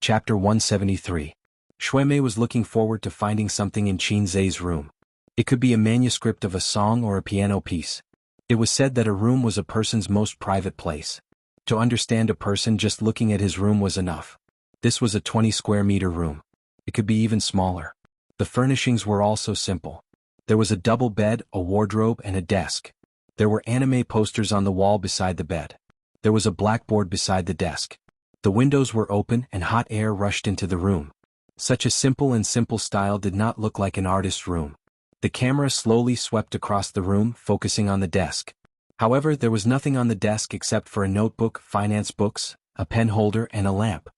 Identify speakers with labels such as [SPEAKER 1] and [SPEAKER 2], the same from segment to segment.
[SPEAKER 1] Chapter 173. Shuimei was looking forward to finding something in Qin Zhe's room. It could be a manuscript of a song or a piano piece. It was said that a room was a person's most private place. To understand a person, just looking at his room was enough. This was a 20 square meter room. It could be even smaller. The furnishings were also simple. There was a double bed, a wardrobe, and a desk. There were anime posters on the wall beside the bed. There was a blackboard beside the desk. The windows were open and hot air rushed into the room. Such a simple style did not look like an artist's room. The camera slowly swept across the room, focusing on the desk. However, there was nothing on the desk except for a notebook, finance books, a pen holder, and a lamp.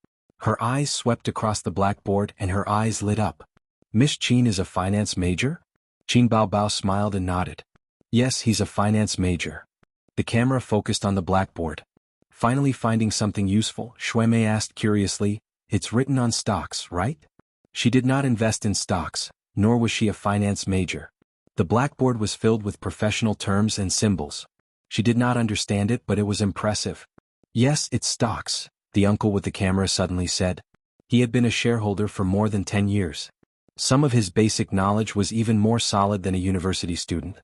[SPEAKER 1] Her eyes swept across the blackboard and her eyes lit up. Miss Qin is a finance major? Qin Baobao smiled and nodded. Yes, he's a finance major. The camera focused on the blackboard. Finally finding something useful, Shuimei asked curiously, "It's written on stocks, right?" She did not invest in stocks, nor was she a finance major. The blackboard was filled with professional terms and symbols. She did not understand it, but it was impressive. Yes, it's stocks, the uncle with the camera suddenly said. He had been a shareholder for more than 10 years. Some of his basic knowledge was even more solid than a university student.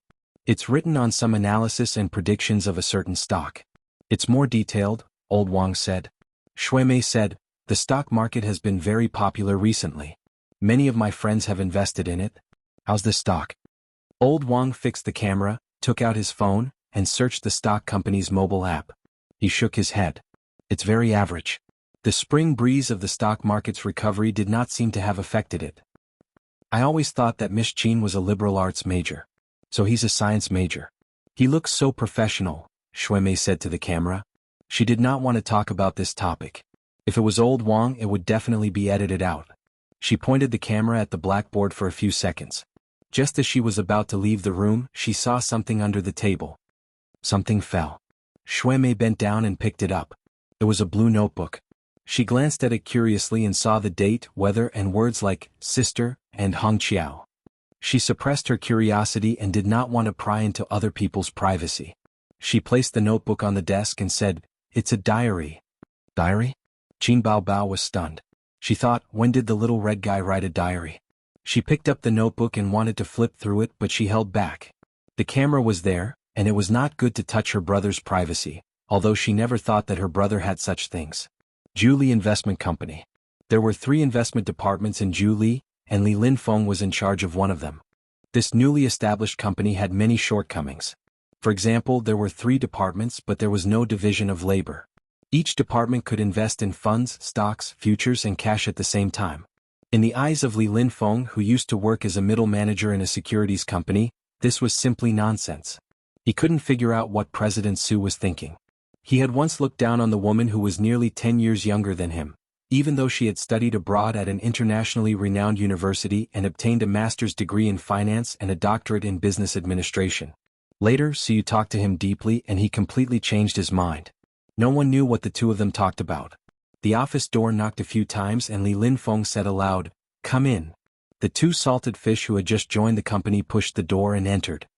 [SPEAKER 1] It's written on some analysis and predictions of a certain stock. It's more detailed, Old Wang said. Shuimei said, the stock market has been very popular recently. Many of my friends have invested in it. How's the stock? Old Wang fixed the camera, took out his phone, and searched the stock company's mobile app. He shook his head. It's very average. The spring breeze of the stock market's recovery did not seem to have affected it. I always thought that Miss Qin was a liberal arts major. So he's a science major. He looks so professional, Shuimei said to the camera. She did not want to talk about this topic. If it was Old Wang, it would definitely be edited out. She pointed the camera at the blackboard for a few seconds. Just as she was about to leave the room, she saw something under the table. Something fell. Shuimei bent down and picked it up. It was a blue notebook. She glanced at it curiously and saw the date, weather, and words like sister and Hongqiao. She suppressed her curiosity and did not want to pry into other people's privacy. She placed the notebook on the desk and said, "It's a diary." Diary? Qin Baobao was stunned. She thought, when did the little red guy write a diary? She picked up the notebook and wanted to flip through it, but she held back. The camera was there, and it was not good to touch her brother's privacy, although she never thought that her brother had such things. Jianghu Investment Company. There were 3 investment departments in Jianghu, and Li Linfeng was in charge of one of them. This newly established company had many shortcomings. For example, there were 3 departments, but there was no division of labor. Each department could invest in funds, stocks, futures, and cash at the same time. In the eyes of Li Linfeng, who used to work as a middle manager in a securities company, this was simply nonsense. He couldn't figure out what President Su was thinking. He had once looked down on the woman who was nearly 10 years younger than him, even though she had studied abroad at an internationally renowned university and obtained a master's degree in finance and a doctorate in business administration. Later, Su talked to him deeply and he completely changed his mind. No one knew what the two of them talked about. The office door knocked a few times and Li Linfeng said aloud, "Come in." The 2 salted fish who had just joined the company pushed the door and entered.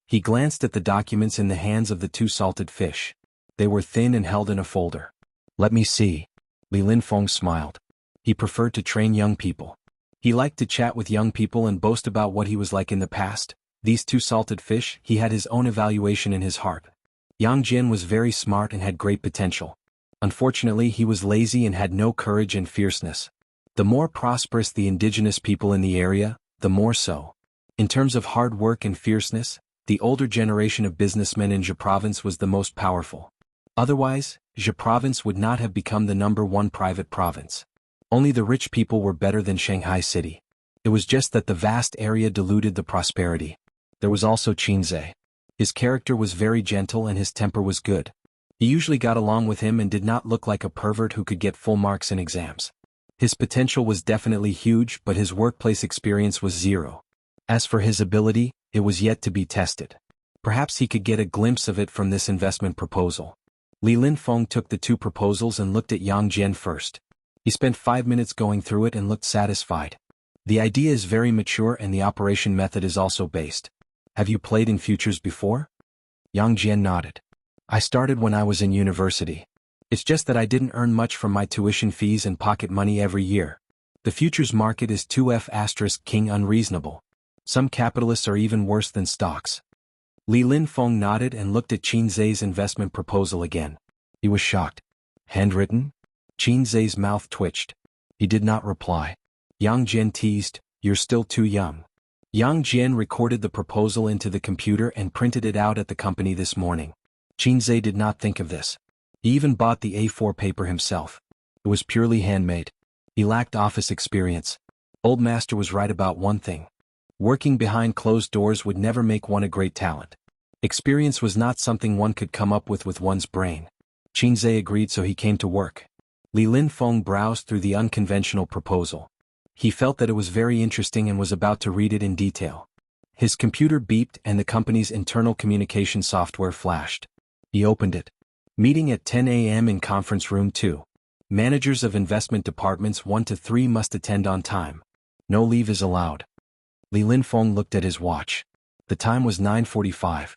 [SPEAKER 1] He glanced at the documents in the hands of the 2 salted fish. They were thin and held in a folder. "Let me see." Li Linfeng smiled. He preferred to train young people. He liked to chat with young people and boast about what he was like in the past. These 2 salted fish, he had his own evaluation in his heart. Yang Jin was very smart and had great potential. Unfortunately, he was lazy and had no courage and fierceness. The more prosperous the indigenous people in the area, the more so. In terms of hard work and fierceness, the older generation of businessmen in Zhe province was the most powerful. Otherwise, Zhe province would not have become the #1 private province. Only the rich people were better than Shanghai city. It was just that the vast area diluted the prosperity. There was also Qin Zhe. His character was very gentle and his temper was good. He usually got along with him and did not look like a pervert who could get full marks in exams. His potential was definitely huge, but his workplace experience was 0. As for his ability, it was yet to be tested. Perhaps he could get a glimpse of it from this investment proposal. Li Linfeng took the 2 proposals and looked at Yang Jian first. He spent 5 minutes going through it and looked satisfied. The idea is very mature and the operation method is also based. Have you played in futures before? Yang Jian nodded. I started when I was in university. It's just that I didn't earn much from my tuition fees and pocket money every year. The futures market is 2F*King unreasonable. Some capitalists are even worse than stocks. Li Linfeng nodded and looked at Qin Zai's investment proposal again. He was shocked. Handwritten? Qin Zai's mouth twitched. He did not reply. Yang Jian teased, "You're still too young." Yang Jian recorded the proposal into the computer and printed it out at the company this morning. Qin Zai did not think of this. He even bought the A4 paper himself. It was purely handmade. He lacked office experience. Old Master was right about one thing. Working behind closed doors would never make one a great talent. Experience was not something one could come up with one's brain. Qin Zai agreed, so he came to work. Li Linfeng browsed through the unconventional proposal. He felt that it was very interesting and was about to read it in detail. His computer beeped and the company's internal communication software flashed. He opened it. Meeting at 10 a.m. in conference room 2. Managers of investment departments 1 to 3 must attend on time. No leave is allowed. Li Linfeng looked at his watch. The time was 9:45.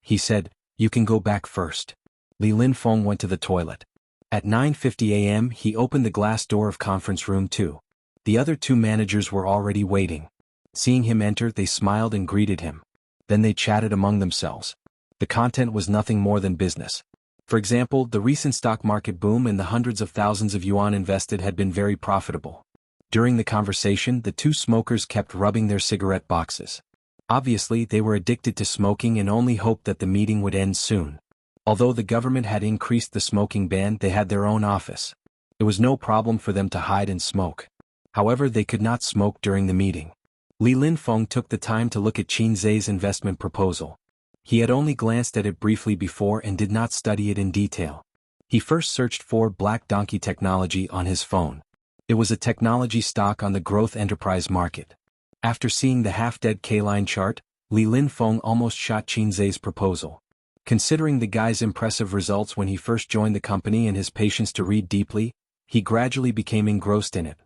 [SPEAKER 1] He said, "You can go back first." Li Linfeng went to the toilet. At 9:50 a.m. he opened the glass door of conference room 2. The other 2 managers were already waiting. Seeing him enter, they smiled and greeted him. Then they chatted among themselves. The content was nothing more than business. For example, the recent stock market boom and the hundreds of thousands of yuan invested had been very profitable. During the conversation, the 2 smokers kept rubbing their cigarette boxes. Obviously, they were addicted to smoking and only hoped that the meeting would end soon. Although the government had increased the smoking ban, they had their own office. It was no problem for them to hide and smoke. However, they could not smoke during the meeting. Li Linfeng took the time to look at Qin Zai's investment proposal. He had only glanced at it briefly before and did not study it in detail. He first searched for Black Donkey Technology on his phone. It was a technology stock on the growth enterprise market. After seeing the half-dead K-line chart, Li Linfeng almost shot Qin Zai's proposal. Considering the guy's impressive results when he first joined the company and his patience to read deeply, he gradually became engrossed in it.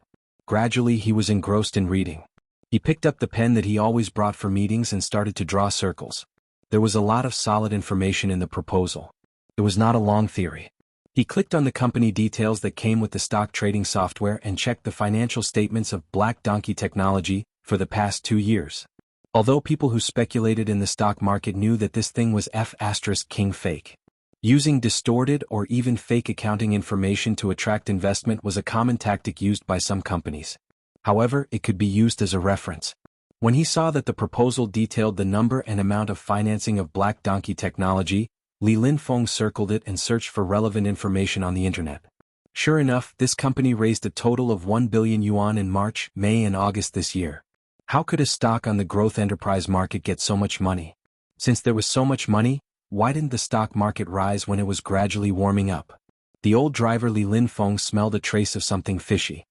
[SPEAKER 1] Gradually he was engrossed in reading. He picked up the pen that he always brought for meetings and started to draw circles. There was a lot of solid information in the proposal. It was not a long theory. He clicked on the company details that came with the stock trading software and checked the financial statements of Black Donkey Technology for the past 2 years. Although people who speculated in the stock market knew that this thing was F*King fake. Using distorted or even fake accounting information to attract investment was a common tactic used by some companies. However, it could be used as a reference. When he saw that the proposal detailed the number and amount of financing of Black Donkey Technology, Li Linfeng circled it and searched for relevant information on the internet. Sure enough, this company raised a total of 1 billion yuan in March, May and August this year. How could a stock on the growth enterprise market get so much money? Since there was so much money, why didn't the stock market rise when it was gradually warming up? The old driver Li Linfeng smelled a trace of something fishy.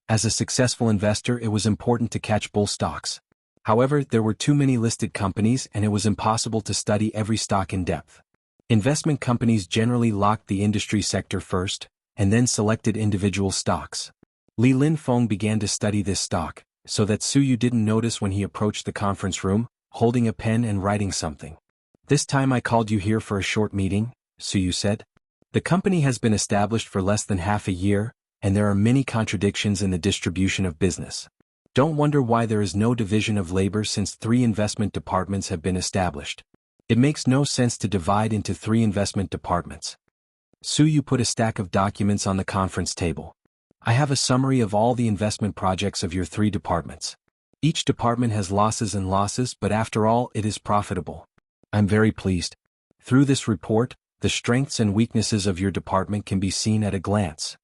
[SPEAKER 1] As a successful investor, it was important to catch bull stocks. However, there were too many listed companies and it was impossible to study every stock in depth. Investment companies generally locked the industry sector first, and then selected individual stocks. Li Linfeng began to study this stock, so that Suyu didn't notice when he approached the conference room, holding a pen and writing something. "This time I called you here for a short meeting," Suyu said. "The company has been established for less than half a year, and there are many contradictions in the distribution of business. Don't wonder why there is no division of labor since 3 investment departments have been established. It makes no sense to divide into 3 investment departments." Suyu put a stack of documents on the conference table. "I have a summary of all the investment projects of your 3 departments. Each department has losses and losses, but after all, it is profitable. I'm very pleased. Through this report, the strengths and weaknesses of your department can be seen at a glance.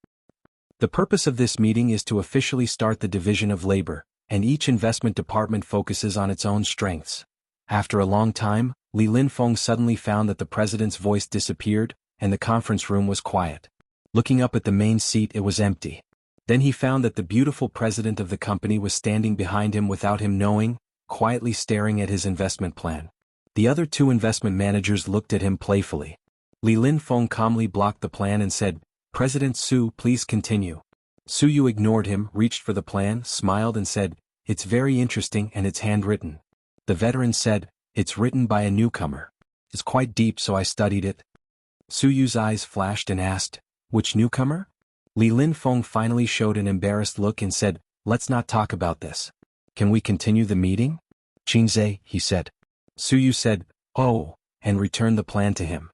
[SPEAKER 1] The purpose of this meeting is to officially start the division of labor, and each investment department focuses on its own strengths." After a long time, Li Linfeng suddenly found that the president's voice disappeared, and the conference room was quiet. Looking up at the main seat, it was empty. Then he found that the beautiful president of the company was standing behind him without him knowing, quietly staring at his investment plan. The other 2 investment managers looked at him playfully. Li Linfeng calmly blocked the plan and said, "President Su, please continue." Suyu ignored him, reached for the plan, smiled and said, "It's very interesting and it's handwritten." The veteran said, "It's written by a newcomer. It's quite deep, so I studied it." Suyu's eyes flashed and asked, Which newcomer? Li Linfeng finally showed an embarrassed look and said, "Let's not talk about this. Can we continue the meeting?" "Qinzhe," he said. Suyu said, "Oh," and returned the plan to him.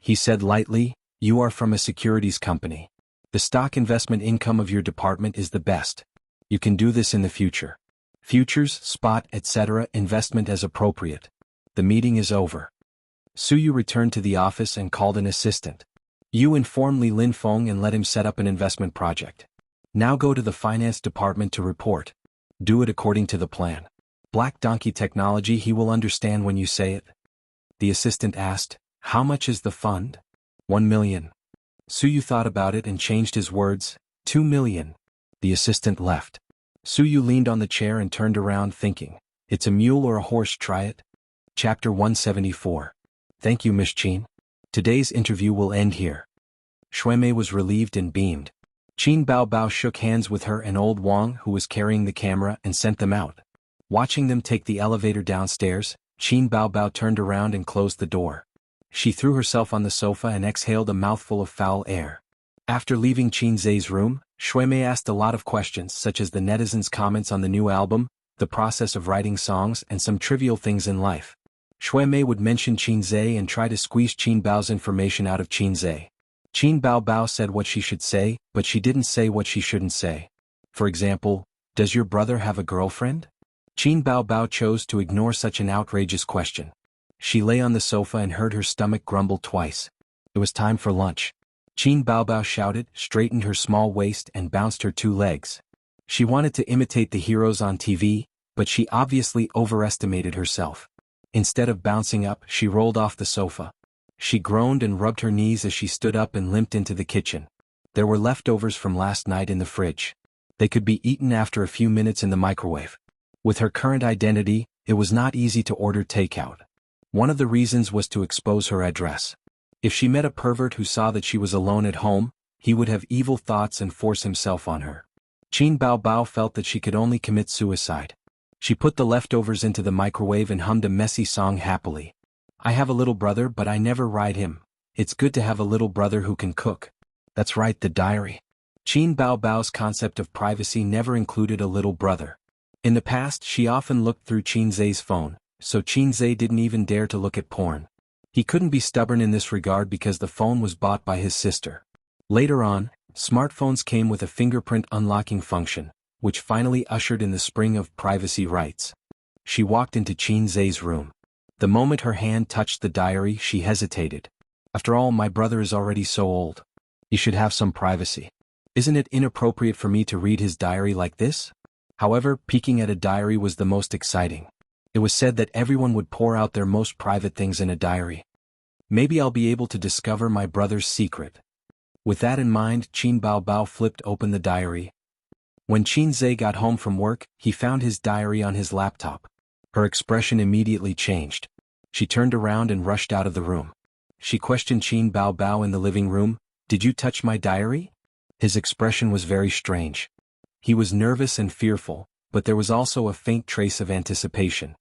[SPEAKER 1] He said lightly, "You are from a securities company. The stock investment income of your department is the best. You can do this in the future. Futures, spot, etc. investment as appropriate. The meeting is over." Suyu returned to the office and called an assistant. "You inform Li Linfeng and let him set up an investment project. Now go to the finance department to report. Do it according to the plan. Black Donkey technology, he will understand when you say it." The assistant asked, "How much is the fund?" 1 million. Suyu thought about it and changed his words, 2 million. The assistant left. Suyu leaned on the chair and turned around thinking, "It's a mule or a horse, try it." Chapter 174. Thank you, Miss Qin. Today's interview will end here. Xuemei was relieved and beamed. Qin Baobao shook hands with her and old Wang, who was carrying the camera, and sent them out. Watching them take the elevator downstairs, Qin Baobao turned around and closed the door. She threw herself on the sofa and exhaled a mouthful of foul air. After leaving Qinzhe's room, Xuemei asked a lot of questions such as the netizens' comments on the new album, the process of writing songs, and some trivial things in life. Xuemei would mention Qinzhe and try to squeeze Qin Bao's information out of Qinzhe. Qin Baobao said what she should say, but she didn't say what she shouldn't say. For example, "Does your brother have a girlfriend?" Qin Baobao chose to ignore such an outrageous question. She lay on the sofa and heard her stomach grumble twice. It was time for lunch. Qin Baobao shouted, straightened her small waist and bounced her 2 legs. She wanted to imitate the heroes on TV, but she obviously overestimated herself. Instead of bouncing up, she rolled off the sofa. She groaned and rubbed her knees as she stood up and limped into the kitchen. There were leftovers from last night in the fridge. They could be eaten after a few minutes in the microwave. With her current identity, it was not easy to order takeout. One of the reasons was to expose her address. If she met a pervert who saw that she was alone at home, he would have evil thoughts and force himself on her. Qin Baobao felt that she could only commit suicide. She put the leftovers into the microwave and hummed a messy song happily. "I have a little brother, but I never ride him. It's good to have a little brother who can cook." That's right, the diary. Qin Baobao's concept of privacy never included a little brother. In the past, she often looked through Qinzhe's phone, so Qinzhe didn't even dare to look at porn. He couldn't be stubborn in this regard because the phone was bought by his sister. Later on, smartphones came with a fingerprint unlocking function, which finally ushered in the spring of privacy rights. She walked into Qinzhe's room. The moment her hand touched the diary, she hesitated. "After all, my brother is already so old. He should have some privacy. Isn't it inappropriate for me to read his diary like this?" However, peeking at a diary was the most exciting. It was said that everyone would pour out their most private things in a diary. Maybe I'll be able to discover my brother's secret. With that in mind, Qin Baobao flipped open the diary. When Qinzhe got home from work, he found his diary on his laptop. Her expression immediately changed. She turned around and rushed out of the room. She questioned Qin Baobao in the living room, "Did you touch my diary?" His expression was very strange. He was nervous and fearful, but there was also a faint trace of anticipation.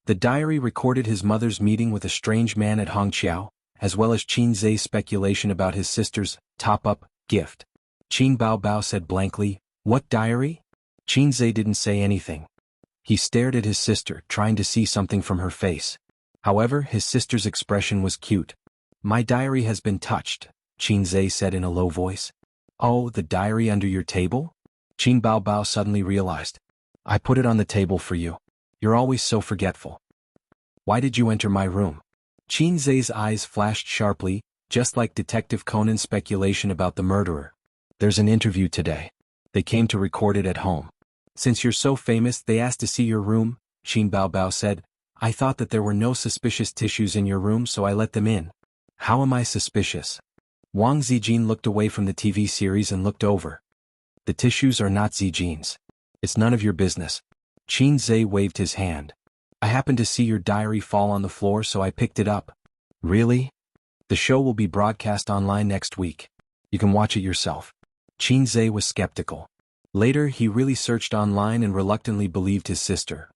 [SPEAKER 1] The diary recorded his mother's meeting with a strange man at Hongqiao, as well as Qinzhe's speculation about his sister's top-up gift. Qin Baobao said blankly, "What diary?" Qinzhe didn't say anything. He stared at his sister, trying to see something from her face. However, his sister's expression was cute. "My diary has been touched," Qinzhe said in a low voice. "Oh, the diary under your table?" Qin Baobao suddenly realized. "I put it on the table for you. You're always so forgetful. Why did you enter my room?" Qinzhe's eyes flashed sharply, just like Detective Conan's speculation about the murderer. "There's an interview today. They came to record it at home. Since you're so famous, they asked to see your room," Qin Baobao said. "I thought that there were no suspicious tissues in your room, so I let them in." "How am I suspicious?" Wang Zijin looked away from the TV series and looked over. "The tissues are not Zijin's. It's none of your business." Qinzhe waved his hand. "I happened to see your diary fall on the floor, so I picked it up." "Really?" "The show will be broadcast online next week. You can watch it yourself." Qinzhe was skeptical. Later, he really searched online and reluctantly believed his sister.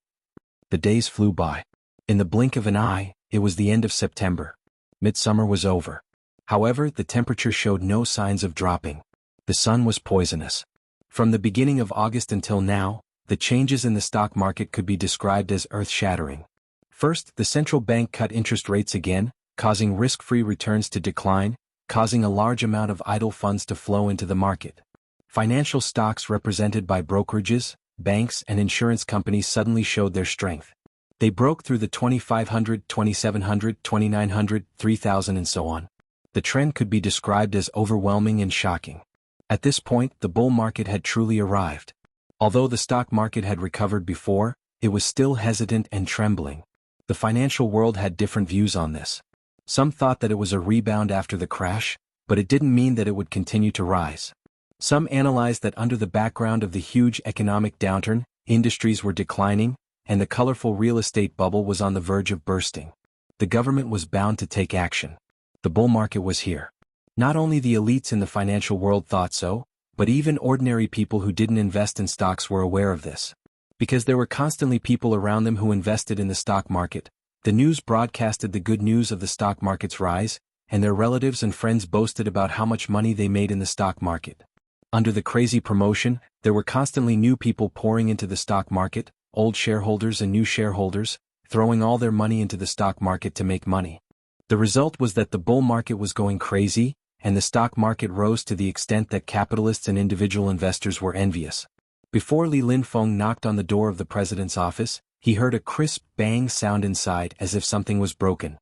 [SPEAKER 1] The days flew by. In the blink of an eye, it was the end of September. Midsummer was over. However, the temperature showed no signs of dropping. The sun was poisonous. From the beginning of August until now, the changes in the stock market could be described as earth-shattering. First, the central bank cut interest rates again, causing risk-free returns to decline, causing a large amount of idle funds to flow into the market. Financial stocks represented by brokerages, banks, and insurance companies suddenly showed their strength. They broke through the 2,500, 2,700, 2,900, 3,000 and so on. The trend could be described as overwhelming and shocking. At this point, the bull market had truly arrived. Although the stock market had recovered before, it was still hesitant and trembling. The financial world had different views on this. Some thought that it was a rebound after the crash, but it didn't mean that it would continue to rise. Some analyzed that under the background of the huge economic downturn, industries were declining, and the colorful real estate bubble was on the verge of bursting. The government was bound to take action. The bull market was here. Not only the elites in the financial world thought so, but even ordinary people who didn't invest in stocks were aware of this. Because there were constantly people around them who invested in the stock market, the news broadcasted the good news of the stock market's rise, and their relatives and friends boasted about how much money they made in the stock market. Under the crazy promotion, there were constantly new people pouring into the stock market, old shareholders and new shareholders, throwing all their money into the stock market to make money. The result was that the bull market was going crazy, and the stock market rose to the extent that capitalists and individual investors were envious. Before Li Linfeng knocked on the door of the president's office, he heard a crisp bang sound inside as if something was broken.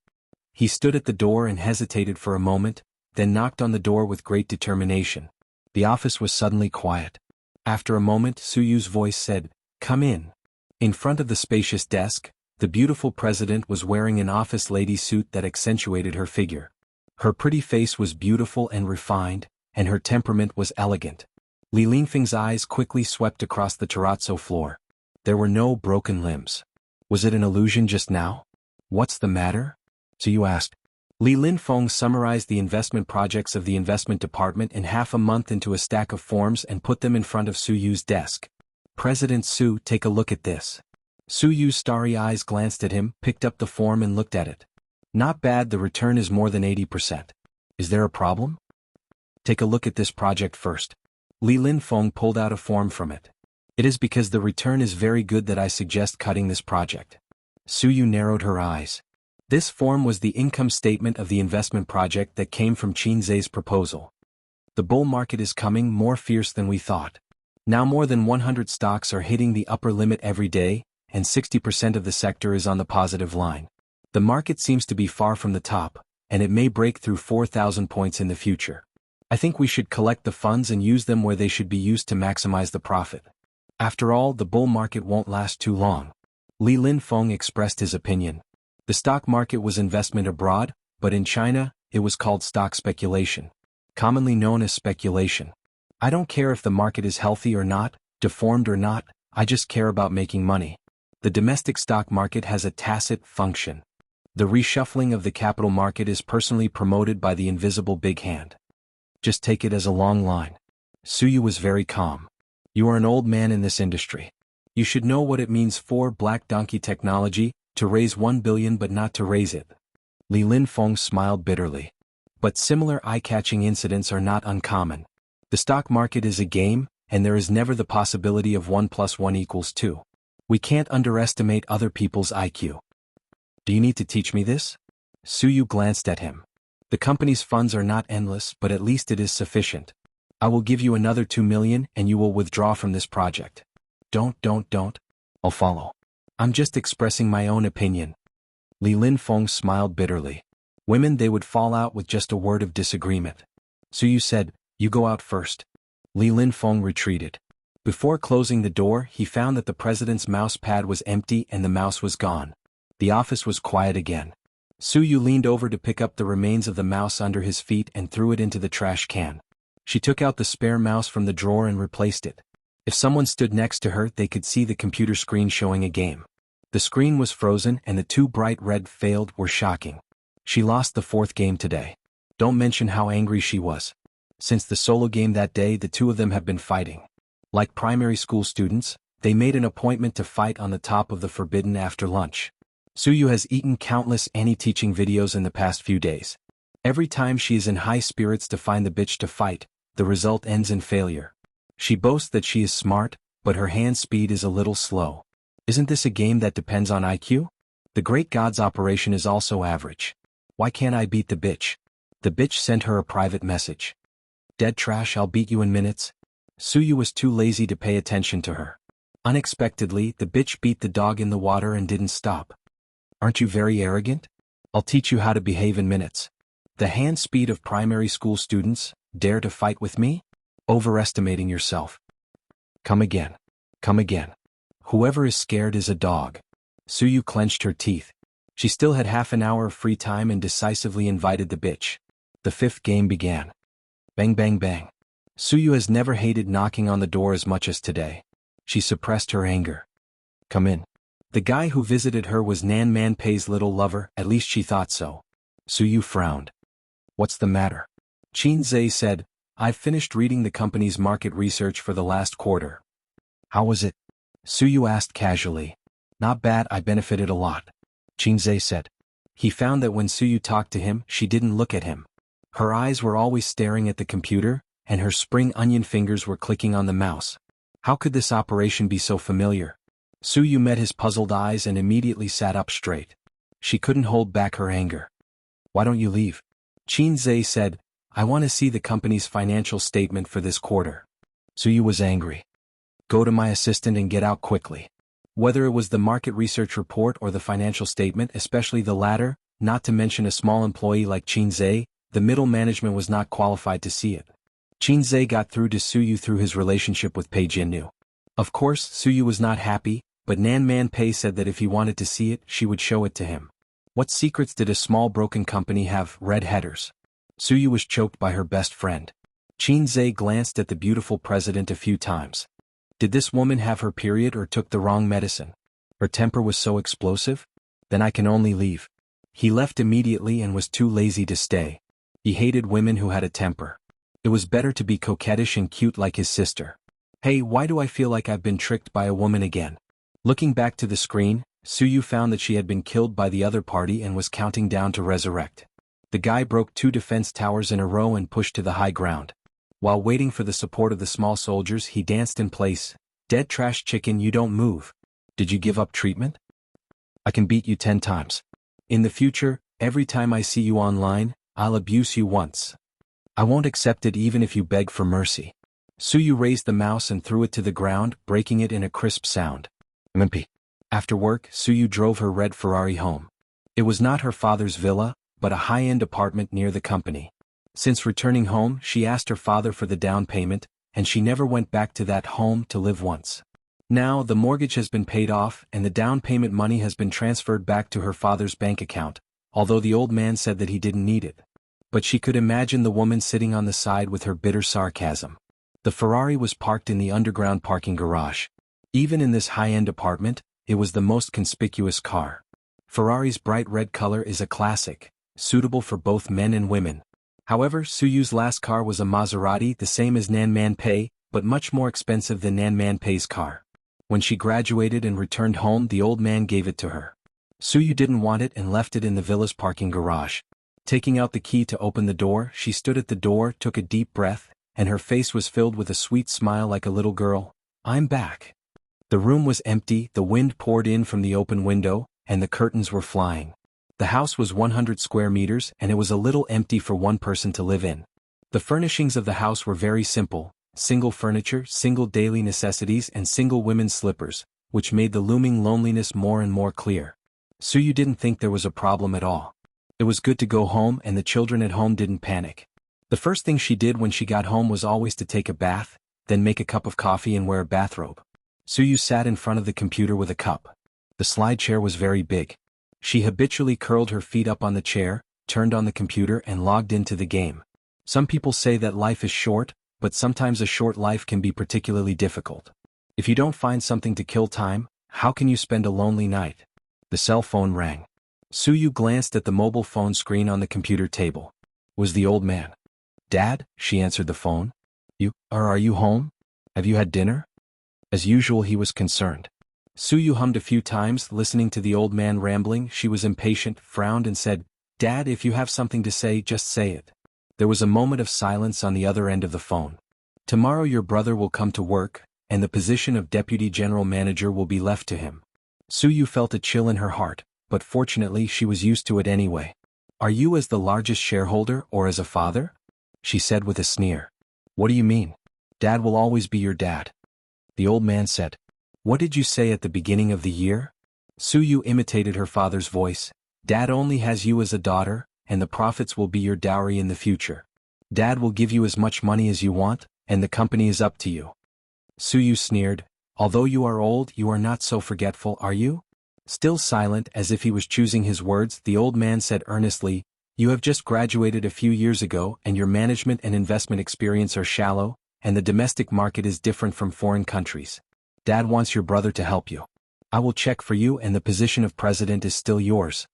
[SPEAKER 1] He stood at the door and hesitated for a moment, then knocked on the door with great determination. The office was suddenly quiet. After a moment, Su Yu's voice said, "Come in." In front of the spacious desk, the beautiful president was wearing an office lady suit that accentuated her figure. Her pretty face was beautiful and refined, and her temperament was elegant. Li Linfeng's eyes quickly swept across the terrazzo floor. There were no broken limbs. Was it an illusion just now? "What's the matter?" Su Yu asked. Li Linfeng summarized the investment projects of the investment department in half a month into a stack of forms and put them in front of Su Yu's desk. "President Su, take a look at this." Su Yu's starry eyes glanced at him, picked up the form and looked at it. "Not bad, the return is more than 80%. Is there a problem?" "Take a look at this project first." Li Linfeng pulled out a form from it. "It is because the return is very good that I suggest cutting this project." Su Yu narrowed her eyes. This form was the income statement of the investment project that came from Xianxia's proposal. "The bull market is coming, more fierce than we thought. Now more than 100 stocks are hitting the upper limit every day, and 60% of the sector is on the positive line. The market seems to be far from the top, and it may break through 4,000 points in the future. I think we should collect the funds and use them where they should be used to maximize the profit. After all, the bull market won't last too long." Li Linfeng expressed his opinion. The stock market was investment abroad, but in China, it was called stock speculation, commonly known as speculation. "I don't care if the market is healthy or not, deformed or not, I just care about making money. The domestic stock market has a tacit function. The reshuffling of the capital market is personally promoted by the invisible big hand. Just take it as a long line." Su Yu was very calm. "You are an old man in this industry. You should know what it means for black donkey technology, to raise 1 billion but not to raise it." Li Linfeng smiled bitterly. "But similar eye-catching incidents are not uncommon. The stock market is a game, and there is never the possibility of 1 + 1 = 2. We can't underestimate other people's IQ. Do you need to teach me this?" Su Yu glanced at him. "The company's funds are not endless, but at least it is sufficient. I will give you another 2 million and you will withdraw from this project." Don't. I'll follow. I'm just expressing my own opinion." Li Linfeng smiled bitterly. Women, they would fall out with just a word of disagreement. Su Yu said, "You go out first." Li Linfeng retreated. Before closing the door, he found that the president's mouse pad was empty and the mouse was gone. The office was quiet again. Su Yu leaned over to pick up the remains of the mouse under his feet and threw it into the trash can. She took out the spare mouse from the drawer and replaced it. If someone stood next to her, they could see the computer screen showing a game. The screen was frozen and the 2 bright red failed were shocking. She lost the 4th game today. Don't mention how angry she was. Since the solo game that day, the 2 of them have been fighting. Like primary school students, they made an appointment to fight on the top of the forbidden after lunch. Su Yu has eaten countless anti-teaching videos in the past few days. Every time she is in high spirits to find the bitch to fight, the result ends in failure. She boasts that she is smart, but her hand speed is a little slow. Isn't this a game that depends on IQ? The Great God's operation is also average. Why can't I beat the bitch? The bitch sent her a private message. Dead trash, I'll beat you in minutes. Suyu was too lazy to pay attention to her. Unexpectedly, the bitch beat the dog in the water and didn't stop. Aren't you very arrogant? I'll teach you how to behave in minutes. The hand speed of primary school students, dare to fight with me? Overestimating yourself. Come again. Come again. Whoever is scared is a dog. Suyu clenched her teeth. She still had half an hour of free time and decisively invited the bitch. The fifth game began. Bang bang bang. Suyu has never hated knocking on the door as much as today. She suppressed her anger. Come in. The guy who visited her was Nan Manpei's little lover, at least she thought so. Suyu frowned. What's the matter? Xianxia said, I've finished reading the company's market research for the last quarter. How was it? Suyu asked casually. Not bad, I benefited a lot. Xianxia said. He found that when Suyu talked to him, she didn't look at him. Her eyes were always staring at the computer, and her spring onion fingers were clicking on the mouse. How could this operation be so familiar? Suyu met his puzzled eyes and immediately sat up straight. She couldn't hold back her anger. Why don't you leave? Xianxia said, I want to see the company's financial statement for this quarter. Suyu was angry. Go to my assistant and get out quickly. Whether it was the market research report or the financial statement, especially the latter, not to mention a small employee like Xianxia, the middle management was not qualified to see it. Xianxia got through to Suyu through his relationship with Pei Jianhu. Of course, Suyu was not happy, but Nan Manpei said that if he wanted to see it, she would show it to him. What secrets did a small broken company have? Red headers. Suyu was choked by her best friend. Xianxia glanced at the beautiful president a few times. Did this woman have her period or took the wrong medicine? Her temper was so explosive? Then I can only leave. He left immediately and was too lazy to stay. He hated women who had a temper. It was better to be coquettish and cute like his sister. Hey, why do I feel like I've been tricked by a woman again? Looking back to the screen, Suyu found that she had been killed by the other party and was counting down to resurrect. The guy broke 2 defense towers in a row and pushed to the high ground. While waiting for the support of the small soldiers, he danced in place. Dead trash chicken, you don't move. Did you give up treatment? I can beat you 10 times. In the future, every time I see you online, I'll abuse you once. I won't accept it even if you beg for mercy. Suyu raised the mouse and threw it to the ground, breaking it in a crisp sound. MP. After work, Suyu drove her red Ferrari home. It was not her father's villa, but a high-end apartment near the company. Since returning home, she asked her father for the down payment, and she never went back to that home to live once. Now, the mortgage has been paid off and the down payment money has been transferred back to her father's bank account, although the old man said that he didn't need it. But she could imagine the woman sitting on the side with her bitter sarcasm. The Ferrari was parked in the underground parking garage. Even in this high-end apartment, it was the most conspicuous car. Ferrari's bright red color is a classic, suitable for both men and women. However, Suyu's last car was a Maserati, the same as Nan Manpei, but much more expensive than Nan Manpei's car. When she graduated and returned home, the old man gave it to her. Suyu didn't want it and left it in the villa's parking garage. Taking out the key to open the door, she stood at the door, took a deep breath, and her face was filled with a sweet smile like a little girl. I'm back. The room was empty, the wind poured in from the open window, and the curtains were flying. The house was 100 square meters and it was a little empty for one person to live in. The furnishings of the house were very simple, single furniture, single daily necessities and single women's slippers, which made the looming loneliness more and more clear. Suyu didn't think there was a problem at all. It was good to go home and the children at home didn't panic. The first thing she did when she got home was always to take a bath, then make a cup of coffee and wear a bathrobe. Suyu sat in front of the computer with a cup. The slide chair was very big. She habitually curled her feet up on the chair, turned on the computer and logged into the game. Some people say that life is short, but sometimes a short life can be particularly difficult. If you don't find something to kill time, how can you spend a lonely night? The cell phone rang. Suyu glanced at the mobile phone screen on the computer table. It was the old man. Dad, she answered the phone. Are you home? Have you had dinner? As usual, he was concerned. Suyu hummed a few times, listening to the old man rambling. She was impatient, frowned and said, Dad, if you have something to say, just say it. There was a moment of silence on the other end of the phone. Tomorrow your brother will come to work, and the position of deputy general manager will be left to him. Suyu felt a chill in her heart, but fortunately she was used to it anyway. Are you as the largest shareholder or as a father? She said with a sneer. What do you mean? Dad will always be your dad. The old man said. What did you say at the beginning of the year? Suyu imitated her father's voice. Dad only has you as a daughter, and the profits will be your dowry in the future. Dad will give you as much money as you want, and the company is up to you. Suyu sneered. Although you are old, you are not so forgetful, are you? Still silent as if he was choosing his words, the old man said earnestly, You have just graduated a few years ago and your management and investment experience are shallow, and the domestic market is different from foreign countries. Dad wants your brother to help you. I will check for you and the position of president is still yours.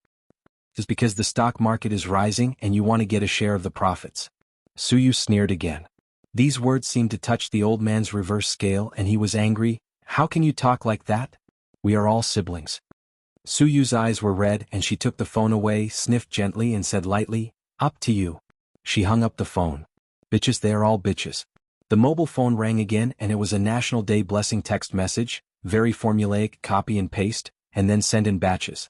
[SPEAKER 1] Just because the stock market is rising and you want to get a share of the profits. Suyu sneered again. These words seemed to touch the old man's reverse scale and he was angry. How can you talk like that? We are all siblings. Suyu's eyes were red and she took the phone away, sniffed gently and said lightly, Up to you. She hung up the phone. Bitches, they are all bitches. The mobile phone rang again and it was a National Day blessing text message, very formulaic, copy and paste, and then send in batches.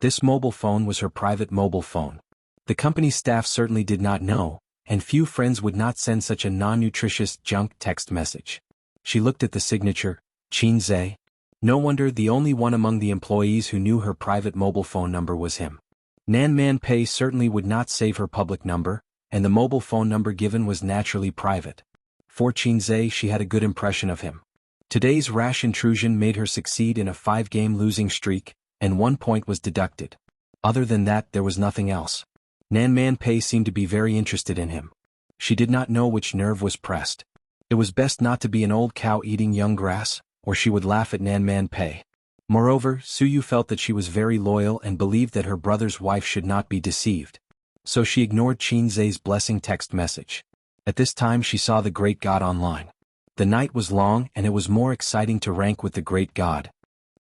[SPEAKER 1] This mobile phone was her private mobile phone. The company staff certainly did not know, and few friends would not send such a non-nutritious junk text message. She looked at the signature, Xianxia. No wonder the only one among the employees who knew her private mobile phone number was him. Nan Man Pei certainly would not save her public number, and the mobile phone number given was naturally private. For Xianxia, she had a good impression of him. Today's rash intrusion made her succeed in a 5-game losing streak, and 1 point was deducted. Other than that, there was nothing else. Nan Man Pei seemed to be very interested in him. She did not know which nerve was pressed. It was best not to be an old cow eating young grass, or she would laugh at Nan Man Pei. Moreover, Suyu felt that she was very loyal and believed that her brother's wife should not be deceived. So she ignored Xianxia's blessing text message. At this time she saw the great god online. The night was long and it was more exciting to rank with the great god.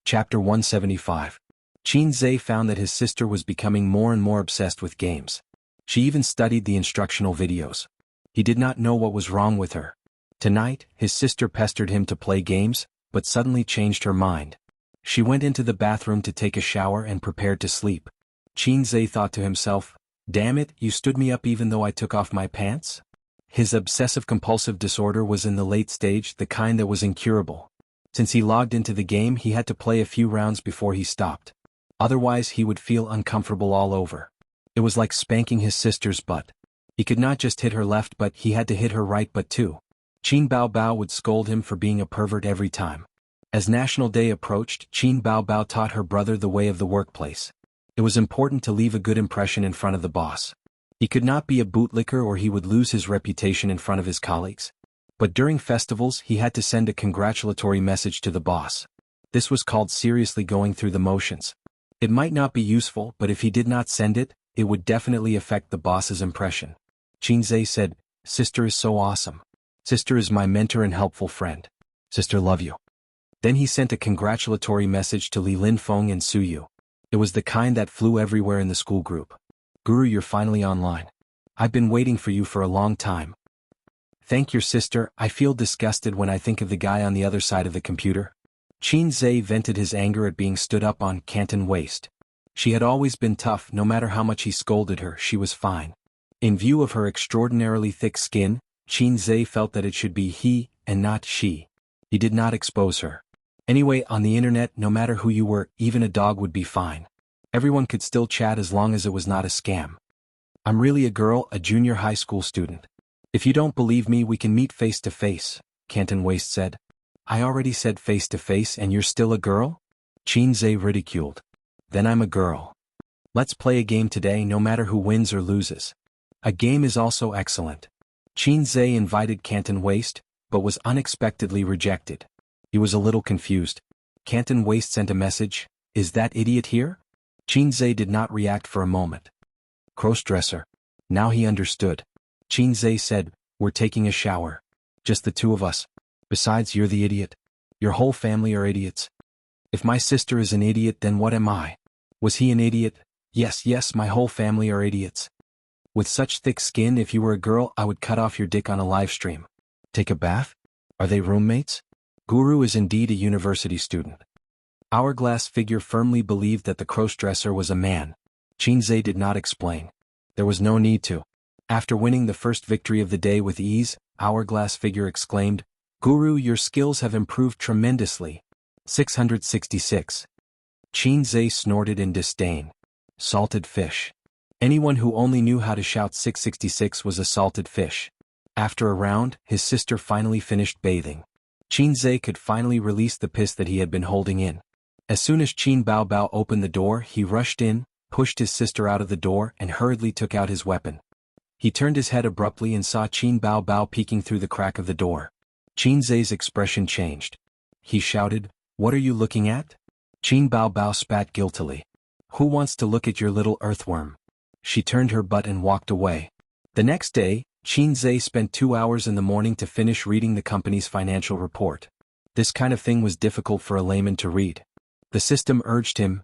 [SPEAKER 1] Chapter 175. Xianxia found that his sister was becoming more and more obsessed with games. She even studied the instructional videos. He did not know what was wrong with her. Tonight, his sister pestered him to play games, but suddenly changed her mind. She went into the bathroom to take a shower and prepared to sleep. Xianxia thought to himself, Damn it, you stood me up even though I took off my pants? His obsessive-compulsive disorder was in the late stage, the kind that was incurable. Since he logged into the game, he had to play a few rounds before he stopped. Otherwise he would feel uncomfortable all over. It was like spanking his sister's butt. He could not just hit her left but he had to hit her right but too. Qin Bao Bao would scold him for being a pervert every time. As National Day approached, Qin Bao Bao taught her brother the way of the workplace. It was important to leave a good impression in front of the boss. He could not be a bootlicker or he would lose his reputation in front of his colleagues. But during festivals he had to send a congratulatory message to the boss. This was called seriously going through the motions. It might not be useful, but if he did not send it, it would definitely affect the boss's impression. Xianxia said, Sister is so awesome. Sister is my mentor and helpful friend. Sister, love you. Then he sent a congratulatory message to Li Linfeng and Suyu. It was the kind that flew everywhere in the school group. Guru, you're finally online. I've been waiting for you for a long time. Thank your sister, I feel disgusted when I think of the guy on the other side of the computer. Xianxia vented his anger at being stood up on Canton Waste. She had always been tough, no matter how much he scolded her, she was fine. In view of her extraordinarily thick skin, Xianxia felt that it should be he, and not she. He did not expose her. Anyway, on the internet, no matter who you were, even a dog would be fine. Everyone could still chat as long as it was not a scam. I'm really a girl, a junior high school student. If you don't believe me, we can meet face to face, Canton Waste said. I already said face to face and you're still a girl? Xianxia ridiculed. Then I'm a girl. Let's play a game today, no matter who wins or loses. A game is also excellent. Xianxia invited Canton Waste, but was unexpectedly rejected. He was a little confused. Canton Waste sent a message, Is that idiot here? Xianxia did not react for a moment. Crossdresser. Now he understood. Xianxia said, We're taking a shower. Just the two of us. Besides, you're the idiot. Your whole family are idiots. If my sister is an idiot, then what am I? Was he an idiot? Yes, yes, my whole family are idiots. With such thick skin, if you were a girl, I would cut off your dick on a live stream. Take a bath? Are they roommates? Guru is indeed a university student. Hourglass figure firmly believed that the crossdresser was a man. Qinzhe did not explain. There was no need to. After winning the first victory of the day with ease, Hourglass figure exclaimed, Guru, your skills have improved tremendously. 666. Qinzhe snorted in disdain. Salted fish. Anyone who only knew how to shout 666 was a salted fish. After a round, his sister finally finished bathing. Qinzhe could finally release the piss that he had been holding in. As soon as Qin Baobao opened the door, he rushed in, pushed his sister out of the door, and hurriedly took out his weapon. He turned his head abruptly and saw Qin Baobao peeking through the crack of the door. Qinzhe's expression changed. He shouted, What are you looking at? Qin Baobao spat guiltily. Who wants to look at your little earthworm? She turned her butt and walked away. The next day, Qinzhe spent 2 hours in the morning to finish reading the company's financial report. This kind of thing was difficult for a layman to read. The system urged him,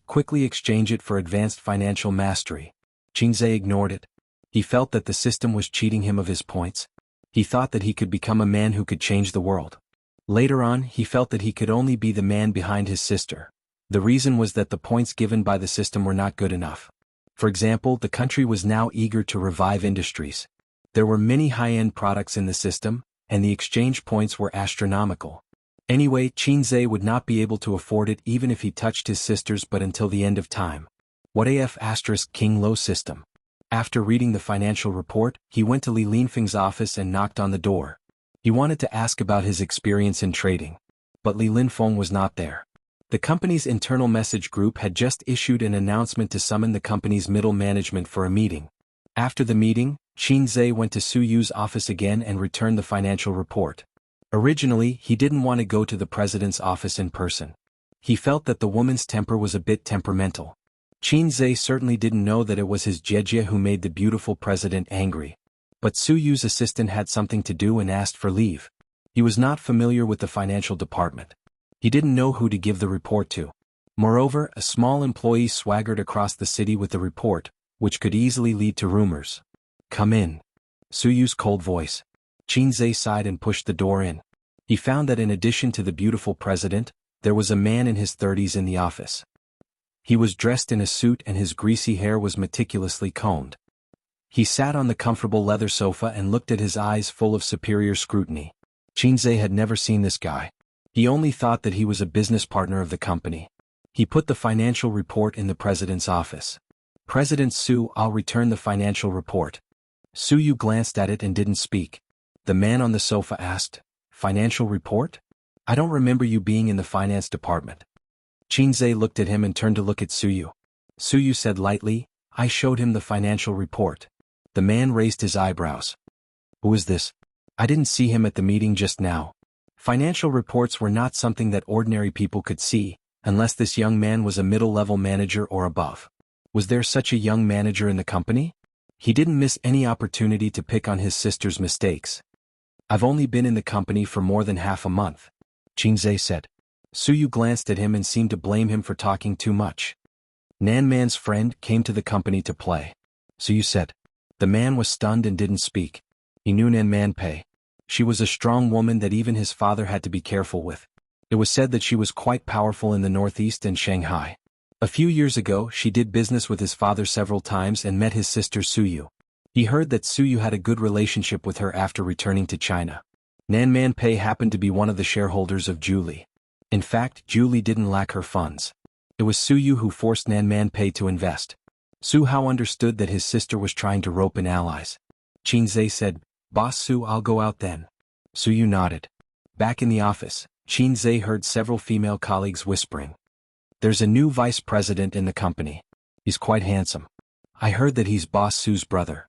[SPEAKER 1] quickly exchange it for advanced financial mastery. Qinzhe ignored it. He felt that the system was cheating him of his points. He thought that he could become a man who could change the world. Later on, he felt that he could only be the man behind his sister. The reason was that the points given by the system were not good enough. For example, the country was now eager to revive industries. There were many high-end products in the system, and the exchange points were astronomical. Anyway, Qinzhe would not be able to afford it even if he touched his sisters but until the end of time. What AF * King Lo system? After reading the financial report, he went to Li Linfeng's office and knocked on the door. He wanted to ask about his experience in trading. But Li Linfeng was not there. The company's internal message group had just issued an announcement to summon the company's middle management for a meeting. After the meeting, Qinzhe went to Su Yu's office again and returned the financial report. Originally, he didn't want to go to the president's office in person. He felt that the woman's temper was a bit temperamental. Qinzhe certainly didn't know that it was his Jiejie who made the beautiful president angry. But Su Yu's assistant had something to do and asked for leave. He was not familiar with the financial department. He didn't know who to give the report to. Moreover, a small employee swaggered across the city with the report, which could easily lead to rumors. Come in. Su Yu's cold voice. Qinzhe sighed and pushed the door in. He found that in addition to the beautiful president, there was a man in his 30s in the office. He was dressed in a suit and his greasy hair was meticulously combed. He sat on the comfortable leather sofa and looked at his eyes full of superior scrutiny. Qinzhe had never seen this guy. He only thought that he was a business partner of the company. He put the financial report in the president's office. President Su, I'll return the financial report. Su Yu glanced at it and didn't speak. The man on the sofa asked, Financial report? I don't remember you being in the finance department. Qinzhe looked at him and turned to look at Su Yu. Su Yu said lightly, I showed him the financial report. The man raised his eyebrows. Who is this? I didn't see him at the meeting just now. Financial reports were not something that ordinary people could see, unless this young man was a middle-level manager or above. Was there such a young manager in the company? He didn't miss any opportunity to pick on his sister's mistakes. I've only been in the company for more than half a month, Qinzhe said. Su Yu glanced at him and seemed to blame him for talking too much. Nan Man's friend came to the company to play. Su Yu said. The man was stunned and didn't speak. He knew Nan Man Pei. She was a strong woman that even his father had to be careful with. It was said that she was quite powerful in the Northeast and Shanghai. A few years ago, she did business with his father several times and met his sister Su Yu. He heard that Su Yu had a good relationship with her after returning to China. Nan Man Pei happened to be one of the shareholders of Julie. In fact, Julie didn't lack her funds. It was Su Yu who forced Nan Man Pei to invest. Su Hao understood that his sister was trying to rope in allies. Qinzhe said, Boss Su, I'll go out then. Su Yu nodded. Back in the office, Qinzhe heard several female colleagues whispering. There's a new vice president in the company. He's quite handsome. I heard that he's Boss Su's brother.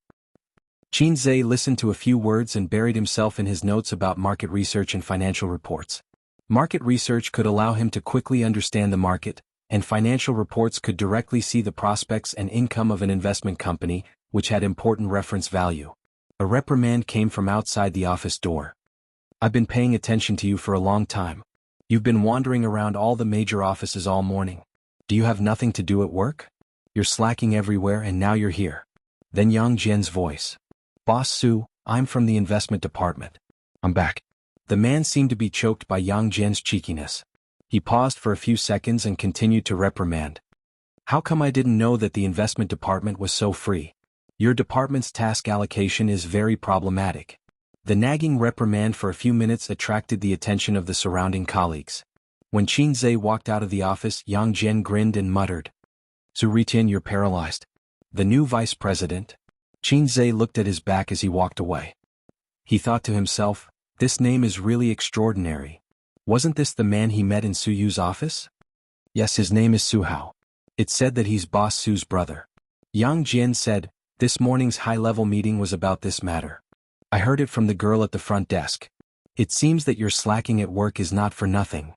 [SPEAKER 1] Qinzhe listened to a few words and buried himself in his notes about market research and financial reports. Market research could allow him to quickly understand the market, and financial reports could directly see the prospects and income of an investment company, which had important reference value. A reprimand came from outside the office door. I've been paying attention to you for a long time. You've been wandering around all the major offices all morning. Do you have nothing to do at work? You're slacking everywhere and now you're here. Then Yang Jian's voice. Boss Su, I'm from the investment department. I'm back. The man seemed to be choked by Yang Jian's cheekiness. He paused for a few seconds and continued to reprimand. How come I didn't know that the investment department was so free? Your department's task allocation is very problematic. The nagging reprimand for a few minutes attracted the attention of the surrounding colleagues. When Qin Zhe walked out of the office, Yang Jian grinned and muttered. Su Ritin, you're paralyzed. The new vice president? Qin Zhe looked at his back as he walked away. He thought to himself, this name is really extraordinary. Wasn't this the man he met in Su Yu's office? Yes, his name is Su Hao. It's said that he's Boss Su's brother. Yang Jian said, this morning's high-level meeting was about this matter. I heard it from the girl at the front desk. It seems that your slacking at work is not for nothing.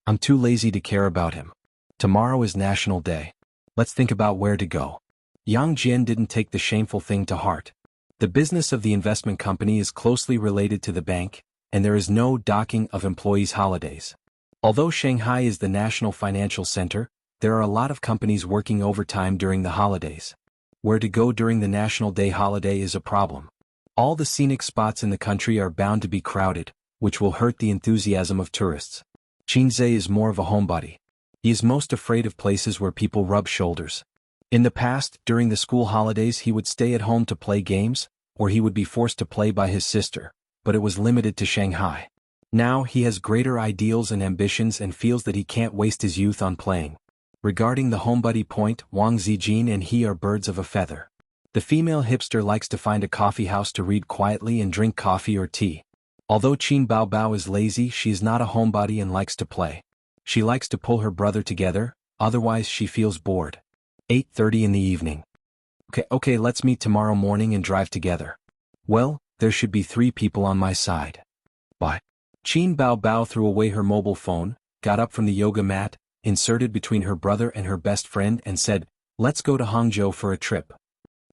[SPEAKER 1] I'm too lazy to care about him. Tomorrow is National Day. Let's think about where to go. Yang Jian didn't take the shameful thing to heart. The business of the investment company is closely related to the bank, and there is no docking of employees' holidays. Although Shanghai is the national financial center, there are a lot of companies working overtime during the holidays. Where to go during the National Day holiday is a problem. All the scenic spots in the country are bound to be crowded, which will hurt the enthusiasm of tourists. Qin Zhe is more of a homebody. He is most afraid of places where people rub shoulders. In the past, during the school holidays he would stay at home to play games, or he would be forced to play by his sister, but it was limited to Shanghai. Now he has greater ideals and ambitions and feels that he can't waste his youth on playing. Regarding the homebody point, Wang Zijin and he are birds of a feather. The female hipster likes to find a coffee house to read quietly and drink coffee or tea. Although Qin Baobao is lazy, she is not a homebody and likes to play. She likes to pull her brother together, otherwise she feels bored. 8:30 in the evening. Okay, let's meet tomorrow morning and drive together. Well, there should be 3 people on my side. Bye. Qin Baobao threw away her mobile phone, got up from the yoga mat, inserted between her brother and her best friend and said, let's go to Hangzhou for a trip.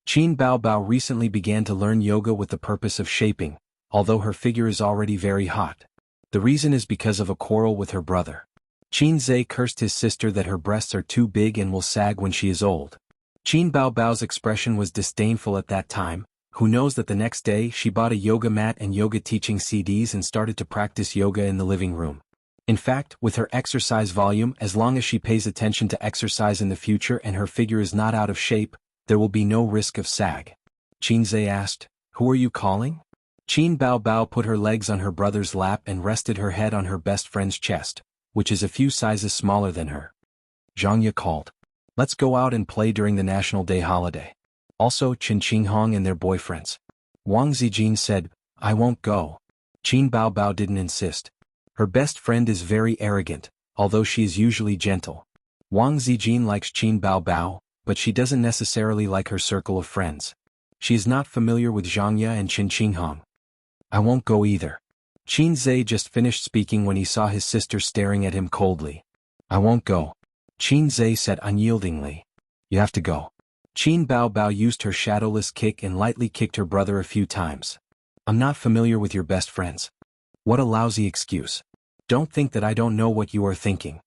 [SPEAKER 1] Qin Baobao recently began to learn yoga with the purpose of shaping, although her figure is already very hot. The reason is because of a quarrel with her brother. Qin Zhe cursed his sister that her breasts are too big and will sag when she is old. Qin Baobao's expression was disdainful at that time. Who knows that the next day she bought a yoga mat and yoga teaching CDs and started to practice yoga in the living room. In fact, with her exercise volume, as long as she pays attention to exercise in the future and her figure is not out of shape, there will be no risk of sag. Qin Zhe asked, who are you calling? Qin Baobao put her legs on her brother's lap and rested her head on her best friend's chest, which is a few sizes smaller than her. Xianxia called. Let's go out and play during the National Day holiday. Also Qin Qinghong and their boyfriends. Wang Zijin said, I won't go. Qin Baobao didn't insist. Her best friend is very arrogant, although she is usually gentle. Wang Zijin likes Qin Baobao, but she doesn't necessarily like her circle of friends. She is not familiar with Xianxia and Qin Qinghong. I won't go either. Qin Zhe just finished speaking when he saw his sister staring at him coldly. I won't go. Qin Zhe said unyieldingly. You have to go. Qin Baobao used her shadowless kick and lightly kicked her brother a few times. I'm not familiar with your best friends. What a lousy excuse. Don't think that I don't know what you are thinking.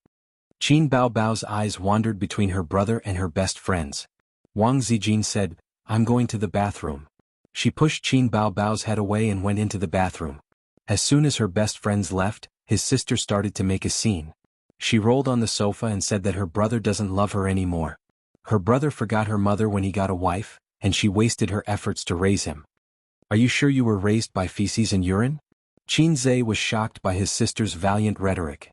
[SPEAKER 1] Qin Baobao's eyes wandered between her brother and her best friends. Wang Zijin said, I'm going to the bathroom. She pushed Qin Baobao's head away and went into the bathroom. As soon as her best friends left, his sister started to make a scene. She rolled on the sofa and said that her brother doesn't love her anymore. Her brother forgot her mother when he got a wife, and she wasted her efforts to raise him. Are you sure you were raised by feces and urine? Qin Zhe was shocked by his sister's valiant rhetoric.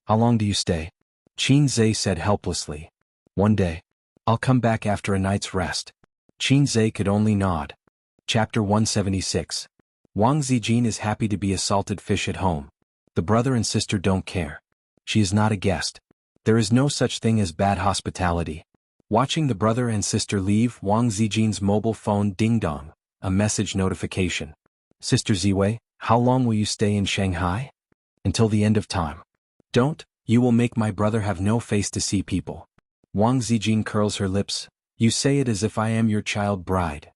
[SPEAKER 1] How long do you stay? Qin Zhe said helplessly. 1 day. I'll come back after a night's rest. Qin Zhe could only nod. Chapter 176. Wang Zijin is happy to be a salted fish at home. The brother and sister don't care. She is not a guest. There is no such thing as bad hospitality. Watching the brother and sister leave, Wang Zijin's mobile phone ding-dong, a message notification. Sister Ziwei, how long will you stay in Shanghai? Until the end of time. Don't, you will make my brother have no face to see people. Wang Zijin curls her lips. You say it as if I am your child bride.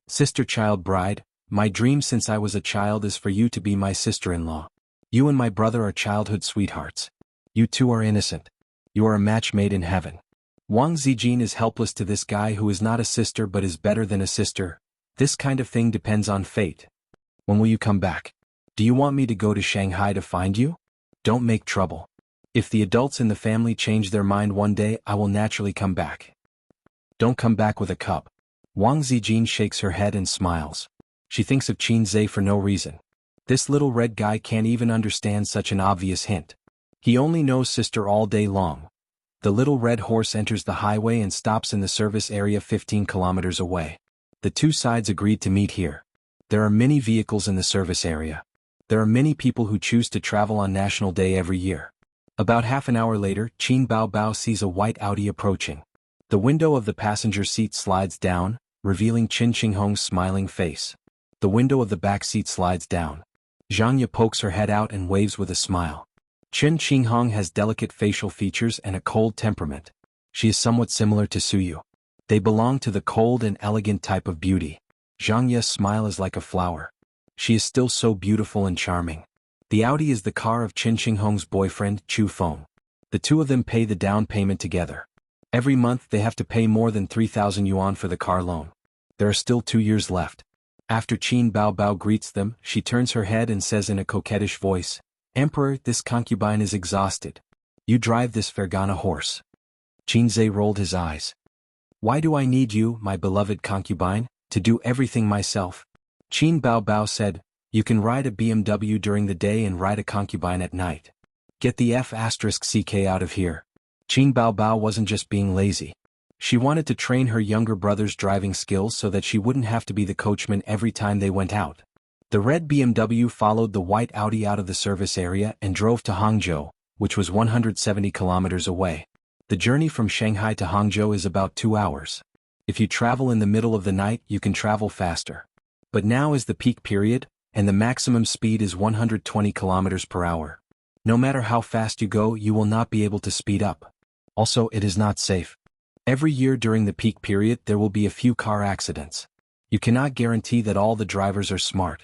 [SPEAKER 1] Sister child bride, my dream since I was a child is for you to be my sister-in-law. You and my brother are childhood sweethearts. You two are innocent. You are a match made in heaven. Wang Zijin is helpless to this guy who is not a sister but is better than a sister. This kind of thing depends on fate. When will you come back? Do you want me to go to Shanghai to find you? Don't make trouble. If the adults in the family change their mind one day, I will naturally come back. Don't come back with a cup. Wang Zijin shakes her head and smiles. She thinks of Qin Zhe for no reason. This little red guy can't even understand such an obvious hint. He only knows sister all day long. The little red horse enters the highway and stops in the service area 15 kilometers away. The two sides agreed to meet here. There are many vehicles in the service area. There are many people who choose to travel on National Day every year. About half an hour later, Qin Baobao sees a white Audi approaching. The window of the passenger seat slides down, revealing Qin Qinghong's smiling face. The window of the back seat slides down. Xianxia pokes her head out and waves with a smile. Qin Qinghong has delicate facial features and a cold temperament. She is somewhat similar to Suyu. They belong to the cold and elegant type of beauty. Xianxia's smile is like a flower. She is still so beautiful and charming. The Audi is the car of Qin Qinghong's boyfriend, Chu Feng. The two of them pay the down payment together. Every month they have to pay more than 3,000 yuan for the car loan. There are still 2 years left. After Qin Baobao greets them, she turns her head and says in a coquettish voice, "Emperor, this concubine is exhausted. You drive this Fergana horse." Qin Zhe rolled his eyes. "Why do I need you, my beloved concubine, to do everything myself?" Qin Baobao said, "You can ride a BMW during the day and ride a concubine at night. Get the F***ck out of here." Qin Baobao wasn't just being lazy. She wanted to train her younger brother's driving skills so that she wouldn't have to be the coachman every time they went out. The red BMW followed the white Audi out of the service area and drove to Hangzhou, which was 170 kilometers away. The journey from Shanghai to Hangzhou is about 2 hours. If you travel in the middle of the night, you can travel faster. But now is the peak period, and the maximum speed is 120 kilometers per hour. No matter how fast you go, you will not be able to speed up. Also, it is not safe. Every year during the peak period, there will be a few car accidents. You cannot guarantee that all the drivers are smart.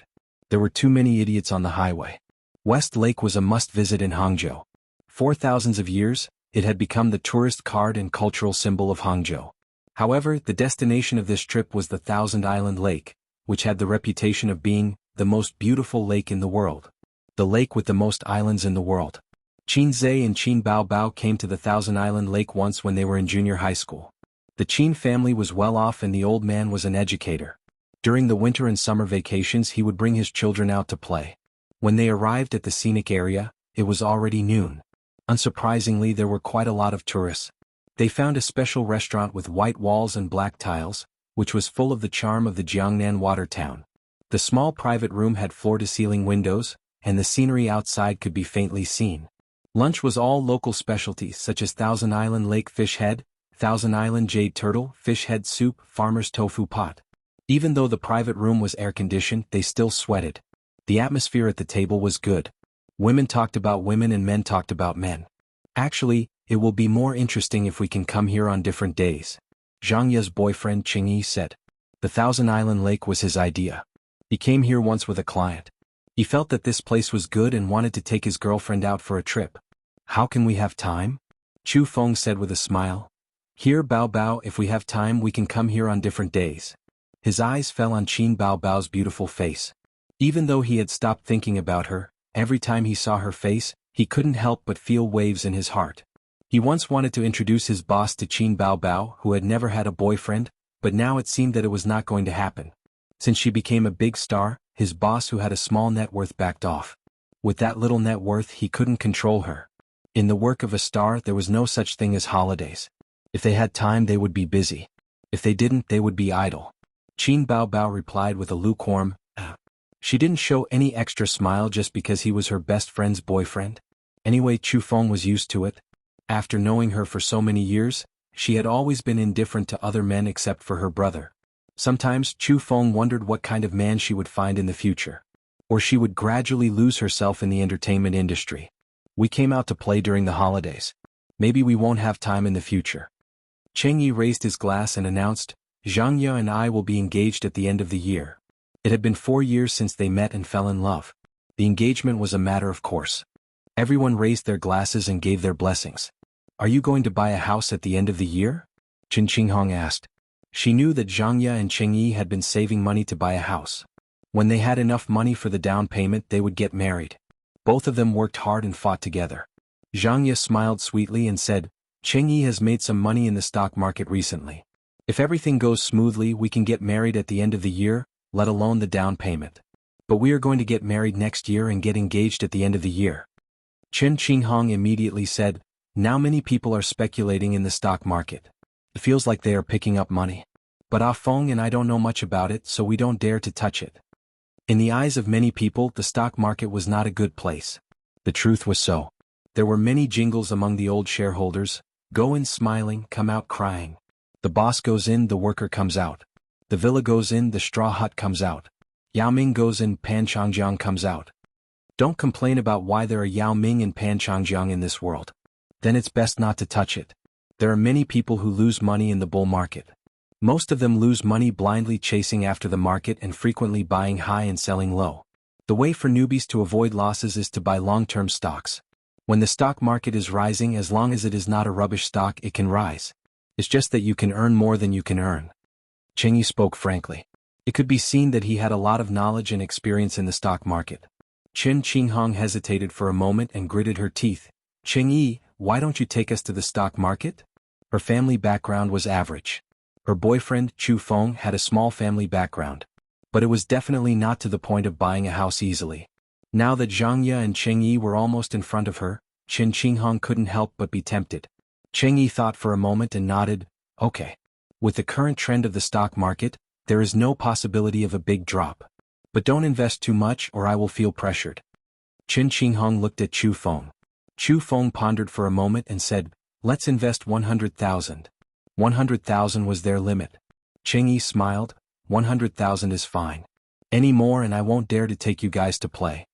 [SPEAKER 1] There were too many idiots on the highway. West Lake was a must-visit in Hangzhou. For thousands of years, it had become the tourist card and cultural symbol of Hangzhou. However, the destination of this trip was the Thousand Island Lake, which had the reputation of being the most beautiful lake in the world. The lake with the most islands in the world. Qin Zhe and Qin Baobao came to the Thousand Island Lake once when they were in junior high school. The Qin family was well off and the old man was an educator. During the winter and summer vacations he would bring his children out to play. When they arrived at the scenic area, it was already noon. Unsurprisingly, there were quite a lot of tourists. They found a special restaurant with white walls and black tiles, which was full of the charm of the Jiangnan water town. The small private room had floor-to-ceiling windows, and the scenery outside could be faintly seen. Lunch was all local specialties such as Thousand Island Lake fish head, Thousand Island jade turtle, fish head soup, farmer's tofu pot. Even though the private room was air-conditioned, they still sweated. The atmosphere at the table was good. Women talked about women and men talked about men. Actually, it will be more interesting if we can come here on different days. Xianxia's boyfriend Qingyi said. The Thousand Island Lake was his idea. He came here once with a client. He felt that this place was good and wanted to take his girlfriend out for a trip. How can we have time? Chu Feng said with a smile. Here Bao Bao, if we have time we can come here on different days. His eyes fell on Qin Baobao's beautiful face. Even though he had stopped thinking about her, every time he saw her face, he couldn't help but feel waves in his heart. He once wanted to introduce his boss to Qin Baobao, who had never had a boyfriend, but now it seemed that it was not going to happen. Since she became a big star, his boss who had a small net worth backed off. With that little net worth he couldn't control her. In the work of a star there was no such thing as holidays. If they had time they would be busy. If they didn't they would be idle. Qin Baobao replied with a lukewarm, ah. She didn't show any extra smile just because he was her best friend's boyfriend. Anyway, Chu Feng was used to it. After knowing her for so many years, she had always been indifferent to other men except for her brother. Sometimes Chu Feng wondered what kind of man she would find in the future. Or she would gradually lose herself in the entertainment industry. We came out to play during the holidays. Maybe we won't have time in the future. Chengyi raised his glass and announced, Xianxia and I will be engaged at the end of the year. It had been 4 years since they met and fell in love. The engagement was a matter of course. Everyone raised their glasses and gave their blessings. Are you going to buy a house at the end of the year? Qin Qinghong asked. She knew that Xianxia and Chengyi had been saving money to buy a house. When they had enough money for the down payment, they would get married. Both of them worked hard and fought together. Xianxia smiled sweetly and said, Chengyi has made some money in the stock market recently. If everything goes smoothly, we can get married at the end of the year, let alone the down payment. But we are going to get married next year and get engaged at the end of the year. Qin Qinghong immediately said, now many people are speculating in the stock market. It feels like they are picking up money. But Ah Feng and I don't know much about it, so we don't dare to touch it. In the eyes of many people, the stock market was not a good place. The truth was so. There were many jingles among the old shareholders, go in smiling, come out crying. The boss goes in, the worker comes out. The villa goes in, the straw hut comes out. Yao Ming goes in, Pan Changjiang comes out. Don't complain about why there are Yao Ming and Pan Changjiang in this world. Then it's best not to touch it. There are many people who lose money in the bull market. Most of them lose money blindly chasing after the market and frequently buying high and selling low. The way for newbies to avoid losses is to buy long-term stocks. When the stock market is rising, as long as it is not a rubbish stock, it can rise. It's just that you can earn more than you can earn. Chengyi spoke frankly. It could be seen that he had a lot of knowledge and experience in the stock market. Qin Qinghong hesitated for a moment and gritted her teeth. Chengyi, why don't you take us to the stock market? Her family background was average. Her boyfriend, Chu Feng, had a small family background. But it was definitely not to the point of buying a house easily. Now that Xianxia and Chengyi were almost in front of her, Qin Qinghong couldn't help but be tempted. Chengyi thought for a moment and nodded, okay. With the current trend of the stock market, there is no possibility of a big drop. But don't invest too much or I will feel pressured. Qin Qinghong looked at Chu Feng. Chu Feng pondered for a moment and said, let's invest 100,000. 100,000 was their limit. Chengyi smiled, 100,000 is fine. Any more and I won't dare to take you guys to play.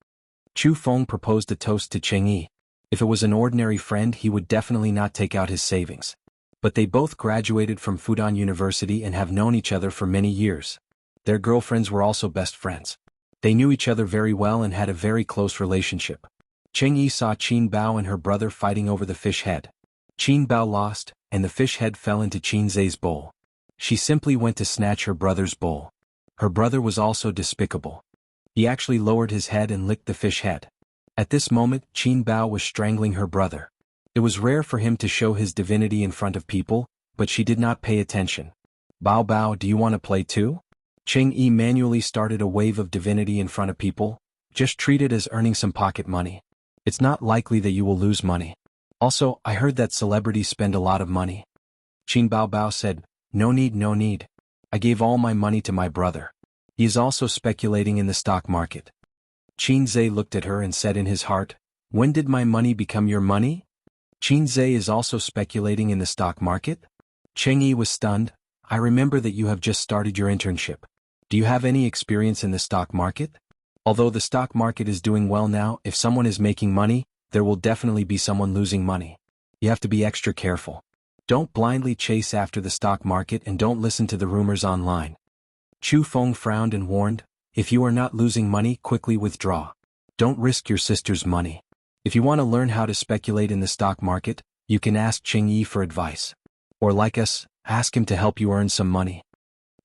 [SPEAKER 1] Chu Feng proposed a toast to Chengyi. If it was an ordinary friend, he would definitely not take out his savings. But they both graduated from Fudan University and have known each other for many years. Their girlfriends were also best friends. They knew each other very well and had a very close relationship. Chengyi saw Qin Bao and her brother fighting over the fish head. Qin Bao lost, and the fish head fell into Qin Zhe's bowl. She simply went to snatch her brother's bowl. Her brother was also despicable. He actually lowered his head and licked the fish head. At this moment, Qin Bao was strangling her brother. It was rare for him to show his divinity in front of people, but she did not pay attention. Bao Bao, do you want to play too? Chengyi manually started a wave of divinity in front of people. Just treat it as earning some pocket money. It's not likely that you will lose money. Also, I heard that celebrities spend a lot of money. Qin Bao Bao said, no need, no need. I gave all my money to my brother. He is also speculating in the stock market. Qin Zhe looked at her and said in his heart, when did my money become your money? Qin Zhe is also speculating in the stock market? Chengyi was stunned. I remember that you have just started your internship. Do you have any experience in the stock market? Although the stock market is doing well now, if someone is making money, there will definitely be someone losing money. You have to be extra careful. Don't blindly chase after the stock market and don't listen to the rumors online. Chu Feng frowned and warned, if you are not losing money, quickly withdraw. Don't risk your sister's money. If you want to learn how to speculate in the stock market, you can ask Chengyi for advice. Or like us, ask him to help you earn some money.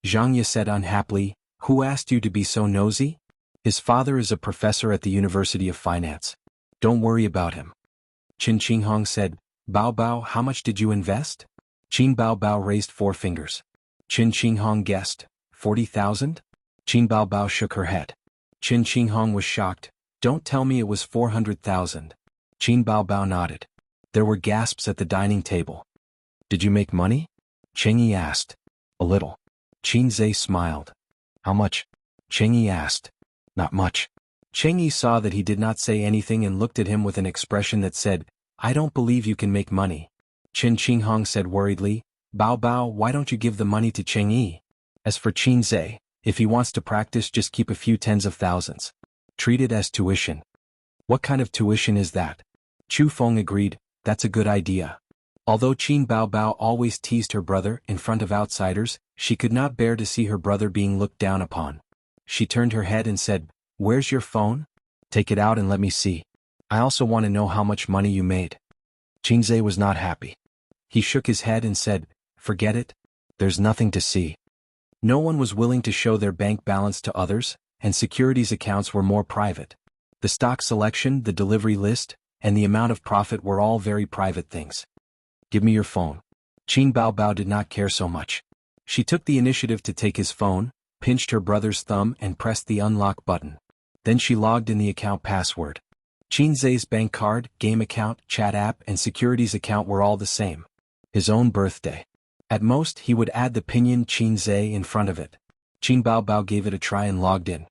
[SPEAKER 1] Xianxia said unhappily, who asked you to be so nosy? His father is a professor at the University of Finance. Don't worry about him. Qin Qinghong said, Bao Bao, how much did you invest? Qin Bao Bao raised 4 fingers. Qin Qinghong guessed, 40,000? Qin Bao Bao shook her head. Qin Qinghong was shocked. Don't tell me it was 400,000. Qin Bao Bao nodded. There were gasps at the dining table. Did you make money? Chengyi asked. A little. Qin Zhe smiled. How much? Chengyi asked. Not much. Chengyi saw that he did not say anything and looked at him with an expression that said, I don't believe you can make money. Qin Qinghong said worriedly, Bao Bao, why don't you give the money to Chengyi? As for Qin Zhe, if he wants to practice, just keep a few tens of thousands. Treat it as tuition. What kind of tuition is that? Chu Feng agreed, that's a good idea. Although Qin Bao Bao always teased her brother in front of outsiders, she could not bear to see her brother being looked down upon. She turned her head and said, where's your phone? Take it out and let me see. I also want to know how much money you made. Qingzhe was not happy. He shook his head and said, "Forget it. There's nothing to see." No one was willing to show their bank balance to others, and securities accounts were more private. The stock selection, the delivery list, and the amount of profit were all very private things. "Give me your phone." Qin Baobao did not care so much. She took the initiative to take his phone, pinched her brother's thumb and pressed the unlock button. Then she logged in the account password. Qingzhe's bank card, game account, chat app and securities account were all the same. His own birthday. At most he would add the pinyin Qingzhe in front of it. Qin Baobao gave it a try and logged in.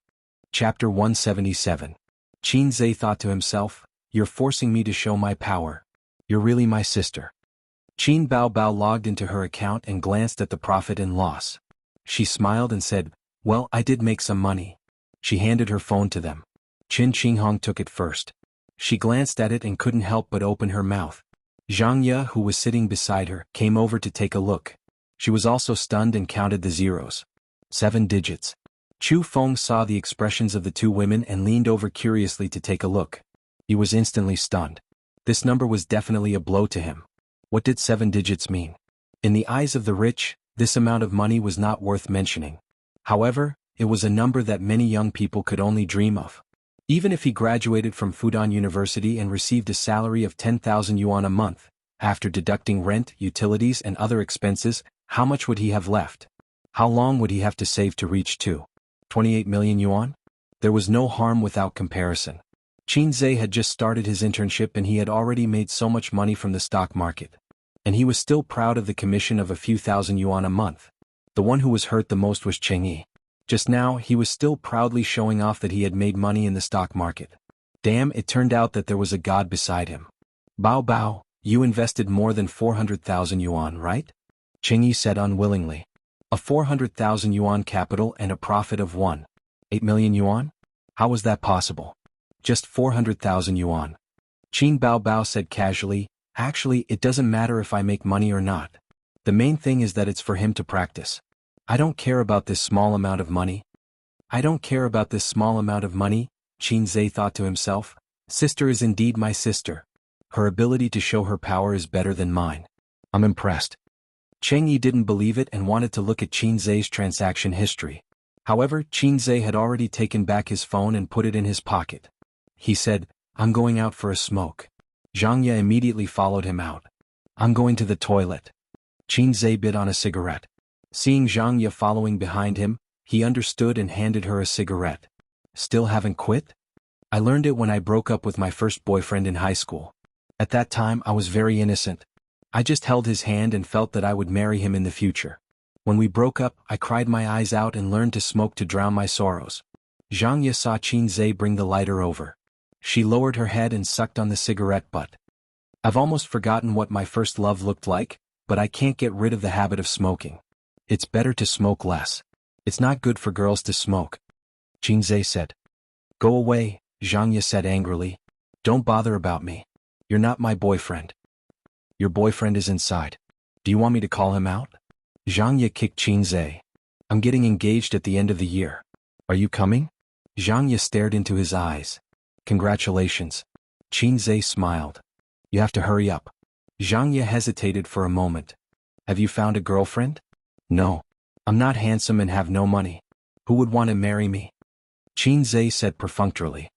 [SPEAKER 1] Chapter 177. Qingzhe thought to himself, "You're forcing me to show my power. You're really my sister." Qin Baobao logged into her account and glanced at the profit and loss. She smiled and said, "Well, I did make some money." She handed her phone to them. Qin Qinghong took it first. She glanced at it and couldn't help but open her mouth. Xianxia, who was sitting beside her, came over to take a look. She was also stunned and counted the zeros. 7 digits. Chu Feng saw the expressions of the two women and leaned over curiously to take a look. He was instantly stunned. This number was definitely a blow to him. What did 7 digits mean? In the eyes of the rich, this amount of money was not worth mentioning. However, it was a number that many young people could only dream of. Even if he graduated from Fudan University and received a salary of 10,000 yuan a month, after deducting rent, utilities and other expenses, how much would he have left? How long would he have to save to reach 28 million yuan? There was no harm without comparison. Qingzhe had just started his internship and he had already made so much money from the stock market. And he was still proud of the commission of a few thousand yuan a month. The one who was hurt the most was Chengyi. Just now, he was still proudly showing off that he had made money in the stock market. Damn, it turned out that there was a god beside him. "Bao Bao, you invested more than 400,000 yuan, right?" Chengyi said unwillingly. "A 400,000 yuan capital and a profit of 1.8 million yuan? How was that possible?" "Just 400,000 yuan. Qin Baobao said casually, "Actually, it doesn't matter if I make money or not. The main thing is that it's for him to practice. I don't care about this small amount of money." "I don't care about this small amount of money," Qingzhe thought to himself. "Sister is indeed my sister. Her ability to show her power is better than mine. I'm impressed." Chengyi didn't believe it and wanted to look at Qingzhe's transaction history. However, Qingzhe had already taken back his phone and put it in his pocket. He said, "I'm going out for a smoke." Xianxia immediately followed him out. "I'm going to the toilet." Qingzhe bit on a cigarette. Seeing Xianxia following behind him, he understood and handed her a cigarette. "Still haven't quit?" "I learned it when I broke up with my first boyfriend in high school. At that time I was very innocent. I just held his hand and felt that I would marry him in the future. When we broke up, I cried my eyes out and learned to smoke to drown my sorrows." Xianxia saw Qingzhe bring the lighter over. She lowered her head and sucked on the cigarette butt. "I've almost forgotten what my first love looked like, but I can't get rid of the habit of smoking. It's better to smoke less. It's not good for girls to smoke," Qingzhe said. "Go away," Xianxia said angrily. "Don't bother about me. You're not my boyfriend. Your boyfriend is inside. Do you want me to call him out?" Xianxia kicked Qingzhe. "I'm getting engaged at the end of the year. Are you coming?" Xianxia stared into his eyes. "Congratulations." Qingzhe smiled. "You have to hurry up." Xianxia hesitated for a moment. "Have you found a girlfriend?" "No. I'm not handsome and have no money. Who would want to marry me?" Qingzhe said perfunctorily.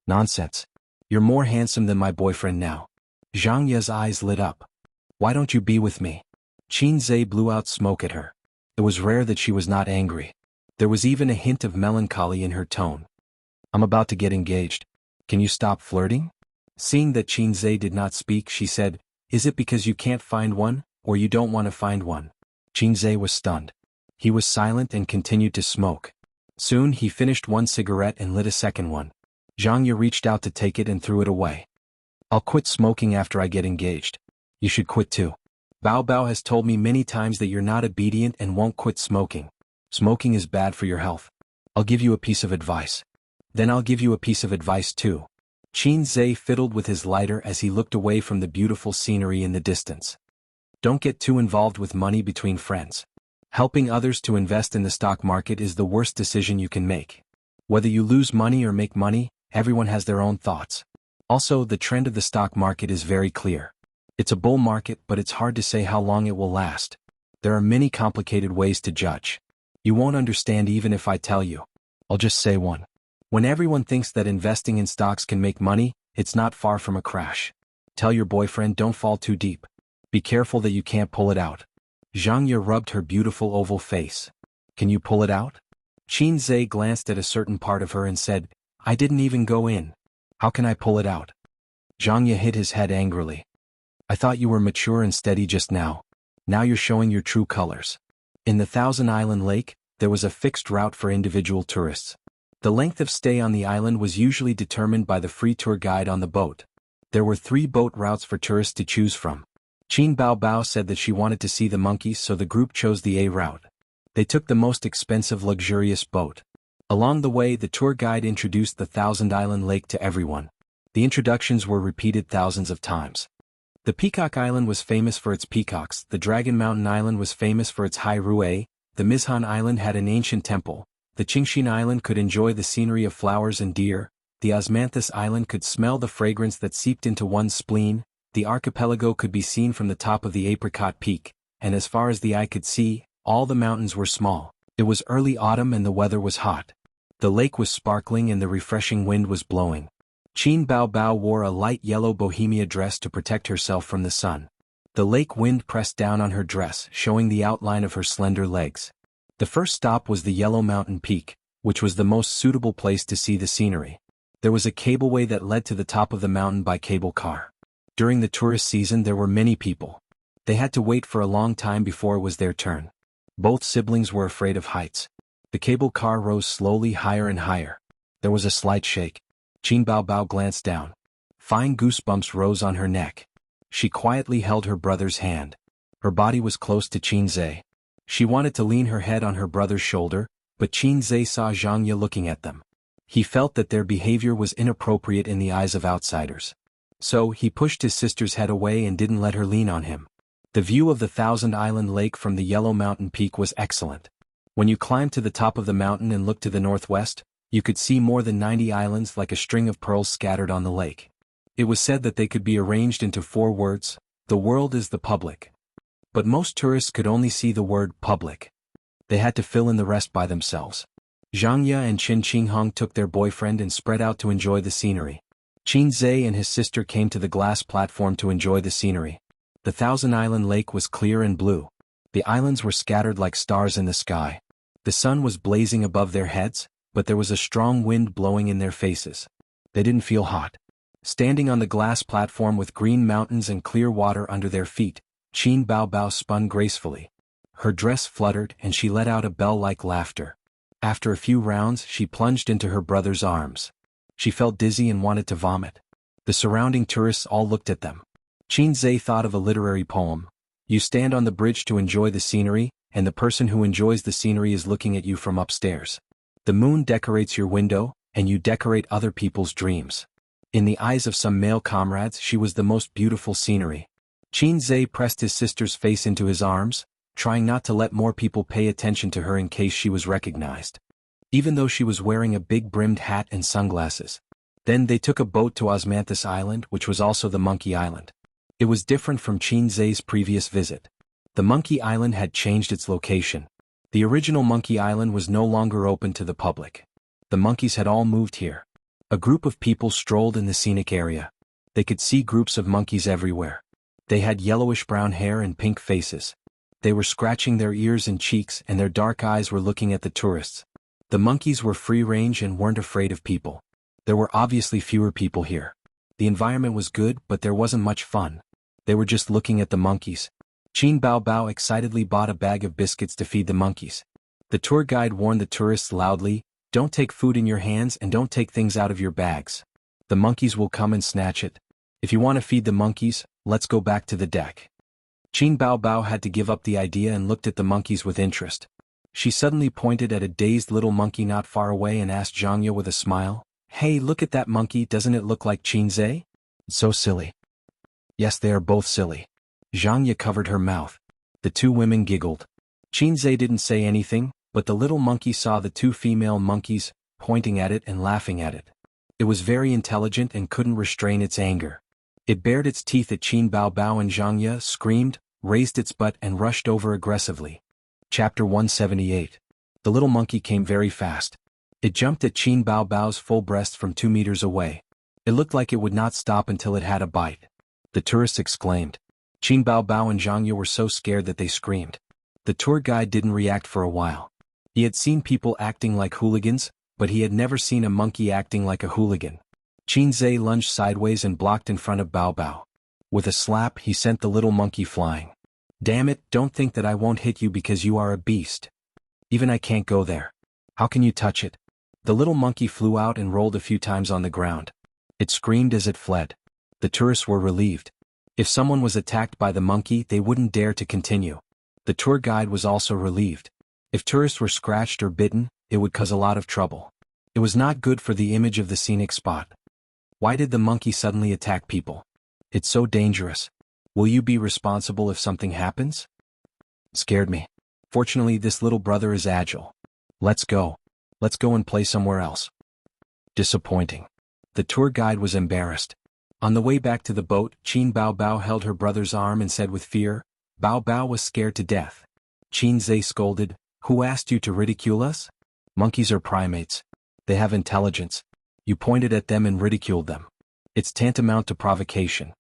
[SPEAKER 1] "Nonsense. You're more handsome than my boyfriend now." Xiangxia's eyes lit up. "Why don't you be with me?" Qingzhe blew out smoke at her. It was rare that she was not angry. There was even a hint of melancholy in her tone. "I'm about to get engaged. Can you stop flirting?" Seeing that Qingzhe did not speak, she said, "Is it because you can't find one, or you don't want to find one?" Qingzhe was stunned. He was silent and continued to smoke. Soon he finished one cigarette and lit a second one. Xianxia reached out to take it and threw it away. "I'll quit smoking after I get engaged. You should quit too. Bao Bao has told me many times that you're not obedient and won't quit smoking. Smoking is bad for your health. I'll give you a piece of advice. Then I'll give you a piece of advice too." Qingzhe fiddled with his lighter as he looked away from the beautiful scenery in the distance. Don't get too involved with money between friends. Helping others to invest in the stock market is the worst decision you can make. Whether you lose money or make money, everyone has their own thoughts. Also, the trend of the stock market is very clear. It's a bull market, but it's hard to say how long it will last. There are many complicated ways to judge. You won't understand even if I tell you. I'll just say one. When everyone thinks that investing in stocks can make money, it's not far from a crash. Tell your boyfriend don't fall too deep. Be careful that you can't pull it out. Xianxia rubbed her beautiful oval face. Can you pull it out? Xianxia glanced at a certain part of her and said, I didn't even go in. How can I pull it out? Xianxia hit his head angrily. I thought you were mature and steady just now. Now you're showing your true colors. In the Thousand Island Lake, there was a fixed route for individual tourists. The length of stay on the island was usually determined by the free tour guide on the boat. There were 3 boat routes for tourists to choose from. Qin Baobao said that she wanted to see the monkeys, so the group chose the A route. They took the most expensive luxurious boat. Along the way, the tour guide introduced the Thousand Island Lake to everyone. The introductions were repeated thousands of times. The Peacock Island was famous for its peacocks, the Dragon Mountain Island was famous for its high rue, the Mizhan Island had an ancient temple, the Qingxin Island could enjoy the scenery of flowers and deer, the Osmanthus Island could smell the fragrance that seeped into one's spleen, the archipelago could be seen from the top of the Apricot Peak, and as far as the eye could see, all the mountains were small. It was early autumn and the weather was hot. The lake was sparkling and the refreshing wind was blowing. Qin Baobao wore a light yellow bohemia dress to protect herself from the sun. The lake wind pressed down on her dress, showing the outline of her slender legs. The first stop was the Yellow Mountain Peak, which was the most suitable place to see the scenery. There was a cableway that led to the top of the mountain by cable car. During the tourist season there were many people. They had to wait for a long time before it was their turn. Both siblings were afraid of heights. The cable car rose slowly higher and higher. There was a slight shake. Qin Baobao glanced down. Fine goosebumps rose on her neck. She quietly held her brother's hand. Her body was close to Xianxia. She wanted to lean her head on her brother's shoulder, but Xianxia saw Xianxia looking at them. He felt that their behavior was inappropriate in the eyes of outsiders. So he pushed his sister's head away and didn't let her lean on him. The view of the Thousand Island Lake from the Yellow Mountain Peak was excellent. When you climbed to the top of the mountain and looked to the northwest, you could see more than 90 islands like a string of pearls scattered on the lake. It was said that they could be arranged into 4 words, the world is the public. But most tourists could only see the word public. They had to fill in the rest by themselves. Xianxia and Qin Qinghong took their boyfriend and spread out to enjoy the scenery. Xianxia and his sister came to the glass platform to enjoy the scenery. The Thousand Island Lake was clear and blue. The islands were scattered like stars in the sky. The sun was blazing above their heads, but there was a strong wind blowing in their faces. They didn't feel hot. Standing on the glass platform with green mountains and clear water under their feet, Qin Baobao spun gracefully. Her dress fluttered and she let out a bell-like laughter. After a few rounds she plunged into her brother's arms. She felt dizzy and wanted to vomit. The surrounding tourists all looked at them. Xianxia thought of a literary poem. You stand on the bridge to enjoy the scenery, and the person who enjoys the scenery is looking at you from upstairs. The moon decorates your window, and you decorate other people's dreams. In the eyes of some male comrades she was the most beautiful scenery. Xianxia pressed his sister's face into his arms, trying not to let more people pay attention to her in case she was recognized. Even though she was wearing a big brimmed hat and sunglasses. Then they took a boat to Osmanthus Island, which was also the Monkey Island. It was different from Xianxia's previous visit. The Monkey Island had changed its location. The original Monkey Island was no longer open to the public. The monkeys had all moved here. A group of people strolled in the scenic area. They could see groups of monkeys everywhere. They had yellowish-brown hair and pink faces. They were scratching their ears and cheeks, and their dark eyes were looking at the tourists. The monkeys were free-range and weren't afraid of people. There were obviously fewer people here. The environment was good, but there wasn't much fun. They were just looking at the monkeys. Qin Baobao excitedly bought a bag of biscuits to feed the monkeys. The tour guide warned the tourists loudly, "Don't take food in your hands and don't take things out of your bags. The monkeys will come and snatch it. If you want to feed the monkeys, let's go back to the deck." Qin Baobao had to give up the idea and looked at the monkeys with interest. She suddenly pointed at a dazed little monkey not far away and asked Xianxia with a smile, "Hey, look at that monkey, doesn't it look like Xianxia? It's so silly." "Yes, they are both silly." Xianxia covered her mouth. The 2 women giggled. Xianxia didn't say anything, but the little monkey saw the 2 female monkeys, pointing at it and laughing at it. It was very intelligent and couldn't restrain its anger. It bared its teeth at Qin Bao Bao and Xianxia, screamed, raised its butt and rushed over aggressively. Chapter 178. The little monkey came very fast. It jumped at Qin Bao Bao's full breast from 2 meters away. It looked like it would not stop until it had a bite. The tourists exclaimed. Qin Bao Bao and Jianghu were so scared that they screamed. The tour guide didn't react for a while. He had seen people acting like hooligans, but he had never seen a monkey acting like a hooligan. Qin Zhe lunged sideways and blocked in front of Bao Bao. With a slap, he sent the little monkey flying. Damn it, don't think that I won't hit you because you are a beast. Even I can't go there. How can you touch it? The little monkey flew out and rolled a few times on the ground. It screamed as it fled. The tourists were relieved. If someone was attacked by the monkey, they wouldn't dare to continue. The tour guide was also relieved. If tourists were scratched or bitten, it would cause a lot of trouble. It was not good for the image of the scenic spot. Why did the monkey suddenly attack people? It's so dangerous. Will you be responsible if something happens? Scared me. Fortunately, this little brother is agile. Let's go. Let's go and play somewhere else. Disappointing. The tour guide was embarrassed. On the way back to the boat, Qin Bao Bao held her brother's arm and said with fear, Bao Bao was scared to death. Qin Zhe scolded, Who asked you to ridicule us? Monkeys are primates. They have intelligence. You pointed at them and ridiculed them. It's tantamount to provocation.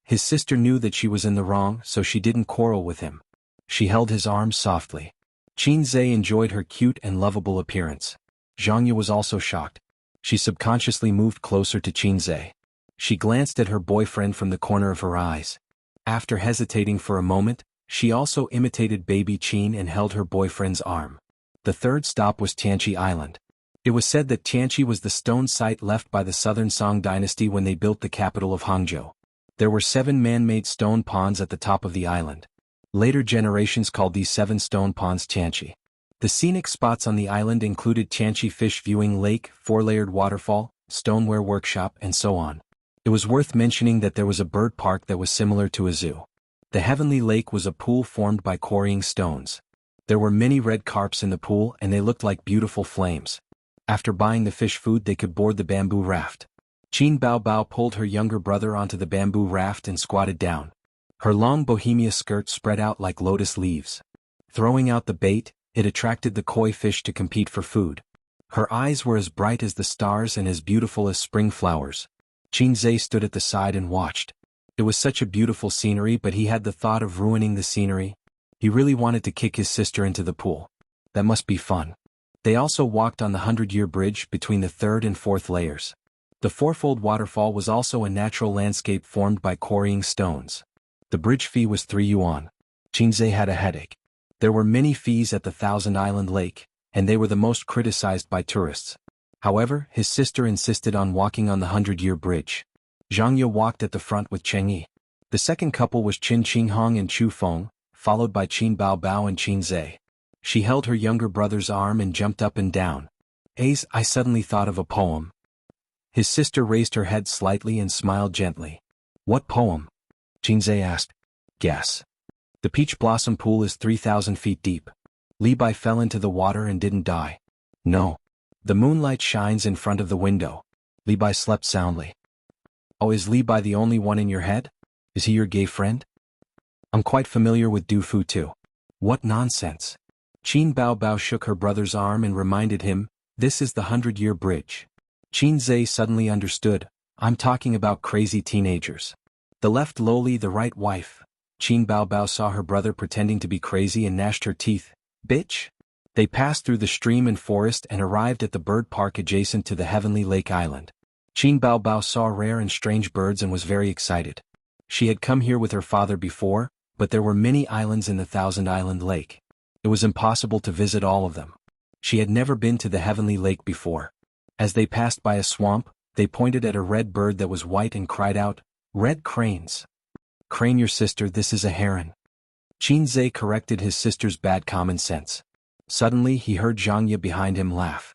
[SPEAKER 1] His sister knew that she was in the wrong, so she didn't quarrel with him. She held his arm softly. Qin Zhe enjoyed her cute and lovable appearance. Xianxia was also shocked. She subconsciously moved closer to Qin Zhe. She glanced at her boyfriend from the corner of her eyes. After hesitating for a moment, she also imitated baby Qin and held her boyfriend's arm. The third stop was Tianqi Island. It was said that Tianqi was the stone site left by the southern Song dynasty when they built the capital of Hangzhou. There were 7 man-made stone ponds at the top of the island. Later generations called these 7 stone ponds Tianqi. The scenic spots on the island included Tianqi Fish Viewing Lake, 4-layered waterfall, stoneware workshop, and so on. It was worth mentioning that there was a bird park that was similar to a zoo. The Heavenly Lake was a pool formed by quarrying stones. There were many red carps in the pool and they looked like beautiful flames. After buying the fish food they could board the bamboo raft. Qin Bao Bao pulled her younger brother onto the bamboo raft and squatted down. Her long bohemia skirt spread out like lotus leaves. Throwing out the bait, it attracted the koi fish to compete for food. Her eyes were as bright as the stars and as beautiful as spring flowers. Qin Zhe stood at the side and watched. It was such a beautiful scenery, but he had the thought of ruining the scenery. He really wanted to kick his sister into the pool. That must be fun. They also walked on the 100-year bridge between the 3rd and 4th layers. The fourfold waterfall was also a natural landscape formed by quarrying stones. The bridge fee was 3 yuan. Qin Zhe had a headache. There were many fees at the Thousand Island Lake, and they were the most criticized by tourists. However, his sister insisted on walking on the 100-year bridge. Xianxia walked at the front with Cheng Yi. The second couple was Qin Qinghong and Chu Feng, followed by Qin Bao Bao and Qin Zhe. She held her younger brother's arm and jumped up and down. I suddenly thought of a poem. His sister raised her head slightly and smiled gently. What poem? Qin Zhe asked. Guess. The peach blossom pool is 3,000 feet deep. Li Bai fell into the water and didn't die. No. The moonlight shines in front of the window. Li Bai slept soundly. Oh, is Li Bai the only one in your head? Is he your gay friend? I'm quite familiar with Du Fu too. What nonsense. Qin Bao Bao shook her brother's arm and reminded him, this is the 100-year bridge. Qin Zhe suddenly understood, I'm talking about crazy teenagers. The left lowly, the right wife. Qin Bao Bao saw her brother pretending to be crazy and gnashed her teeth. Bitch! They passed through the stream and forest and arrived at the bird park adjacent to the Heavenly Lake Island. Qin Bao Bao saw rare and strange birds and was very excited. She had come here with her father before, but there were many islands in the Thousand Island Lake. It was impossible to visit all of them. She had never been to the Heavenly Lake before. As they passed by a swamp, they pointed at a red bird that was white and cried out, Red cranes. Crane your sister, this is a heron. Qin Zhe corrected his sister's bad common sense. Suddenly he heard Xianxia behind him laugh.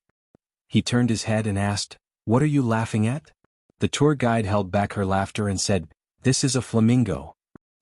[SPEAKER 1] He turned his head and asked, What are you laughing at? The tour guide held back her laughter and said, This is a flamingo.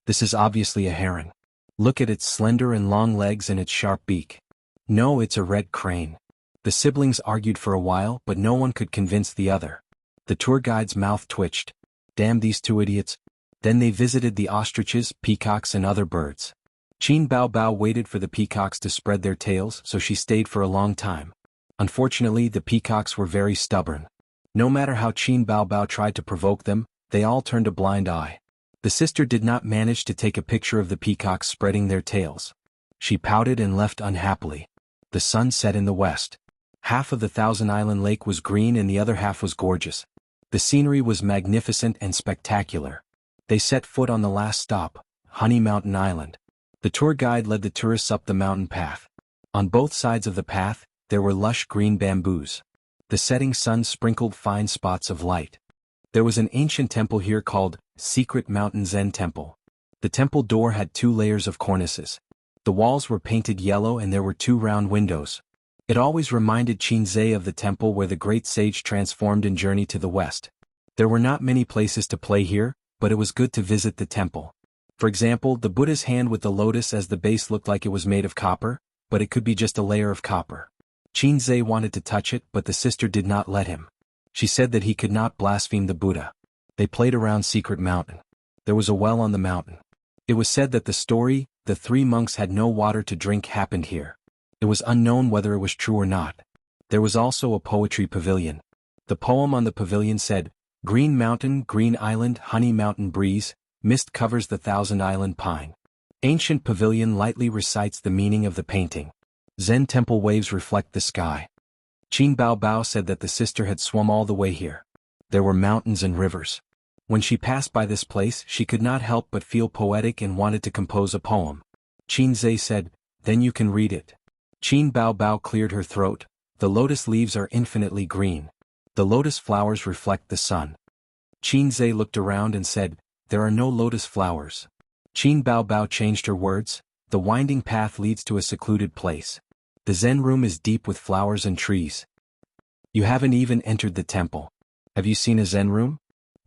[SPEAKER 1] This is obviously a heron. Look at its slender and long legs and its sharp beak. No, it's a red crane. The siblings argued for a while, but no one could convince the other. The tour guide's mouth twitched. Damn these two idiots. Then they visited the ostriches, peacocks and other birds. Qin Bao Bao waited for the peacocks to spread their tails, so she stayed for a long time. Unfortunately, the peacocks were very stubborn. No matter how Qin Bao Bao tried to provoke them, they all turned a blind eye. The sister did not manage to take a picture of the peacocks spreading their tails. She pouted and left unhappily. The sun set in the west. Half of the Thousand Island Lake was green and the other half was gorgeous. The scenery was magnificent and spectacular. They set foot on the last stop, Honey Mountain Island. The tour guide led the tourists up the mountain path. On both sides of the path, there were lush green bamboos. The setting sun sprinkled fine spots of light. There was an ancient temple here called Secret Mountain Zen Temple. The temple door had 2 layers of cornices. The walls were painted yellow and there were 2 round windows. It always reminded Qinzhe of the temple where the great sage transformed in Journey to the West. There were not many places to play here, but it was good to visit the temple. For example, the Buddha's hand with the lotus as the base looked like it was made of copper, but it could be just a layer of copper. Qinzhe wanted to touch it, but the sister did not let him. She said that he could not blaspheme the Buddha. They played around Secret Mountain. There was a well on the mountain. It was said that the story, the 3 monks had no water to drink, happened here. It was unknown whether it was true or not. There was also a poetry pavilion. The poem on the pavilion said, "Green mountain, green island, honey mountain breeze, mist covers the Thousand Island pine." Ancient pavilion lightly recites the meaning of the painting. Zen temple waves reflect the sky. Qin Bao Bao said that the sister had swum all the way here. There were mountains and rivers. When she passed by this place, she could not help but feel poetic and wanted to compose a poem. Qinzhe said, "Then you can read it." Qin Bao Bao cleared her throat. "The lotus leaves are infinitely green. The lotus flowers reflect the sun." Qinzhe looked around and said, "There are no lotus flowers." Qin Bao Bao changed her words. "The winding path leads to a secluded place. The Zen room is deep with flowers and trees. You haven't even entered the temple. Have you seen a Zen room?"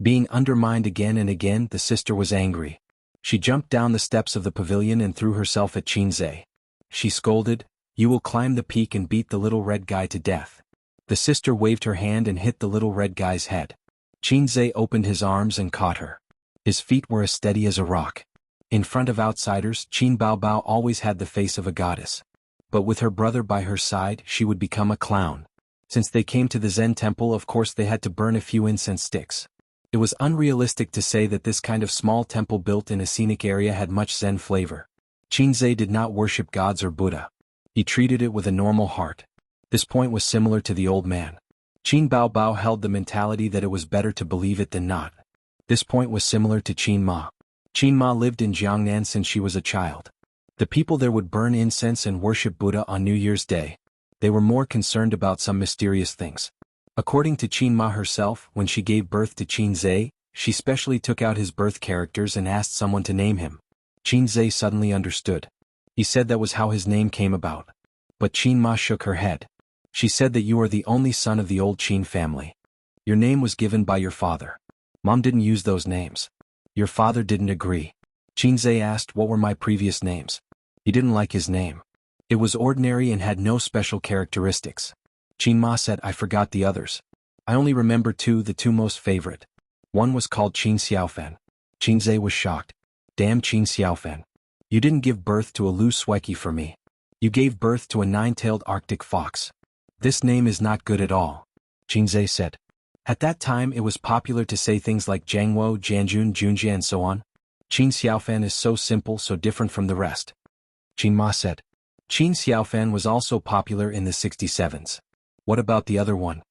[SPEAKER 1] Being undermined again and again, the sister was angry. She jumped down the steps of the pavilion and threw herself at Qinzhe. She scolded, "You will climb the peak and beat the little red guy to death." The sister waved her hand and hit the little red guy's head. Qinzhe opened his arms and caught her. His feet were as steady as a rock. In front of outsiders, Qin Bao Bao always had the face of a goddess. But with her brother by her side, she would become a clown. Since they came to the Zen temple, of course they had to burn a few incense sticks. It was unrealistic to say that this kind of small temple built in a scenic area had much Zen flavor. Qinzhe did not worship gods or Buddha. He treated it with a normal heart. This point was similar to the old man. Qin Bao Bao held the mentality that it was better to believe it than not. This point was similar to Qin Ma. Qin Ma lived in Jiangnan since she was a child. The people there would burn incense and worship Buddha on New Year's Day. They were more concerned about some mysterious things. According to Qin Ma herself, when she gave birth to Qinzhe, she specially took out his birth characters and asked someone to name him. Qinzhe suddenly understood. He said that was how his name came about. But Qin Ma shook her head. She said that you are the only son of the old Qin family. Your name was given by your father. Mom didn't use those names. Your father didn't agree. Qinzhe asked what were my previous names. He didn't like his name. It was ordinary and had no special characteristics. Qin Ma said, "I forgot the others. I only remember 2, the 2 most favorite. One was called Qin Xiaofan." Qinzhe was shocked. "Damn Qin Xiaofan. You didn't give birth to a Lu Sueki for me. You gave birth to a 9-tailed Arctic fox. This name is not good at all," Qinzhe said. At that time it was popular to say things like Jianghu, Jianjun, Junjie and so on. Qin Xiaofan is so simple, so different from the rest. Qin Ma said. Qin Xiaofan was also popular in the 67s. What about the other one?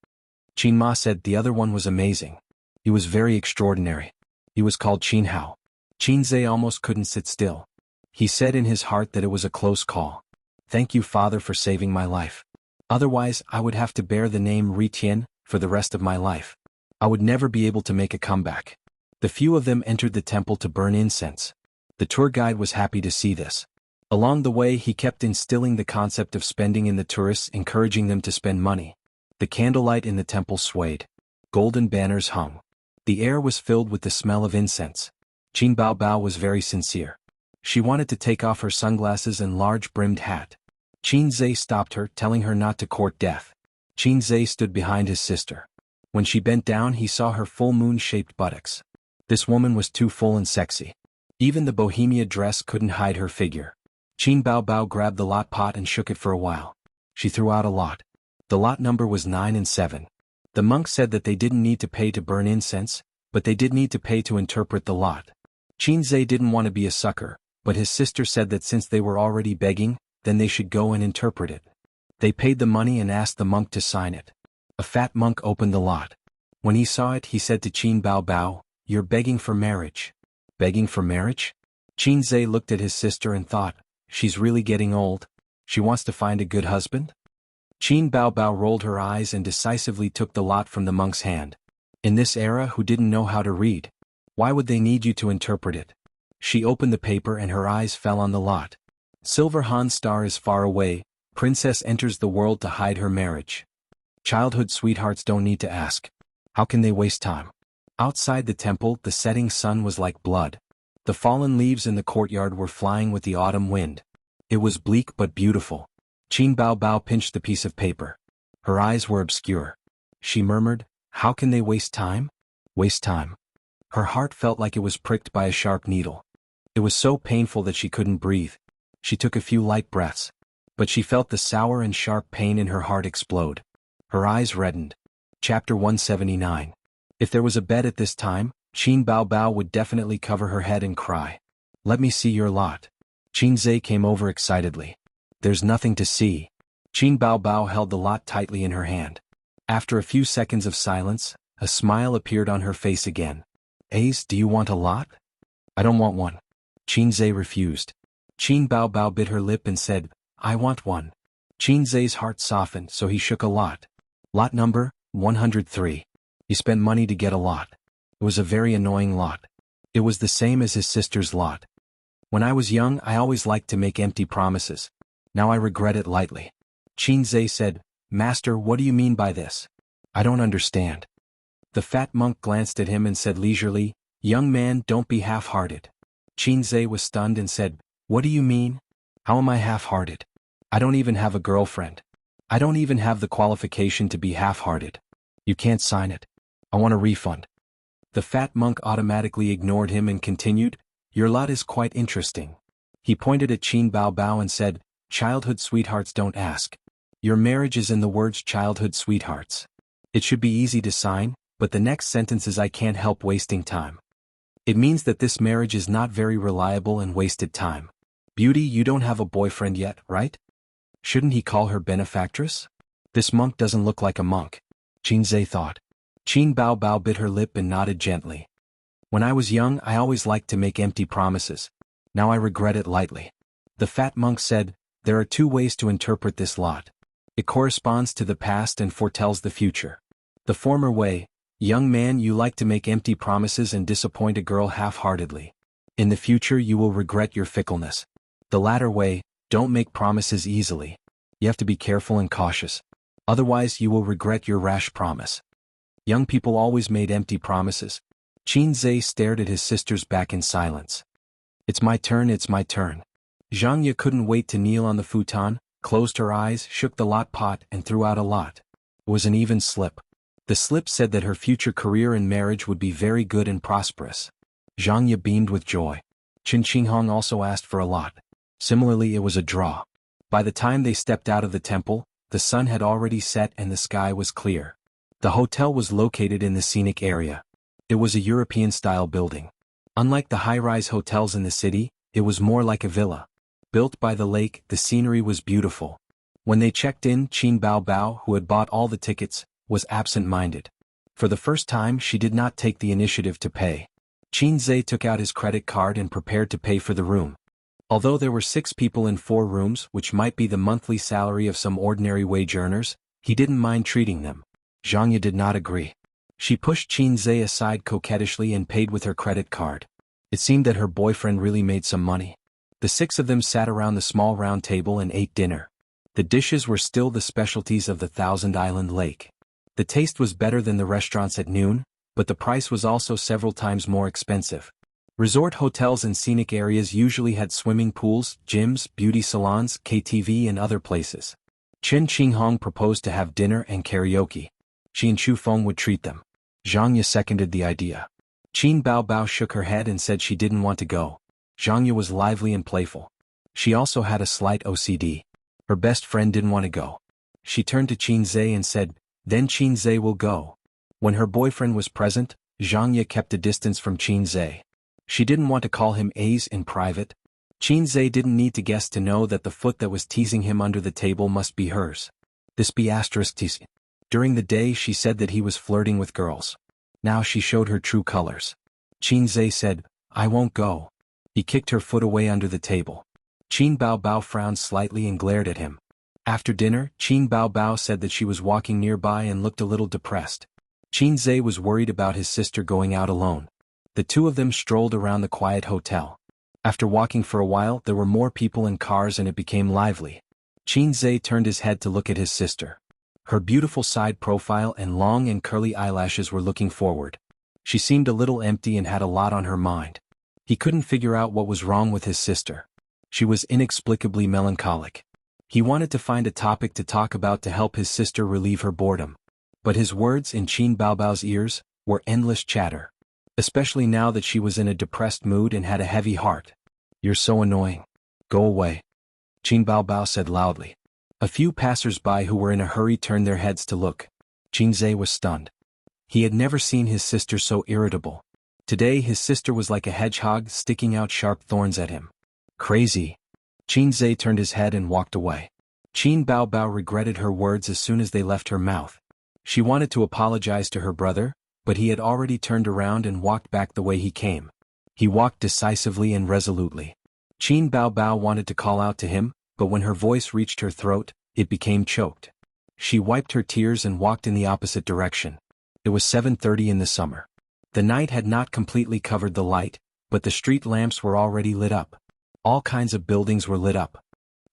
[SPEAKER 1] Qin Ma said the other one was amazing. He was very extraordinary. He was called Qin Hao. Qinzhe almost couldn't sit still. He said in his heart that it was a close call. "Thank you, Father, for saving my life. Otherwise, I would have to bear the name Ritien for the rest of my life. I would never be able to make a comeback." The few of them entered the temple to burn incense. The tour guide was happy to see this. Along the way, he kept instilling the concept of spending in the tourists, encouraging them to spend money. The candlelight in the temple swayed. Golden banners hung. The air was filled with the smell of incense. Qin Bao Bao was very sincere. She wanted to take off her sunglasses and large-brimmed hat. Qinzhe stopped her, telling her not to court death. Qinzhe stood behind his sister. When she bent down, he saw her full moon-shaped buttocks. This woman was too full and sexy. Even the bohemia dress couldn't hide her figure. Qin Baobao grabbed the lot pot and shook it for a while. She threw out a lot. The lot number was 9 and 7. The monk said that they didn't need to pay to burn incense, but they did need to pay to interpret the lot. Qinzhe didn't want to be a sucker, but his sister said that since they were already begging, then they should go and interpret it. They paid the money and asked the monk to sign it. A fat monk opened the lot. When he saw it, he said to Qin Baobao, "You're begging for marriage." Begging for marriage? Qinzhe looked at his sister and thought, she's really getting old. She wants to find a good husband? Qin Baobao rolled her eyes and decisively took the lot from the monk's hand. In this era, who didn't know how to read? Why would they need you to interpret it? She opened the paper and her eyes fell on the lot. Silver Han star is far away, princess enters the world to hide her marriage. Childhood sweethearts don't need to ask. How can they waste time? Outside the temple, the setting sun was like blood. The fallen leaves in the courtyard were flying with the autumn wind. It was bleak but beautiful. Qin Baobao pinched the piece of paper. Her eyes were obscure. She murmured, "How can they waste time? Waste time." Her heart felt like it was pricked by a sharp needle. It was so painful that she couldn't breathe. She took a few light breaths. But she felt the sour and sharp pain in her heart explode. Her eyes reddened. Chapter 179. If there was a bed at this time, Qin Baobao would definitely cover her head and cry. "Let me see your lot." Qinzhe came over excitedly. "There's nothing to see." Qin Baobao held the lot tightly in her hand. After a few seconds of silence, a smile appeared on her face again. "Ace, do you want a lot?" "I don't want one." Qinzhe refused. Qin Baobao bit her lip and said, "I want one." Qinzhe's heart softened, so he shook a lot. Lot number 103. He spent money to get a lot. It was a very annoying lot. It was the same as his sister's lot. "When I was young, I always liked to make empty promises. Now I regret it lightly." Qinzhe said, "Master, what do you mean by this? I don't understand." The fat monk glanced at him and said leisurely, "Young man, don't be half-hearted." Qinzhe was stunned and said, "What do you mean? How am I half-hearted? I don't even have a girlfriend. I don't even have the qualification to be half-hearted." "You can't sign it. I want a refund." The fat monk automatically ignored him and continued, "Your lot is quite interesting." He pointed at Qin Baobao and said, "Childhood sweethearts don't ask. Your marriage is in the words childhood sweethearts. It should be easy to sign, but the next sentence is I can't help wasting time. It means that this marriage is not very reliable and wasted time. Beauty, you don't have a boyfriend yet, right? Shouldn't he call her benefactress? This monk doesn't look like a monk," Qinzhe thought. Qin Baobao bit her lip and nodded gently. "When I was young, I always liked to make empty promises. Now I regret it lightly." The fat monk said, "There are two ways to interpret this lot. It corresponds to the past and foretells the future. The former way, young man, you like to make empty promises and disappoint a girl half-heartedly. In the future you will regret your fickleness. The latter way, don't make promises easily. You have to be careful and cautious. Otherwise you will regret your rash promise." Young people always made empty promises. Qinzhe stared at his sister's back in silence. "It's my turn, it's my turn." Xianxia couldn't wait to kneel on the futon, closed her eyes, shook the lot pot, and threw out a lot. It was an even slip. The slip said that her future career in marriage would be very good and prosperous. Xianxia beamed with joy. Qin Qinghong also asked for a lot. Similarly, it was a draw. By the time they stepped out of the temple, the sun had already set and the sky was clear. The hotel was located in the scenic area. It was a European-style building. Unlike the high-rise hotels in the city, it was more like a villa. Built by the lake, the scenery was beautiful. When they checked in, Qin Baobao, who had bought all the tickets, was absent-minded. For the first time, she did not take the initiative to pay. Qinzhe took out his credit card and prepared to pay for the room. Although there were 6 people in 4 rooms, which might be the monthly salary of some ordinary wage earners, he didn't mind treating them. Xianxia did not agree. She pushed Qinzhe aside coquettishly and paid with her credit card. It seemed that her boyfriend really made some money. The 6 of them sat around the small round table and ate dinner. The dishes were still the specialties of the Thousand Island Lake. The taste was better than the restaurants at noon, but the price was also several times more expensive. Resort hotels in scenic areas usually had swimming pools, gyms, beauty salons, KTV and other places. Qin Qinghong proposed to have dinner and karaoke. She and Chu Feng would treat them. Xianxia seconded the idea. Qin Bao Bao shook her head and said she didn't want to go. Xianxia was lively and playful. She also had a slight OCD. Her best friend didn't want to go. She turned to Qin Zhe and said, "Then Qin Zhe will go." When her boyfriend was present, Xianxia kept a distance from Qin Zhe. She didn't want to call him A's in private. Qin Zhe didn't need to guess to know that the foot that was teasing him under the table must be hers. This be asterisk teasing. During the day she said that he was flirting with girls. Now she showed her true colors. Qin Zhe said, "I won't go." He kicked her foot away under the table. Qin Bao Bao frowned slightly and glared at him. After dinner, Qin Bao Bao said that she was walking nearby and looked a little depressed. Qin Zhe was worried about his sister going out alone. The two of them strolled around the quiet hotel. After walking for a while, there were more people and cars and it became lively. Qin Zhe turned his head to look at his sister. Her beautiful side profile and long and curly eyelashes were looking forward. She seemed a little empty and had a lot on her mind. He couldn't figure out what was wrong with his sister. She was inexplicably melancholic. He wanted to find a topic to talk about to help his sister relieve her boredom. But his words in Qin Bao Bao's ears were endless chatter. Especially now that she was in a depressed mood and had a heavy heart. "You're so annoying. Go away," Qin Bao Bao said loudly. A few passers-by who were in a hurry turned their heads to look. Qin Zhe was stunned. He had never seen his sister so irritable. Today his sister was like a hedgehog sticking out sharp thorns at him. "Crazy." Qin Zhe turned his head and walked away. Qin Bao Bao regretted her words as soon as they left her mouth. She wanted to apologize to her brother, but he had already turned around and walked back the way he came. He walked decisively and resolutely. Qin Bao Bao wanted to call out to him, but when her voice reached her throat, it became choked. She wiped her tears and walked in the opposite direction. It was 7:30 in the summer. The night had not completely covered the light, but the street lamps were already lit up. All kinds of buildings were lit up.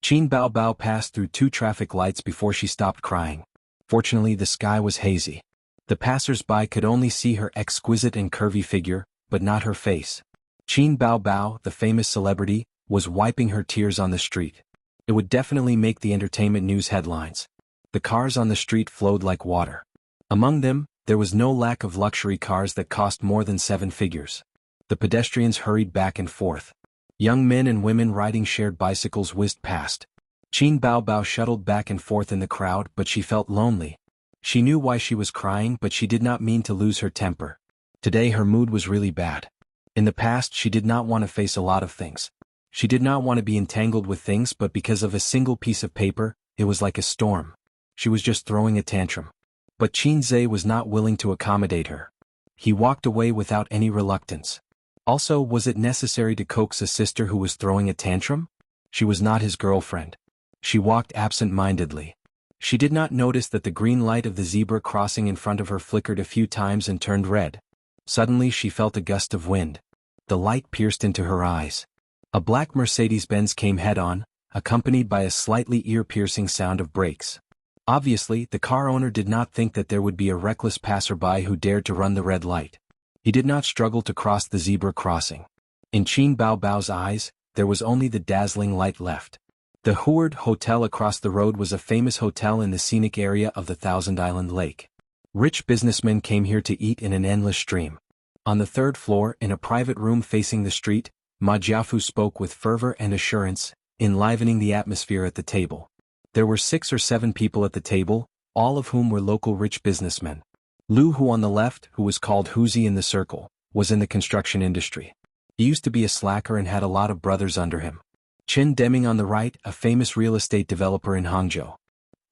[SPEAKER 1] Qin Bao Bao passed through 2 traffic lights before she stopped crying. Fortunately the sky was hazy. The passers-by could only see her exquisite and curvy figure, but not her face. Qin Bao Bao, the famous celebrity, was wiping her tears on the street. It would definitely make the entertainment news headlines. The cars on the street flowed like water. Among them, there was no lack of luxury cars that cost more than 7 figures. The pedestrians hurried back and forth. Young men and women riding shared bicycles whizzed past. Qin Bao Bao shuttled back and forth in the crowd, but she felt lonely. She knew why she was crying, but she did not mean to lose her temper. Today her mood was really bad. In the past she did not want to face a lot of things. She did not want to be entangled with things, but because of a single piece of paper, it was like a storm. She was just throwing a tantrum. But Qin Zhe was not willing to accommodate her. He walked away without any reluctance. Also, was it necessary to coax a sister who was throwing a tantrum? She was not his girlfriend. She walked absent-mindedly. She did not notice that the green light of the zebra crossing in front of her flickered a few times and turned red. Suddenly she felt a gust of wind. The light pierced into her eyes. A black Mercedes-Benz came head-on, accompanied by a slightly ear-piercing sound of brakes. Obviously, the car owner did not think that there would be a reckless passerby who dared to run the red light. He did not struggle to cross the zebra crossing. In Qin Bao Bao's eyes, there was only the dazzling light left. The Howard Hotel across the road was a famous hotel in the scenic area of the Thousand Island Lake. Rich businessmen came here to eat in an endless stream. On the 3rd floor, in a private room facing the street, Ma Jiafu spoke with fervor and assurance, enlivening the atmosphere at the table. There were 6 or 7 people at the table, all of whom were local rich businessmen. Lu Hu on the left, who was called Huzi in the circle, was in the construction industry. He used to be a slacker and had a lot of brothers under him. Chen Deming on the right, a famous real estate developer in Hangzhou.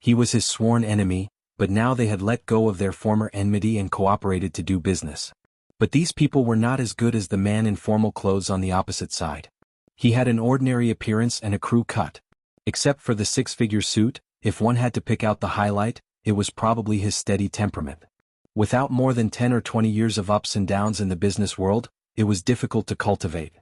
[SPEAKER 1] He was his sworn enemy, but now they had let go of their former enmity and cooperated to do business. But these people were not as good as the man in formal clothes on the opposite side. He had an ordinary appearance and a crew cut. Except for the 6-figure suit, if one had to pick out the highlight, it was probably his steady temperament. Without more than 10 or 20 years of ups and downs in the business world, it was difficult to cultivate.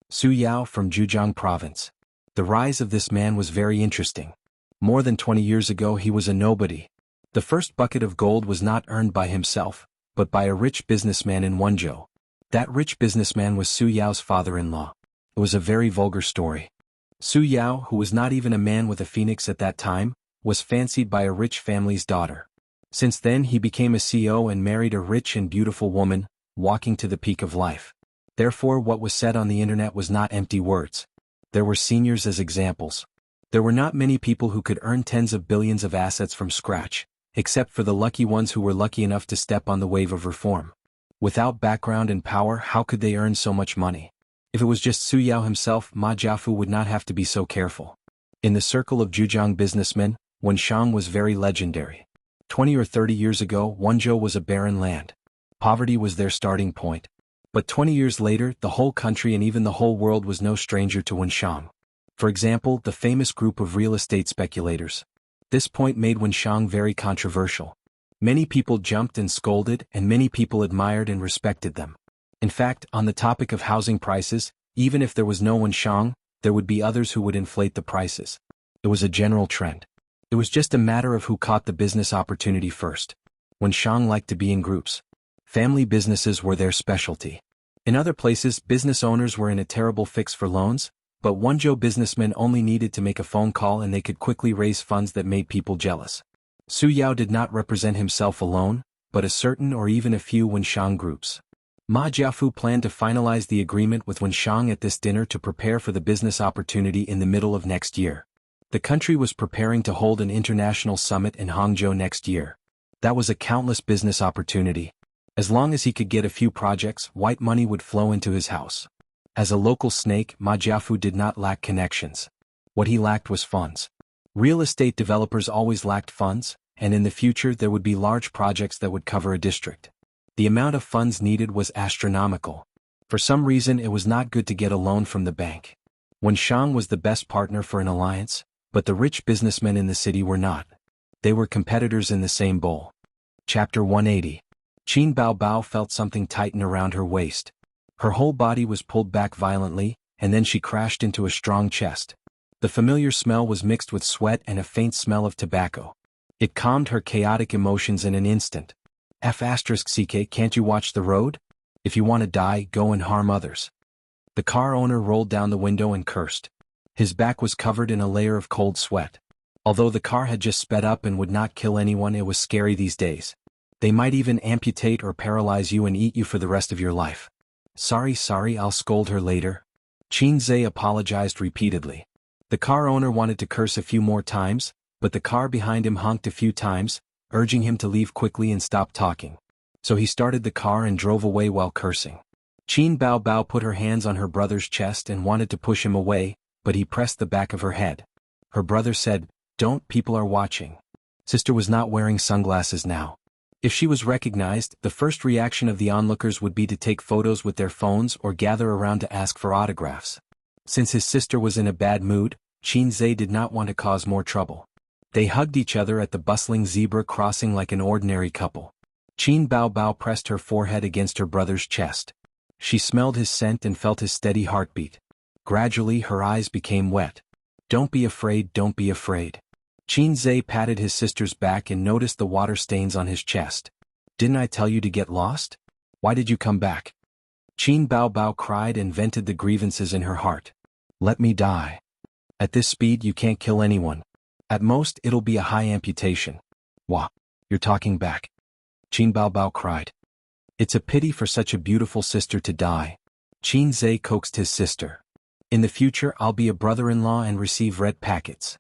[SPEAKER 1] Su Yao from Zhejiang province. The rise of this man was very interesting. More than 20 years ago he was a nobody. The first bucket of gold was not earned by himself, but by a rich businessman in Wenzhou. That rich businessman was Su Yao's father-in-law. It was a very vulgar story. Su Yao, who was not even a man with a phoenix at that time, was fancied by a rich family's daughter. Since then he became a CEO and married a rich and beautiful woman, walking to the peak of life. Therefore, what was said on the internet was not empty words. There were seniors as examples. There were not many people who could earn tens of billions of assets from scratch, except for the lucky ones who were lucky enough to step on the wave of reform. Without background and power, how could they earn so much money? If it was just Su Yao himself, Ma Jiafu would not have to be so careful. In the circle of Zhejiang businessmen, Wenshang was very legendary. 20 or 30 years ago, Wenzhou was a barren land. Poverty was their starting point. But 20 years later, the whole country and even the whole world was no stranger to Wenshang. For example, the famous group of real estate speculators. This point made Wenshang very controversial. Many people jumped and scolded, and many people admired and respected them. In fact, on the topic of housing prices, even if there was no Wenshang, there would be others who would inflate the prices. It was a general trend. It was just a matter of who caught the business opportunity first. Wenshang liked to be in groups. Family businesses were their specialty. In other places, business owners were in a terrible fix for loans, but Wenzhou businessmen only needed to make a phone call and they could quickly raise funds that made people jealous. Su Yao did not represent himself alone, but a certain or even a few Wenshang groups. Ma Jiafu planned to finalize the agreement with Wenshang at this dinner to prepare for the business opportunity in the middle of next year. The country was preparing to hold an international summit in Hangzhou next year. That was a countless business opportunity. As long as he could get a few projects, white money would flow into his house. As a local snake, Ma Jiafu did not lack connections. What he lacked was funds. Real estate developers always lacked funds, and in the future there would be large projects that would cover a district. The amount of funds needed was astronomical. For some reason it was not good to get a loan from the bank. Wenshang was the best partner for an alliance, but the rich businessmen in the city were not. They were competitors in the same bowl. Chapter 180. Qin Baobao felt something tighten around her waist. Her whole body was pulled back violently, and then she crashed into a strong chest. The familiar smell was mixed with sweat and a faint smell of tobacco. It calmed her chaotic emotions in an instant. F***ck, can't you watch the road? If you want to die, go and harm others. The car owner rolled down the window and cursed. His back was covered in a layer of cold sweat. Although the car had just sped up and would not kill anyone, it was scary these days. They might even amputate or paralyze you and eat you for the rest of your life. Sorry, I'll scold her later. Qin Zhe apologized repeatedly. The car owner wanted to curse a few more times, but the car behind him honked a few times, urging him to leave quickly and stop talking. So he started the car and drove away while cursing. Qin Baobao put her hands on her brother's chest and wanted to push him away, but he pressed the back of her head. Her brother said, "Don't, people are watching." Sister was not wearing sunglasses now. If she was recognized, the first reaction of the onlookers would be to take photos with their phones or gather around to ask for autographs. Since his sister was in a bad mood, Qin Zhe did not want to cause more trouble. They hugged each other at the bustling zebra crossing like an ordinary couple. Qin Baobao pressed her forehead against her brother's chest. She smelled his scent and felt his steady heartbeat. Gradually her eyes became wet. "Don't be afraid, don't be afraid." Qin Zhe patted his sister's back and noticed the water stains on his chest. "Didn't I tell you to get lost? Why did you come back?" Qin Baobao cried and vented the grievances in her heart. "Let me die. At this speed you can't kill anyone. At most it'll be a high amputation." "Wah, you're talking back." Qin Baobao cried. "It's a pity for such a beautiful sister to die." Qin Zhe coaxed his sister. "In the future I'll be a brother-in-law and receive red packets."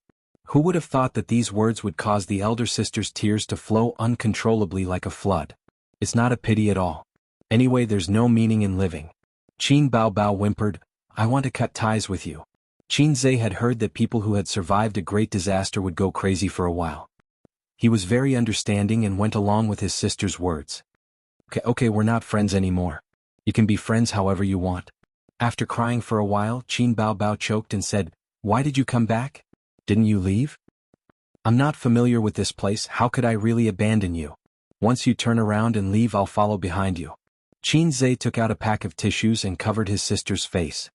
[SPEAKER 1] Who would have thought that these words would cause the elder sister's tears to flow uncontrollably like a flood? It's not a pity at all. Anyway, there's no meaning in living. Qin Baobao whimpered, "I want to cut ties with you." Qin Zhe had heard that people who had survived a great disaster would go crazy for a while. He was very understanding and went along with his sister's words. Okay, we're not friends anymore. You can be friends however you want." After crying for a while, Qin Baobao choked and said, "Why did you come back? Didn't you leave?" "I'm not familiar with this place, how could I really abandon you? Once you turn around and leave, I'll follow behind you." Qin Zhe took out a pack of tissues and covered his sister's face.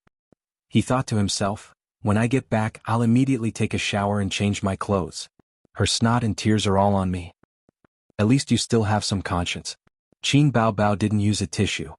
[SPEAKER 1] He thought to himself, "When I get back, I'll immediately take a shower and change my clothes. Her snot and tears are all on me. At least you still have some conscience." Qin Baobao didn't use a tissue.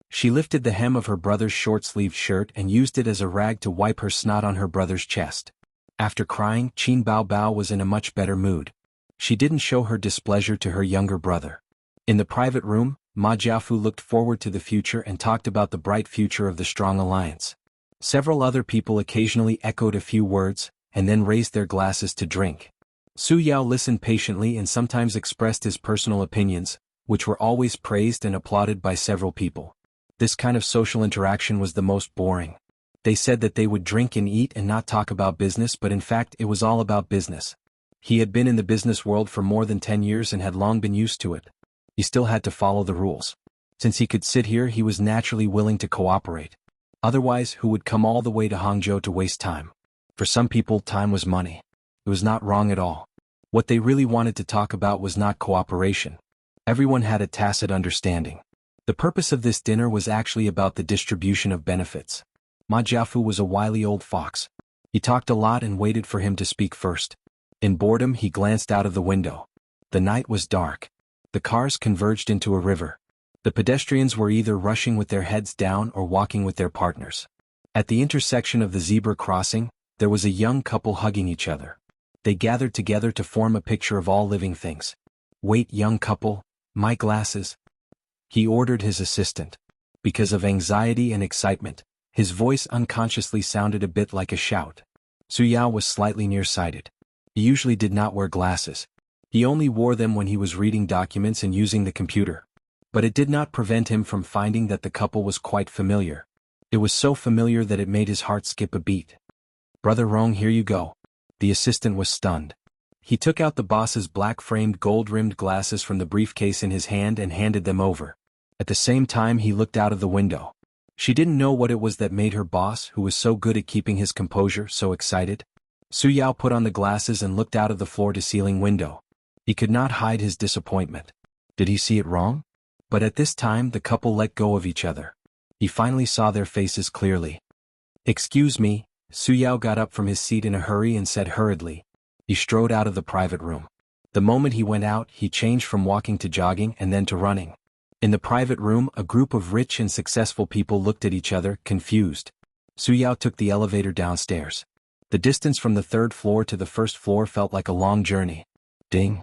[SPEAKER 1] She lifted the hem of her brother's short-sleeved shirt and used it as a rag to wipe her snot on her brother's chest. After crying, Qin Baobao was in a much better mood. She didn't show her displeasure to her younger brother. In the private room, Ma Jiafu looked forward to the future and talked about the bright future of the strong alliance. Several other people occasionally echoed a few words, and then raised their glasses to drink. Su Yao listened patiently and sometimes expressed his personal opinions, which were always praised and applauded by several people. This kind of social interaction was the most boring. They said that they would drink and eat and not talk about business, but in fact it was all about business. He had been in the business world for more than 10 years and had long been used to it. He still had to follow the rules. Since he could sit here, he was naturally willing to cooperate. Otherwise, who would come all the way to Hangzhou to waste time? For some people, time was money. It was not wrong at all. What they really wanted to talk about was not cooperation. Everyone had a tacit understanding. The purpose of this dinner was actually about the distribution of benefits. Ma Jiafu was a wily old fox. He talked a lot and waited for him to speak first. In boredom, he glanced out of the window. The night was dark. The cars converged into a river. The pedestrians were either rushing with their heads down or walking with their partners. At the intersection of the zebra crossing, there was a young couple hugging each other. They gathered together to form a picture of all living things. "Wait, young couple, my glasses," he ordered his assistant. Because of anxiety and excitement, his voice unconsciously sounded a bit like a shout. Su Yao was slightly nearsighted. He usually did not wear glasses. He only wore them when he was reading documents and using the computer. But it did not prevent him from finding that the couple was quite familiar. It was so familiar that it made his heart skip a beat. "Brother Rong, here you go." The assistant was stunned. He took out the boss's black-framed gold-rimmed glasses from the briefcase in his hand and handed them over. At the same time he looked out of the window. She didn't know what it was that made her boss, who was so good at keeping his composure, so excited. Su Yao put on the glasses and looked out of the floor-to-ceiling window. He could not hide his disappointment. Did he see it wrong? But at this time the couple let go of each other. He finally saw their faces clearly. "Excuse me," Su Yao got up from his seat in a hurry and said hurriedly. He strode out of the private room. The moment he went out, he changed from walking to jogging and then to running. In the private room, a group of rich and successful people looked at each other, confused. Su Yao took the elevator downstairs. The distance from the third floor to the first floor felt like a long journey. Ding!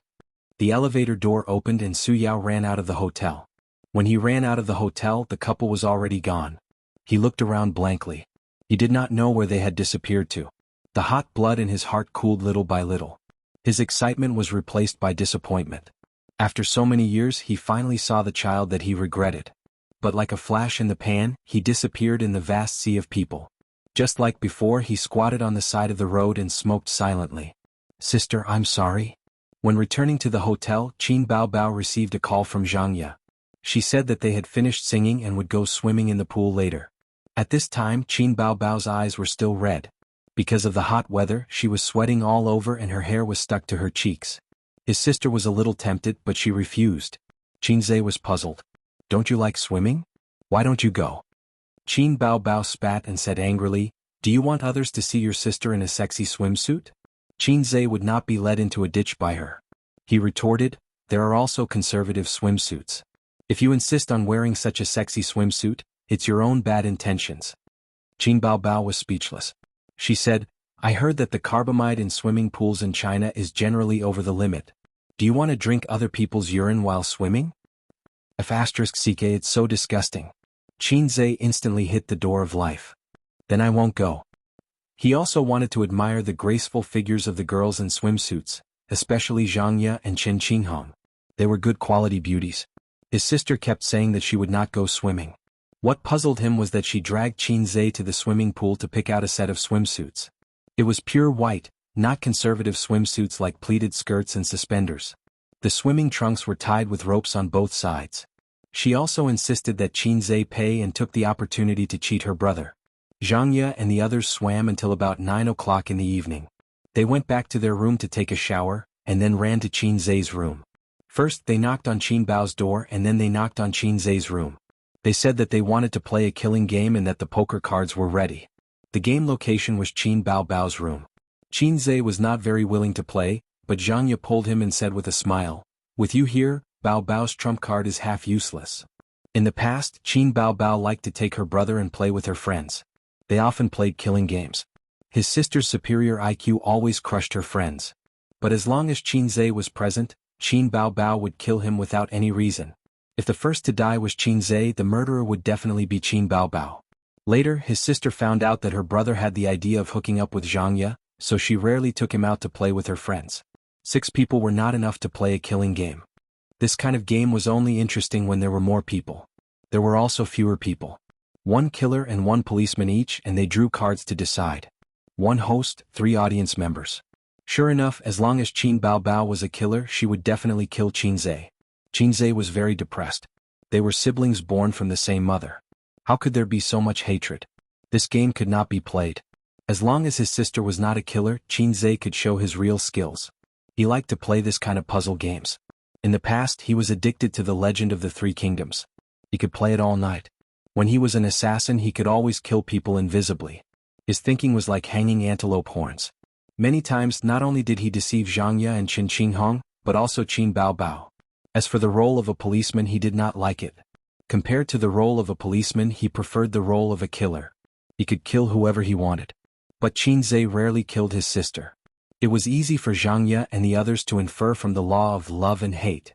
[SPEAKER 1] The elevator door opened and Su Yao ran out of the hotel. When he ran out of the hotel, the couple was already gone. He looked around blankly. He did not know where they had disappeared to. The hot blood in his heart cooled little by little. His excitement was replaced by disappointment. After so many years, he finally saw the child that he regretted. But like a flash in the pan, he disappeared in the vast sea of people. Just like before, he squatted on the side of the road and smoked silently. "Sister, I'm sorry." When returning to the hotel, Qin Baobao received a call from Xianxia. She said that they had finished singing and would go swimming in the pool later. At this time, Qin Baobao's eyes were still red. Because of the hot weather, she was sweating all over and her hair was stuck to her cheeks. His sister was a little tempted, but she refused. Qinzhe was puzzled. "Don't you like swimming? Why don't you go?" Qin Baobao spat and said angrily, "Do you want others to see your sister in a sexy swimsuit?" Qinzhe would not be led into a ditch by her. He retorted, "There are also conservative swimsuits. If you insist on wearing such a sexy swimsuit, it's your own bad intentions." Qin Baobao was speechless. She said, "I heard that the carbamide in swimming pools in China is generally over the limit. Do you want to drink other people's urine while swimming? F***ck, it's so disgusting." Qinzhe instantly hit the door of life. "Then I won't go." He also wanted to admire the graceful figures of the girls in swimsuits, especially Xianxia and Chen Qinghong. They were good quality beauties. His sister kept saying that she would not go swimming. What puzzled him was that she dragged Qinzhe to the swimming pool to pick out a set of swimsuits. It was pure white, not conservative swimsuits like pleated skirts and suspenders. The swimming trunks were tied with ropes on both sides. She also insisted that Qinzhe pay and took the opportunity to cheat her brother. Xianxia and the others swam until about 9 o'clock in the evening. They went back to their room to take a shower, and then ran to Qinzhe's room. First they knocked on Qin Bao's door and then they knocked on Qinzhe's room. They said that they wanted to play a killing game and that the poker cards were ready. The game location was Qin Baobao's room. Qinzhe was not very willing to play, but Xianxia pulled him and said with a smile, "With you here, Baobao's trump card is half useless." In the past, Qin Baobao liked to take her brother and play with her friends. They often played killing games. His sister's superior IQ always crushed her friends. But as long as Qinzhe was present, Qin Baobao would kill him without any reason. If the first to die was Qin Zhe, the murderer would definitely be Qin Baobao. Later, his sister found out that her brother had the idea of hooking up with Xianxia, so she rarely took him out to play with her friends. 6 people were not enough to play a killing game. This kind of game was only interesting when there were more people. There were also fewer people. 1 killer and 1 policeman each, and they drew cards to decide. 1 host, 3 audience members. Sure enough, as long as Qin Baobao was a killer, she would definitely kill Qin Zhe. Qin Zhe was very depressed. They were siblings born from the same mother. How could there be so much hatred? This game could not be played. As long as his sister was not a killer, Qin Zhe could show his real skills. He liked to play this kind of puzzle games. In the past, he was addicted to the Legend of the Three Kingdoms. He could play it all night. When he was an assassin, he could always kill people invisibly. His thinking was like hanging antelope horns. Many times, not only did he deceive Xianxia and Qin Qinghong, but also Qin Baobao. As for the role of a policeman, he did not like it. Compared to the role of a policeman, he preferred the role of a killer. He could kill whoever he wanted. But Qin Zhe rarely killed his sister. It was easy for Xianxia and the others to infer from the law of love and hate.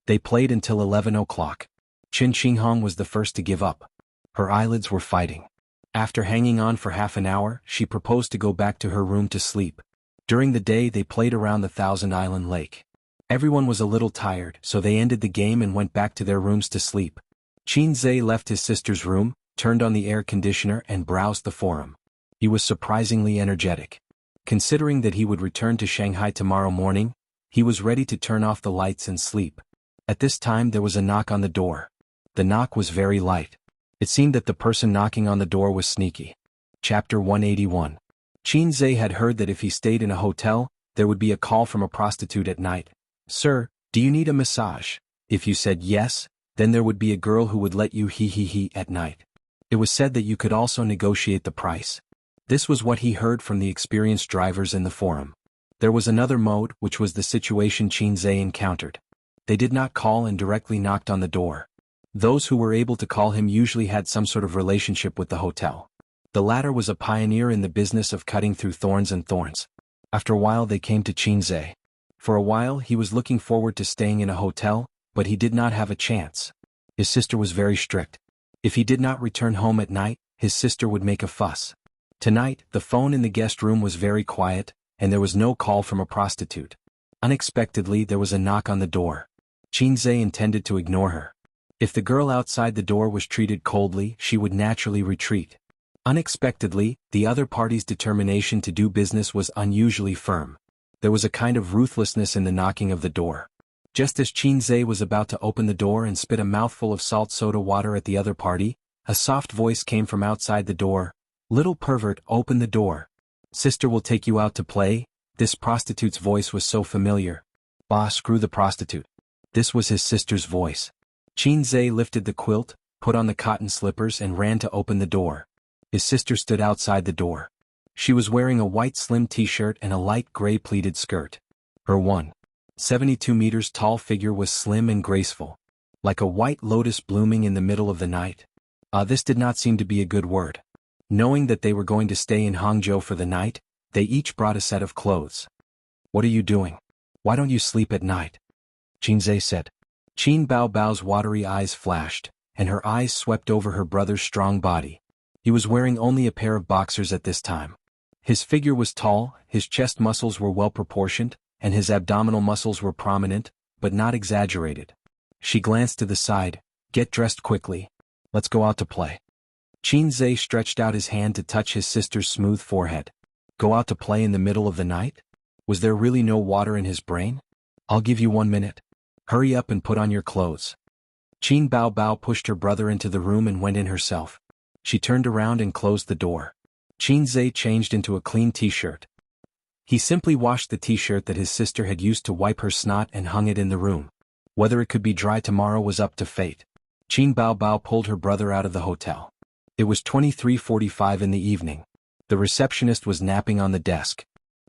[SPEAKER 1] They played until 11 o'clock. Qin Qinghong was the first to give up. Her eyelids were fighting. After hanging on for half an hour, she proposed to go back to her room to sleep. During the day, they played around the Thousand Island Lake. Everyone was a little tired, so they ended the game and went back to their rooms to sleep. Qin Zhe left his sister's room, turned on the air conditioner and browsed the forum. He was surprisingly energetic. Considering that he would return to Shanghai tomorrow morning, he was ready to turn off the lights and sleep. At this time there was a knock on the door. The knock was very light. It seemed that the person knocking on the door was sneaky. Chapter 181. Qin Zhe had heard that if he stayed in a hotel, there would be a call from a prostitute at night. "Sir, do you need a massage?" If you said yes, then there would be a girl who would let you he at night. It was said that you could also negotiate the price. This was what he heard from the experienced drivers in the forum. There was another mode, which was the situation Qin Zhe encountered. They did not call and directly knocked on the door. Those who were able to call him usually had some sort of relationship with the hotel. The latter was a pioneer in the business of cutting through thorns and thorns. After a while they came to Qin Zhe. For a while he was looking forward to staying in a hotel, but he did not have a chance. His sister was very strict. If he did not return home at night, his sister would make a fuss. Tonight, the phone in the guest room was very quiet, and there was no call from a prostitute. Unexpectedly, there was a knock on the door. Qin Zhe intended to ignore her. If the girl outside the door was treated coldly, she would naturally retreat. Unexpectedly, the other party's determination to do business was unusually firm. There was a kind of ruthlessness in the knocking of the door. Just as Qin Zhe was about to open the door and spit a mouthful of salt soda water at the other party, a soft voice came from outside the door. "Little pervert, open the door. Sister will take you out to play." This prostitute's voice was so familiar. "Bah, screw the prostitute." This was his sister's voice. Qin Zhe lifted the quilt, put on the cotton slippers and ran to open the door. His sister stood outside the door. She was wearing a white slim t-shirt and a light gray pleated skirt. Her 1.72 meters tall figure was slim and graceful. Like a white lotus blooming in the middle of the night. This did not seem to be a good word. Knowing that they were going to stay in Hangzhou for the night, they each brought a set of clothes. "What are you doing? Why don't you sleep at night?" Qin Zhe said. Qin Baobao's watery eyes flashed, and her eyes swept over her brother's strong body. He was wearing only a pair of boxers at this time. His figure was tall, his chest muscles were well proportioned, and his abdominal muscles were prominent, but not exaggerated. She glanced to the side. "Get dressed quickly. Let's go out to play." Qin Zhe stretched out his hand to touch his sister's smooth forehead. Go out to play in the middle of the night? Was there really no water in his brain? "I'll give you 1 minute. Hurry up and put on your clothes." Qin Baobao pushed her brother into the room and went in herself. She turned around and closed the door. Qin Zhe changed into a clean t-shirt. He simply washed the t-shirt that his sister had used to wipe her snot and hung it in the room. Whether it could be dry tomorrow was up to fate. Qin Baobao pulled her brother out of the hotel. It was 23:45 in the evening. The receptionist was napping on the desk.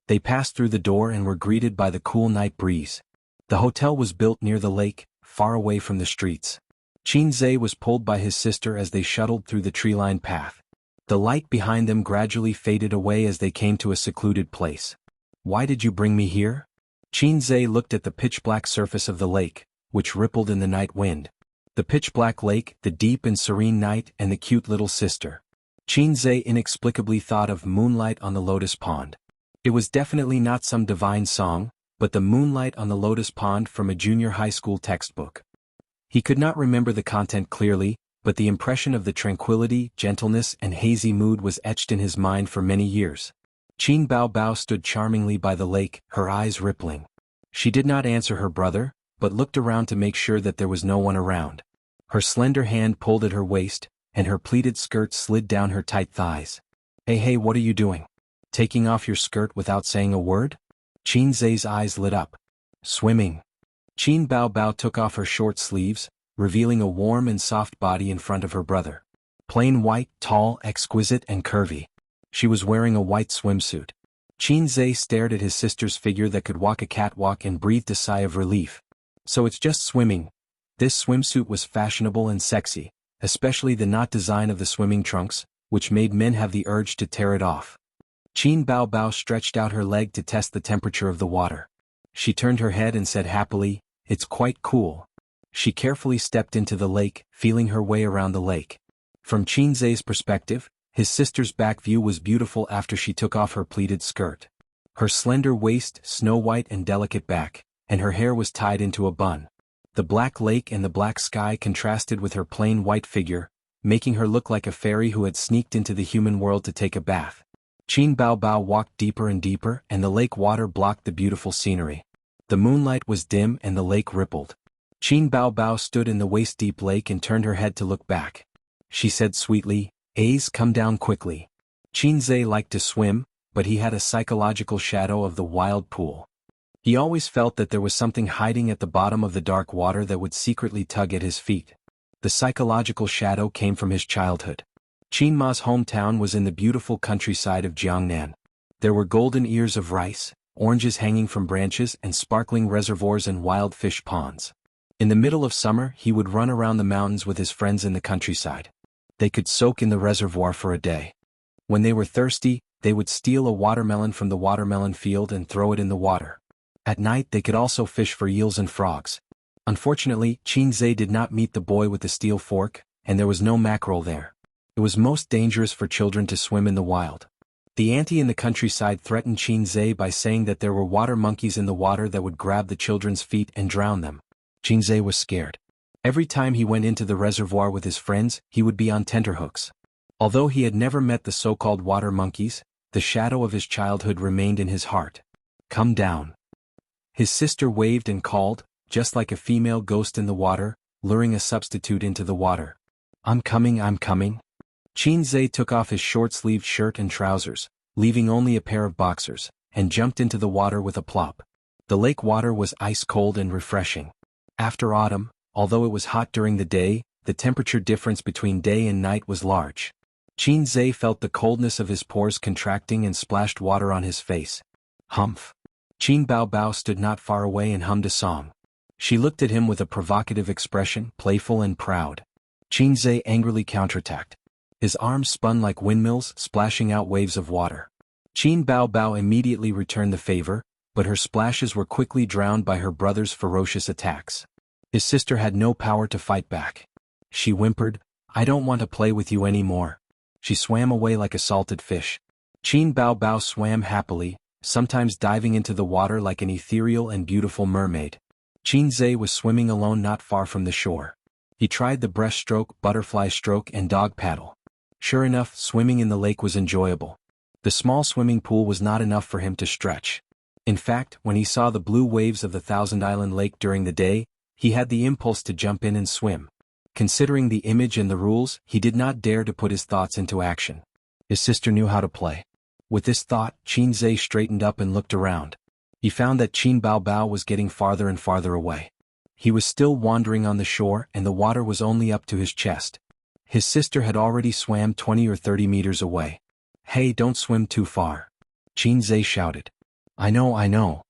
[SPEAKER 1] They passed through the door and were greeted by the cool night breeze. The hotel was built near the lake, far away from the streets. Qin Zhe was pulled by his sister as they shuttled through the tree-lined path. The light behind them gradually faded away as they came to a secluded place. "Why did you bring me here?" Qin Zhe looked at the pitch-black surface of the lake, which rippled in the night wind. The pitch-black lake, the deep and serene night, and the cute little sister. Xianxia inexplicably thought of Moonlight on the Lotus Pond. It was definitely not some divine song, but the Moonlight on the Lotus Pond from a junior high school textbook. He could not remember the content clearly, but the impression of the tranquility, gentleness, and hazy mood was etched in his mind for many years. Qin Baobao stood charmingly by the lake, her eyes rippling. She did not answer her brother, but looked around to make sure that there was no one around. Her slender hand pulled at her waist, and her pleated skirt slid down her tight thighs. Hey, what are you doing? Taking off your skirt without saying a word? Xianxia's eyes lit up. Swimming. Qin Baobao took off her short sleeves, revealing a warm and soft body in front of her brother. Plain white, tall, exquisite, and curvy. She was wearing a white swimsuit. Xianxia stared at his sister's figure that could walk a catwalk and breathed a sigh of relief. So it's just swimming. This swimsuit was fashionable and sexy, especially the knot design of the swimming trunks, which made men have the urge to tear it off. Qin Baobao stretched out her leg to test the temperature of the water. She turned her head and said happily, "It's quite cool." She carefully stepped into the lake, feeling her way around the lake. From Xianxia's perspective, his sister's back view was beautiful after she took off her pleated skirt. Her slender waist, snow-white and delicate back, and her hair was tied into a bun. The black lake and the black sky contrasted with her plain white figure, making her look like a fairy who had sneaked into the human world to take a bath. Qin Baobao walked deeper and deeper, and the lake water blocked the beautiful scenery. The moonlight was dim and the lake rippled. Qin Baobao stood in the waist-deep lake and turned her head to look back. She said sweetly, "A's, come down quickly." Xianxia liked to swim, but he had a psychological shadow of the wild pool. He always felt that there was something hiding at the bottom of the dark water that would secretly tug at his feet. The psychological shadow came from his childhood. Qin Ma's hometown was in the beautiful countryside of Jiangnan. There were golden ears of rice, oranges hanging from branches, and sparkling reservoirs and wild fish ponds. In the middle of summer, he would run around the mountains with his friends in the countryside. They could soak in the reservoir for a day. When they were thirsty, they would steal a watermelon from the watermelon field and throw it in the water. At night they could also fish for eels and frogs. Unfortunately, Xianxia did not meet the boy with the steel fork, and there was no mackerel there. It was most dangerous for children to swim in the wild. The auntie in the countryside threatened Xianxia by saying that there were water monkeys in the water that would grab the children's feet and drown them. Xianxia was scared. Every time he went into the reservoir with his friends, he would be on tenterhooks. Although he had never met the so-called water monkeys, the shadow of his childhood remained in his heart. "Come down." His sister waved and called, just like a female ghost in the water, luring a substitute into the water. I'm coming." Xianxia took off his short-sleeved shirt and trousers, leaving only a pair of boxers, and jumped into the water with a plop. The lake water was ice-cold and refreshing. After autumn, although it was hot during the day, the temperature difference between day and night was large. Xianxia felt the coldness of his pores contracting and splashed water on his face. Humph. Qin Baobao stood not far away and hummed a song. She looked at him with a provocative expression, playful and proud. Xianxia angrily counterattacked. His arms spun like windmills, splashing out waves of water. Qin Baobao immediately returned the favor, but her splashes were quickly drowned by her brother's ferocious attacks. His sister had no power to fight back. She whimpered, "I don't want to play with you anymore." She swam away like a salted fish. Qin Baobao swam happily, sometimes diving into the water like an ethereal and beautiful mermaid. Xianxia was swimming alone not far from the shore. He tried the breaststroke, butterfly stroke, and dog paddle. Sure enough, swimming in the lake was enjoyable. The small swimming pool was not enough for him to stretch. In fact, when he saw the blue waves of the Thousand Island Lake during the day, he had the impulse to jump in and swim. Considering the image and the rules, he did not dare to put his thoughts into action. His sister knew how to play. With this thought, Xianxia straightened up and looked around. He found that Qin Baobao was getting farther and farther away. He was still wandering on the shore and the water was only up to his chest. His sister had already swam 20 or 30 meters away. "Hey, don't swim too far," Xianxia shouted. I know.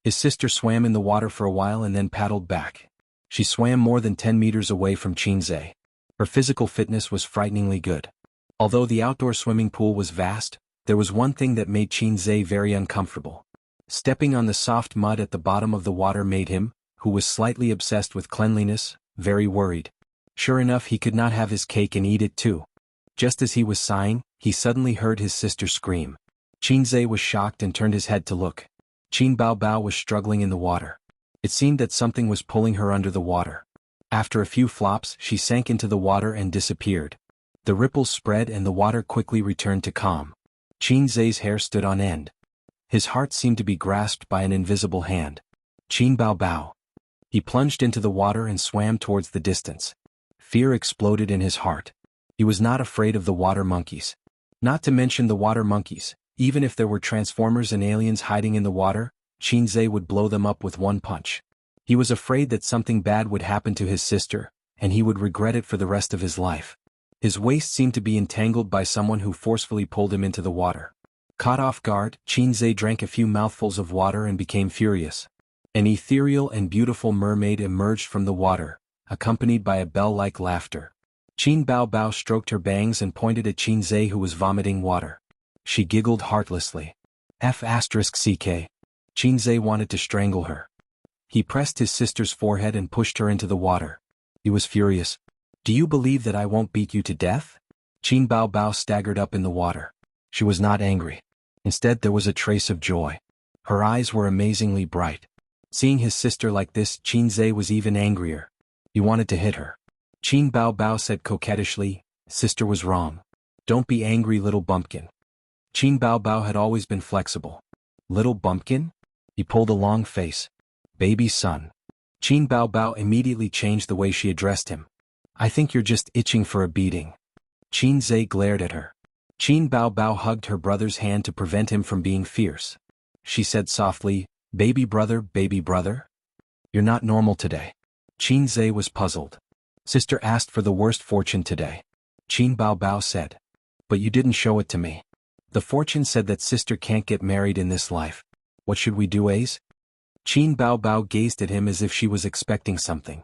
[SPEAKER 1] His sister swam in the water for a while and then paddled back. She swam more than 10 meters away from Xianxia. Her physical fitness was frighteningly good. Although the outdoor swimming pool was vast, there was one thing that made Xianxia very uncomfortable. Stepping on the soft mud at the bottom of the water made him, who was slightly obsessed with cleanliness, very worried. Sure enough, he could not have his cake and eat it too. Just as he was sighing, he suddenly heard his sister scream. Qinzhe was shocked and turned his head to look. Qin Baobao was struggling in the water. It seemed that something was pulling her under the water. After a few flops, she sank into the water and disappeared. The ripples spread and the water quickly returned to calm. Qinzhe's hair stood on end. His heart seemed to be grasped by an invisible hand. Qin Baobao. He plunged into the water and swam towards the distance. Fear exploded in his heart. He was not afraid of the water monkeys. Not to mention the water monkeys, even if there were transformers and aliens hiding in the water, Qinzhe would blow them up with one punch. He was afraid that something bad would happen to his sister, and he would regret it for the rest of his life. His waist seemed to be entangled by someone who forcefully pulled him into the water. Caught off guard, Qinzhe drank a few mouthfuls of water and became furious. An ethereal and beautiful mermaid emerged from the water, accompanied by a bell-like laughter. Qin Baobao stroked her bangs and pointed at Qinzhe, who was vomiting water. She giggled heartlessly. F***ck. Qinzhe wanted to strangle her. He pressed his sister's forehead and pushed her into the water. He was furious. Do you believe that I won't beat you to death? Qin Baobao staggered up in the water. She was not angry. Instead, there was a trace of joy. Her eyes were amazingly bright. Seeing his sister like this, Qinzhe was even angrier. He wanted to hit her. Qin Baobao said coquettishly, "Sister was wrong. Don't be angry, little bumpkin." Qin Baobao had always been flexible. Little bumpkin? He pulled a long face. Baby son. Qin Baobao immediately changed the way she addressed him. I think you're just itching for a beating. Qinzhe glared at her. Qin Baobao hugged her brother's hand to prevent him from being fierce. She said softly, baby brother, you're not normal today. Qinzhe was puzzled. Sister asked for the worst fortune today. Qin Baobao said. But you didn't show it to me. The fortune said that sister can't get married in this life. What should we do, Ace? Qin Baobao gazed at him as if she was expecting something.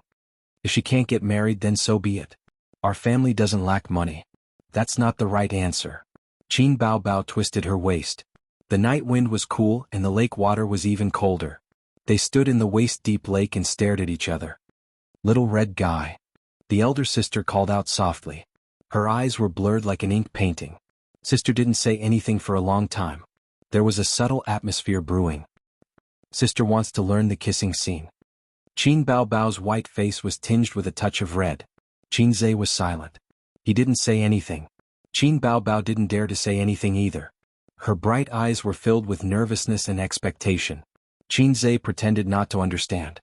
[SPEAKER 1] If she can't get married, then so be it. Our family doesn't lack money. That's not the right answer. Qin Baobao twisted her waist. The night wind was cool and the lake water was even colder. They stood in the waist-deep lake and stared at each other. Little red guy. The elder sister called out softly. Her eyes were blurred like an ink painting. Sister didn't say anything for a long time. There was a subtle atmosphere brewing. Sister wants to learn the kissing scene. Qin Baobao's white face was tinged with a touch of red. Qinzhe was silent. He didn't say anything. Qin Baobao didn't dare to say anything either. Her bright eyes were filled with nervousness and expectation. Qinzhe pretended not to understand.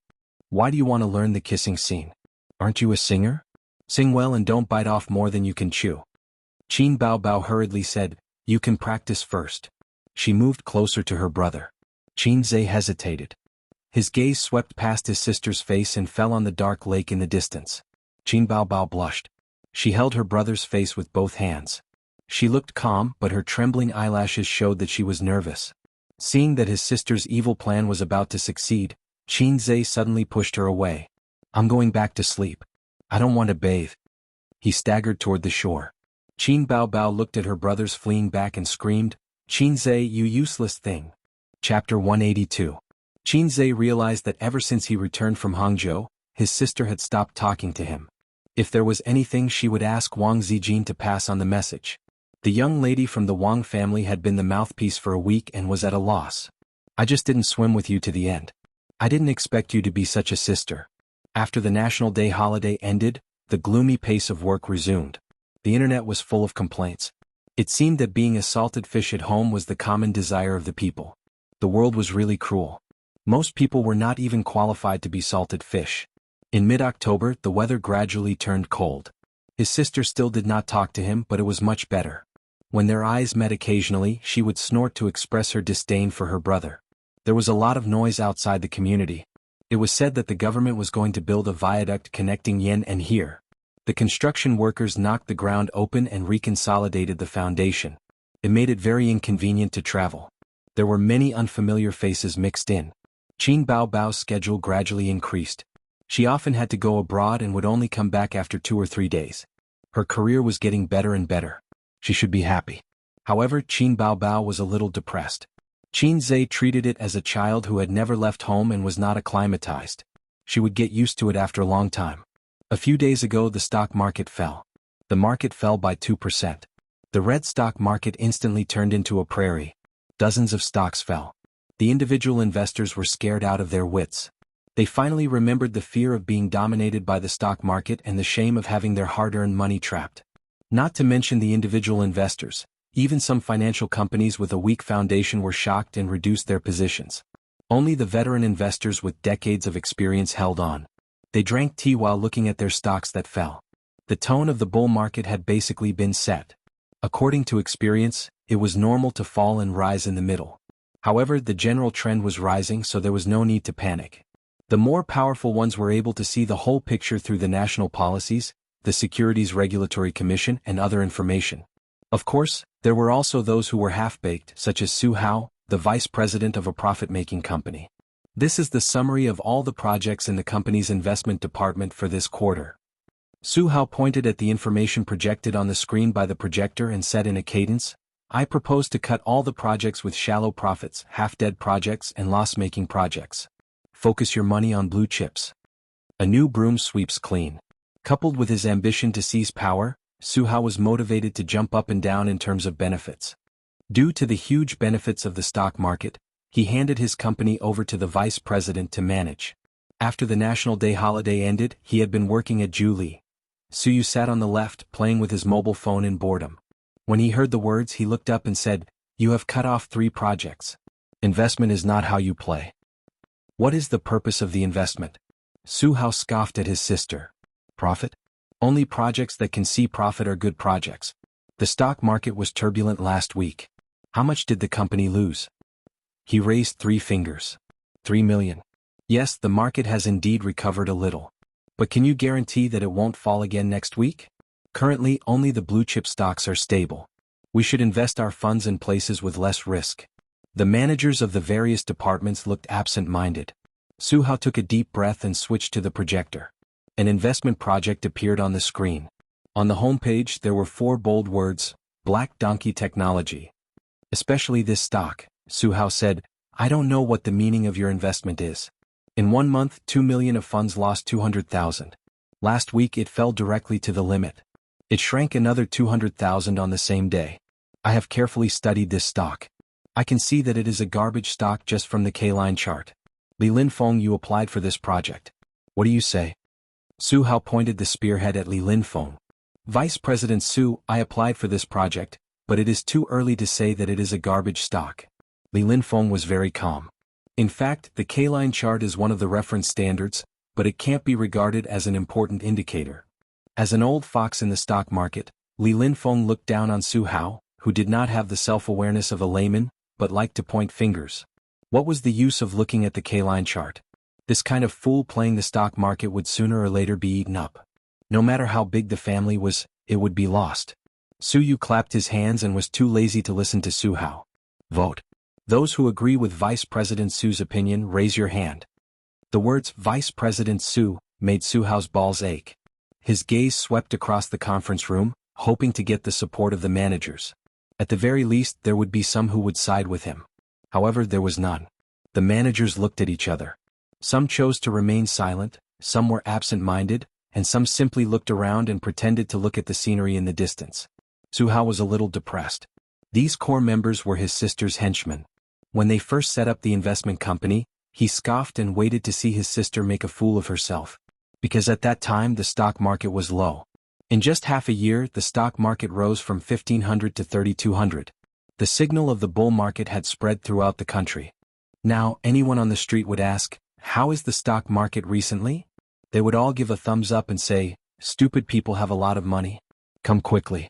[SPEAKER 1] Why do you want to learn the kissing scene? Aren't you a singer? Sing well and don't bite off more than you can chew. Qin Baobao hurriedly said, you can practice first. She moved closer to her brother. Qinzhe hesitated. His gaze swept past his sister's face and fell on the dark lake in the distance. Qin Baobao blushed. She held her brother's face with both hands. She looked calm, but her trembling eyelashes showed that she was nervous. Seeing that his sister's evil plan was about to succeed, Qinzhe suddenly pushed her away. I'm going back to sleep. I don't want to bathe. He staggered toward the shore. Qin Baobao looked at her brothers fleeing back and screamed, Qinzhe, you useless thing. Chapter 182. Qinzhe realized that ever since he returned from Hangzhou, his sister had stopped talking to him. If there was anything, she would ask Wang Zijin to pass on the message. The young lady from the Wang family had been the mouthpiece for a week and was at a loss. I just didn't swim with you to the end. I didn't expect you to be such a sister. After the National Day holiday ended, the gloomy pace of work resumed. The internet was full of complaints. It seemed that being a salted fish at home was the common desire of the people. The world was really cruel. Most people were not even qualified to be salted fish. In mid-October, the weather gradually turned cold. His sister still did not talk to him, but it was much better. When their eyes met occasionally, she would snort to express her disdain for her brother. There was a lot of noise outside the community. It was said that the government was going to build a viaduct connecting Yen and here. The construction workers knocked the ground open and reconsolidated the foundation. It made it very inconvenient to travel. There were many unfamiliar faces mixed in. Qin Baobao's schedule gradually increased. She often had to go abroad and would only come back after 2 or 3 days. Her career was getting better and better. She should be happy. However, Qin Baobao was a little depressed. Qinzhe treated it as a child who had never left home and was not acclimatized. She would get used to it after a long time. A few days ago the stock market fell. The market fell by 2%. The red stock market instantly turned into a prairie. Dozens of stocks fell. The individual investors were scared out of their wits. They finally remembered the fear of being dominated by the stock market and the shame of having their hard-earned money trapped. Not to mention the individual investors, even some financial companies with a weak foundation were shocked and reduced their positions. Only the veteran investors with decades of experience held on. They drank tea while looking at their stocks that fell. The tone of the bull market had basically been set. According to experience, it was normal to fall and rise in the middle. However, the general trend was rising, so there was no need to panic. The more powerful ones were able to see the whole picture through the national policies, the Securities Regulatory Commission, and other information. Of course, there were also those who were half-baked, such as Su Hao, the vice president of a profit-making company. This is the summary of all the projects in the company's investment department for this quarter. Su Hao pointed at the information projected on the screen by the projector and said in a cadence, "I propose to cut all the projects with shallow profits, half-dead projects and loss-making projects. Focus your money on blue chips." A new broom sweeps clean. Coupled with his ambition to seize power, Su Hao was motivated to jump up and down in terms of benefits. Due to the huge benefits of the stock market, he handed his company over to the vice president to manage. After the National Day holiday ended, he had been working at Jianghu. Su Yu sat on the left, playing with his mobile phone in boredom. When he heard the words, he looked up and said, "You have cut off 3 projects. Investment is not how you play." "What is the purpose of the investment?" Su Hao scoffed at his sister. "Profit? Only projects that can see profit are good projects. The stock market was turbulent last week. How much did the company lose?" He raised 3 fingers. 3 million. Yes, the market has indeed recovered a little. But can you guarantee that it won't fall again next week? Currently, only the blue chip stocks are stable. We should invest our funds in places with less risk. The managers of the various departments looked absent-minded. Su Hao took a deep breath and switched to the projector. An investment project appeared on the screen. On the homepage there were 4 bold words, "Black Donkey Technology." "Especially this stock," Su Hao said. "I don't know what the meaning of your investment is. In 1 month, 2 million of funds lost 200,000. Last week it fell directly to the limit. It shrank another 200,000 on the same day. I have carefully studied this stock. I can see that it is a garbage stock just from the K-line chart. Li Linfeng, you applied for this project. What do you say?" Su Hao pointed the spearhead at Li Linfeng. "Vice President Su, I applied for this project, but it is too early to say that it is a garbage stock." Li Linfeng was very calm. In fact, the K-line chart is one of the reference standards, but it can't be regarded as an important indicator. As an old fox in the stock market, Li Linfeng looked down on Su Hao, who did not have the self-awareness of a layman, but liked to point fingers. What was the use of looking at the K-line chart? This kind of fool playing the stock market would sooner or later be eaten up. No matter how big the family was, it would be lost. Su Yu clapped his hands and was too lazy to listen to Su Hao. "Vote. Those who agree with Vice President Su's opinion, raise your hand." The words "Vice President Su" made Su Hao's balls ache. His gaze swept across the conference room, hoping to get the support of the managers. At the very least, there would be some who would side with him. However, there was none. The managers looked at each other. Some chose to remain silent, some were absent-minded, and some simply looked around and pretended to look at the scenery in the distance. Su Hao was a little depressed. These core members were his sister's henchmen. When they first set up the investment company, he scoffed and waited to see his sister make a fool of herself. Because at that time the stock market was low. In just half a year, the stock market rose from 1,500 to 3,200. The signal of the bull market had spread throughout the country. Now, anyone on the street would ask, "How is the stock market recently?" They would all give a thumbs up and say, "Stupid people have a lot of money. Come quickly."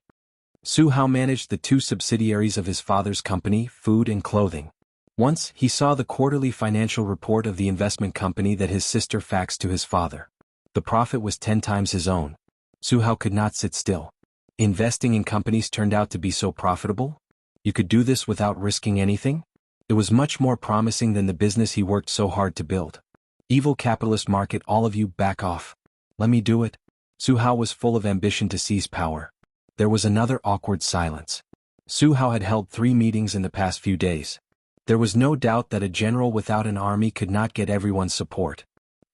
[SPEAKER 1] Su Hao managed the 2 subsidiaries of his father's company, food and clothing. Once, he saw the quarterly financial report of the investment company that his sister faxed to his father. The profit was 10 times his own. Su Hao could not sit still. Investing in companies turned out to be so profitable? You could do this without risking anything? It was much more promising than the business he worked so hard to build. Evil capitalist market, all of you back off. Let me do it. Su Hao was full of ambition to seize power. There was another awkward silence. Su Hao had held 3 meetings in the past few days. There was no doubt that a general without an army could not get everyone's support.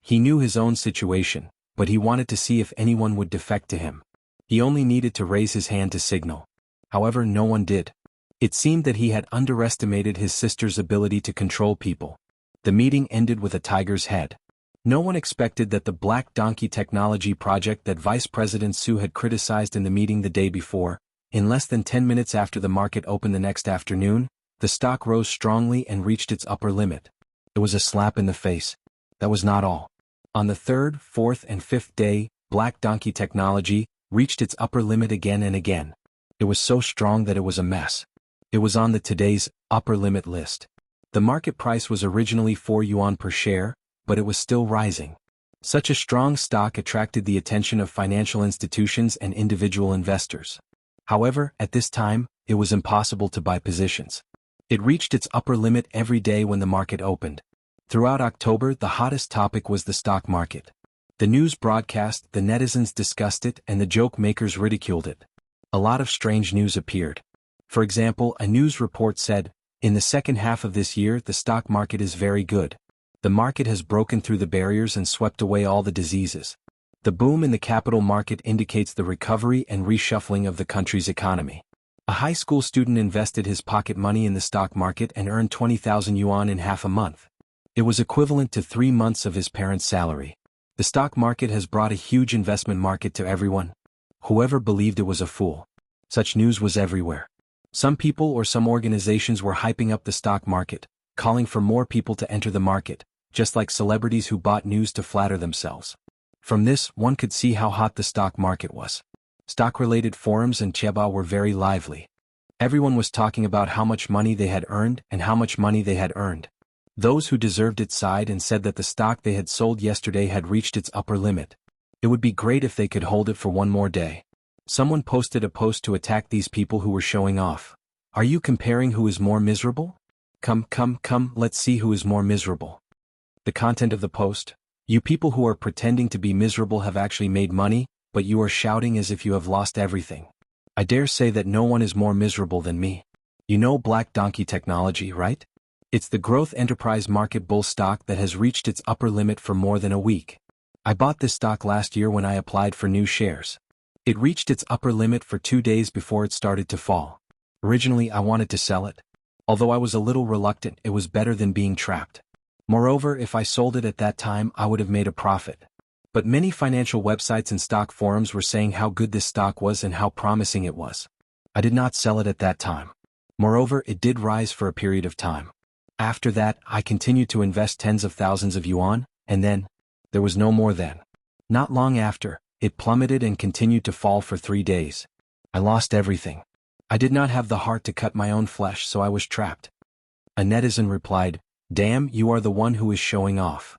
[SPEAKER 1] He knew his own situation, but he wanted to see if anyone would defect to him. He only needed to raise his hand to signal. However, no one did. It seemed that he had underestimated his sister's ability to control people. The meeting ended with a tiger's head. No one expected that the Black Donkey technology project that Vice President Su had criticized in the meeting the day before, in less than 10 minutes after the market opened the next afternoon, the stock rose strongly and reached its upper limit. It was a slap in the face. That was not all. On the third, fourth, and fifth day, Black Donkey technology reached its upper limit again and again. It was so strong that it was a mess. It was on the today's upper limit list. The market price was originally 4 yuan per share, but it was still rising. Such a strong stock attracted the attention of financial institutions and individual investors. However, at this time, it was impossible to buy positions. It reached its upper limit every day when the market opened. Throughout October, the hottest topic was the stock market. The news broadcast, the netizens discussed it, and the joke makers ridiculed it. A lot of strange news appeared. For example, a news report said, "In the second half of this year, the stock market is very good. The market has broken through the barriers and swept away all the diseases. The boom in the capital market indicates the recovery and reshuffling of the country's economy." A high school student invested his pocket money in the stock market and earned 20,000 yuan in half a month. It was equivalent to 3 months of his parents' salary. The stock market has brought a huge investment market to everyone. Whoever believed it was a fool. Such news was everywhere. Some people or some organizations were hyping up the stock market, calling for more people to enter the market, just like celebrities who bought news to flatter themselves. From this, one could see how hot the stock market was. Stock-related forums and cheba were very lively. Everyone was talking about how much money they had earned and how much money they had earned. Those who deserved it sighed and said that the stock they had sold yesterday had reached its upper limit. It would be great if they could hold it for one more day. Someone posted a post to attack these people who were showing off. Are you comparing who is more miserable? Come, let's see who is more miserable. The content of the post: you people who are pretending to be miserable have actually made money, but you are shouting as if you have lost everything. I dare say that no one is more miserable than me. You know Black Donkey technology, right? It's the growth enterprise market bull stock that has reached its upper limit for more than a week. I bought this stock last year when I applied for new shares. It reached its upper limit for 2 days before it started to fall. Originally, I wanted to sell it. Although I was a little reluctant, it was better than being trapped. Moreover, if I sold it at that time, I would have made a profit. But many financial websites and stock forums were saying how good this stock was and how promising it was. I did not sell it at that time. Moreover, it did rise for a period of time. After that, I continued to invest tens of thousands of yuan, and then, there was no more then. Not long after, it plummeted and continued to fall for 3 days. I lost everything. I did not have the heart to cut my own flesh, so I was trapped. A netizen replied, "Damn, you are the one who is showing off.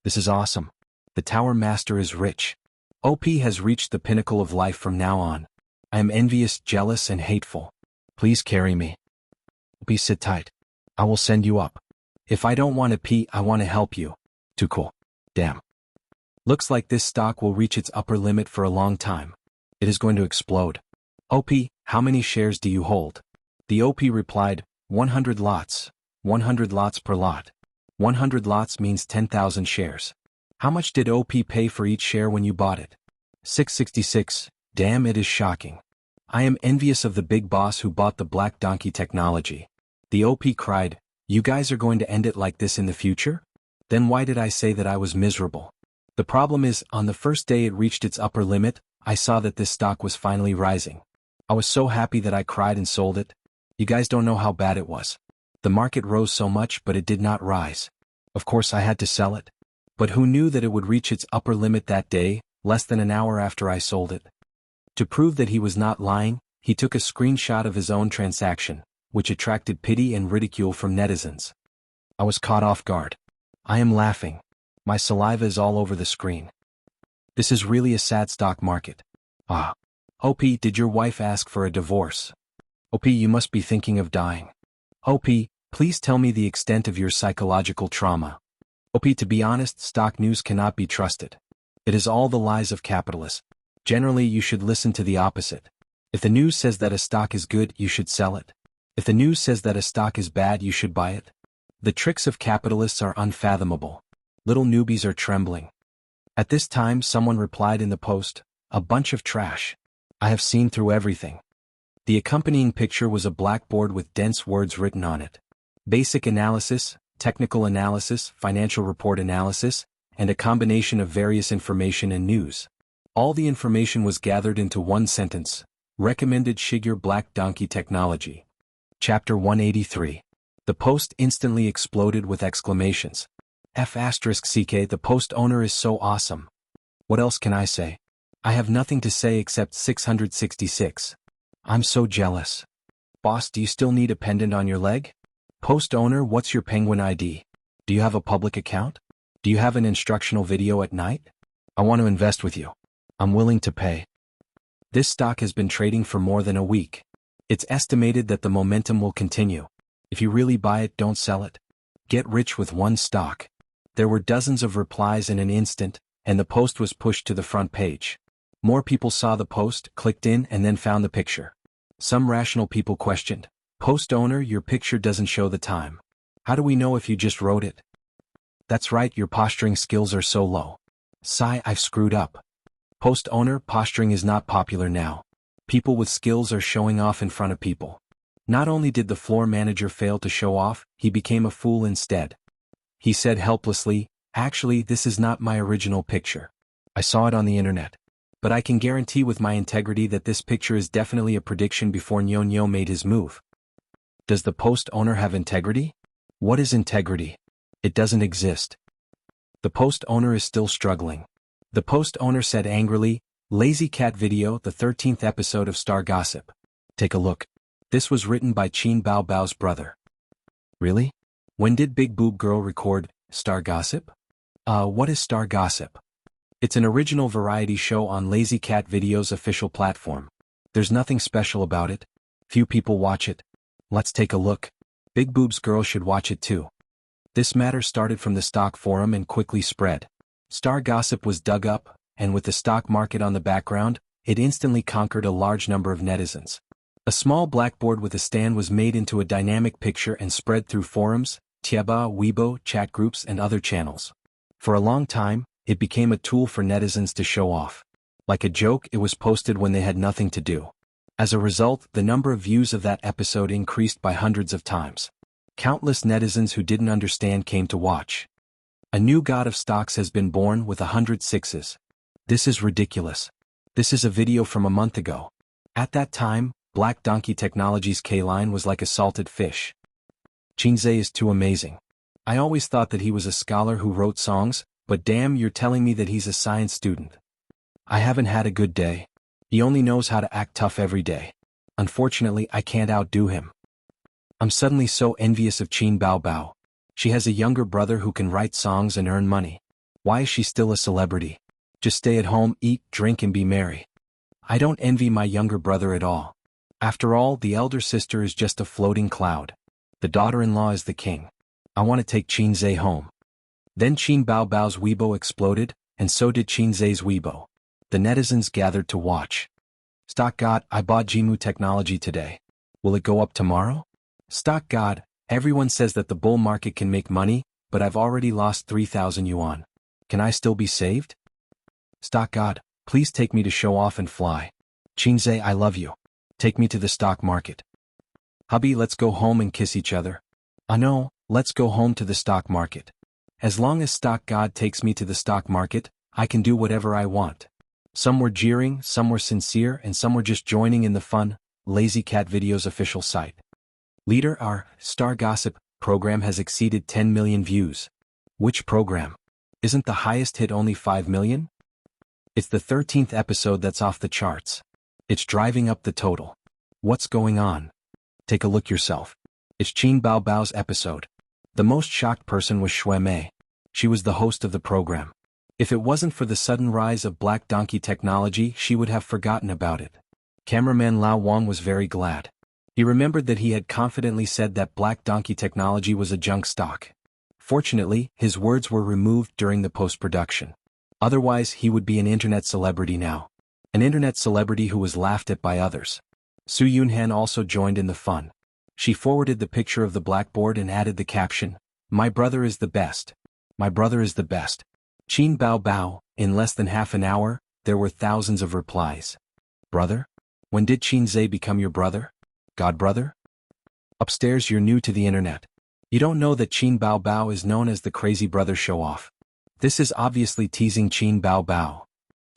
[SPEAKER 1] This is awesome. The Tower Master is rich. OP has reached the pinnacle of life from now on. I am envious, jealous, and hateful. Please carry me. OP, sit tight. I will send you up. If I don't want to pee, I want to help you. Too cool. Damn. Looks like this stock will reach its upper limit for a long time. It is going to explode. OP, how many shares do you hold?" The OP replied, 100 lots. 100 lots per lot. 100 lots means 10,000 shares. How much did OP pay for each share when you bought it? 666. Damn, it is shocking. I am envious of the big boss who bought the Black Donkey technology. The OP cried, "You guys are going to end it like this in the future? Then why did I say that I was miserable?" The problem is, on the first day it reached its upper limit, I saw that this stock was finally rising. I was so happy that I cried and sold it. You guys don't know how bad it was. The market rose so much, but it did not rise. Of course I had to sell it. But who knew that it would reach its upper limit that day, less than an hour after I sold it? To prove that he was not lying, he took a screenshot of his own transaction, which attracted pity and ridicule from netizens. I was caught off guard. I am laughing. My saliva is all over the screen. This is really a sad stock market. Ah. OP, did your wife ask for a divorce? OP, you must be thinking of dying. OP, please tell me the extent of your psychological trauma. OP, to be honest, stock news cannot be trusted. It is all the lies of capitalists. Generally, you should listen to the opposite. If the news says that a stock is good, you should sell it. If the news says that a stock is bad, you should buy it. The tricks of capitalists are unfathomable. Little newbies are trembling. At this time someone replied in the post, "A bunch of trash. I have seen through everything." The accompanying picture was a blackboard with dense words written on it. Basic analysis, technical analysis, financial report analysis, and a combination of various information and news. All the information was gathered into one sentence: recommended Shiger Black Donkey Technology. Chapter 183. The post instantly exploded with exclamations. F***ck, the post owner is so awesome. What else can I say? I have nothing to say except 666. I'm so jealous. Boss, do you still need a pendant on your leg? Post owner, what's your penguin ID? Do you have a public account? Do you have an instructional video at night? I want to invest with you. I'm willing to pay. This stock has been trading for more than a week. It's estimated that the momentum will continue. If you really buy it, don't sell it. Get rich with one stock. There were dozens of replies in an instant, and the post was pushed to the front page. More people saw the post, clicked in, and then found the picture. Some rational people questioned, "Post owner, your picture doesn't show the time. How do we know if you just wrote it?" That's right, your posturing skills are so low. Sigh, I've screwed up. Post owner, posturing is not popular now. People with skills are showing off in front of people. Not only did the floor manager fail to show off, he became a fool instead. He said helplessly, "Actually, this is not my original picture. I saw it on the internet. But I can guarantee with my integrity that this picture is definitely a prediction before Nyo made his move." Does the post owner have integrity? What is integrity? It doesn't exist. The post owner is still struggling. The post owner said angrily, "Lazy Cat Video, the 13th episode of Star Gossip. Take a look. This was written by Qin Bao Bao's brother." Really? When did Big Boob Girl record Star Gossip? What is Star Gossip? It's an original variety show on Lazy Cat Video's official platform. There's nothing special about it. Few people watch it. Let's take a look. Big Boob's Girl should watch it too. This matter started from the stock forum and quickly spread. Star Gossip was dug up, and with the stock market on the background, it instantly conquered a large number of netizens. A small blackboard with a stand was made into a dynamic picture and spread through forums, Tieba, Weibo, chat groups, and other channels. For a long time, it became a tool for netizens to show off. Like a joke, it was posted when they had nothing to do. As a result, the number of views of that episode increased by hundreds of times. Countless netizens who didn't understand came to watch. A new god of stocks has been born with 100 sixes. This is ridiculous. This is a video from a month ago. At that time, Black Donkey Technologies K-Line was like a salted fish. Xianxia is too amazing. I always thought that he was a scholar who wrote songs, but damn, you're telling me that he's a science student. I haven't had a good day. He only knows how to act tough every day. Unfortunately, I can't outdo him. I'm suddenly so envious of Qin Bao Bao. She has a younger brother who can write songs and earn money. Why is she still a celebrity? Just stay at home, eat, drink, and be merry. I don't envy my younger brother at all. After all, the elder sister is just a floating cloud. The daughter-in-law is the king. I want to take Xianxia home. Then Qin Bao Bao's Weibo exploded, and so did Xianxia's Weibo. The netizens gathered to watch. Stock God, I bought Jianghu technology today. Will it go up tomorrow? Stock God, everyone says that the bull market can make money, but I've already lost 3,000 yuan. Can I still be saved? Stock God, please take me to show off and fly. Xianxia, I love you. Take me to the stock market. Hubby, let's go home and kiss each other. No, let's go home to the stock market. As long as Stock God takes me to the stock market, I can do whatever I want. Some were jeering, some were sincere, and some were just joining in the fun. Lazy Cat Video's official site. Leader, our Star Gossip program has exceeded 10 million views. Which program? Isn't the highest hit only 5 million? It's the 13th episode that's off the charts. It's driving up the total. What's going on? Take a look yourself. It's Qin Bao Bao's episode. The most shocked person was Shui Mei. She was the host of the program. If it wasn't for the sudden rise of Black Donkey Technology, she would have forgotten about it. Cameraman Lao Wang was very glad. He remembered that he had confidently said that Black Donkey Technology was a junk stock. Fortunately, his words were removed during the post-production. Otherwise, he would be an internet celebrity now. An internet celebrity who was laughed at by others. Su Yunhan also joined in the fun. She forwarded the picture of the blackboard and added the caption, "My brother is the best. My brother is the best. Qin Bao Bao, In less than half an hour, there were thousands of replies. Brother? When did Qinze become your brother? God brother? Upstairs, you're new to the internet. You don't know that Qin Bao Bao is known as the crazy brother show-off. This is obviously teasing Qin Bao Bao.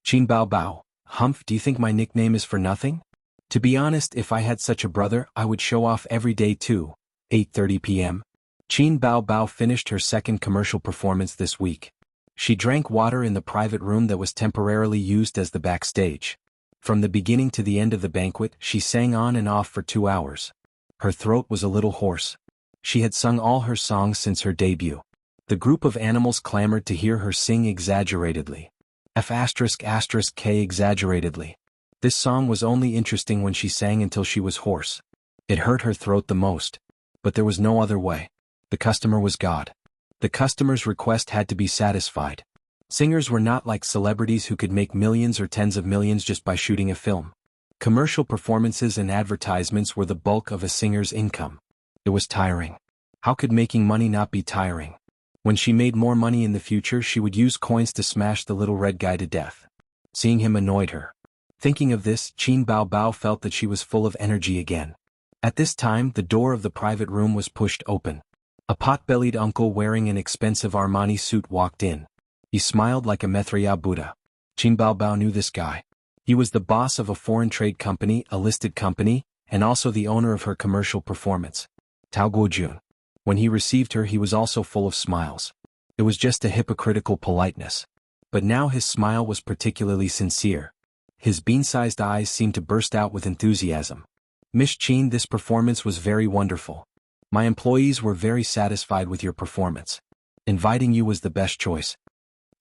[SPEAKER 1] Qin Bao Bao, Humph, do you think my nickname is for nothing? To be honest, if I had such a brother, I would show off every day too. 8:30 p.m. Qin Bao Bao finished her second commercial performance this week. She drank water in the private room that was temporarily used as the backstage. From the beginning to the end of the banquet, she sang on and off for 2 hours. Her throat was a little hoarse. She had sung all her songs since her debut. The group of animals clamored to hear her sing exaggeratedly. F***K exaggeratedly. This song was only interesting when she sang until she was hoarse. It hurt her throat the most. But there was no other way. The customer was God. The customer's request had to be satisfied. Singers were not like celebrities who could make millions or tens of millions just by shooting a film. Commercial performances and advertisements were the bulk of a singer's income. It was tiring. How could making money not be tiring? When she made more money in the future, she would use coins to smash the little red guy to death. Seeing him annoyed her. Thinking of this, Qin Bao Bao felt that she was full of energy again. At this time, the door of the private room was pushed open. A pot-bellied uncle wearing an expensive Armani suit walked in. He smiled like a Maitreya Buddha. Qin Bao Bao knew this guy. He was the boss of a foreign trade company, a listed company, and also the owner of her commercial performance. Tao Guojun. When he received her, he was also full of smiles. It was just a hypocritical politeness. But now his smile was particularly sincere. His bean-sized eyes seemed to burst out with enthusiasm. Miss Qin, this performance was very wonderful. My employees were very satisfied with your performance. Inviting you was the best choice.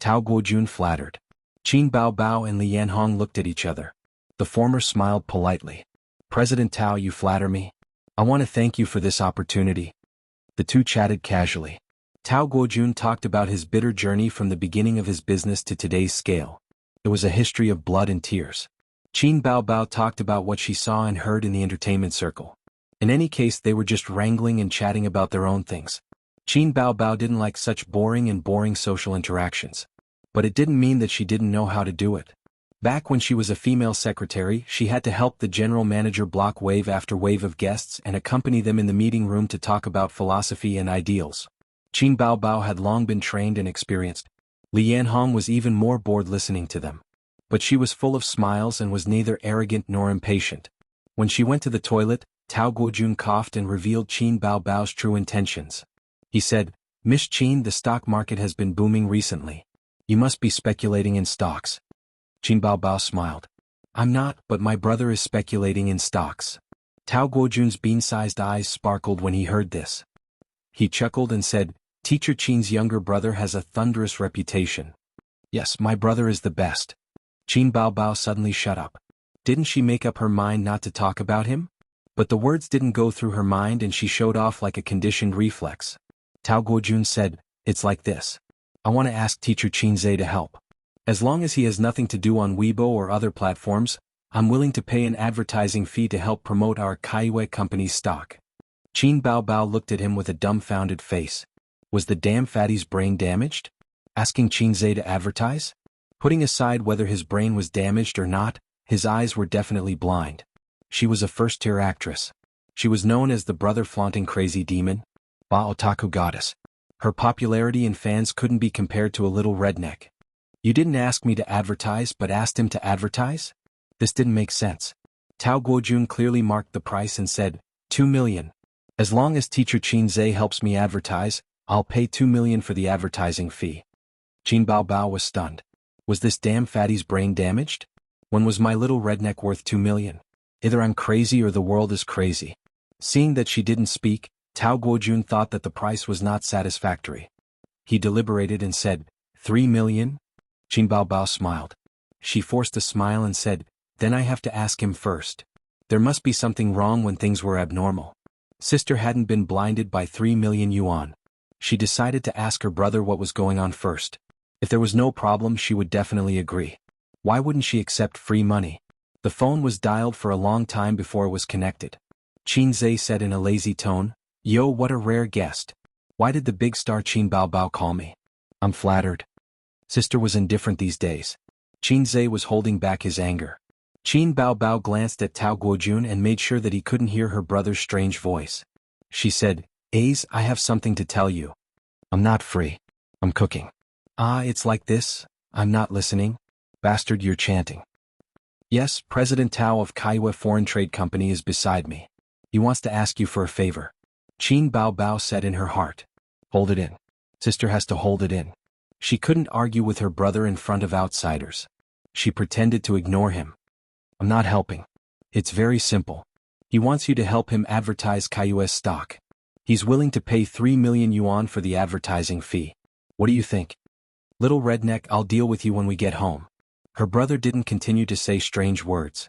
[SPEAKER 1] Tao Guojun flattered. Qin Bao Bao and Li Yanhong looked at each other. The former smiled politely. President Tao, you flatter me. I want to thank you for this opportunity. The two chatted casually. Tao Guojun talked about his bitter journey from the beginning of his business to today's scale. It was a history of blood and tears. Qin Bao Bao talked about what she saw and heard in the entertainment circle. In any case, they were just wrangling and chatting about their own things. Qin Bao Bao didn't like such boring social interactions. But it didn't mean that she didn't know how to do it. Back when she was a female secretary, she had to help the general manager block wave after wave of guests and accompany them in the meeting room to talk about philosophy and ideals. Qin Bao Bao had long been trained and experienced. Li Yanhong was even more bored listening to them. But she was full of smiles and was neither arrogant nor impatient. When she went to the toilet, Tao Guojun coughed and revealed Qin Bao Bao's true intentions. He said, Miss Qin, the stock market has been booming recently. You must be speculating in stocks. Qin Bao Bao smiled. I'm not, but my brother is speculating in stocks. Tao Guojun's bean-sized eyes sparkled when he heard this. He chuckled and said, Teacher Qin's younger brother has a thunderous reputation. Yes, my brother is the best. Qin Bao Bao suddenly shut up. Didn't she make up her mind not to talk about him? But the words didn't go through her mind and she showed off like a conditioned reflex. Tao Guojun said, It's like this. I want to ask Teacher Qinze to help. As long as he has nothing to do on Weibo or other platforms, I'm willing to pay an advertising fee to help promote our Kaiwei company's stock. Qin Bao Bao looked at him with a dumbfounded face. Was the damn fatty's brain damaged? Asking Qinze to advertise? Putting aside whether his brain was damaged or not, his eyes were definitely blind. She was a first-tier actress. She was known as the brother-flaunting crazy demon, Ba Otaku goddess. Her popularity and fans couldn't be compared to a little redneck. You didn't ask me to advertise but asked him to advertise? This didn't make sense. Tao Guojun clearly marked the price and said, 2 million. As long as Teacher Qinze helps me advertise, I'll pay 2 million for the advertising fee. Qin Bao Bao was stunned. Was this damn fatty's brain damaged? When was my little redneck worth 2 million? Either I'm crazy or the world is crazy. Seeing that she didn't speak, Tao Guojun thought that the price was not satisfactory. He deliberated and said, 3 million? Qin Bao Bao smiled. She forced a smile and said, Then I have to ask him first. There must be something wrong when things were abnormal. Sister hadn't been blinded by 3 million yuan. She decided to ask her brother what was going on first. If there was no problem, she would definitely agree. Why wouldn't she accept free money? The phone was dialed for a long time before it was connected. Qinze said in a lazy tone, Yo, what a rare guest. Why did the big star Qin Bao Bao call me? I'm flattered. Sister was indifferent these days. Xianxia was holding back his anger. Qin Baobao glanced at Tao Guojun and made sure that he couldn't hear her brother's strange voice. She said, "Ace, I have something to tell you. I'm not free. I'm cooking." "Ah, it's like this? I'm not listening? Bastard, you're chanting." "Yes, President Tao of Kaiwa Foreign Trade Company is beside me. He wants to ask you for a favor." Qin Baobao said in her heart. "Hold it in. Sister has to hold it in." She couldn't argue with her brother in front of outsiders. She pretended to ignore him. "I'm not helping. It's very simple. He wants you to help him advertise Kaiwa's stock. He's willing to pay 3 million yuan for the advertising fee. What do you think?" "Little redneck, I'll deal with you when we get home." Her brother didn't continue to say strange words.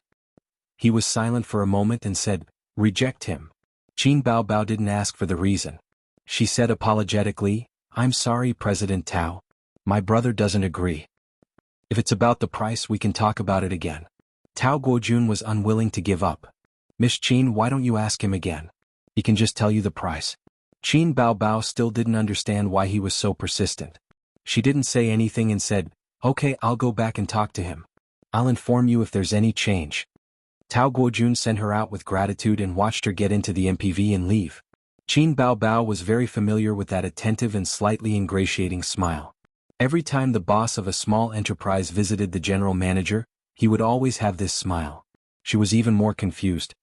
[SPEAKER 1] He was silent for a moment and said, "Reject him." Qin Baobao didn't ask for the reason. She said apologetically, "I'm sorry, President Tao. My brother doesn't agree. If it's about the price, we can talk about it again." Tao Guojun was unwilling to give up. "Miss Qin, why don't you ask him again? He can just tell you the price." Qin Baobao still didn't understand why he was so persistent. She didn't say anything and said, "Okay, I'll go back and talk to him. I'll inform you if there's any change." Tao Guojun sent her out with gratitude and watched her get into the MPV and leave. Qin Baobao was very familiar with that attentive and slightly ingratiating smile. Every time the boss of a small enterprise visited the general manager, he would always have this smile. She was even more confused.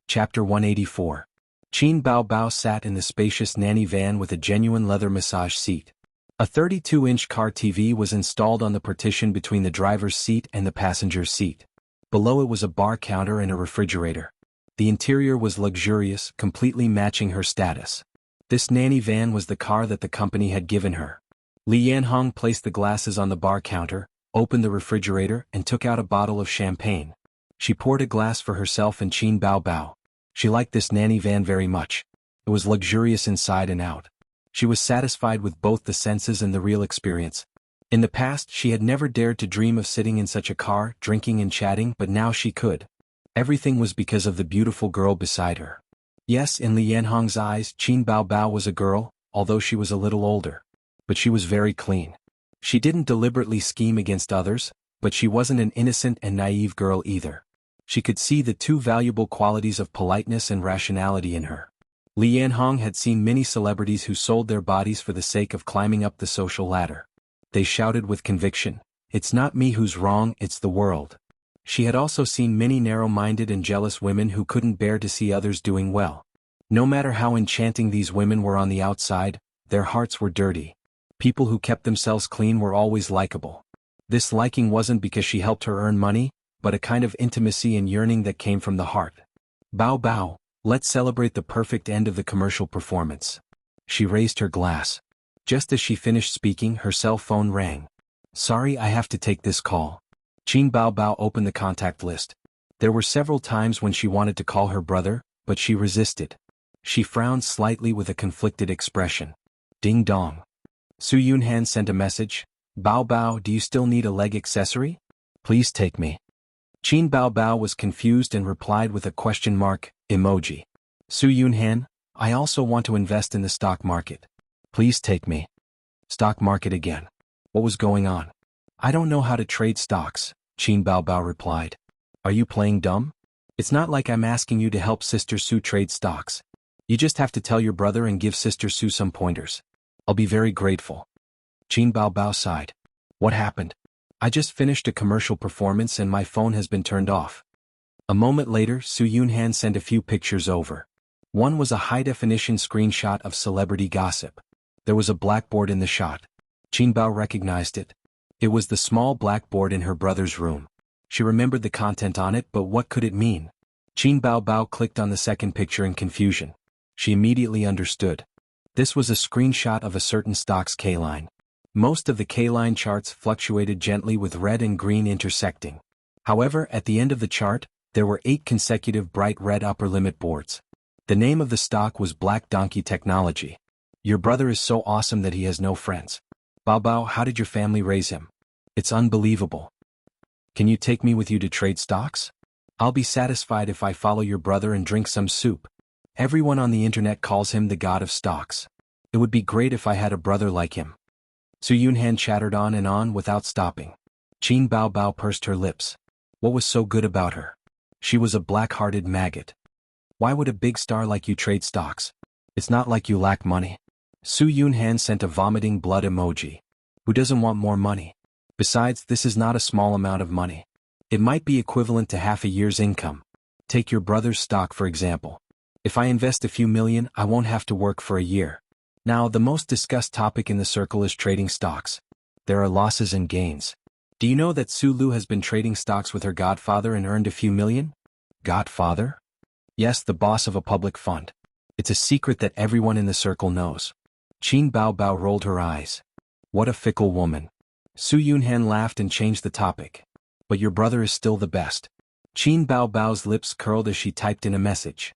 [SPEAKER 1] Chapter 184. Qin Baobao sat in the spacious nanny van with a genuine leather massage seat. A 32-inch car TV was installed on the partition between the driver's seat and the passenger's seat. Below it was a bar counter and a refrigerator. The interior was luxurious, completely matching her status. This nanny van was the car that the company had given her. Li Yanhong placed the glasses on the bar counter, opened the refrigerator and took out a bottle of champagne. She poured a glass for herself and Qin Baobao. She liked this nanny van very much. It was luxurious inside and out. She was satisfied with both the senses and the real experience. In the past, she had never dared to dream of sitting in such a car, drinking and chatting, but now she could. Everything was because of the beautiful girl beside her. Yes, in Li Yanhong's eyes, Qin Baobao was a girl, although she was a little older. But she was very clean. She didn't deliberately scheme against others, but she wasn't an innocent and naive girl either. She could see the two valuable qualities of politeness and rationality in her. Li Yanhong had seen many celebrities who sold their bodies for the sake of climbing up the social ladder. They shouted with conviction, "It's not me who's wrong, it's the world." She had also seen many narrow-minded and jealous women who couldn't bear to see others doing well. No matter how enchanting these women were on the outside, their hearts were dirty. People who kept themselves clean were always likable. This liking wasn't because she helped her earn money, but a kind of intimacy and yearning that came from the heart. "Bao Bao, let's celebrate the perfect end of the commercial performance." She raised her glass. Just as she finished speaking, her cell phone rang. "Sorry, I have to take this call." Qin Baobao opened the contact list. There were several times when she wanted to call her brother, but she resisted. She frowned slightly with a conflicted expression. Ding dong. Su Yunhan sent a message. "Bao Bao, do you still need a leg accessory? Please take me." Qin Baobao was confused and replied with a question mark emoji. "Su Yunhan, I also want to invest in the stock market. Please take me." Stock market again. What was going on? "I don't know how to trade stocks," Qin Baobao replied. "Are you playing dumb? It's not like I'm asking you to help Sister Su trade stocks. You just have to tell your brother and give Sister Su some pointers. I'll be very grateful." Qin Baobao sighed. "What happened?" "I just finished a commercial performance and my phone has been turned off." A moment later, Su Yunhan sent a few pictures over. One was a high-definition screenshot of celebrity gossip. There was a blackboard in the shot. Qin Bao recognized it. It was the small blackboard in her brother's room. She remembered the content on it, but what could it mean? Qin Baobao clicked on the second picture in confusion. She immediately understood. This was a screenshot of a certain stock's K-line. Most of the K-line charts fluctuated gently with red and green intersecting. However, at the end of the chart, there were 8 consecutive bright red upper limit boards. The name of the stock was Black Donkey Technology. "Your brother is so awesome that he has no friends. Bao Bao, how did your family raise him? It's unbelievable. Can you take me with you to trade stocks? I'll be satisfied if I follow your brother and drink some soup. Everyone on the internet calls him the god of stocks. It would be great if I had a brother like him." Su Yunhan chattered on and on without stopping. Qin Baobao pursed her lips. What was so good about her? She was a black-hearted maggot. Why would a big star like you trade stocks? It's not like you lack money. Su Yunhan sent a vomiting blood emoji. Who doesn't want more money? Besides, this is not a small amount of money. It might be equivalent to half a year's income. Take your brother's stock for example. If I invest a few million, I won't have to work for a year. Now, the most discussed topic in the circle is trading stocks. There are losses and gains. Do you know that Su Lu has been trading stocks with her godfather and earned a few million? Godfather? Yes, the boss of a public fund. It's a secret that everyone in the circle knows. Qin Baobao rolled her eyes. What a fickle woman. Su Yunhan laughed and changed the topic. But your brother is still the best. Qin Baobao's lips curled as she typed in a message.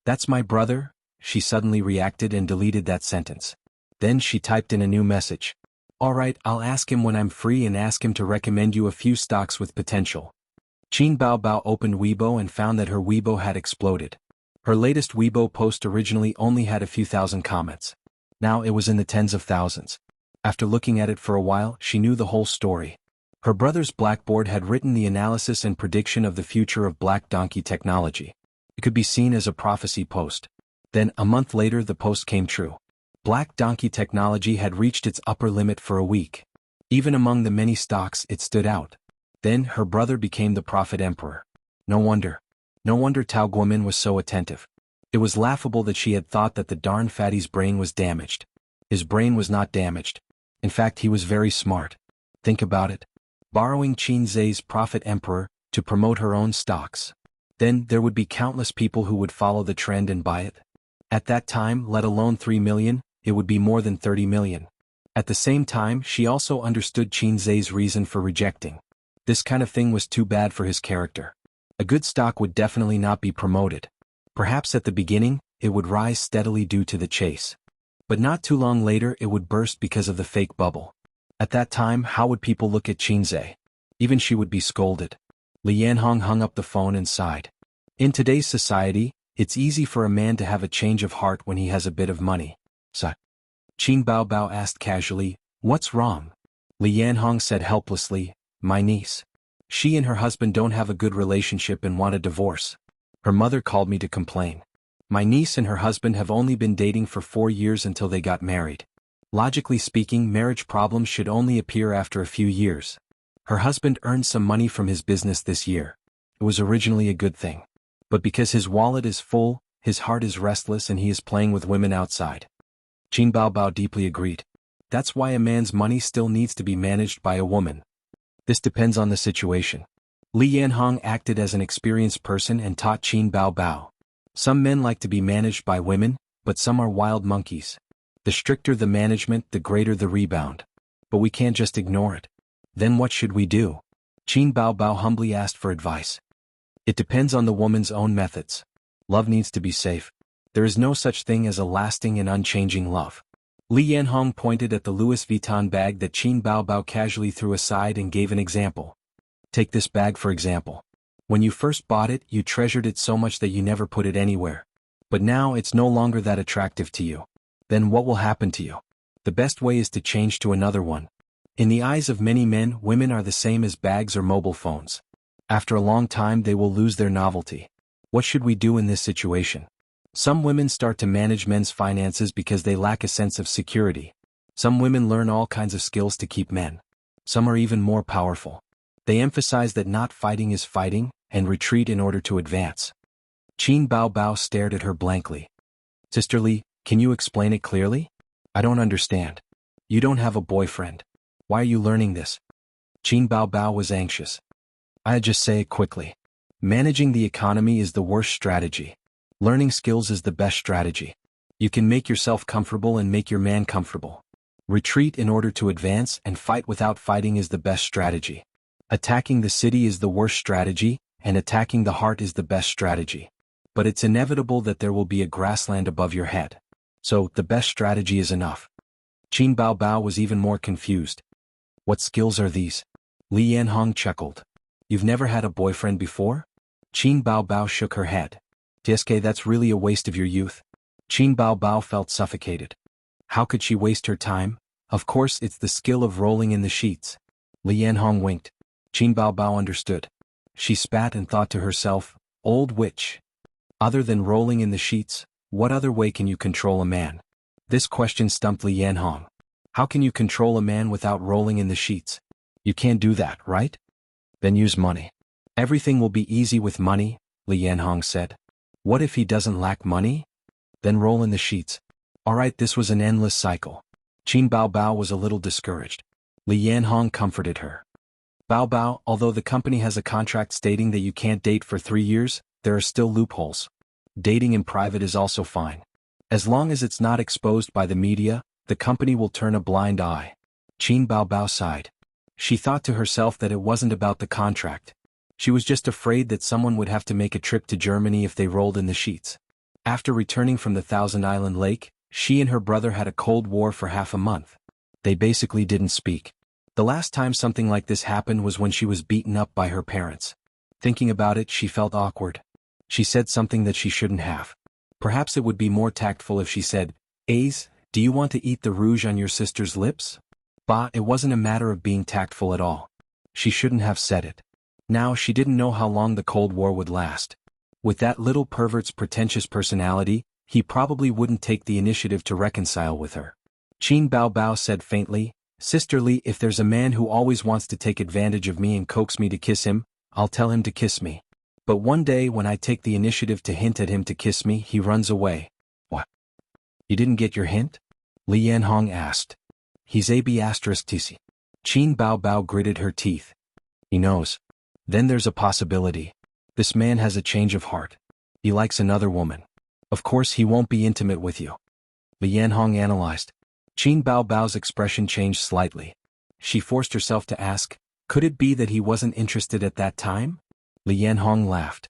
[SPEAKER 1] That's my brother? She suddenly reacted and deleted that sentence. Then she typed in a new message. Alright, I'll ask him when I'm free and ask him to recommend you a few stocks with potential. Qin Baobao opened Weibo and found that her Weibo had exploded. Her latest Weibo post originally only had a few thousand comments. Now it was in the tens of thousands. After looking at it for a while, she knew the whole story. Her brother's Blackboard had written the analysis and prediction of the future of Black Donkey technology. It could be seen as a prophecy post. Then, a month later, the post came true. Black Donkey technology had reached its upper limit for a week. Even among the many stocks, it stood out. Then, her brother became the Prophet Emperor. No wonder Tao Guomin was so attentive. It was laughable that she had thought that the darn fatty's brain was damaged. His brain was not damaged. In fact, he was very smart. Think about it. Borrowing Qin Zai's Prophet Emperor to promote her own stocks. Then, there would be countless people who would follow the trend and buy it. At that time, let alone 3 million, it would be more than 30 million. At the same time, she also understood Qin Zai's reason for rejecting. This kind of thing was too bad for his character. A good stock would definitely not be promoted. Perhaps at the beginning, it would rise steadily due to the chase. But not too long later it would burst because of the fake bubble. At that time, how would people look at Qin Zai? Even she would be scolded. Li Yanhong hung up the phone and sighed. In today's society, it's easy for a man to have a change of heart when he has a bit of money. So, Qin Baobao asked casually, what's wrong? Li Yanhong said helplessly, my niece. She and her husband don't have a good relationship and want a divorce. Her mother called me to complain. My niece and her husband have only been dating for 4 years until they got married. Logically speaking, marriage problems should only appear after a few years. Her husband earned some money from his business this year. It was originally a good thing. But because his wallet is full, his heart is restless and he is playing with women outside. Qin Baobao deeply agreed. That's why a man's money still needs to be managed by a woman. This depends on the situation. Li Yanhong acted as an experienced person and taught Qin Baobao. Some men like to be managed by women, but some are wild monkeys. The stricter the management, the greater the rebound. But we can't just ignore it. Then what should we do? Qin Baobao humbly asked for advice. It depends on the woman's own methods. Love needs to be safe. There is no such thing as a lasting and unchanging love. Li Yanhong pointed at the Louis Vuitton bag that Qin Baobao casually threw aside and gave an example. Take this bag for example. When you first bought it, you treasured it so much that you never put it anywhere. But now it's no longer that attractive to you. Then what will happen to you? The best way is to change to another one. In the eyes of many men, women are the same as bags or mobile phones. After a long time they will lose their novelty. What should we do in this situation? Some women start to manage men's finances because they lack a sense of security. Some women learn all kinds of skills to keep men. Some are even more powerful. They emphasize that not fighting is fighting, and retreat in order to advance. Qin Baobao stared at her blankly. Sister Li, can you explain it clearly? I don't understand. You don't have a boyfriend. Why are you learning this? Qin Baobao was anxious. I just say it quickly. Managing the economy is the worst strategy. Learning skills is the best strategy. You can make yourself comfortable and make your man comfortable. Retreat in order to advance and fight without fighting is the best strategy. Attacking the city is the worst strategy, and attacking the heart is the best strategy. But it's inevitable that there will be a grassland above your head. So, the best strategy is enough. Qin Baobao was even more confused. What skills are these? Li Yanhong chuckled. You've never had a boyfriend before? Qin Baobao shook her head. TSK, that's really a waste of your youth. Qin Baobao felt suffocated. How could she waste her time? Of course it's the skill of rolling in the sheets. Li Yanhong winked. Qin Baobao understood. She spat and thought to herself, old witch. Other than rolling in the sheets, what other way can you control a man? This question stumped Li Yanhong. How can you control a man without rolling in the sheets? You can't do that, right? Then use money. Everything will be easy with money, Li Yanhong said. What if he doesn't lack money? Then roll in the sheets. Alright, this was an endless cycle. Qin Baobao was a little discouraged. Li Yanhong comforted her. Baobao, although the company has a contract stating that you can't date for 3 years, there are still loopholes. Dating in private is also fine. As long as it's not exposed by the media, the company will turn a blind eye. Qin Baobao sighed. She thought to herself that it wasn't about the contract. She was just afraid that someone would have to make a trip to Germany if they rolled in the sheets. After returning from the Thousand Island Lake, she and her brother had a cold war for half a month. They basically didn't speak. The last time something like this happened was when she was beaten up by her parents. Thinking about it, she felt awkward. She said something that she shouldn't have. Perhaps it would be more tactful if she said, Ace, do you want to eat the rouge on your sister's lips? Bah, it wasn't a matter of being tactful at all. She shouldn't have said it. Now she didn't know how long the Cold War would last. With that little pervert's pretentious personality, he probably wouldn't take the initiative to reconcile with her. Qin Baobao said faintly, Sister Li, if there's a man who always wants to take advantage of me and coax me to kiss him, I'll tell him to kiss me. But one day when I take the initiative to hint at him to kiss me, he runs away. What? You didn't get your hint? Li Yanhong asked. He's AB*TC. Qin Baobao gritted her teeth. He knows. Then there's a possibility. This man has a change of heart. He likes another woman. Of course he won't be intimate with you. Li Yanhong analyzed. Qin Baobao's expression changed slightly. She forced herself to ask, could it be that he wasn't interested at that time? Li Yanhong laughed.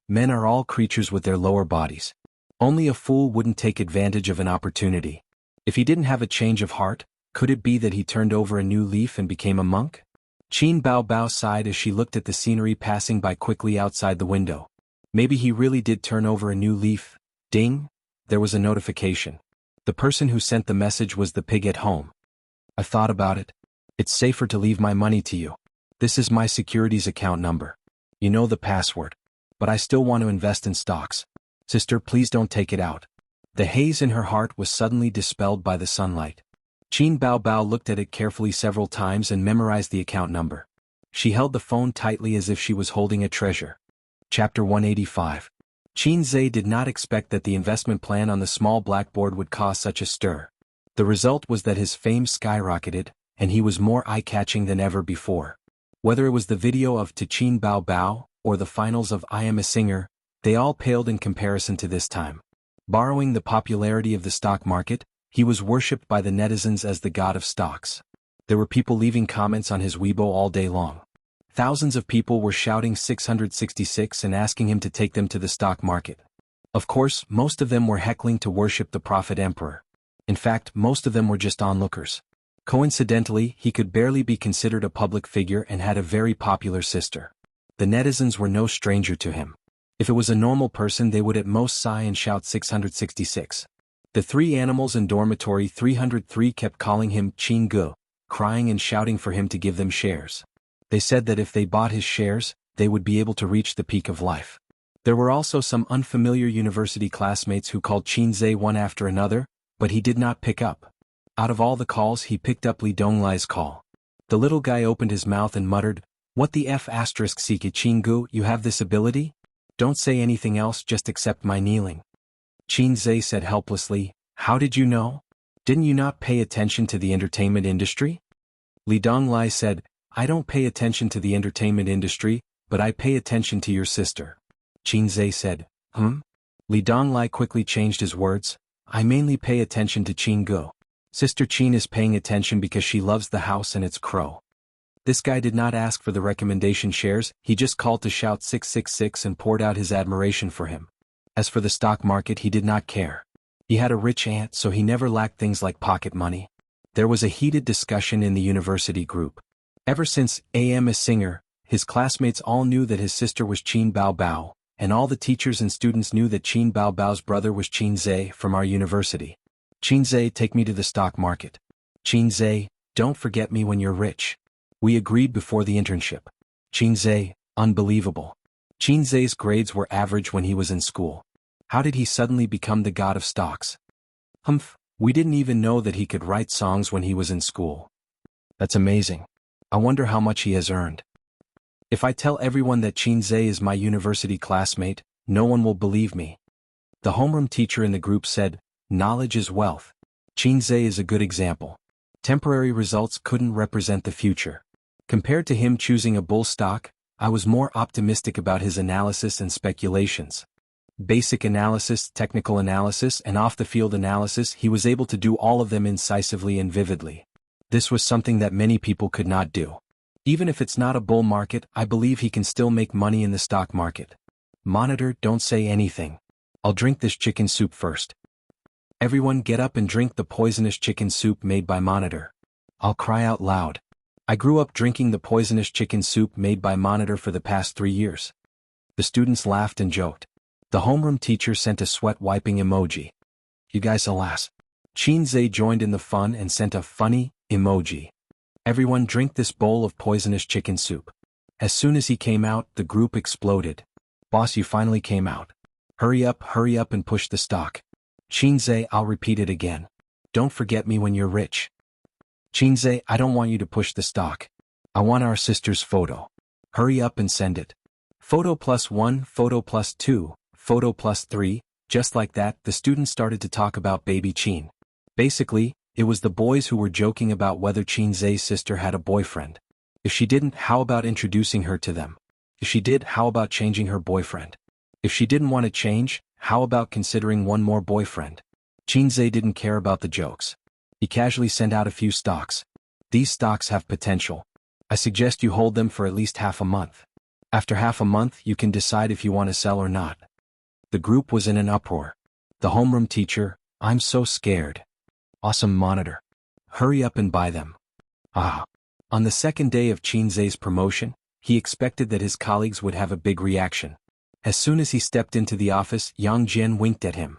[SPEAKER 1] Men are all creatures with their lower bodies. Only a fool wouldn't take advantage of an opportunity. If he didn't have a change of heart, could it be that he turned over a new leaf and became a monk? Qin Baobao sighed as she looked at the scenery passing by quickly outside the window. Maybe he really did turn over a new leaf. Ding! There was a notification. The person who sent the message was the pig at home. I thought about it. It's safer to leave my money to you. This is my securities account number. You know the password. But I still want to invest in stocks. Sister, please don't take it out. The haze in her heart was suddenly dispelled by the sunlight. Qin Baobao looked at it carefully several times and memorized the account number. She held the phone tightly as if she was holding a treasure. Chapter 185. Qin Zhe did not expect that the investment plan on the small blackboard would cause such a stir. The result was that his fame skyrocketed, and he was more eye-catching than ever before. Whether it was the video of To Qin Baobao, or the finals of I Am a Singer, they all paled in comparison to this time. Borrowing the popularity of the stock market, he was worshipped by the netizens as the god of stocks. There were people leaving comments on his Weibo all day long. Thousands of people were shouting 666 and asking him to take them to the stock market. Of course, most of them were heckling to worship the prophet emperor. In fact, most of them were just onlookers. Coincidentally, he could barely be considered a public figure and had a very popular sister. The netizens were no stranger to him. If it was a normal person, they would at most sigh and shout 666. The three animals in dormitory 303 kept calling him Qin Gu, crying and shouting for him to give them shares. They said that if they bought his shares, they would be able to reach the peak of life. There were also some unfamiliar university classmates who called Qin Zhe one after another, but he did not pick up. Out of all the calls, he picked up Li Donglai's call. The little guy opened his mouth and muttered, "What the F*** Qin Gu, you have this ability? Don't say anything else, just accept my kneeling." Qin Zhe said helplessly, "How did you know? Didn't you not pay attention to the entertainment industry?" Li Donglai said, "I don't pay attention to the entertainment industry, but I pay attention to your sister." Qin Zhe said, Li Donglai quickly changed his words, "I mainly pay attention to Qin Gu. Sister Qin is paying attention because she loves the house and its crow." This guy did not ask for the recommendation shares, he just called to shout 666 and poured out his admiration for him. As for the stock market, he did not care. He had a rich aunt, so he never lacked things like pocket money. There was a heated discussion in the university group. Ever since I Am a Singer, his classmates all knew that his sister was Qin Baobao, and all the teachers and students knew that Qin Baobao's brother was Qin Zhe from our university. "Qin Zhe, take me to the stock market." Xianxia, don't forget me when you're rich. We agreed before the internship. Xianxia, unbelievable. Xianxia's grades were average when he was in school. How did he suddenly become the god of stocks? Humph, we didn't even know that he could write songs when he was in school. That's amazing. I wonder how much he has earned. If I tell everyone that Xianxia is my university classmate, no one will believe me. The homeroom teacher in the group said, knowledge is wealth. Xianxia is a good example. Temporary results couldn't represent the future. Compared to him choosing a bull stock, I was more optimistic about his analysis and speculations. Basic analysis, technical analysis, and off-the-field analysis, he was able to do all of them incisively and vividly. This was something that many people could not do. Even if it's not a bull market, I believe he can still make money in the stock market. Monitor, don't say anything. I'll drink this chicken soup first. Everyone get up and drink the poisonous chicken soup made by Monitor. I'll cry out loud. I grew up drinking the poisonous chicken soup made by Monitor for the past 3 years. The students laughed and joked. The homeroom teacher sent a sweat-wiping emoji. You guys alas. Xianxia joined in the fun and sent a funny emoji. Everyone drink this bowl of poisonous chicken soup. As soon as he came out, the group exploded. Boss, you finally came out. Hurry up and push the stock. Xianxia, I'll repeat it again. Don't forget me when you're rich. Xianxia, I don't want you to push the stock. I want our sister's photo. Hurry up and send it. Photo +1, photo +2, photo +3, just like that, the students started to talk about baby Qin. Basically, it was the boys who were joking about whether Xianxia's sister had a boyfriend. If she didn't, how about introducing her to them? If she did, how about changing her boyfriend? If she didn't want to change, how about considering one more boyfriend? Xianxia didn't care about the jokes. He casually sent out a few stocks. These stocks have potential. I suggest you hold them for at least half a month. After half a month, you can decide if you want to sell or not. The group was in an uproar. The homeroom teacher, I'm so scared. Awesome Monitor. Hurry up and buy them. On the second day of Xianxia's promotion, he expected that his colleagues would have a big reaction. As soon as he stepped into the office, Yang Jian winked at him.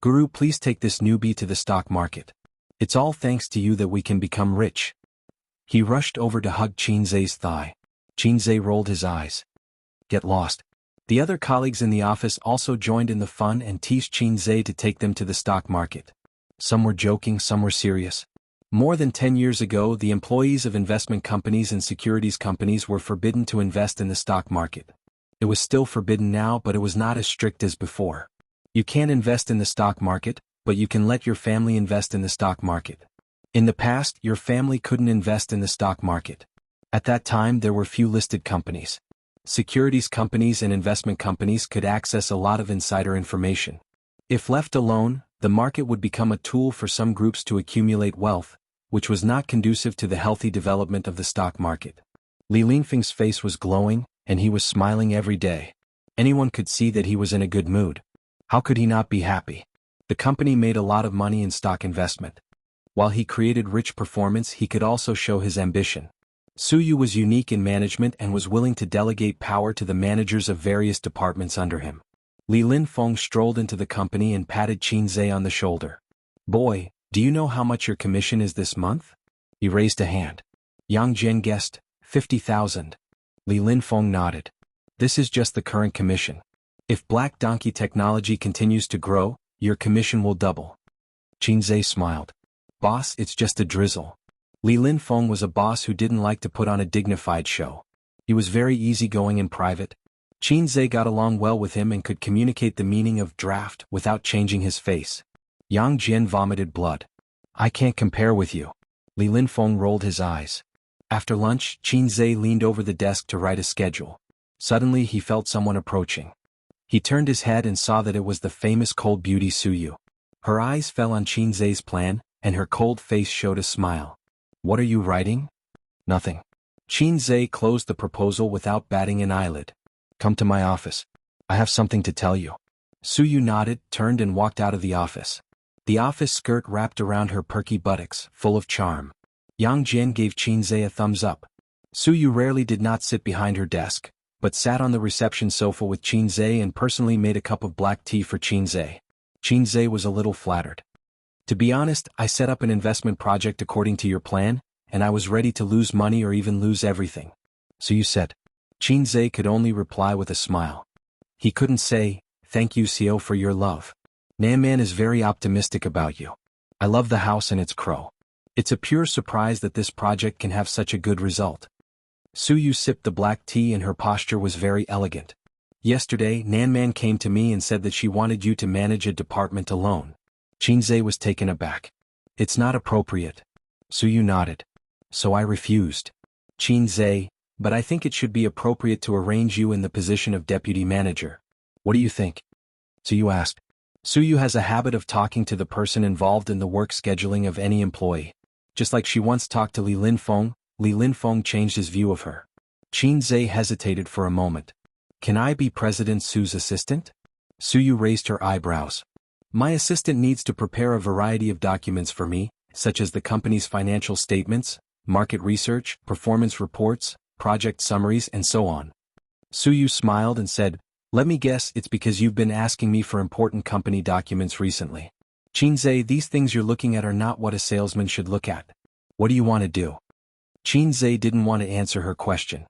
[SPEAKER 1] Guru, please take this newbie to the stock market. It's all thanks to you that we can become rich. He rushed over to hug Xianxia's thigh. Xianxia rolled his eyes. Get lost. The other colleagues in the office also joined in the fun and teased Xianxia to take them to the stock market. Some were joking, some were serious. More than 10 years ago, the employees of investment companies and securities companies were forbidden to invest in the stock market. It was still forbidden now, but it was not as strict as before. You can't invest in the stock market, but you can let your family invest in the stock market. In the past, your family couldn't invest in the stock market. At that time, there were few listed companies. Securities companies and investment companies could access a lot of insider information. If left alone, the market would become a tool for some groups to accumulate wealth, which was not conducive to the healthy development of the stock market. Li Lingfeng's face was glowing, and he was smiling every day. Anyone could see that he was in a good mood. How could he not be happy? The company made a lot of money in stock investment. While he created rich performance, he could also show his ambition. Su Yu was unique in management and was willing to delegate power to the managers of various departments under him. Li Linfeng strolled into the company and patted Xianxia on the shoulder. Boy, do you know how much your commission is this month? He raised a hand. Yang Jian guessed, 50,000. Li Linfeng nodded. This is just the current commission. If Black Donkey technology continues to grow, your commission will double. Xianxia smiled. Boss, it's just a drizzle. Li Linfeng was a boss who didn't like to put on a dignified show. He was very easygoing in private. Xianxia got along well with him and could communicate the meaning of draft without changing his face. Yang Jian vomited blood. I can't compare with you. Li Linfeng rolled his eyes. After lunch, Xianxia leaned over the desk to write a schedule. Suddenly he felt someone approaching. He turned his head and saw that it was the famous cold beauty Su Yu. Her eyes fell on Xianxia's plan, and her cold face showed a smile. What are you writing? Nothing. Xianxia closed the proposal without batting an eyelid. Come to my office. I have something to tell you. Su Yu nodded, turned and walked out of the office. The office skirt wrapped around her perky buttocks, full of charm. Yang Jian gave Xianxia a thumbs up. Su Yu rarely did not sit behind her desk, but sat on the reception sofa with Xianxia and personally made a cup of black tea for Xianxia. Xianxia was a little flattered. To be honest, I set up an investment project according to your plan, and I was ready to lose money or even lose everything. So you said. Qinzhe could only reply with a smile. He couldn't say, "Thank you, Xiao, for your love. Nanman is very optimistic about you. I love the house and its crow. It's a pure surprise that this project can have such a good result." Suyu sipped the black tea and her posture was very elegant. "Yesterday, Nanman came to me and said that she wanted you to manage a department alone." Qinzhe was taken aback. "It's not appropriate." Suyu nodded. "So I refused." Qinzhe, "But I think it should be appropriate to arrange you in the position of deputy manager. What do you think?" Suyu asked. Suyu has a habit of talking to the person involved in the work scheduling of any employee. Just like she once talked to Li Linfeng changed his view of her. Qinzhe hesitated for a moment. "Can I be President Su's assistant?" Suyu raised her eyebrows. "My assistant needs to prepare a variety of documents for me, such as the company's financial statements, market research, performance reports, project summaries, and so on." Suyu smiled and said, "Let me guess, it's because you've been asking me for important company documents recently." Qinzhe, "These things you're looking at are not what a salesman should look at. What do you want to do?" Qinzhe didn't want to answer her question.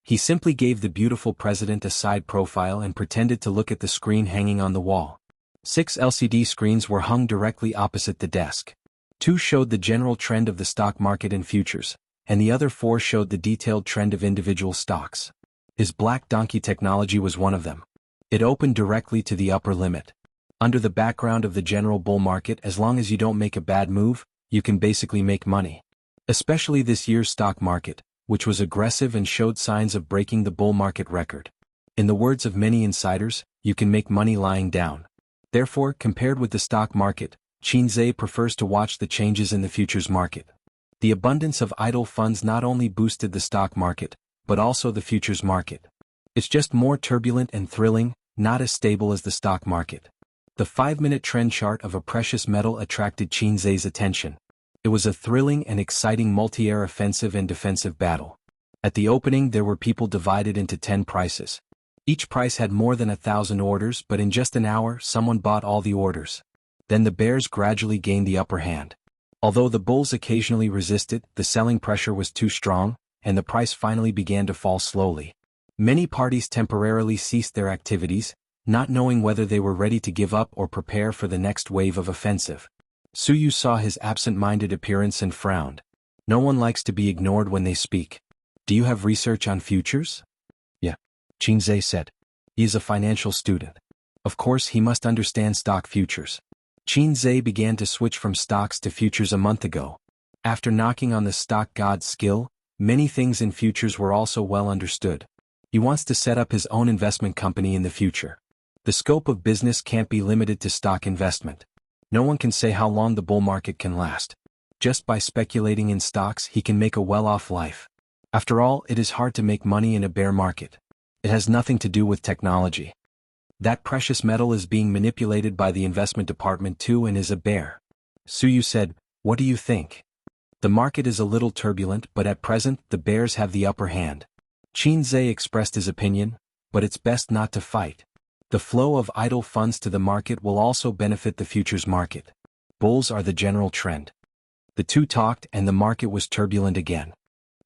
[SPEAKER 1] He simply gave the beautiful president a side profile and pretended to look at the screen hanging on the wall. 6 LCD screens were hung directly opposite the desk. 2 showed the general trend of the stock market and futures, and the other 4 showed the detailed trend of individual stocks. His black donkey technology was one of them. It opened directly to the upper limit. Under the background of the general bull market, as long as you don't make a bad move, you can basically make money. Especially this year's stock market, which was aggressive and showed signs of breaking the bull market record. In the words of many insiders, you can make money lying down. Therefore, compared with the stock market, Qinzhe prefers to watch the changes in the futures market. The abundance of idle funds not only boosted the stock market, but also the futures market. It's just more turbulent and thrilling, not as stable as the stock market. The 5-minute trend chart of a precious metal attracted Qinzhe's attention. It was a thrilling and exciting multi-air offensive and defensive battle. At the opening there were people divided into 10 prices. Each price had more than 1,000 orders, but in just an hour someone bought all the orders. Then the bears gradually gained the upper hand. Although the bulls occasionally resisted, the selling pressure was too strong, and the price finally began to fall slowly. Many parties temporarily ceased their activities, not knowing whether they were ready to give up or prepare for the next wave of offensive. Suyu saw his absent-minded appearance and frowned. No one likes to be ignored when they speak. "Do you have research on futures?" "Yeah," Qinzhe said. He is a financial student. Of course he must understand stock futures. Qinzhe began to switch from stocks to futures a month ago. After knocking on the stock god's skill, many things in futures were also well understood. He wants to set up his own investment company in the future. The scope of business can't be limited to stock investment. No one can say how long the bull market can last. Just by speculating in stocks he can make a well-off life. After all, it is hard to make money in a bear market. It has nothing to do with technology. That precious metal is being manipulated by the investment department too and is a bear. Suyu said, "What do you think?" "The market is a little turbulent, but at present the bears have the upper hand." Qinzhe expressed his opinion, "But it's best not to fight. The flow of idle funds to the market will also benefit the futures market. Bulls are the general trend." The two talked and the market was turbulent again.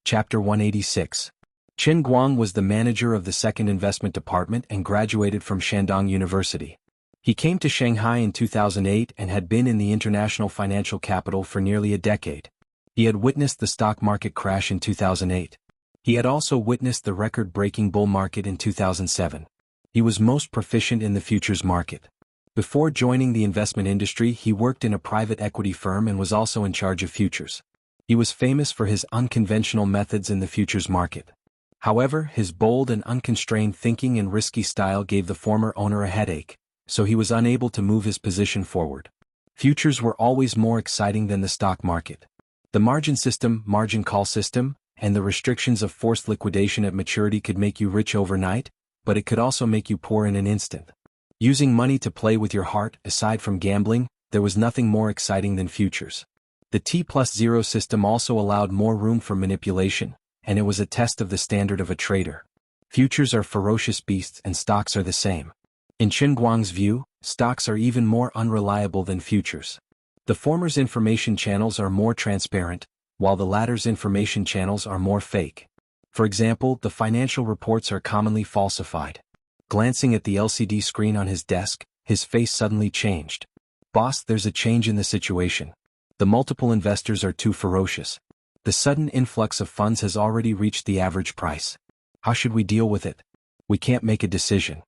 [SPEAKER 1] Chapter 186. Chen Guang was the manager of the second investment department and graduated from Shandong University. He came to Shanghai in 2008 and had been in the international financial capital for nearly a decade. He had witnessed the stock market crash in 2008. He had also witnessed the record-breaking bull market in 2007. He was most proficient in the futures market. Before joining the investment industry, he worked in a private equity firm and was also in charge of futures. He was famous for his unconventional methods in the futures market. However, his bold and unconstrained thinking and risky style gave the former owner a headache, so he was unable to move his position forward. Futures were always more exciting than the stock market. The margin system, margin call system, and the restrictions of forced liquidation at maturity could make you rich overnight, but it could also make you poor in an instant. Using money to play with your heart, aside from gambling, there was nothing more exciting than futures. The T+0 system also allowed more room for manipulation, and it was a test of the standard of a trader. Futures are ferocious beasts and stocks are the same. In Chen Guang's view, stocks are even more unreliable than futures. The former's information channels are more transparent, while the latter's information channels are more fake. For example, the financial reports are commonly falsified. Glancing at the LCD screen on his desk, his face suddenly changed. Boss, there's a change in the situation. The multiple investors are too ferocious. The sudden influx of funds has already reached the average price. How should we deal with it? We can't make a decision.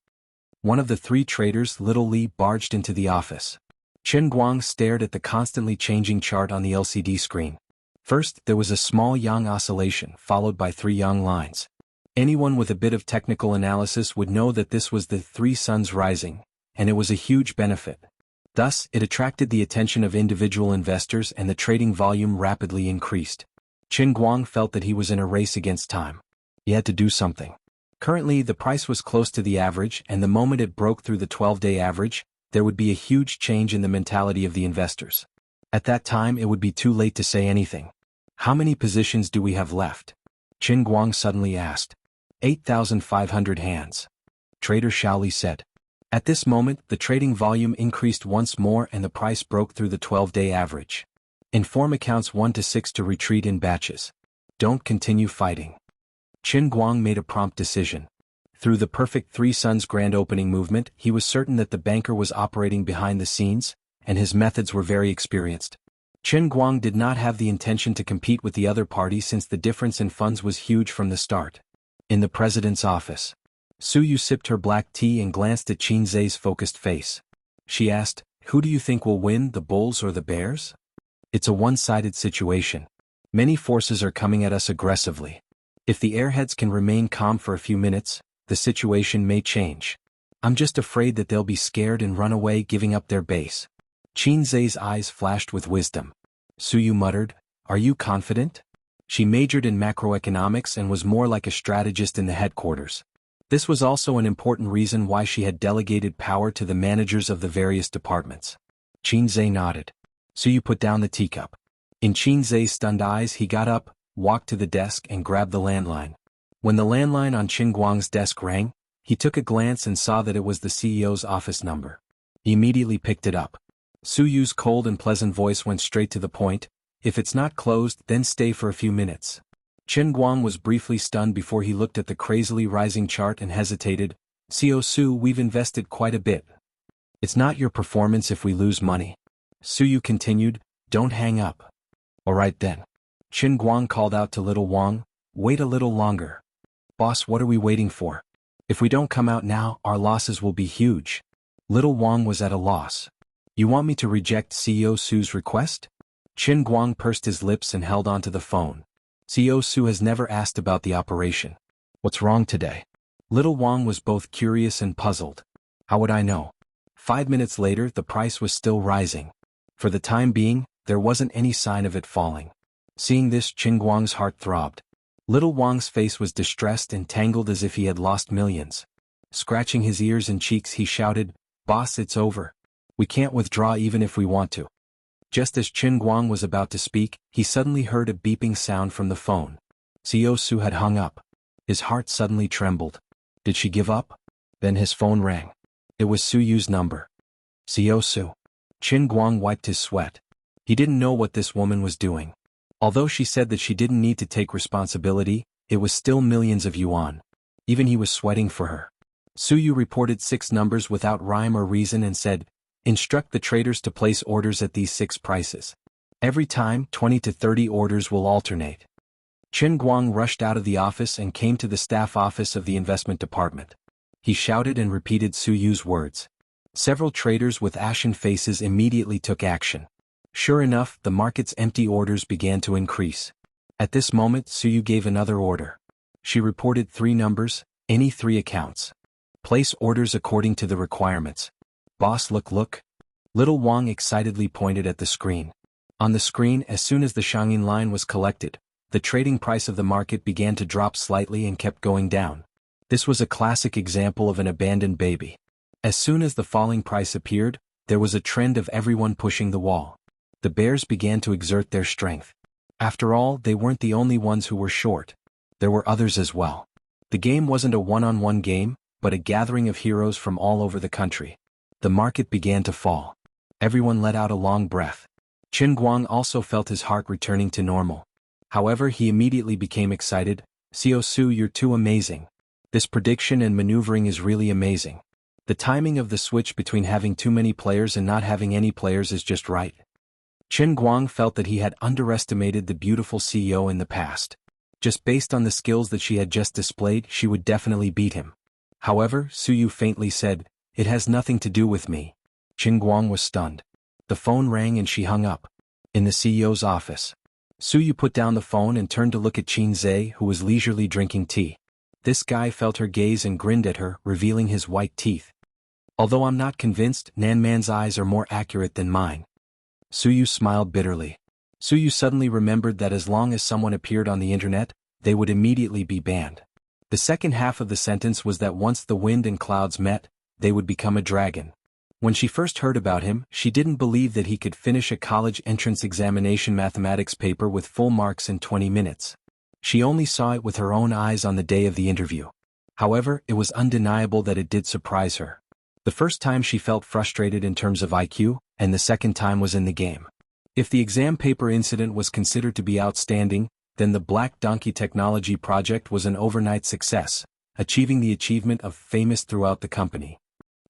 [SPEAKER 1] One of the three traders, Little Li, barged into the office. Chen Guang stared at the constantly changing chart on the LCD screen. First, there was a small yang oscillation, followed by 3 yang lines. Anyone with a bit of technical analysis would know that this was the 3 suns rising, and it was a huge benefit. Thus, it attracted the attention of individual investors and the trading volume rapidly increased. Chen Guang felt that he was in a race against time. He had to do something. Currently, the price was close to the average, and the moment it broke through the 12-day average, there would be a huge change in the mentality of the investors. At that time, it would be too late to say anything. How many positions do we have left? Chen Guang suddenly asked. 8,500 hands. Trader Xiaoli said. At this moment, the trading volume increased once more and the price broke through the 12-day average. Inform accounts 1 to 6 to retreat in batches. Don't continue fighting. Chen Guang made a prompt decision. Through the perfect 3 suns grand opening movement, he was certain that the banker was operating behind the scenes, and his methods were very experienced. Chen Guang did not have the intention to compete with the other party since the difference in funds was huge from the start. In the president's office, Su Yu sipped her black tea and glanced at Qin Zai's focused face. She asked, "Who do you think will win, the bulls or the bears?" It's a one-sided situation. Many forces are coming at us aggressively. If the airheads can remain calm for a few minutes, the situation may change. I'm just afraid that they'll be scared and run away, giving up their base. Qin Zai's eyes flashed with wisdom. Su Yu muttered, "Are you confident?" She majored in macroeconomics and was more like a strategist in the headquarters. This was also an important reason why she had delegated power to the managers of the various departments. Qin Zai nodded. Su Yu put down the teacup. In Qin Zai's stunned eyes, he got up, walked to the desk and grabbed the landline. When the landline on Chen Guang's desk rang, he took a glance and saw that it was the CEO's office number. He immediately picked it up. Su Yu's cold and pleasant voice went straight to the point. "If it's not closed, then stay for a few minutes." Chen Guang was briefly stunned before he looked at the crazily rising chart and hesitated. "CEO Su, we've invested quite a bit. It's not your performance if we lose money." Su Yu continued, "Don't hang up." "All right then." Chen Guang called out to Little Wang, "Wait a little longer." "Boss, what are we waiting for? If we don't come out now, our losses will be huge." Little Wang was at a loss. "You want me to reject CEO Su's request?" Chen Guang pursed his lips and held onto the phone. "CEO Su has never asked about the operation. What's wrong today?" Little Wang was both curious and puzzled. "How would I know?" 5 minutes later, the price was still rising. For the time being, there wasn't any sign of it falling. Seeing this, Chen Guang's heart throbbed. Little Wang's face was distressed and tangled as if he had lost millions. Scratching his ears and cheeks, he shouted, "Boss, it's over. We can't withdraw even if we want to." Just as Chen Guang was about to speak, he suddenly heard a beeping sound from the phone. CEO Su had hung up. His heart suddenly trembled. Did she give up? Then his phone rang. It was Su Yu's number. "CEO Su." Chen Guang wiped his sweat. He didn't know what this woman was doing. Although she said that she didn't need to take responsibility, it was still millions of yuan. Even he was sweating for her. Su Yu reported 6 numbers without rhyme or reason and said, "Instruct the traders to place orders at these 6 prices. Every time, 20 to 30 orders will alternate." Chen Guang rushed out of the office and came to the staff office of the investment department. He shouted and repeated Su Yu's words. Several traders with ashen faces immediately took action. Sure enough, the market's empty orders began to increase. At this moment, Su Yu gave another order. She reported 3 numbers, any 3 accounts. Place orders according to the requirements. "Boss, look. Little Wang excitedly pointed at the screen. On the screen, as soon as the Shangyin line was collected, the trading price of the market began to drop slightly and kept going down. This was a classic example of an abandoned baby. As soon as the falling price appeared, there was a trend of everyone pushing the wall. The bears began to exert their strength. After all, they weren't the only ones who were short. There were others as well. The game wasn't a one-on-one game, but a gathering of heroes from all over the country. The market began to fall. Everyone let out a long breath. Chen Guang also felt his heart returning to normal. However, he immediately became excited. Xiao Su, you're too amazing. This prediction and maneuvering is really amazing. The timing of the switch between having too many players and not having any players is just right. Chen Guang felt that he had underestimated the beautiful CEO in the past. Just based on the skills that she had just displayed, she would definitely beat him. However, Su Yu faintly said, "It has nothing to do with me." Chen Guang was stunned. The phone rang and she hung up. In the CEO's office. Su Yu put down the phone and turned to look at Qin Zhe, who was leisurely drinking tea. This guy felt her gaze and grinned at her, revealing his white teeth. Although I'm not convinced, Nan Man's eyes are more accurate than mine. Su Yu smiled bitterly. Su Yu suddenly remembered that as long as someone appeared on the internet, they would immediately be banned. The second half of the sentence was that once the wind and clouds met, they would become a dragon. When she first heard about him, she didn't believe that he could finish a college entrance examination mathematics paper with full marks in 20 minutes. She only saw it with her own eyes on the day of the interview. However, it was undeniable that it did surprise her. The first time she felt frustrated in terms of IQ, and the second time was in the game. If the exam paper incident was considered to be outstanding, then the Black Donkey Technology project was an overnight success, achieving the achievement of famous throughout the company.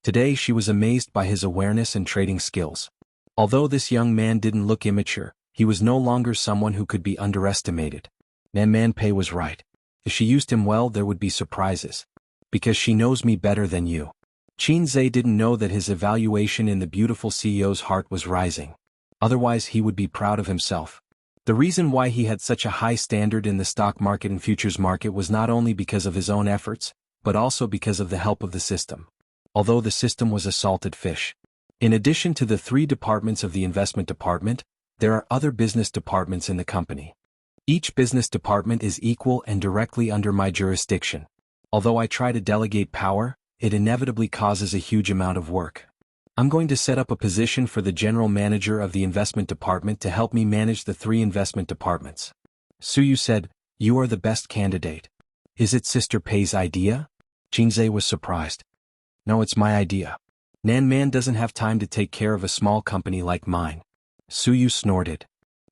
[SPEAKER 1] Today she was amazed by his awareness and trading skills. Although this young man didn't look immature, he was no longer someone who could be underestimated. Nan Man Pei was right. If she used him well, there would be surprises. Because she knows me better than you. Qin Zhe didn't know that his evaluation in the beautiful CEO's heart was rising. Otherwise he would be proud of himself. The reason why he had such a high standard in the stock market and futures market was not only because of his own efforts, but also because of the help of the system. Although the system was a salted fish. In addition to the 3 departments of the investment department, there are other business departments in the company. Each business department is equal and directly under my jurisdiction. Although I try to delegate power, it inevitably causes a huge amount of work. I'm going to set up a position for the general manager of the investment department to help me manage the 3 investment departments. Su Yu said, "You are the best candidate." "Is it Sister Pei's idea?" Qin Zhe was surprised. "No, it's my idea. Nan Man doesn't have time to take care of a small company like mine." Su Yu snorted.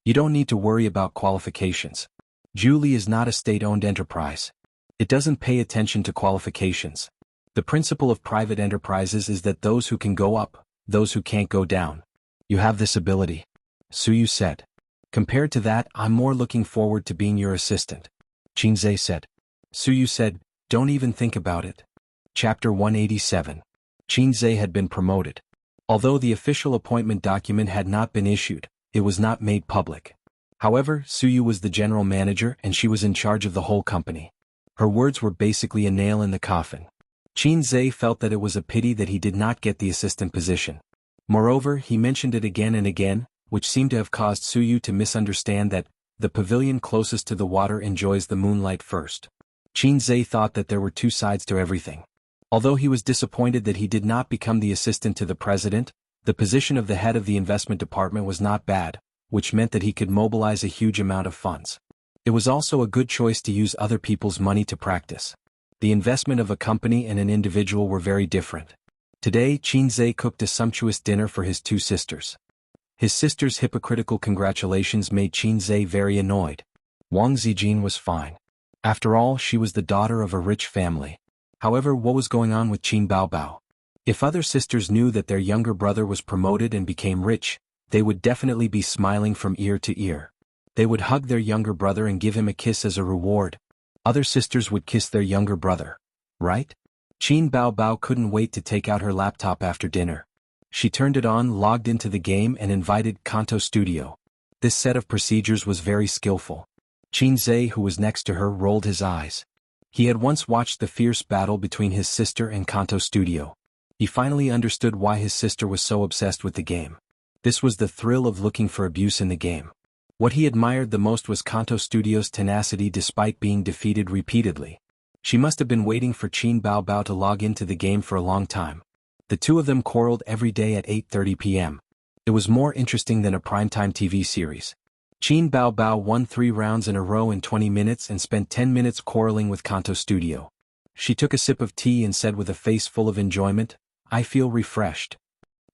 [SPEAKER 1] "You don't need to worry about qualifications. Julie is not a state-owned enterprise. It doesn't pay attention to qualifications. The principle of private enterprises is that those who can go up, those who can't go down. You have this ability," Su Yu said. "Compared to that, I'm more looking forward to being your assistant," Qin Zhe said. Su Yu said, "Don't even think about it." Chapter 187. Qin Zhe had been promoted. Although the official appointment document had not been issued, it was not made public. However, Su Yu was the general manager and she was in charge of the whole company. Her words were basically a nail in the coffin. Qin Zhe felt that it was a pity that he did not get the assistant position. Moreover, he mentioned it again and again, which seemed to have caused Su Yu to misunderstand that the pavilion closest to the water enjoys the moonlight first. Qin Zhe thought that there were 2 sides to everything. Although he was disappointed that he did not become the assistant to the president, the position of the head of the investment department was not bad, which meant that he could mobilize a huge amount of funds. It was also a good choice to use other people's money to practice. The investment of a company and an individual were very different. Today, Qin Zhe cooked a sumptuous dinner for his 2 sisters. His sisters' hypocritical congratulations made Qin Zhe very annoyed. Wang Zijin was fine. After all, she was the daughter of a rich family. However, what was going on with Qin Baobao? If other sisters knew that their younger brother was promoted and became rich, they would definitely be smiling from ear to ear. They would hug their younger brother and give him a kiss as a reward. Other sisters would kiss their younger brother. Right? Qin Baobao couldn't wait to take out her laptop after dinner. She turned it on, logged into the game and invited Kanto Studio. This set of procedures was very skillful. Qin Zhe, who was next to her, rolled his eyes. He had once watched the fierce battle between his sister and Kanto Studio. He finally understood why his sister was so obsessed with the game. This was the thrill of looking for abuse in the game. What he admired the most was Kanto Studio's tenacity despite being defeated repeatedly. She must have been waiting for Qin Baobao to log into the game for a long time. The 2 of them quarreled every day at 8:30 p.m. It was more interesting than a primetime TV series. Qin Baobao won 3 rounds in a row in 20 minutes and spent 10 minutes quarreling with Kanto Studio. She took a sip of tea and said with a face full of enjoyment, "I feel refreshed.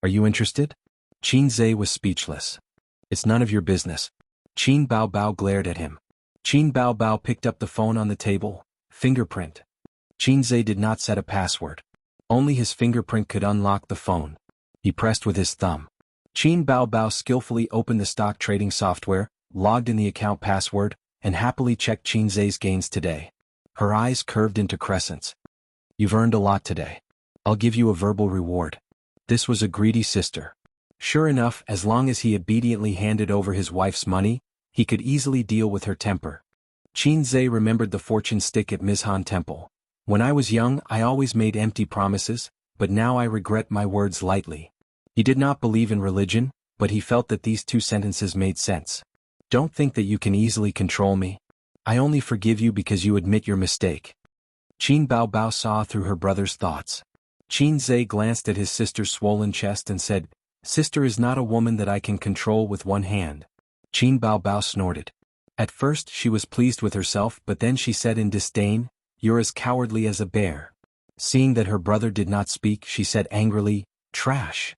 [SPEAKER 1] Are you interested?" Qin Zhe was speechless. It It's none of your business. Qin Bao Bao glared at him. Qin Bao Bao picked up the phone on the table. Fingerprint. Qinze did not set a password. Only his fingerprint could unlock the phone. He pressed with his thumb. Qin Bao Bao skillfully opened the stock trading software, logged in the account password, and happily checked Qinze's gains today. Her eyes curved into crescents. You've earned a lot today. I'll give you a verbal reward. This was a greedy sister. Sure enough, as long as he obediently handed over his wife's money, he could easily deal with her temper. Qinze remembered the fortune stick at Mizhan Temple. When I was young, I always made empty promises, but now I regret my words lightly. He did not believe in religion, but he felt that these two sentences made sense. Don't think that you can easily control me. I only forgive you because you admit your mistake. Qin Bao Bao saw through her brother's thoughts. Qinze glanced at his sister's swollen chest and said, Sister is not a woman that I can control with one hand. Qin Bao Bao snorted. At first she was pleased with herself, but then she said in disdain, You're as cowardly as a bear. Seeing that her brother did not speak, she said angrily, Trash.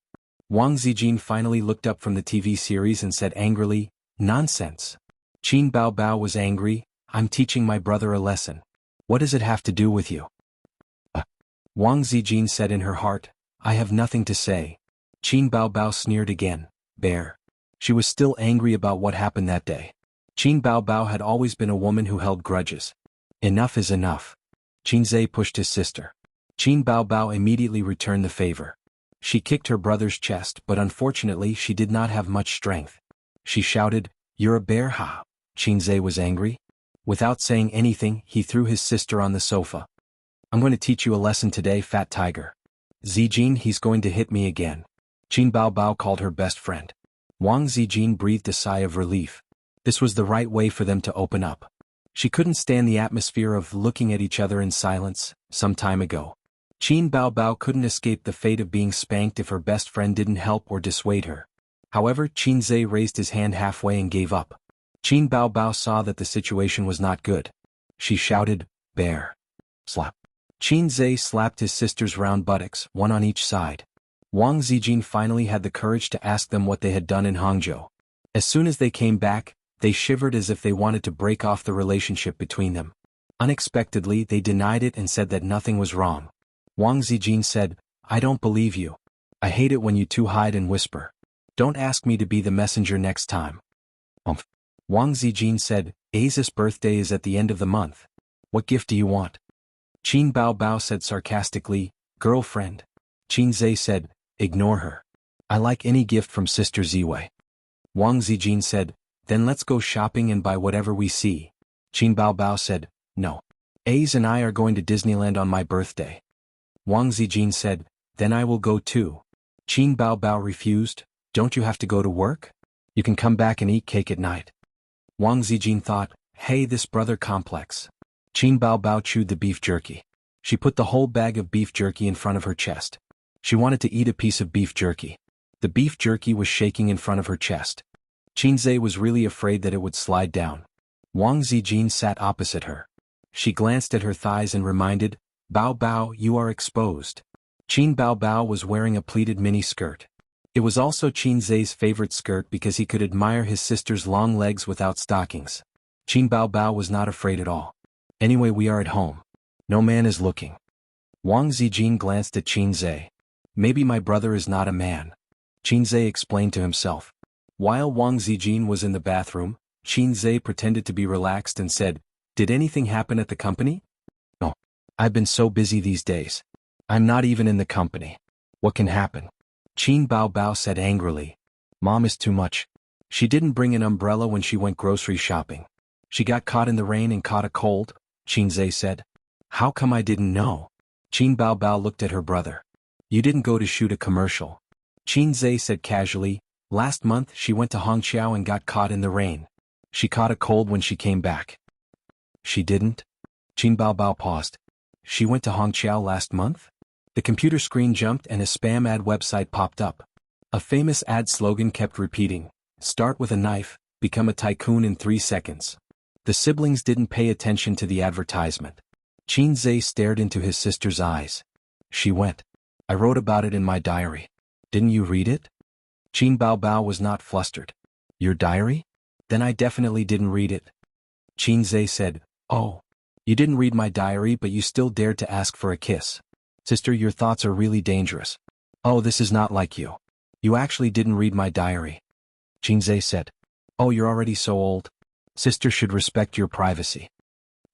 [SPEAKER 1] Wang Zijin finally looked up from the TV series and said angrily, Nonsense. Qin Bao Bao was angry, I'm teaching my brother a lesson. What does it have to do with you? Wang Zijin said in her heart, I have nothing to say. Qin Bao Bao sneered again, Bear. She was still angry about what happened that day. Qin Bao Bao had always been a woman who held grudges. Enough is enough. Qinze pushed his sister. Qin Bao Bao immediately returned the favor. She kicked her brother's chest, but unfortunately she did not have much strength. She shouted, You're a bear, ha! Qinze was angry. Without saying anything, he threw his sister on the sofa. I'm going to teach you a lesson today, fat tiger. Zijin, he's going to hit me again. Qin Bao Bao called her best friend. Wang Zijin breathed a sigh of relief. This was the right way for them to open up. She couldn't stand the atmosphere of looking at each other in silence, some time ago. Qin Bao Bao couldn't escape the fate of being spanked if her best friend didn't help or dissuade her. However, Qinze raised his hand halfway and gave up. Qin Bao Bao saw that the situation was not good. She shouted, Bear. Slap. Qinze slapped his sister's round buttocks, one on each side. Wang Zijin finally had the courage to ask them what they had done in Hangzhou. As soon as they came back, they shivered as if they wanted to break off the relationship between them. Unexpectedly, they denied it and said that nothing was wrong. Wang Zijin said, I don't believe you. I hate it when you two hide and whisper. Don't ask me to be the messenger next time. Wang Zijin said, Aza's birthday is at the end of the month. What gift do you want? Qin Bao Bao said sarcastically, Girlfriend. Qinze said, Ignore her. I like any gift from Sister Ziwei. Wang Zijin said, Then let's go shopping and buy whatever we see. Qin Bao Bao said, No. Az and I are going to Disneyland on my birthday. Wang Zijin said, Then I will go too. Qin Bao Bao refused, Don't you have to go to work? You can come back and eat cake at night. Wang Zijin thought, Hey, this brother complex. Qin Bao Bao chewed the beef jerky. She put the whole bag of beef jerky in front of her chest. She wanted to eat a piece of beef jerky. The beef jerky was shaking in front of her chest. Qinze was really afraid that it would slide down. Wang Zijin sat opposite her. She glanced at her thighs and reminded, Bao Bao, you are exposed. Qin Bao Bao was wearing a pleated mini skirt. It was also Qinze's favorite skirt because he could admire his sister's long legs without stockings. Qin Bao Bao was not afraid at all. Anyway, we are at home. No man is looking. Wang Zijin glanced at Qinze. Maybe my brother is not a man. Qinze explained to himself. While Wang Zijin was in the bathroom, Qinze pretended to be relaxed and said, Did anything happen at the company? No. I've been so busy these days. I'm not even in the company. What can happen? Qin Bao Bao said angrily. Mom is too much. She didn't bring an umbrella when she went grocery shopping. She got caught in the rain and caught a cold, Qinze said. How come I didn't know? Qin Bao Bao looked at her brother. You didn't go to shoot a commercial. Qinze said casually, Last month she went to Hangzhou and got caught in the rain. She caught a cold when she came back. She didn't? Qin Bao Bao paused. She went to Hangzhou last month? The computer screen jumped and a spam ad website popped up. A famous ad slogan kept repeating, Start with a knife, become a tycoon in 3 seconds. The siblings didn't pay attention to the advertisement. Qinze stared into his sister's eyes. She went. I wrote about it in my diary. Didn't you read it? Qin Bao Bao was not flustered. Your diary? Then I definitely didn't read it. Xianxia said, Oh. You didn't read my diary but you still dared to ask for a kiss. Sister, your thoughts are really dangerous. Oh, this is not like you. You actually didn't read my diary. Xianxia said. Oh, you're already so old. Sister should respect your privacy.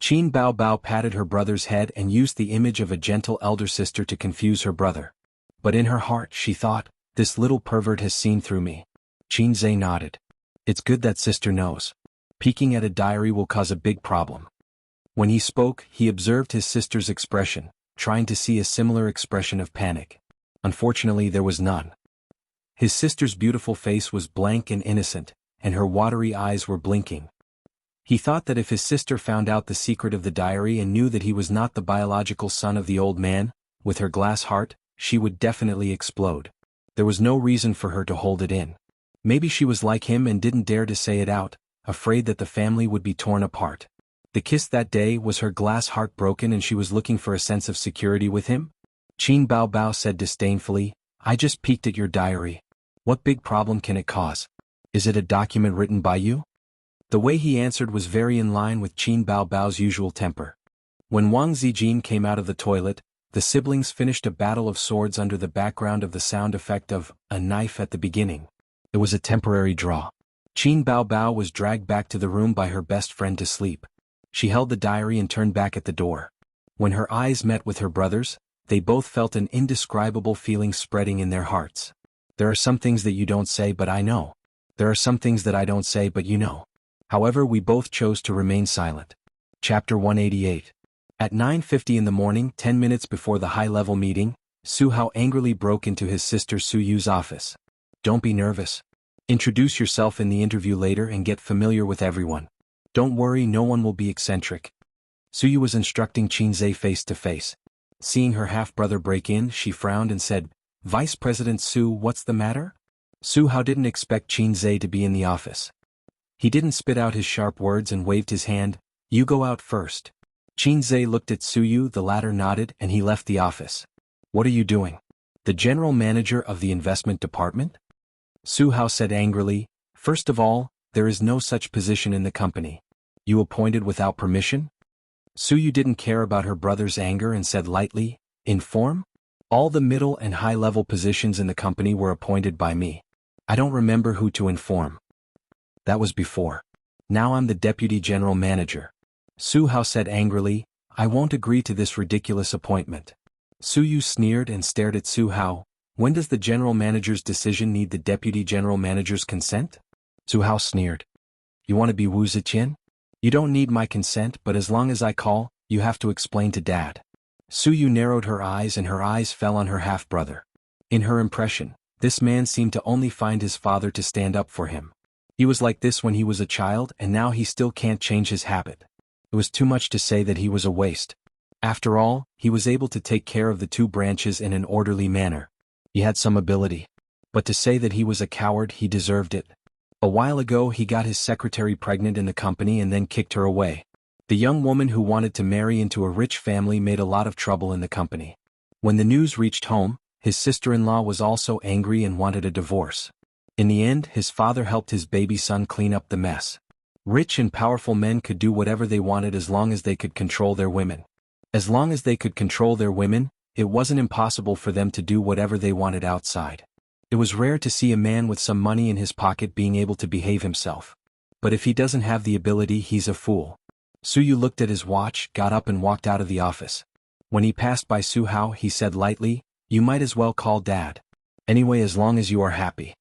[SPEAKER 1] Qin Bao Bao patted her brother's head and used the image of a gentle elder sister to confuse her brother. But in her heart she thought, this little pervert has seen through me. Xianxia nodded. It's good that sister knows. Peeking at a diary will cause a big problem. When he spoke, he observed his sister's expression, trying to see a similar expression of panic. Unfortunately, there was none. His sister's beautiful face was blank and innocent, and her watery eyes were blinking. He thought that if his sister found out the secret of the diary and knew that he was not the biological son of the old man, with her glass heart, she would definitely explode. There was no reason for her to hold it in. Maybe she was like him and didn't dare to say it out, afraid that the family would be torn apart. The kiss that day, was her glass heart broken and she was looking for a sense of security with him? Qin Bao Bao said disdainfully, I just peeked at your diary. What big problem can it cause? Is it a document written by you? The way he answered was very in line with Qin Bao Bao's usual temper. When Wang Zijin came out of the toilet, the siblings finished a battle of swords under the background of the sound effect of a knife at the beginning. It was a temporary draw. Qin Bao Bao was dragged back to the room by her best friend to sleep. She held the diary and turned back at the door. When her eyes met with her brother's, they both felt an indescribable feeling spreading in their hearts. There are some things that you don't say but I know. There are some things that I don't say but you know. However, we both chose to remain silent. Chapter 188. At 9:50 in the morning, 10 minutes before the high-level meeting, Su Hao angrily broke into his sister Su Yu's office. Don't be nervous. Introduce yourself in the interview later and get familiar with everyone. Don't worry, no one will be eccentric. Su Yu was instructing Xianxia face to face. Seeing her half-brother break in, she frowned and said, Vice President Su, what's the matter? Su Hao didn't expect Xianxia to be in the office. He didn't spit out his sharp words and waved his hand, You go out first. Xianxia looked at Su Yu, the latter nodded, and he left the office. What are you doing? The general manager of the investment department? Su Hao said angrily, First of all, there is no such position in the company. You appointed without permission? Su Yu didn't care about her brother's anger and said lightly, Inform? All the middle and high-level positions in the company were appointed by me. I don't remember who to inform. That was before. Now I'm the deputy general manager. Su Hao said angrily, I won't agree to this ridiculous appointment. Su Yu sneered and stared at Su Hao. When does the general manager's decision need the deputy general manager's consent? Su Hao sneered. You want to be Wu Ziqian? You don't need my consent, but as long as I call, you have to explain to Dad. Su Yu narrowed her eyes and her eyes fell on her half-brother. In her impression, this man seemed to only find his father to stand up for him. He was like this when he was a child and now he still can't change his habit. It was too much to say that he was a waste. After all, he was able to take care of the two branches in an orderly manner. He had some ability. But to say that he was a coward, he deserved it. A while ago he got his secretary pregnant in the company and then kicked her away. The young woman who wanted to marry into a rich family made a lot of trouble in the company. When the news reached home, his sister-in-law was also angry and wanted a divorce. In the end, his father helped his baby son clean up the mess. Rich and powerful men could do whatever they wanted as long as they could control their women. As long as they could control their women, it wasn't impossible for them to do whatever they wanted outside. It was rare to see a man with some money in his pocket being able to behave himself. But if he doesn't have the ability, he's a fool. Su Yu looked at his watch, got up and walked out of the office. When he passed by Su Hao, he said lightly, You might as well call Dad. Anyway, as long as you are happy.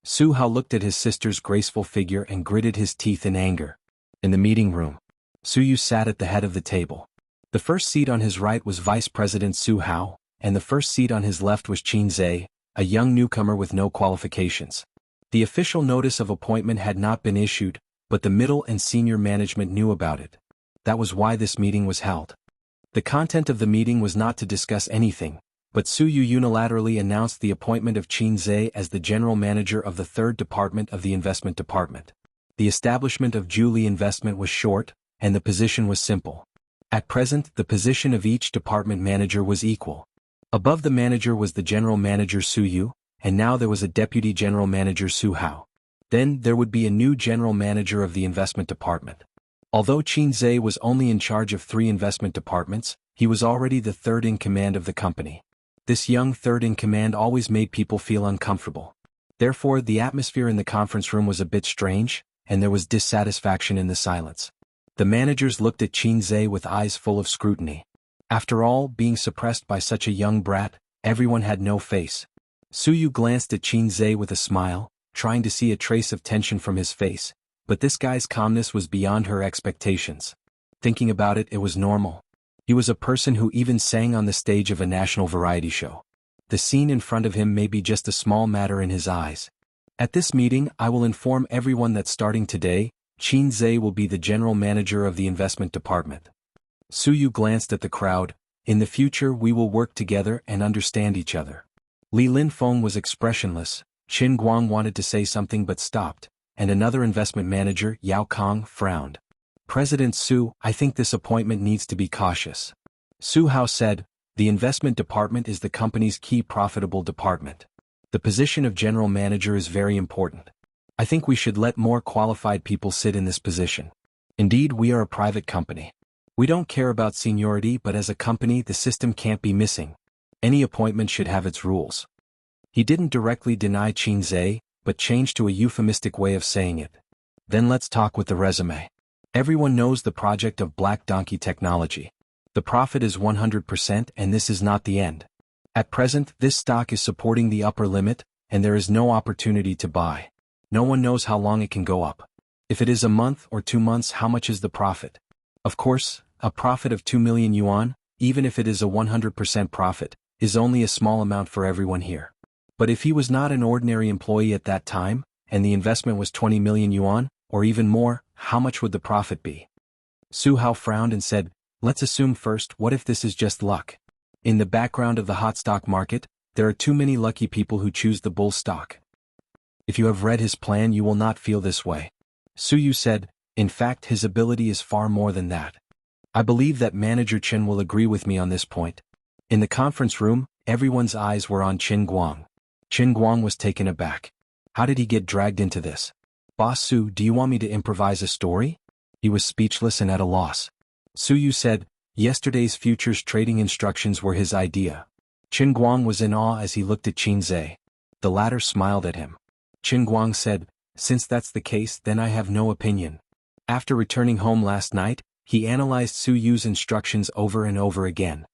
[SPEAKER 1] Su Hao looked at his sister's graceful figure and gritted his teeth in anger. In the meeting room, Su Yu sat at the head of the table. The first seat on his right was Vice President Su Hao, and the first seat on his left was Xianxia, a young newcomer with no qualifications. The official notice of appointment had not been issued, but the middle and senior management knew about it. That was why this meeting was held. The content of the meeting was not to discuss anything, but Su Yu unilaterally announced the appointment of Xianxia as the general manager of the third department of the investment department. The establishment of Julie Investment was short, and the position was simple. At present, the position of each department manager was equal. Above the manager was the general manager Su Yu, and now there was a deputy general manager Su Hao. Then there would be a new general manager of the investment department. Although Qin Zhe was only in charge of 3 investment departments, he was already the third in command of the company. This young third in command always made people feel uncomfortable. Therefore, the atmosphere in the conference room was a bit strange, and there was dissatisfaction in the silence. The managers looked at Qin Zhe with eyes full of scrutiny. After all, being suppressed by such a young brat, everyone had no face. Su Yu glanced at Qin Zhe with a smile, trying to see a trace of tension from his face, but this guy's calmness was beyond her expectations. Thinking about it, it was normal. He was a person who even sang on the stage of a national variety show. The scene in front of him may be just a small matter in his eyes. At this meeting, I will inform everyone that starting today, Qin Zhe will be the general manager of the investment department. Su Yu glanced at the crowd. In the future we will work together and understand each other. Li Linfeng was expressionless. Qin Guang wanted to say something but stopped, and another investment manager, Yao Kong, frowned. President Su, I think this appointment needs to be cautious. Su Hao said, the investment department is the company's key profitable department. The position of general manager is very important. I think we should let more qualified people sit in this position. Indeed, we are a private company. We don't care about seniority, but as a company the system can't be missing. Any appointment should have its rules. He didn't directly deny Qin Zhe, but changed to a euphemistic way of saying it. Then let's talk with the resume. Everyone knows the project of Black Donkey Technology. The profit is 100% and this is not the end. At present, this stock is supporting the upper limit, and there is no opportunity to buy. No one knows how long it can go up. If it is a month or 2 months, how much is the profit? Of course, a profit of 2 million yuan, even if it is a 100% profit, is only a small amount for everyone here. But if he was not an ordinary employee at that time, and the investment was 20 million yuan, or even more, how much would the profit be? Su Hao frowned and said, let's assume first, what if this is just luck? In the background of the hot stock market, there are too many lucky people who choose the bull stock. If you have read his plan, you will not feel this way. Su Yu said, in fact, his ability is far more than that. I believe that Manager Chen will agree with me on this point. In the conference room, everyone's eyes were on Qin Guang. Qin Guang was taken aback. How did he get dragged into this? Boss Su, do you want me to improvise a story? He was speechless and at a loss. Su Yu said, yesterday's futures trading instructions were his idea. Qin Guang was in awe as he looked at Qin Zhe. The latter smiled at him. Qin Guang said, since that's the case, then I have no opinion. After returning home last night, he analyzed Su Yu's instructions over and over again.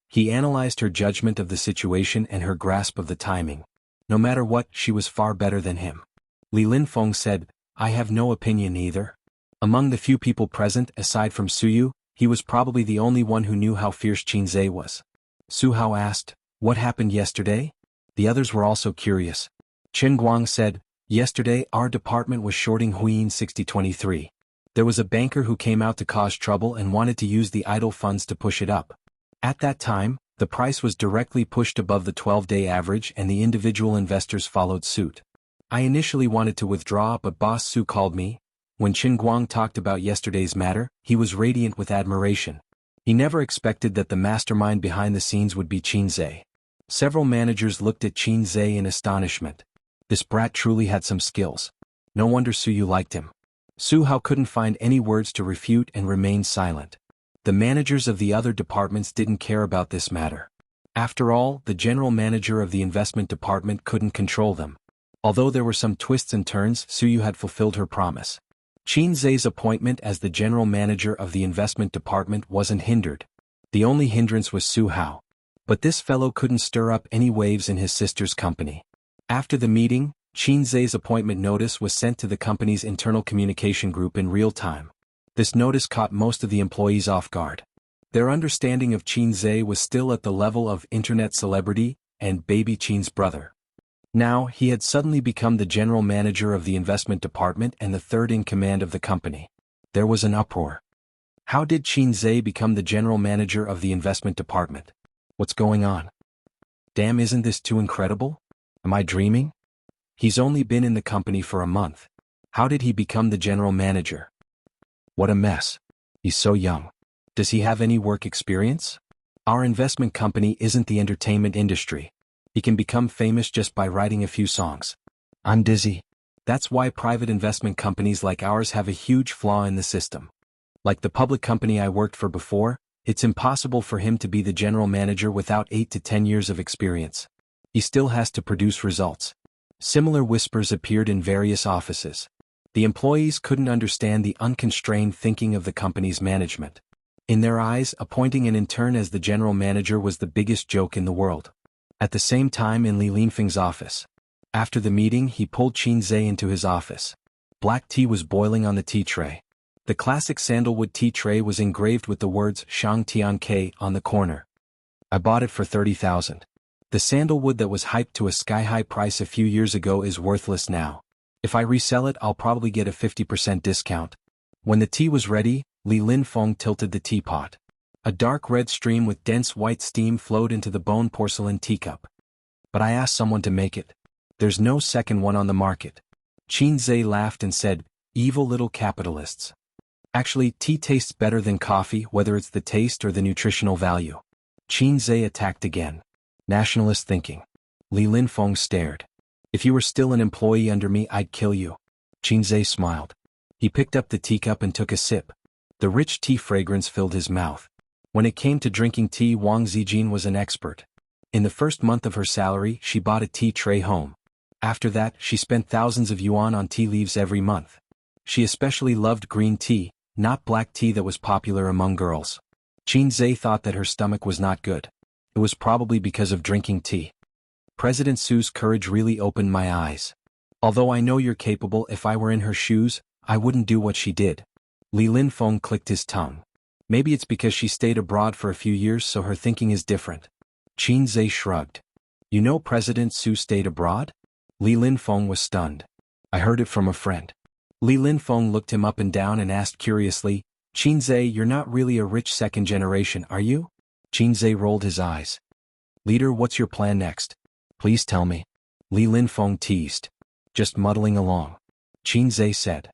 [SPEAKER 1] He analyzed her judgment of the situation and her grasp of the timing. No matter what, she was far better than him. Li Linfeng said, I have no opinion either. Among the few people present, aside from Su Yu, he was probably the only one who knew how fierce Qin Zhe was. Su Hao asked, what happened yesterday? The others were also curious. Qin Guang said, yesterday our department was shorting Huyin 6023. There was a banker who came out to cause trouble and wanted to use the idle funds to push it up. At that time, the price was directly pushed above the 12-day average and the individual investors followed suit. I initially wanted to withdraw, but Boss Su called me. When Qin Guang talked about yesterday's matter, he was radiant with admiration. He never expected that the mastermind behind the scenes would be Qin Zhe. Several managers looked at Qin Zhe in astonishment. This brat truly had some skills. No wonder Su Yu liked him. Su Hao couldn't find any words to refute and remained silent. The managers of the other departments didn't care about this matter. After all, the general manager of the investment department couldn't control them. Although there were some twists and turns, Su Yu had fulfilled her promise. Qin Zhe's appointment as the general manager of the investment department wasn't hindered. The only hindrance was Su Hao. But this fellow couldn't stir up any waves in his sister's company. After the meeting, Qin Zhe's appointment notice was sent to the company's internal communication group in real time. This notice caught most of the employees off guard. Their understanding of Qin Zhe was still at the level of internet celebrity and baby Qin's brother. Now, he had suddenly become the general manager of the investment department and the third in command of the company. There was an uproar. How did Qin Zhe become the general manager of the investment department? What's going on? Damn, isn't this too incredible? Am I dreaming? He's only been in the company for a month. How did he become the general manager? What a mess. He's so young. Does he have any work experience? Our investment company isn't the entertainment industry. He can become famous just by writing a few songs. I'm dizzy. That's why private investment companies like ours have a huge flaw in the system. Like the public company I worked for before, it's impossible for him to be the general manager without 8 to 10 years of experience. He still has to produce results. Similar whispers appeared in various offices. The employees couldn't understand the unconstrained thinking of the company's management. In their eyes, appointing an intern as the general manager was the biggest joke in the world. At the same time in Li Linfeng's office. After the meeting, he pulled Xianxia into his office. Black tea was boiling on the tea tray. The classic sandalwood tea tray was engraved with the words Xianxia on the corner. I bought it for 30,000. The sandalwood that was hyped to a sky-high price a few years ago is worthless now. If I resell it, I'll probably get a 50% discount. When the tea was ready, Li Linfeng tilted the teapot. A dark red stream with dense white steam flowed into the bone porcelain teacup. But I asked someone to make it. There's no second one on the market. Xianxia laughed and said, "Evil little capitalists. Actually, tea tastes better than coffee, whether it's the taste or the nutritional value." Xianxia attacked again. Nationalist thinking. Li Linfeng stared. "If you were still an employee under me, I'd kill you." Xianxia smiled. He picked up the teacup and took a sip. The rich tea fragrance filled his mouth. When it came to drinking tea, Wang Zijin was an expert. In the first month of her salary, she bought a tea tray home. After that, she spent thousands of yuan on tea leaves every month. She especially loved green tea, not black tea that was popular among girls. Xianxia thought that her stomach was not good. It was probably because of drinking tea. President Su's courage really opened my eyes. Although I know you're capable, if I were in her shoes, I wouldn't do what she did. Li Linfeng clicked his tongue. Maybe it's because she stayed abroad for a few years, so her thinking is different. Xianxia shrugged. You know President Su stayed abroad? Li Linfeng was stunned. I heard it from a friend. Li Linfeng looked him up and down and asked curiously, Xianxia, you're not really a rich second generation, are you? Xianxia rolled his eyes. Leader, what's your plan next? Please tell me. Li Linfeng teased. Just muddling along. Xianxia said.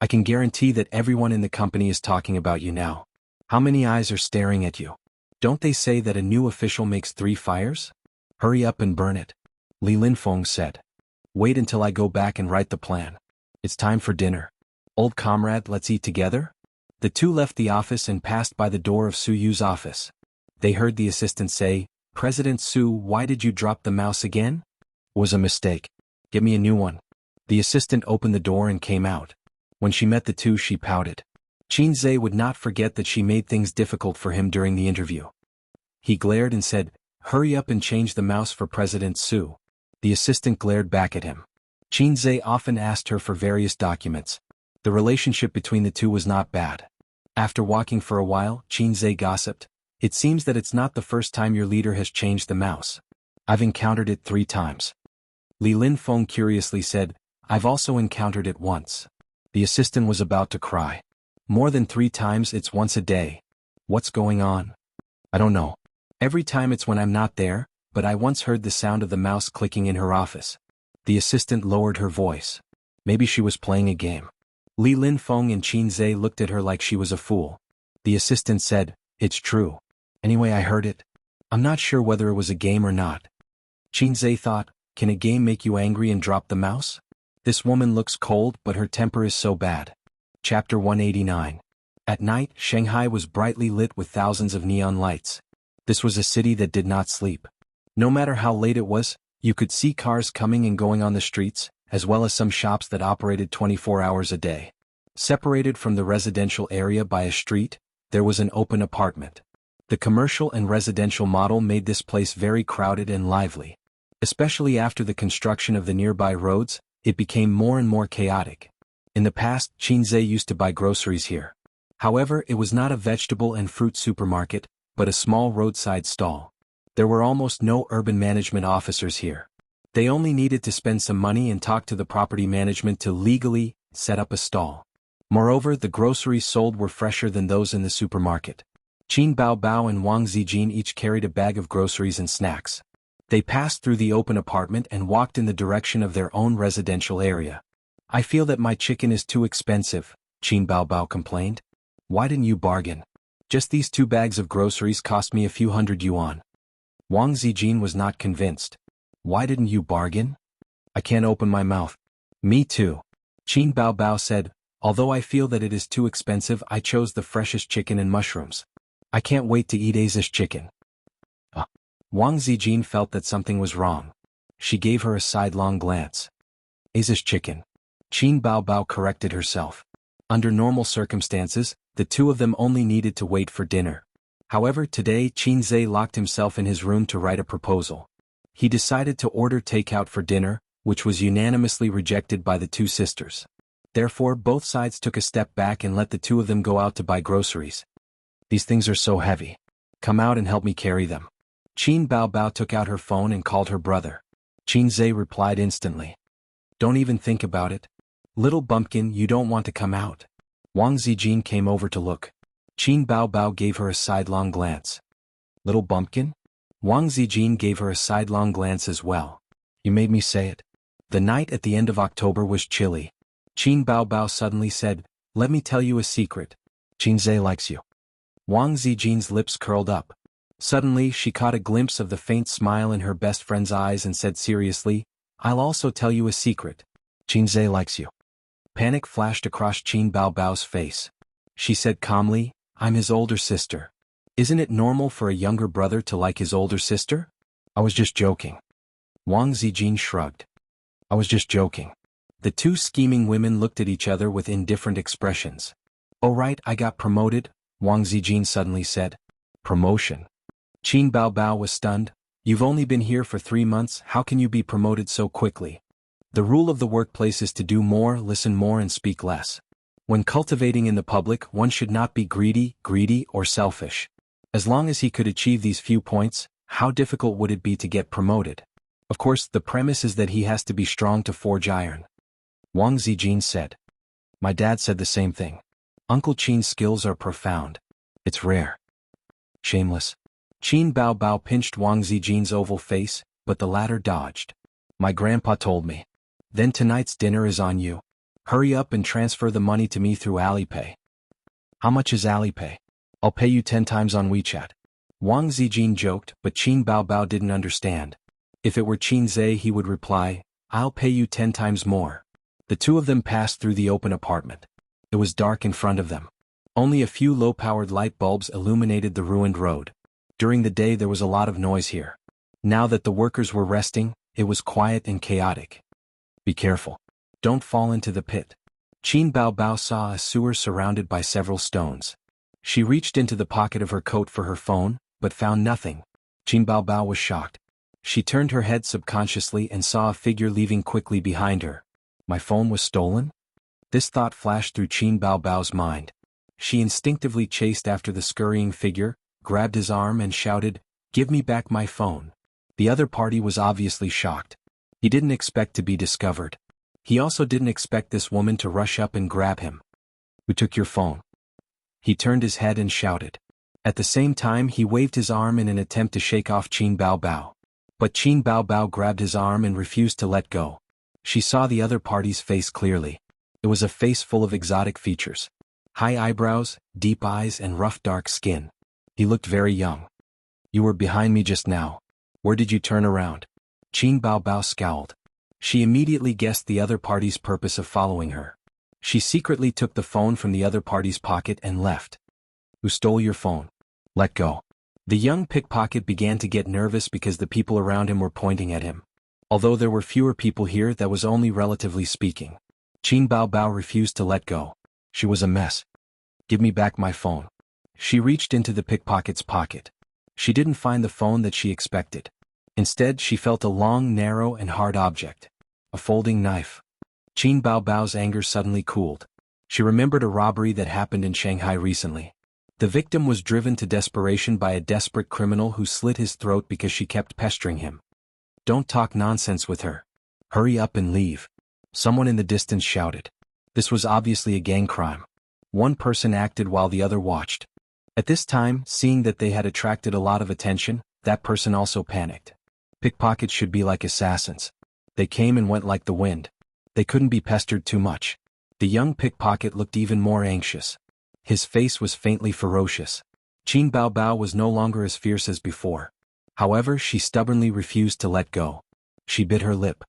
[SPEAKER 1] I can guarantee that everyone in the company is talking about you now. How many eyes are staring at you? Don't they say that a new official makes 3 fires? Hurry up and burn it. Li Linfeng said. Wait until I go back and write the plan. It's time for dinner. Old comrade, let's eat together? The two left the office and passed by the door of Su Yu's office. They heard the assistant say, President Su, why did you drop the mouse again? Was a mistake. Get me a new one. The assistant opened the door and came out. When she met the two, she pouted. Xianxia would not forget that she made things difficult for him during the interview. He glared and said, Hurry up and change the mouse for President Su. The assistant glared back at him. Xianxia often asked her for various documents. The relationship between the two was not bad. After walking for a while, Xianxia gossiped. It seems that it's not the first time your leader has changed the mouse. I've encountered it 3 times. Li Linfeng curiously said, I've also encountered it once. The assistant was about to cry. More than 3 times, it's once a day. What's going on? I don't know. Every time it's when I'm not there, but I once heard the sound of the mouse clicking in her office. The assistant lowered her voice. Maybe she was playing a game. Li Linfeng and Xianxia looked at her like she was a fool. The assistant said, It's true. Anyway, I heard it. I'm not sure whether it was a game or not. Xianxia thought, can a game make you angry and drop the mouse? This woman looks cold, but her temper is so bad. Chapter 189. At night, Shanghai was brightly lit with thousands of neon lights. This was a city that did not sleep. No matter how late it was, you could see cars coming and going on the streets, as well as some shops that operated 24 hours a day. Separated from the residential area by a street, there was an open apartment. The commercial and residential model made this place very crowded and lively. Especially after the construction of the nearby roads, it became more and more chaotic. In the past, Xianxia used to buy groceries here. However, it was not a vegetable and fruit supermarket, but a small roadside stall. There were almost no urban management officers here. They only needed to spend some money and talk to the property management to legally set up a stall. Moreover, the groceries sold were fresher than those in the supermarket. Qin Baobao and Wang Zijin each carried a bag of groceries and snacks. They passed through the open apartment and walked in the direction of their own residential area. I feel that my chicken is too expensive, Qin Baobao complained. Why didn't you bargain? Just these 2 bags of groceries cost me a few hundred yuan. Wang Zijin was not convinced. Why didn't you bargain? I can't open my mouth. Me too. Qin Bao Bao said, although I feel that it is too expensive, I chose the freshest chicken and mushrooms. I can't wait to eat Asia's chicken. Wang Zijin felt that something was wrong. She gave her a sidelong glance. Asia's chicken. Qin Bao Bao corrected herself. Under normal circumstances, the two of them only needed to wait for dinner. However, today Qin Zhe locked himself in his room to write a proposal. He decided to order takeout for dinner, which was unanimously rejected by the two sisters. Therefore, both sides took a step back and let the two of them go out to buy groceries. These things are so heavy. Come out and help me carry them. Qin Bao Bao took out her phone and called her brother. Qin Zhe replied instantly. Don't even think about it. Little bumpkin, you don't want to come out. Wang Zijin came over to look. Qin Bao Bao gave her a sidelong glance. Little bumpkin? Wang Zijin gave her a sidelong glance as well. You made me say it. The night at the end of October was chilly. Qin Bao Bao suddenly said, let me tell you a secret. Qin Zhe likes you. Wang Zijin's lips curled up. Suddenly she caught a glimpse of the faint smile in her best friend's eyes and said seriously, I'll also tell you a secret. Qin Zhe likes you. Panic flashed across Qin Bao Bao's face. She said calmly, I'm his older sister. Isn't it normal for a younger brother to like his older sister? I was just joking. Wang Zijin shrugged. I was just joking. The two scheming women looked at each other with indifferent expressions. Oh right, I got promoted, Wang Zijin suddenly said. Promotion? Qin Bao Bao was stunned. You've only been here for 3 months, how can you be promoted so quickly? The rule of the workplace is to do more, listen more and speak less. When cultivating in the public, one should not be greedy, or selfish. As long as he could achieve these few points, how difficult would it be to get promoted? Of course, the premise is that he has to be strong to forge iron. Wang Zijin said. My dad said the same thing. Uncle Qin's skills are profound. It's rare. Shameless. Qin Bao Bao pinched Wang Zijin's oval face, but the latter dodged. My grandpa told me. Then tonight's dinner is on you. Hurry up and transfer the money to me through Alipay. How much is Alipay? I'll pay you 10 times on WeChat. Wang Zijin joked, but Qin Bao Bao didn't understand. If it were Qin Zhe, he would reply, I'll pay you 10 times more. The two of them passed through the open apartment. It was dark in front of them. Only a few low-powered light bulbs illuminated the ruined road. During the day there was a lot of noise here. Now that the workers were resting, it was quiet and chaotic. Be careful. Don't fall into the pit. Qin Bao Bao saw a sewer surrounded by several stones. She reached into the pocket of her coat for her phone, but found nothing. Qin Bao Bao was shocked. She turned her head subconsciously and saw a figure leaving quickly behind her. My phone was stolen? This thought flashed through Qin Bao Bao's mind. She instinctively chased after the scurrying figure, grabbed his arm and shouted, Give me back my phone. The other party was obviously shocked. He didn't expect to be discovered. He also didn't expect this woman to rush up and grab him. Who took your phone? He turned his head and shouted. At the same time he waved his arm in an attempt to shake off Qin Bao Bao. But Qin Bao Bao grabbed his arm and refused to let go. She saw the other party's face clearly. It was a face full of exotic features. High eyebrows, deep eyes and rough dark skin. He looked very young. You were behind me just now. Where did you turn around? Qin Bao Bao scowled. She immediately guessed the other party's purpose of following her. She secretly took the phone from the other party's pocket and left. Who stole your phone? Let go. The young pickpocket began to get nervous because the people around him were pointing at him. Although there were fewer people here, that was only relatively speaking. Qin Bao Bao refused to let go. She was a mess. Give me back my phone. She reached into the pickpocket's pocket. She didn't find the phone that she expected. Instead, she felt a long, narrow and hard object. A folding knife. Qin Bao Bao's anger suddenly cooled. She remembered a robbery that happened in Shanghai recently. The victim was driven to desperation by a desperate criminal who slit his throat because she kept pestering him. Don't talk nonsense with her. Hurry up and leave. Someone in the distance shouted. This was obviously a gang crime. One person acted while the other watched. At this time, seeing that they had attracted a lot of attention, that person also panicked. Pickpockets should be like assassins. They came and went like the wind. They couldn't be pestered too much. The young pickpocket looked even more anxious. His face was faintly ferocious. Qin Bao Bao was no longer as fierce as before. However, she stubbornly refused to let go. She bit her lip.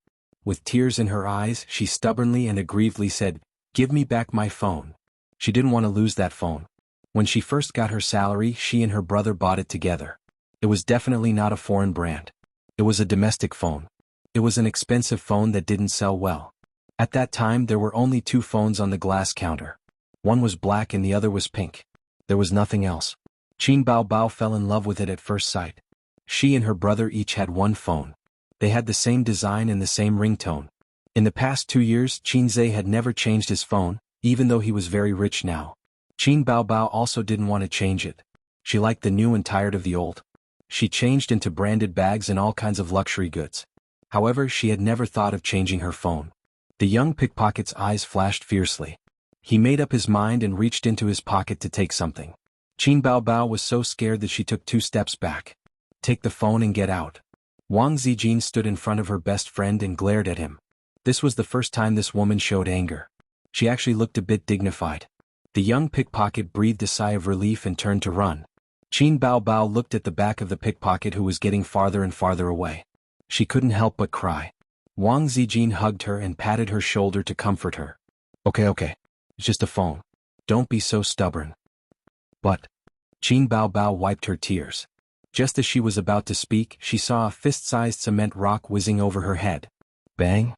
[SPEAKER 1] With tears in her eyes, she stubbornly and aggrievedly said, "Give me back my phone." She didn't want to lose that phone. When she first got her salary, she and her brother bought it together. It was definitely not a foreign brand. It was a domestic phone. It was an expensive phone that didn't sell well. At that time there were only 2 phones on the glass counter. One was black and the other was pink. There was nothing else. Qin Baobao fell in love with it at first sight. She and her brother each had 1 phone. They had the same design and the same ringtone. In the past 2 years, Qinzhe had never changed his phone, even though he was very rich now. Qin Baobao also didn't want to change it. She liked the new and tired of the old. She changed into branded bags and all kinds of luxury goods. However, she had never thought of changing her phone. The young pickpocket's eyes flashed fiercely. He made up his mind and reached into his pocket to take something. Qin Baobao was so scared that she took 2 steps back. "Take the phone and get out." Wang Zijin stood in front of her best friend and glared at him. This was the first time this woman showed anger. She actually looked a bit dignified. The young pickpocket breathed a sigh of relief and turned to run. Qin Baobao looked at the back of the pickpocket who was getting farther and farther away. She couldn't help but cry. Wang Zijin hugged her and patted her shoulder to comfort her. Okay. It's just a phone. Don't be so stubborn." "But..." Qin Baobao wiped her tears. Just as she was about to speak, she saw a fist-sized cement rock whizzing over her head. Bang!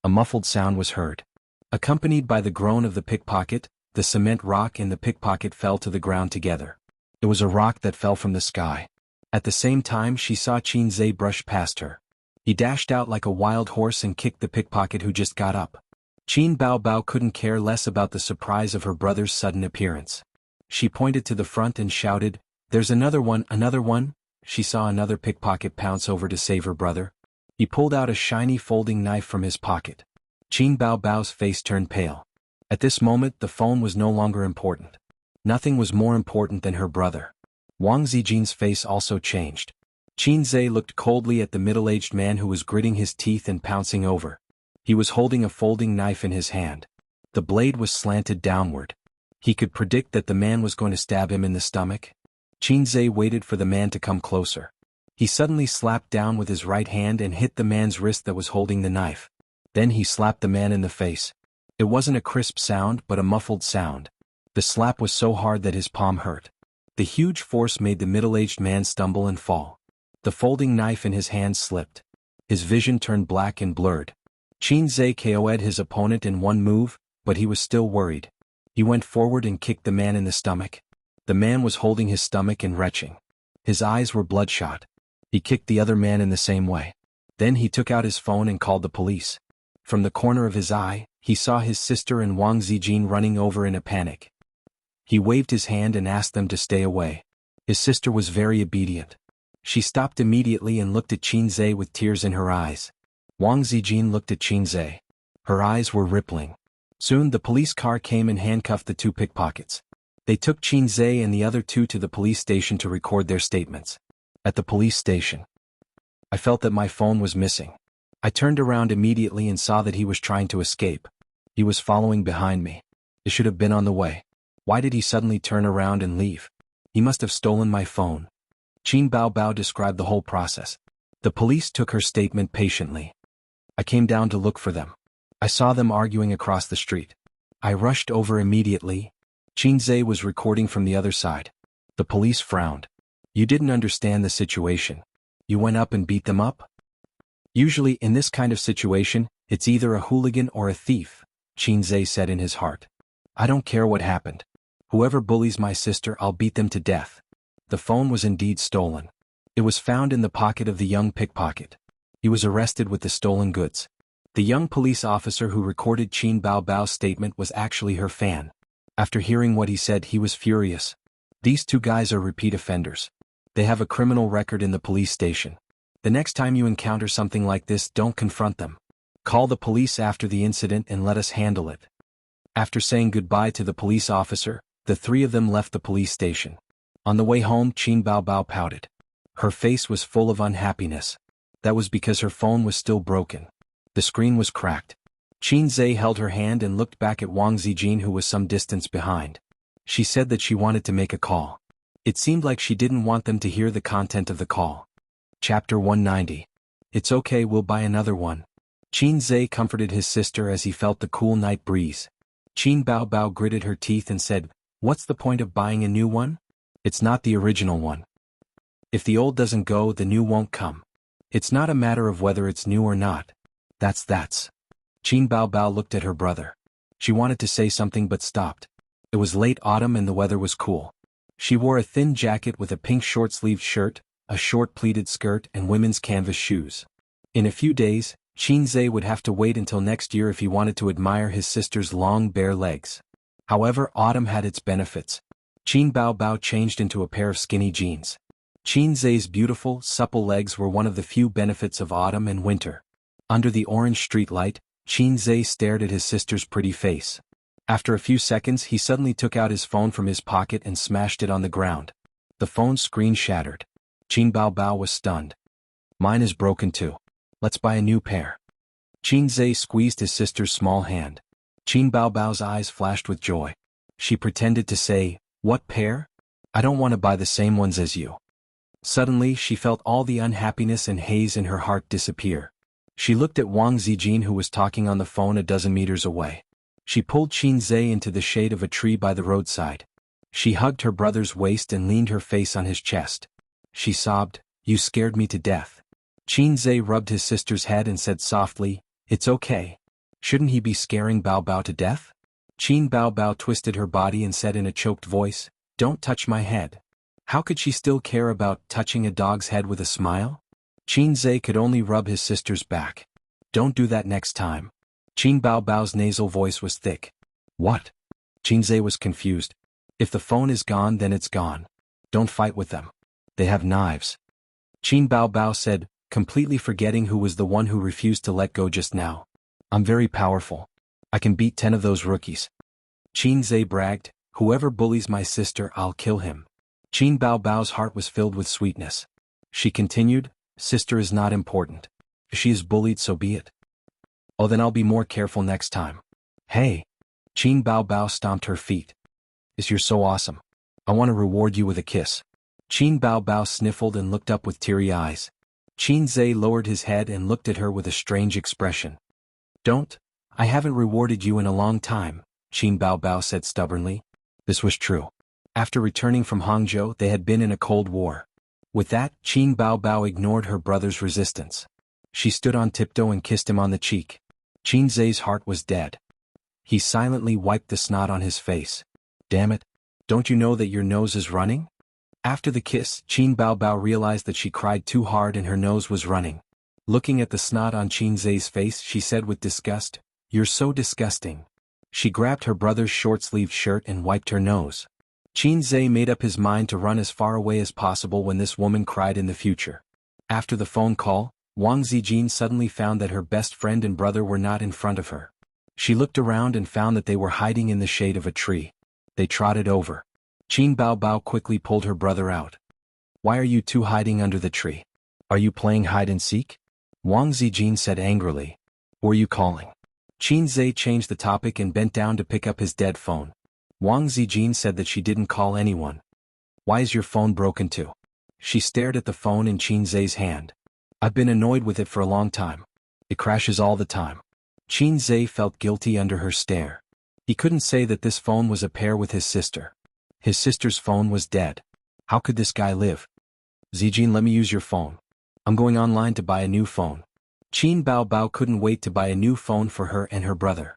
[SPEAKER 1] A muffled sound was heard. Accompanied by the groan of the pickpocket, the cement rock and the pickpocket fell to the ground together. It was a rock that fell from the sky. At the same time, she saw Qinzhe brush past her. He dashed out like a wild horse and kicked the pickpocket who just got up. Qin Baobao couldn't care less about the surprise of her brother's sudden appearance. She pointed to the front and shouted, "There's another one, another one!" She saw another pickpocket pounce over to save her brother. He pulled out a shiny folding knife from his pocket. Qin Baobao's face turned pale. At this moment the phone was no longer important. Nothing was more important than her brother. Wang Zijin's face also changed. Qinzhe looked coldly at the middle-aged man who was gritting his teeth and pouncing over. He was holding a folding knife in his hand. The blade was slanted downward. He could predict that the man was going to stab him in the stomach. Qinzhe waited for the man to come closer. He suddenly slapped down with his right hand and hit the man's wrist that was holding the knife. Then he slapped the man in the face. It wasn't a crisp sound but a muffled sound. The slap was so hard that his palm hurt. The huge force made the middle-aged man stumble and fall. The folding knife in his hand slipped. His vision turned black and blurred. Qinzhe KO'd his opponent in one move, but he was still worried. He went forward and kicked the man in the stomach. The man was holding his stomach and retching. His eyes were bloodshot. He kicked the other man in the same way. Then he took out his phone and called the police. From the corner of his eye, he saw his sister and Wang Zijin running over in a panic. He waved his hand and asked them to stay away. His sister was very obedient. She stopped immediately and looked at Qinzhe with tears in her eyes. Wang Zijin looked at Qinzhe. Her eyes were rippling. Soon the police car came and handcuffed the 2 pickpockets. They took Qinzhe and the other 2 to the police station to record their statements. At the police station, I felt that my phone was missing. I turned around immediately and saw that he was trying to escape. He was following behind me. It should have been on the way. Why did he suddenly turn around and leave? He must have stolen my phone. Qin Baobao described the whole process. The police took her statement patiently. I came down to look for them. I saw them arguing across the street. I rushed over immediately. Qinzhe was recording from the other side. The police frowned. You didn't understand the situation. You went up and beat them up? Usually in this kind of situation, it's either a hooligan or a thief, Qinzhe said in his heart. I don't care what happened. Whoever bullies my sister, I'll beat them to death. The phone was indeed stolen. It was found in the pocket of the young pickpocket. He was arrested with the stolen goods. The young police officer who recorded Qin Baobao's statement was actually her fan. After hearing what he said, he was furious. These 2 guys are repeat offenders. They have a criminal record in the police station. The next time you encounter something like this, don't confront them. Call the police after the incident and let us handle it. After saying goodbye to the police officer, the 3 of them left the police station. On the way home, Qin Baobao pouted. Her face was full of unhappiness. That was because her phone was still broken. The screen was cracked. Qinzhe held her hand and looked back at Wang Zijin, who was some distance behind. She said that she wanted to make a call. It seemed like she didn't want them to hear the content of the call. Chapter 190. It's okay, we'll buy another one. Qin Zhe comforted his sister as he felt the cool night breeze. Qin Bao Bao gritted her teeth and said, "What's the point of buying a new one? It's not the original one. If the old doesn't go, the new won't come. It's not a matter of whether it's new or not. That's. Qin Bao Bao looked at her brother. She wanted to say something but stopped. It was late autumn and the weather was cool. She wore a thin jacket with a pink short-sleeved shirt, a short pleated skirt and women's canvas shoes. In a few days, Qin Zhe would have to wait until next year if he wanted to admire his sister's long bare legs. However, autumn had its benefits. Qin Bao Bao changed into a pair of skinny jeans. Qin Zhe's beautiful, supple legs were one of the few benefits of autumn and winter. Under the orange street light, Qin Zhe stared at his sister's pretty face. After a few seconds, he suddenly took out his phone from his pocket and smashed it on the ground. The phone's screen shattered. Qin Bao Bao was stunned. "Mine is broken too. Let's buy a new pair." Qin Zhe squeezed his sister's small hand. Qin Bao Bao's eyes flashed with joy. She pretended to say, "What pair? I don't want to buy the same ones as you." Suddenly, she felt all the unhappiness and haze in her heart disappear. She looked at Wang Zijin, who was talking on the phone a dozen meters away. She pulled Qin Zhe into the shade of a tree by the roadside. She hugged her brother's waist and leaned her face on his chest. She sobbed, "You scared me to death." Qin Zhe rubbed his sister's head and said softly, "It's okay. Shouldn't he be scaring Bao Bao to death?" Qin Bao Bao twisted her body and said in a choked voice, "Don't touch my head." How could she still care about touching a dog's head with a smile? Qin Zhe could only rub his sister's back. "Don't do that next time." Qin Bao Bao's nasal voice was thick. "What?" Qin Zhe was confused. "If the phone is gone, then it's gone. Don't fight with them. They have knives." Qin Bao Bao said, completely forgetting who was the one who refused to let go just now. "I'm very powerful. I can beat 10 of those rookies." Qin Zhe bragged, "Whoever bullies my sister, I'll kill him." Qin Bao Bao's heart was filled with sweetness. She continued, "Sister is not important. If she is bullied, so be it. Oh, then I'll be more careful next time." "Hey!" Qin Bao Bao stomped her feet. "You're so awesome. I want to reward you with a kiss." Qin Bao Bao sniffled and looked up with teary eyes. Qin Zhe lowered his head and looked at her with a strange expression. "Don't. I haven't rewarded you in a long time," Qin Bao Bao said stubbornly. This was true. After returning from Hangzhou, they had been in a cold war. With that, Qin Bao Bao ignored her brother's resistance. She stood on tiptoe and kissed him on the cheek. Qin Zhe's heart was dead. He silently wiped the snot on his face. "Damn it. Don't you know that your nose is running?" After the kiss, Qin Bao Bao realized that she cried too hard and her nose was running. Looking at the snot on Qin Zhe's face, she said with disgust, "You're so disgusting." She grabbed her brother's short-sleeved shirt and wiped her nose. Qin Zhe made up his mind to run as far away as possible when this woman cried in the future. After the phone call, Wang Zijin suddenly found that her best friend and brother were not in front of her. She looked around and found that they were hiding in the shade of a tree. They trotted over. Qin Bao Bao quickly pulled her brother out. "Why are you two hiding under the tree? Are you playing hide and seek?" Wang Zijin said angrily. "Who are you calling?" Qin Zhe changed the topic and bent down to pick up his dead phone. Wang Zijin said that she didn't call anyone. "Why is your phone broken too?" She stared at the phone in Qin Zhe's hand. "I've been annoyed with it for a long time. It crashes all the time." Qin Zhe felt guilty under her stare. He couldn't say that this phone was a pair with his sister. His sister's phone was dead. How could this guy live? "Zijin, let me use your phone. I'm going online to buy a new phone." Qin Bao Bao couldn't wait to buy a new phone for her and her brother.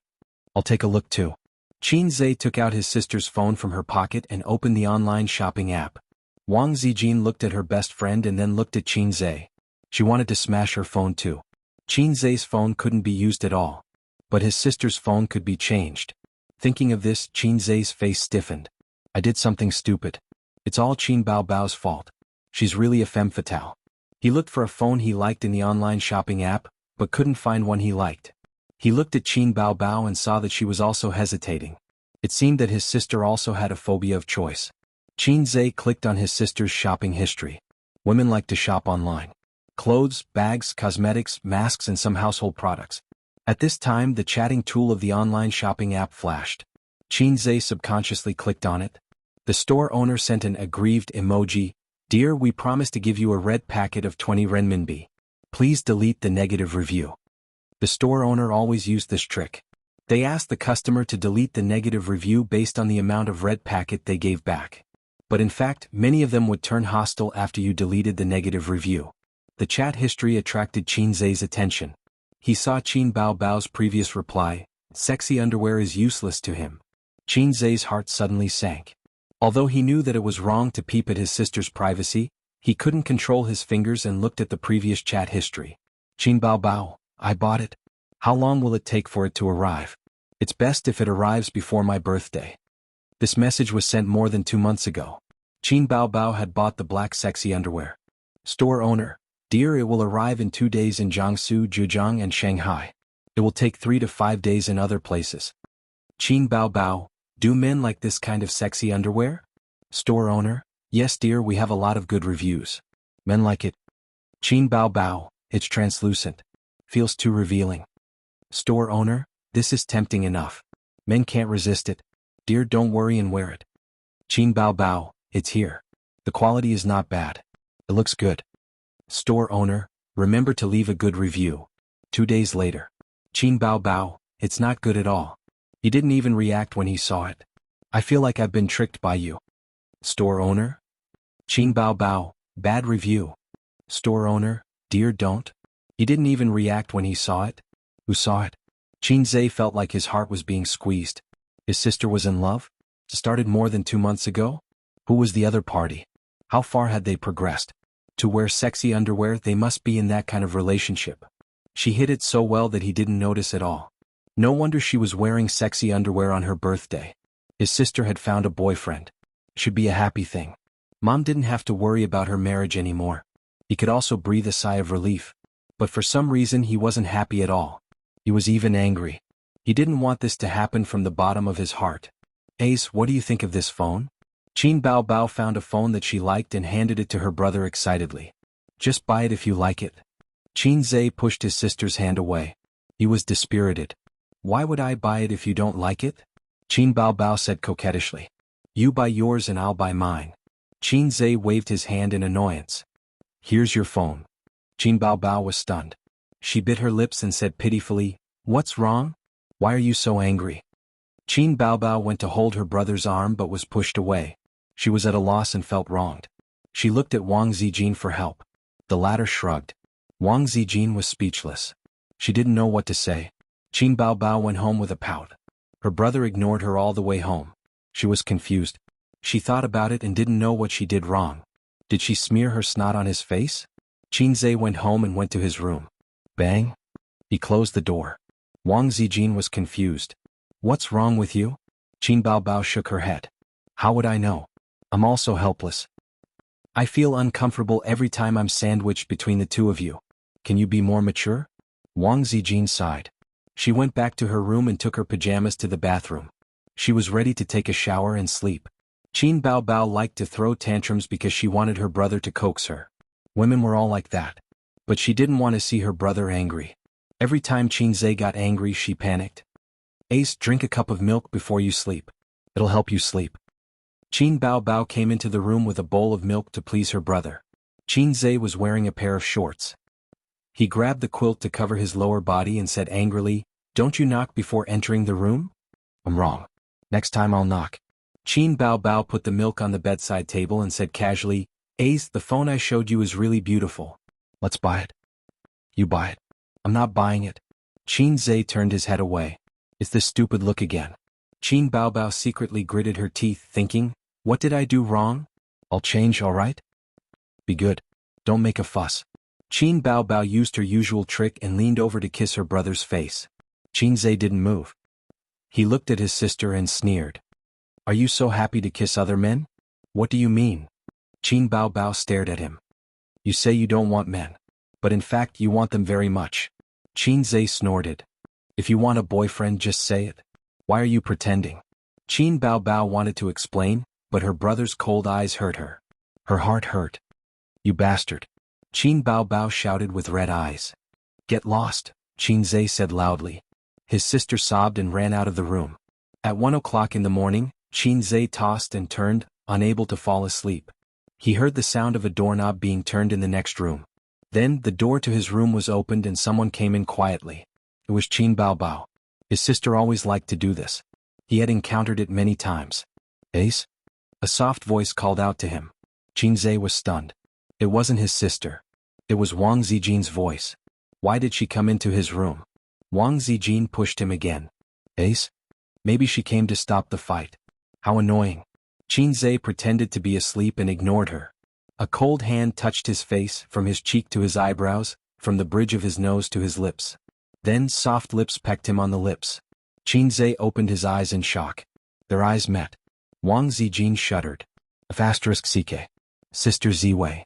[SPEAKER 1] "I'll take a look too." Qin Zhe took out his sister's phone from her pocket and opened the online shopping app. Wang Zijin looked at her best friend and then looked at Qin Zhe. She wanted to smash her phone too. Qin Zhe's phone couldn't be used at all. But his sister's phone could be changed. Thinking of this, Qin Zhe's face stiffened. "I did something stupid. It's all Qin Bao Bao's fault. She's really a femme fatale." He looked for a phone he liked in the online shopping app, but couldn't find one he liked. He looked at Qin Bao Bao and saw that she was also hesitating. It seemed that his sister also had a phobia of choice. Qin Zhe clicked on his sister's shopping history. Women like to shop online. Clothes, bags, cosmetics, masks and some household products. At this time, the chatting tool of the online shopping app flashed. Qin Zhe subconsciously clicked on it. The store owner sent an aggrieved emoji. "Dear, we promise to give you a red packet of 20 renminbi. Please delete the negative review." The store owner always used this trick. They asked the customer to delete the negative review based on the amount of red packet they gave back. But in fact, many of them would turn hostile after you deleted the negative review. The chat history attracted Qin Zhe's attention. He saw Qin Bao Bao's previous reply, "Sexy underwear is useless to him." Qin Zhe's heart suddenly sank. Although he knew that it was wrong to peep at his sister's privacy, he couldn't control his fingers and looked at the previous chat history. "Qin Bao Bao, I bought it. How long will it take for it to arrive? It's best if it arrives before my birthday." This message was sent more than 2 months ago. Qin Bao Bao had bought the black sexy underwear. Store owner, "Dear, it will arrive in 2 days in Jiangsu, Zhejiang and Shanghai. It will take 3 to 5 days in other places." Qin Bao Bao, "Do men like this kind of sexy underwear?" Store owner, "Yes dear, we have a lot of good reviews. Men like it." Qin Bao Bao, "It's translucent. Feels too revealing." Store owner, "This is tempting enough. Men can't resist it. Dear, don't worry and wear it." Qin Bao Bao, "It's here. The quality is not bad. It looks good." Store owner, "Remember to leave a good review." 2 days later. Qin Bao Bao, "It's not good at all. He didn't even react when he saw it. I feel like I've been tricked by you." Store owner? Qin Bao Bao, "Bad review." Store owner, "Dear, don't. He didn't even react when he saw it." Who saw it? Qin Zhe felt like his heart was being squeezed. His sister was in love? Started more than 2 months ago? Who was the other party? How far had they progressed? To wear sexy underwear, they must be in that kind of relationship. She hid it so well that he didn't notice at all. No wonder she was wearing sexy underwear on her birthday. His sister had found a boyfriend. Should be a happy thing. Mom didn't have to worry about her marriage anymore. He could also breathe a sigh of relief. But for some reason he wasn't happy at all. He was even angry. He didn't want this to happen from the bottom of his heart. "Ace, what do you think of this phone?" Qin Bao Bao found a phone that she liked and handed it to her brother excitedly. "Just buy it if you like it." Qin Zhe pushed his sister's hand away. He was dispirited. "Why would I buy it if you don't like it?" Qin Bao Bao said coquettishly. "You buy yours and I'll buy mine." Qin Zhe waved his hand in annoyance. "Here's your phone." Qin Bao Bao was stunned. She bit her lips and said pitifully, "What's wrong? Why are you so angry?" Qin Bao Bao went to hold her brother's arm but was pushed away. She was at a loss and felt wronged. She looked at Wang Zijin for help. The latter shrugged. Wang Zijin was speechless. She didn't know what to say. Qin Bao Bao went home with a pout. Her brother ignored her all the way home. She was confused. She thought about it and didn't know what she did wrong. Did she smear her snot on his face? Qin Zhe went home and went to his room. Bang! He closed the door. Wang Zijin was confused. "What's wrong with you?" Qin Bao Bao shook her head. "How would I know? I'm also helpless. I feel uncomfortable every time I'm sandwiched between the two of you. Can you be more mature?" Wang Zijin sighed. She went back to her room and took her pajamas to the bathroom. She was ready to take a shower and sleep. Qin Bao Bao liked to throw tantrums because she wanted her brother to coax her. Women were all like that. But she didn't want to see her brother angry. Every time Qin Zhe got angry, she panicked. "Ace, drink a cup of milk before you sleep. It'll help you sleep." Qin Bao Bao came into the room with a bowl of milk to please her brother. Qin Zhe was wearing a pair of shorts. He grabbed the quilt to cover his lower body and said angrily, "Don't you knock before entering the room?" "I'm wrong. Next time I'll knock." Qin Bao Bao put the milk on the bedside table and said casually, "Ace, the phone I showed you is really beautiful. Let's buy it." "You buy it." "I'm not buying it." Qin Zhe turned his head away. "It's this stupid look again." Qin Bao Bao secretly gritted her teeth, thinking, "What did I do wrong? I'll change, all right? Be good. Don't make a fuss." Qin Bao Bao used her usual trick and leaned over to kiss her brother's face. Qin Zhe didn't move. He looked at his sister and sneered. "Are you so happy to kiss other men? What do you mean?" Qin Bao Bao stared at him. "You say you don't want men. But in fact you want them very much." Qin Zhe snorted. "If you want a boyfriend, just say it. Why are you pretending?" Qin Bao Bao wanted to explain, but her brother's cold eyes hurt her. Her heart hurt. "You bastard!" Qin Bao Bao shouted with red eyes. "Get lost," Qin Zhe said loudly. His sister sobbed and ran out of the room. At 1 o'clock in the morning, Qin Zhe tossed and turned, unable to fall asleep. He heard the sound of a doorknob being turned in the next room. Then, the door to his room was opened and someone came in quietly. It was Qin Baobao. His sister always liked to do this. He had encountered it many times. Ace? A soft voice called out to him. Qin Zhe was stunned. It wasn't his sister. It was Wang Zijin's voice. Why did she come into his room? Wang Zijin pushed him again. Ace? Maybe she came to stop the fight. How annoying. Qin Zhe pretended to be asleep and ignored her. A cold hand touched his face, from his cheek to his eyebrows, from the bridge of his nose to his lips. Then soft lips pecked him on the lips. Qin Zhe opened his eyes in shock. Their eyes met. Wang Zijin shuddered. *CK. Sister Ziwei.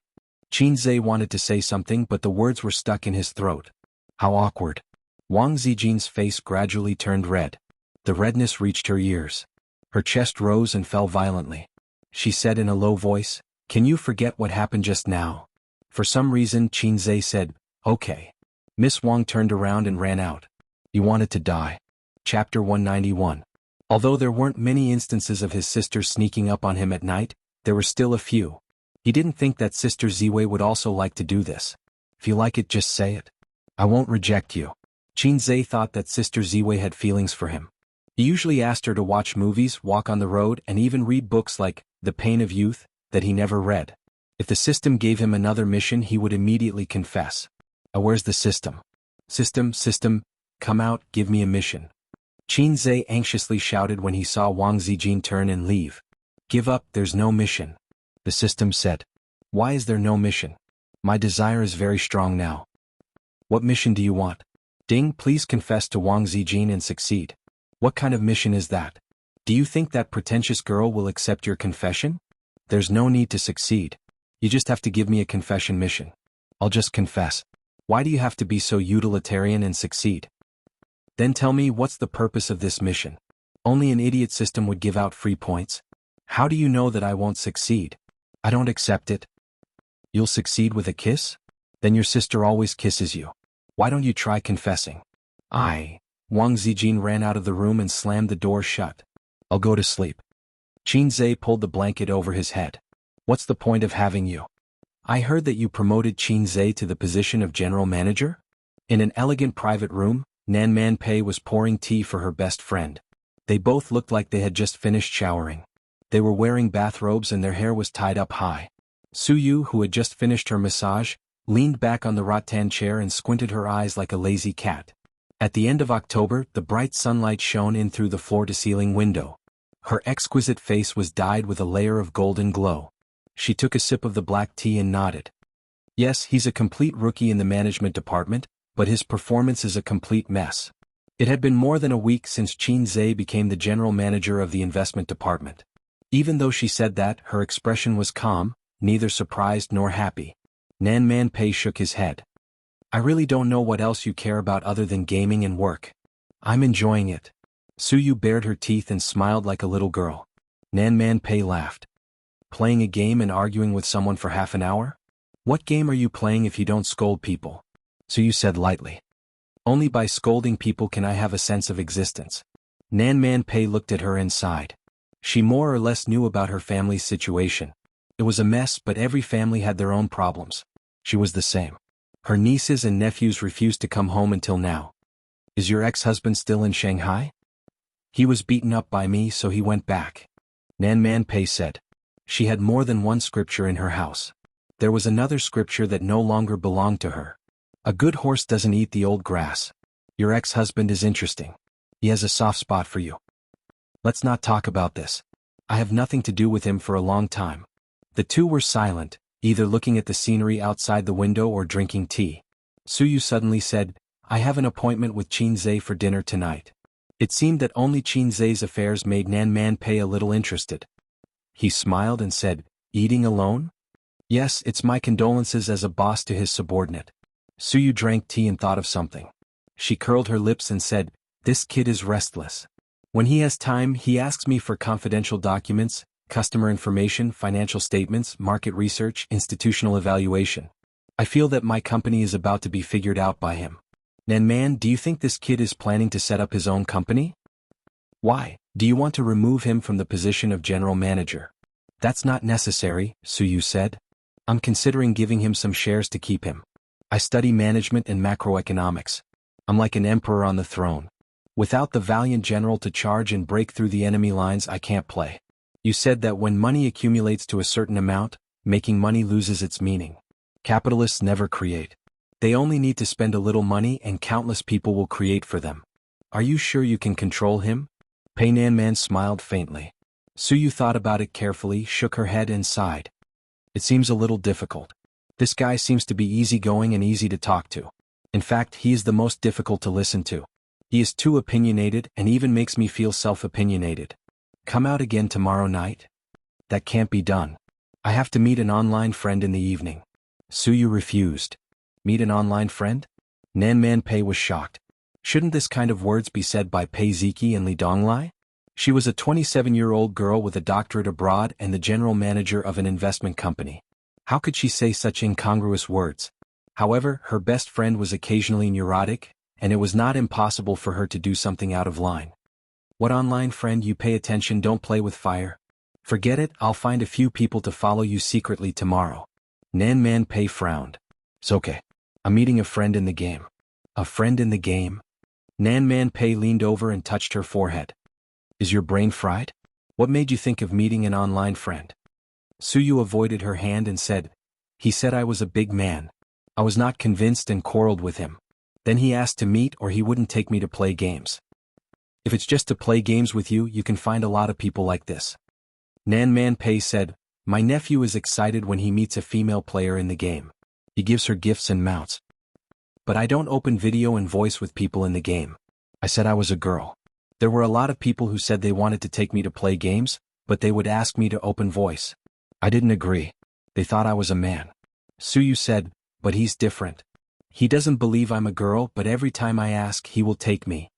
[SPEAKER 1] Qin Zhe wanted to say something, but the words were stuck in his throat. How awkward. Wang Zijin's face gradually turned red. The redness reached her ears. Her chest rose and fell violently. She said in a low voice, "Can you forget what happened just now?" For some reason Qin Zhe said, "Okay." Miss Wang turned around and ran out. He wanted to die. Chapter 191. Although there weren't many instances of his sister sneaking up on him at night, there were still a few. He didn't think that Sister Ziwei would also like to do this. If you like it, just say it. I won't reject you. Qin Zhe thought that Sister Ziwei had feelings for him. He usually asked her to watch movies, walk on the road, and even read books like The Pain of Youth that he never read. If the system gave him another mission, he would immediately confess. Where's the system? System, come out, give me a mission. Qin Zhe anxiously shouted when he saw Wang Zijin turn and leave. Give up, there's no mission. The system said. Why is there no mission? My desire is very strong now. What mission do you want? Ding, please confess to Wang Zijin and succeed. What kind of mission is that? Do you think that pretentious girl will accept your confession? There's no need to succeed. You just have to give me a confession mission. I'll just confess. Why do you have to be so utilitarian and succeed? Then tell me, what's the purpose of this mission? Only an idiot system would give out free points. How do you know that I won't succeed? I don't accept it. You'll succeed with a kiss? Then your sister always kisses you. Why don't you try confessing? Wang Zijin ran out of the room and slammed the door shut. I'll go to sleep. Qin Zhe pulled the blanket over his head. What's the point of having you? I heard that you promoted Qin Zhe to the position of general manager? In an elegant private room, Nan Man Pei was pouring tea for her best friend. They both looked like they had just finished showering. They were wearing bathrobes and their hair was tied up high. Su Yu, who had just finished her massage, leaned back on the rattan chair and squinted her eyes like a lazy cat. At the end of October, the bright sunlight shone in through the floor-to-ceiling window. Her exquisite face was dyed with a layer of golden glow. She took a sip of the black tea and nodded. Yes, he's a complete rookie in the management department, but his performance is a complete mess. It had been more than a week since Qin Zhe became the general manager of the investment department. Even though she said that, her expression was calm, neither surprised nor happy. Nan Man Pei shook his head. I really don't know what else you care about other than gaming and work. I'm enjoying it. Su Yu bared her teeth and smiled like a little girl. Nan Man Pei laughed. Playing a game and arguing with someone for half an hour? What game are you playing if you don't scold people? Su Yu said lightly. Only by scolding people can I have a sense of existence. Nan Man Pei looked at her and sighed. She more or less knew about her family's situation. It was a mess, but every family had their own problems. She was the same. Her nieces and nephews refused to come home until now. Is your ex-husband still in Shanghai? He was beaten up by me, so he went back. Nan Man Pei said. She had more than one scripture in her house. There was another scripture that no longer belonged to her. A good horse doesn't eat the old grass. Your ex-husband is interesting. He has a soft spot for you. Let's not talk about this. I have nothing to do with him for a long time. The two were silent, either looking at the scenery outside the window or drinking tea. Su Yu suddenly said, I have an appointment with Qin Zhe for dinner tonight. It seemed that only Qin Zhe's affairs made Nan Man Pei a little interested. He smiled and said, Eating alone? Yes, it's my condolences as a boss to his subordinate. Su Yu drank tea and thought of something. She curled her lips and said, This kid is restless. When he has time, he asks me for confidential documents, customer information, financial statements, market research, institutional evaluation. I feel that my company is about to be figured out by him. Nan Man, do you think this kid is planning to set up his own company? Why? Do you want to remove him from the position of general manager? That's not necessary, Su Yu said. I'm considering giving him some shares to keep him. I study management and macroeconomics. I'm like an emperor on the throne. Without the valiant general to charge and break through the enemy lines, I can't play. You said that when money accumulates to a certain amount, making money loses its meaning. Capitalists never create. They only need to spend a little money and countless people will create for them. Are you sure you can control him? Pei Nanman smiled faintly. Suyu thought about it carefully, shook her head and sighed. It seems a little difficult. This guy seems to be easygoing and easy to talk to. In fact, he is the most difficult to listen to. He is too opinionated and even makes me feel self-opinionated. Come out again tomorrow night? That can't be done. I have to meet an online friend in the evening. Suyu refused. Meet an online friend? Nanman Pei was shocked. Shouldn't this kind of words be said by Pei Ziki and Li Donglai? She was a 27-year-old girl with a doctorate abroad and the general manager of an investment company. How could she say such incongruous words? However, her best friend was occasionally neurotic, and it was not impossible for her to do something out of line. What online friend? You pay attention, don't play with fire. Forget it, I'll find a few people to follow you secretly tomorrow. Nanman Pei frowned. It's okay. I'm meeting a friend in the game. A friend in the game? Nanman Pei leaned over and touched her forehead. Is your brain fried? What made you think of meeting an online friend? Suyu avoided her hand and said, he said I was a big man. I was not convinced and quarreled with him. Then he asked to meet or he wouldn't take me to play games. If it's just to play games with you, you can find a lot of people like this. Nanman Pei said, my nephew is excited when he meets a female player in the game. He gives her gifts and mounts. But I don't open video and voice with people in the game. I said I was a girl. There were a lot of people who said they wanted to take me to play games, but they would ask me to open voice. I didn't agree. They thought I was a man. Suyu said, but he's different. He doesn't believe I'm a girl, but every time I ask he will take me.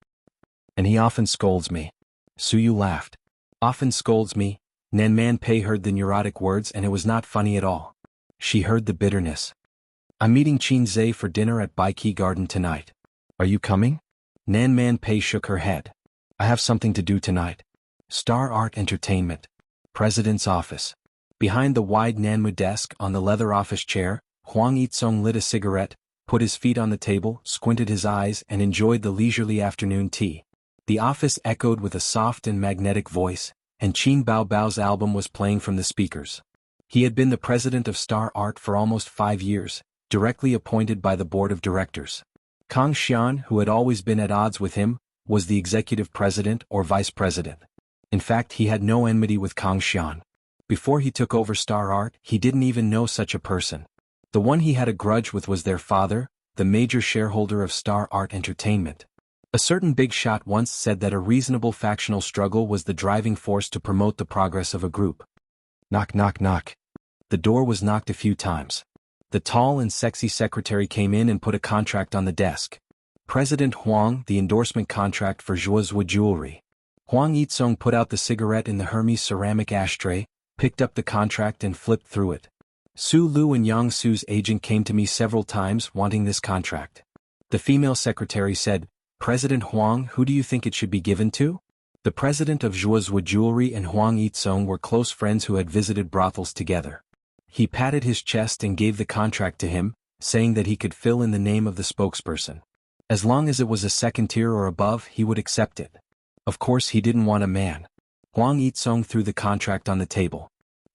[SPEAKER 1] And he often scolds me. Suyu laughed. Often scolds me? Nanman Pei heard the neurotic words and it was not funny at all. She heard the bitterness. I'm meeting Xianxia for dinner at Baiki Garden tonight. Are you coming? Nanman Pei shook her head. I have something to do tonight. Star Art Entertainment. President's office. Behind the wide Nanmu desk on the leather office chair, Huang Yitsong lit a cigarette, put his feet on the table, squinted his eyes and enjoyed the leisurely afternoon tea. The office echoed with a soft and magnetic voice, and Qin Baobao's album was playing from the speakers. He had been the president of Star Art for almost 5 years, directly appointed by the board of directors. Kang Xian, who had always been at odds with him, was the executive president or vice president. In fact, he had no enmity with Kang Xian. Before he took over Star Art, he didn't even know such a person. The one he had a grudge with was their father, the major shareholder of Star Art Entertainment. A certain big shot once said that a reasonable factional struggle was the driving force to promote the progress of a group. Knock, knock, knock. The door was knocked a few times. The tall and sexy secretary came in and put a contract on the desk. President Huang, the endorsement contract for Jianghu jewelry. Huang Yitsong put out the cigarette in the Hermes ceramic ashtray, picked up the contract and flipped through it. Su Lu and Yang Su's agent came to me several times wanting this contract. The female secretary said, President Huang, who do you think it should be given to? The president of Jianghu Jewelry and Huang Yitsong were close friends who had visited brothels together. He patted his chest and gave the contract to him, saying that he could fill in the name of the spokesperson. As long as it was a second tier or above, he would accept it. Of course he didn't want a man. Huang Yitsong threw the contract on the table.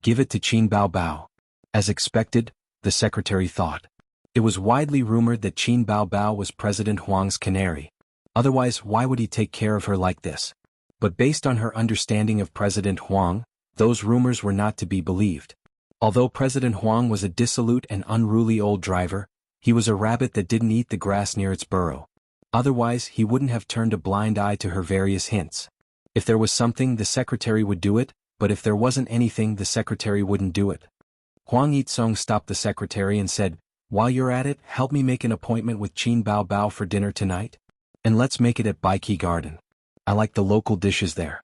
[SPEAKER 1] Give it to Qin Baobao. As expected, the secretary thought. It was widely rumored that Qin Baobao was President Huang's canary. Otherwise, why would he take care of her like this? But based on her understanding of President Huang, those rumors were not to be believed. Although President Huang was a dissolute and unruly old driver, he was a rabbit that didn't eat the grass near its burrow. Otherwise, he wouldn't have turned a blind eye to her various hints. If there was something, the secretary would do it, but if there wasn't anything, the secretary wouldn't do it. Huang Yitsong stopped the secretary and said, While you're at it, help me make an appointment with Qin Baobao for dinner tonight. And let's make it at Baiki Garden. I like the local dishes there.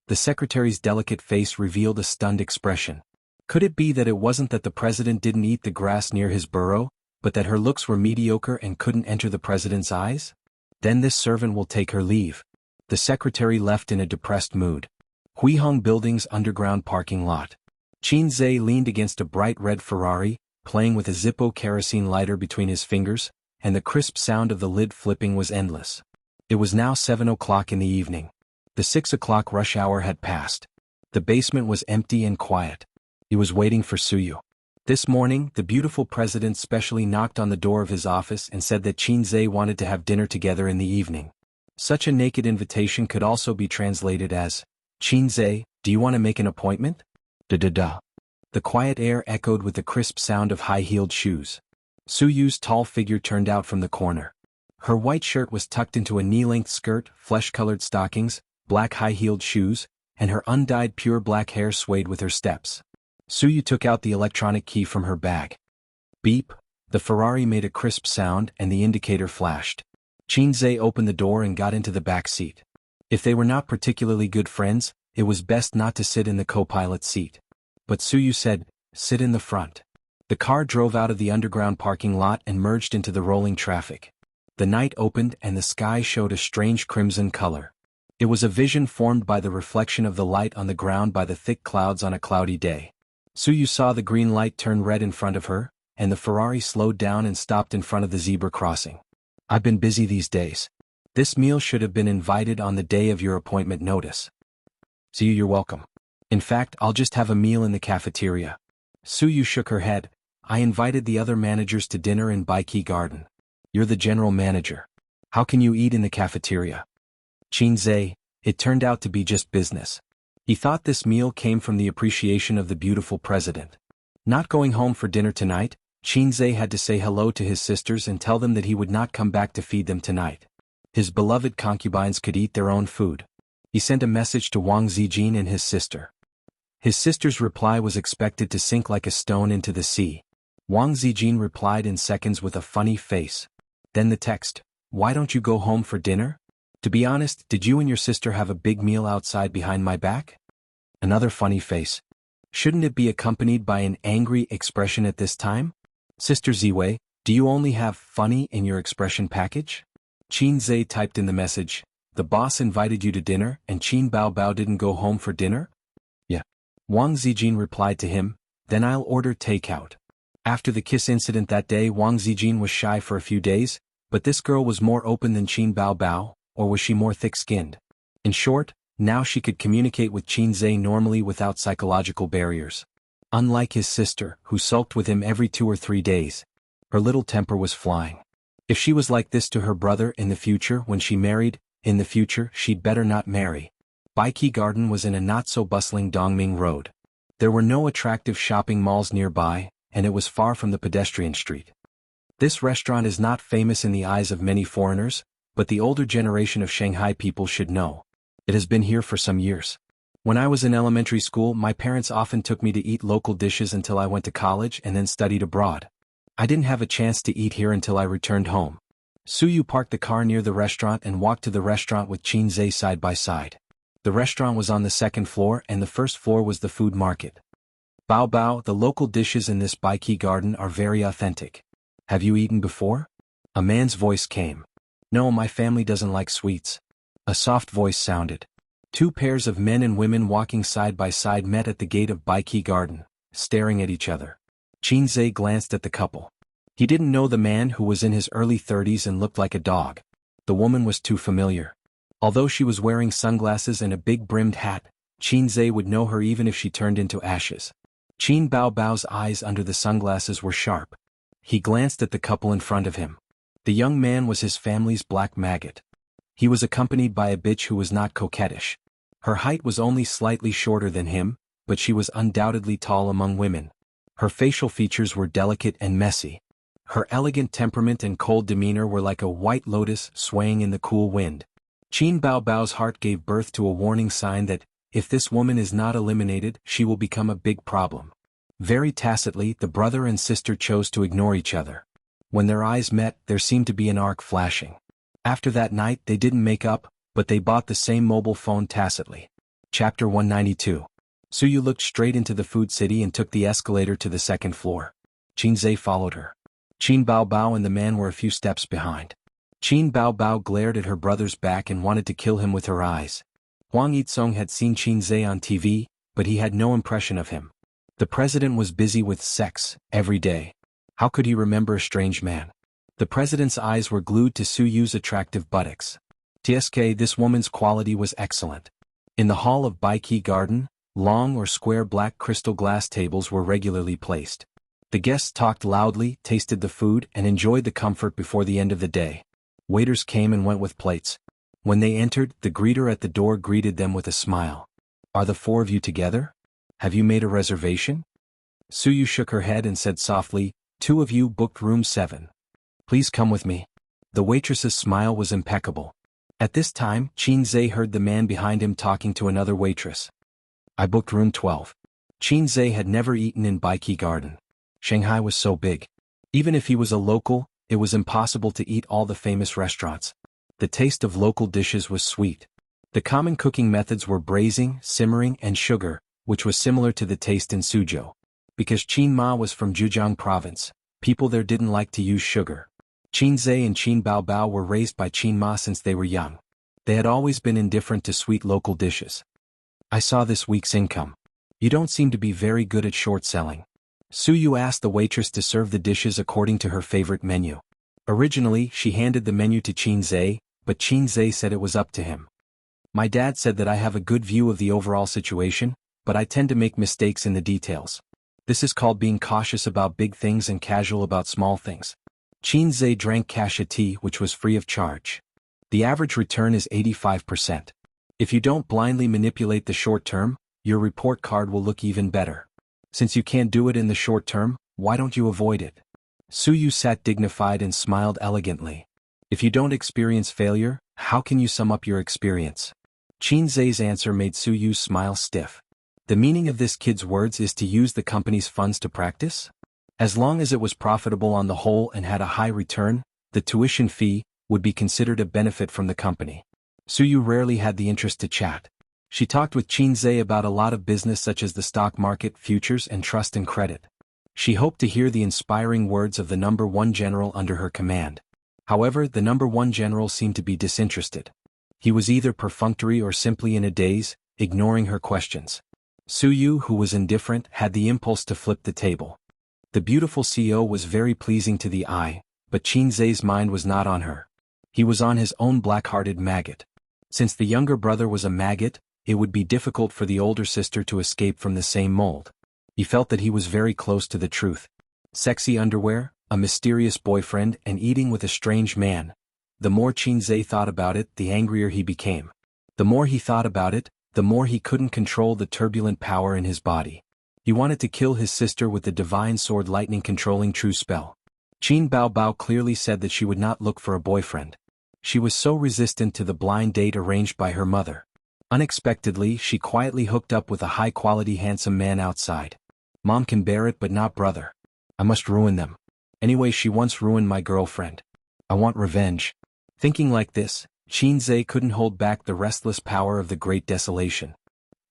[SPEAKER 1] The secretary's delicate face revealed a stunned expression. Could it be that it wasn't that the president didn't eat the grass near his burrow, but that her looks were mediocre and couldn't enter the president's eyes? Then this servant will take her leave. The secretary left in a depressed mood. Huihong Building's underground parking lot. Xianxia leaned against a bright red Ferrari, playing with a Zippo kerosene lighter between his fingers, and the crisp sound of the lid flipping was endless. It was now 7 o'clock in the evening. The 6 o'clock rush hour had passed. The basement was empty and quiet. He was waiting for Suyu. This morning, the beautiful president specially knocked on the door of his office and said that Xianxia wanted to have dinner together in the evening. Such a naked invitation could also be translated as, "Xianxia, do you want to make an appointment?" Da-da-da. The quiet air echoed with the crisp sound of high-heeled shoes. Suyu's tall figure turned out from the corner. Her white shirt was tucked into a knee-length skirt, flesh-colored stockings, black high-heeled shoes, and her undyed pure black hair swayed with her steps. Suyu took out the electronic key from her bag. Beep, the Ferrari made a crisp sound and the indicator flashed. Xianxia opened the door and got into the back seat. If they were not particularly good friends, it was best not to sit in the co-pilot seat. But Suyu said, "Sit in the front." The car drove out of the underground parking lot and merged into the rolling traffic. The night opened and the sky showed a strange crimson color. It was a vision formed by the reflection of the light on the ground by the thick clouds on a cloudy day. Suyu saw the green light turn red in front of her, and the Ferrari slowed down and stopped in front of the zebra crossing. "I've been busy these days. This meal should have been invited on the day of your appointment notice." "Suyu, you're welcome. In fact, I'll just have a meal in the cafeteria." Suyu shook her head. "I invited the other managers to dinner in Baiki Garden. You're the general manager. How can you eat in the cafeteria?" Xianxia, it turned out to be just business. He thought this meal came from the appreciation of the beautiful president. Not going home for dinner tonight, Xianxia had to say hello to his sisters and tell them that he would not come back to feed them tonight. His beloved concubines could eat their own food. He sent a message to Wang Zijin and his sister. His sister's reply was expected to sink like a stone into the sea. Wang Zijin replied in seconds with a funny face. Then the text, "Why don't you go home for dinner? To be honest, did you and your sister have a big meal outside behind my back?" Another funny face. Shouldn't it be accompanied by an angry expression at this time? "Sister Ziwei, do you only have funny in your expression package?" Xianxia typed in the message, "The boss invited you to dinner and Qin Bao Bao didn't go home for dinner?" "Yeah." Wang Zijin replied to him, "Then I'll order takeout." After the kiss incident that day, Wang Zijin was shy for a few days, but this girl was more open than Qin Bao Bao, or was she more thick-skinned? In short, now she could communicate with Xianxia normally without psychological barriers. Unlike his sister, who sulked with him every 2 or 3 days. Her little temper was flying. If she was like this to her brother in the future when she married, in the future she'd better not marry. Baiki Garden was in a not-so-bustling Dongming road. There were no attractive shopping malls nearby, and it was far from the pedestrian street. This restaurant is not famous in the eyes of many foreigners, but the older generation of Shanghai people should know. It has been here for some years. When I was in elementary school, my parents often took me to eat local dishes until I went to college and then studied abroad. I didn't have a chance to eat here until I returned home. Suyu parked the car near the restaurant and walked to the restaurant with Xianxia side by side. The restaurant was on the second floor and the first floor was the food market. "Bao Bao, the local dishes in this Baiki Garden are very authentic. Have you eaten before?" A man's voice came. "No, my family doesn't like sweets." A soft voice sounded. 2 pairs of men and women walking side by side met at the gate of Baiki Garden, staring at each other. Xianxia glanced at the couple. He didn't know the man, who was in his early 30s and looked like a dog. The woman was too familiar. Although she was wearing sunglasses and a big brimmed hat, Xianxia would know her even if she turned into ashes. Qin Bao Bao's eyes under the sunglasses were sharp. He glanced at the couple in front of him. The young man was his family's black maggot. He was accompanied by a bitch who was not coquettish. Her height was only slightly shorter than him, but she was undoubtedly tall among women. Her facial features were delicate and messy. Her elegant temperament and cold demeanor were like a white lotus swaying in the cool wind. Qin Bao Bao's heart gave birth to a warning sign that, if this woman is not eliminated, she will become a big problem. Very tacitly, the brother and sister chose to ignore each other. When their eyes met, there seemed to be an arc flashing. After that night, they didn't make up, but they bought the same mobile phone tacitly. Chapter 192. Suyu looked straight into the food city and took the escalator to the second floor. Xianxia followed her. Qin Bao Bao and the man were a few steps behind. Qin Bao Bao glared at her brother's back and wanted to kill him with her eyes. Huang Yitsong had seen Xianxia on TV, but he had no impression of him. The president was busy with sex every day. How could he remember a strange man? The president's eyes were glued to Su Yu's attractive buttocks. TSK, this woman's quality was excellent. In the hall of Baiki Garden, long or square black crystal glass tables were regularly placed. The guests talked loudly, tasted the food, and enjoyed the comfort before the end of the day. Waiters came and went with plates. When they entered, the greeter at the door greeted them with a smile. "Are the four of you together? Have you made a reservation?" Su Yu shook her head and said softly, "Two of you booked room 7. Please come with me." The waitress's smile was impeccable. At this time, Qin Zhe heard the man behind him talking to another waitress. "I booked room 12. Qin Zhe had never eaten in Baiki Garden. Shanghai was so big. Even if he was a local, it was impossible to eat all the famous restaurants. The taste of local dishes was sweet. The common cooking methods were braising, simmering, and sugar, which was similar to the taste in Suzhou. Because Qin Ma was from Zhejiang province, people there didn't like to use sugar. Qin Zhe and Qin Baobao were raised by Qin Ma since they were young. They had always been indifferent to sweet local dishes. "I saw this week's income. You don't seem to be very good at short selling." Su Yu asked the waitress to serve the dishes according to her favorite menu. Originally, she handed the menu to Qin Zhe, but Qin Zhe said it was up to him. "My dad said that I have a good view of the overall situation, but I tend to make mistakes in the details. This is called being cautious about big things and casual about small things." Qin Zhe drank kasha tea, which was free of charge. The average return is 85%. If you don't blindly manipulate the short term, your report card will look even better. Since you can't do it in the short term, why don't you avoid it? Su Yu sat dignified and smiled elegantly. If you don't experience failure, how can you sum up your experience? Qin Zhe's answer made Su Yu's smile stiff. The meaning of this kid's words is to use the company's funds to practice? As long as it was profitable on the whole and had a high return, the tuition fee would be considered a benefit from the company. Su Yu rarely had the interest to chat. She talked with Qin Zhe about a lot of business such as the stock market, futures, and trust and credit. She hoped to hear the inspiring words of the number 1 general under her command. However, the number 1 general seemed to be disinterested. He was either perfunctory or simply in a daze, ignoring her questions. Su Yu, who was indifferent, had the impulse to flip the table. The beautiful CEO was very pleasing to the eye, but Qin Zhe's mind was not on her. He was on his own black-hearted maggot. Since the younger brother was a maggot, it would be difficult for the older sister to escape from the same mold. He felt that he was very close to the truth. Sexy underwear, a mysterious boyfriend, and eating with a strange man. The more Qin Zhe thought about it, the angrier he became. The more he thought about it, the more he couldn't control the turbulent power in his body. He wanted to kill his sister with the divine sword lightning controlling true spell. Qin Baobao clearly said that she would not look for a boyfriend. She was so resistant to the blind date arranged by her mother. Unexpectedly, she quietly hooked up with a high-quality handsome man outside. Mom can bear it but not brother. I must ruin them. Anyway, she once ruined my girlfriend. I want revenge. Thinking like this, Qin Zhe couldn't hold back the restless power of the Great Desolation.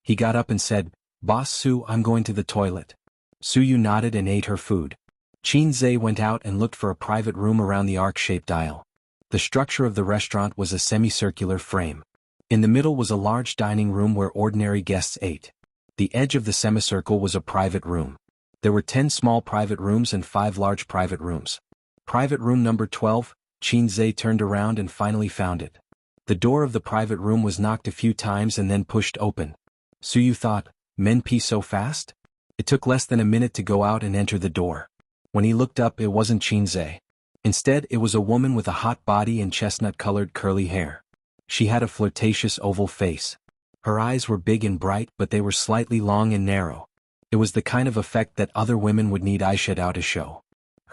[SPEAKER 1] He got up and said, "Boss Su, I'm going to the toilet." Su Yu nodded and ate her food. Qin Zhe went out and looked for a private room around the arc-shaped aisle. The structure of the restaurant was a semicircular frame. In the middle was a large dining room where ordinary guests ate. The edge of the semicircle was a private room. There were 10 small private rooms and 5 large private rooms. Private room number 12, Qin Zhe turned around and finally found it. The door of the private room was knocked a few times and then pushed open. Su Yu thought, men pee so fast? It took less than a minute to go out and enter the door. When he looked up, it wasn't Qin Zhe. Instead, it was a woman with a hot body and chestnut-colored curly hair. She had a flirtatious oval face. Her eyes were big and bright, but they were slightly long and narrow. It was the kind of effect that other women would need eyeshadow to show.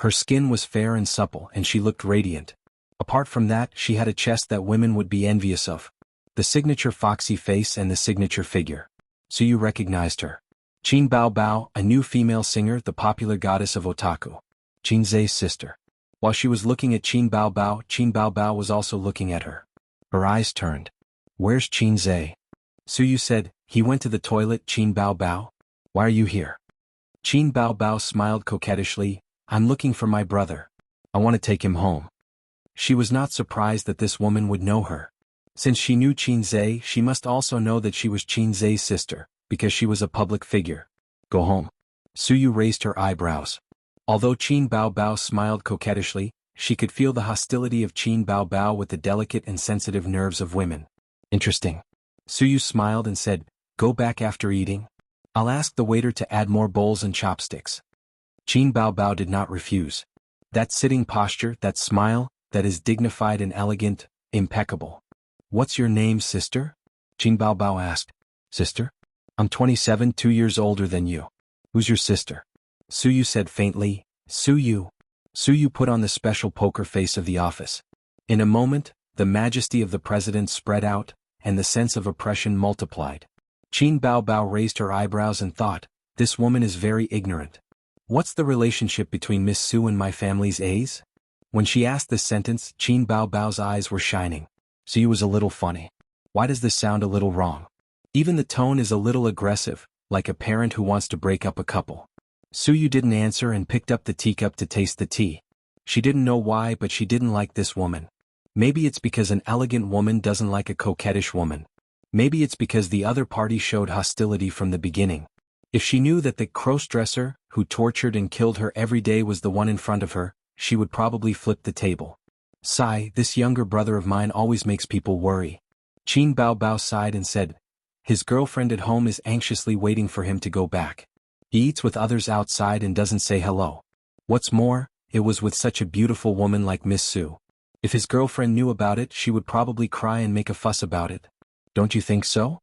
[SPEAKER 1] Her skin was fair and supple, and she looked radiant. Apart from that, she had a chest that women would be envious of. The signature foxy face and the signature figure. Su Yu recognized her. Qin Baobao, a new female singer, the popular goddess of otaku. Qin Zhe's sister. While she was looking at Qin Baobao was also looking at her. Her eyes turned. Where's Qin Zhe? Su Yu said, he went to the toilet. Qin Baobao? Why are you here? Qin Baobao smiled coquettishly, I'm looking for my brother. I want to take him home. She was not surprised that this woman would know her. Since she knew Qin Zhe, she must also know that she was Qin Zhe's sister, because she was a public figure. Go home. Su Yu raised her eyebrows. Although Qin Baobao smiled coquettishly, She could feel the hostility of Qin Bao Bao with the delicate and sensitive nerves of women. Interesting. Suyu smiled and said, "Go back after eating? I'll ask the waiter to add more bowls and chopsticks." Qin Bao Bao did not refuse. That sitting posture, that smile, that is dignified and elegant, impeccable. "What's your name, sister?" Qin Bao Bao asked. "Sister? I'm 27, 2 years older than you. Who's your sister?" Suyu said faintly, "Suyu." Suyu put on the special poker face of the office. In a moment, the majesty of the president spread out, and the sense of oppression multiplied. Qin Bao Bao raised her eyebrows and thought, "This woman is very ignorant. What's the relationship between Miss Su and my family's A's?" When she asked this sentence, Qin Bao Bao's eyes were shining. Suyu was a little funny. Why does this sound a little wrong? Even the tone is a little aggressive, like a parent who wants to break up a couple. Suyu didn't answer and picked up the teacup to taste the tea. She didn't know why, but she didn't like this woman. Maybe it's because an elegant woman doesn't like a coquettish woman. Maybe it's because the other party showed hostility from the beginning. If she knew that the cross-dresser, who tortured and killed her every day, was the one in front of her, she would probably flip the table. "Sigh, this younger brother of mine always makes people worry." Qin Bao Bao sighed and said, "His girlfriend at home is anxiously waiting for him to go back. He eats with others outside and doesn't say hello. What's more, it was with such a beautiful woman like Miss Su. If his girlfriend knew about it, she would probably cry and make a fuss about it. Don't you think so?"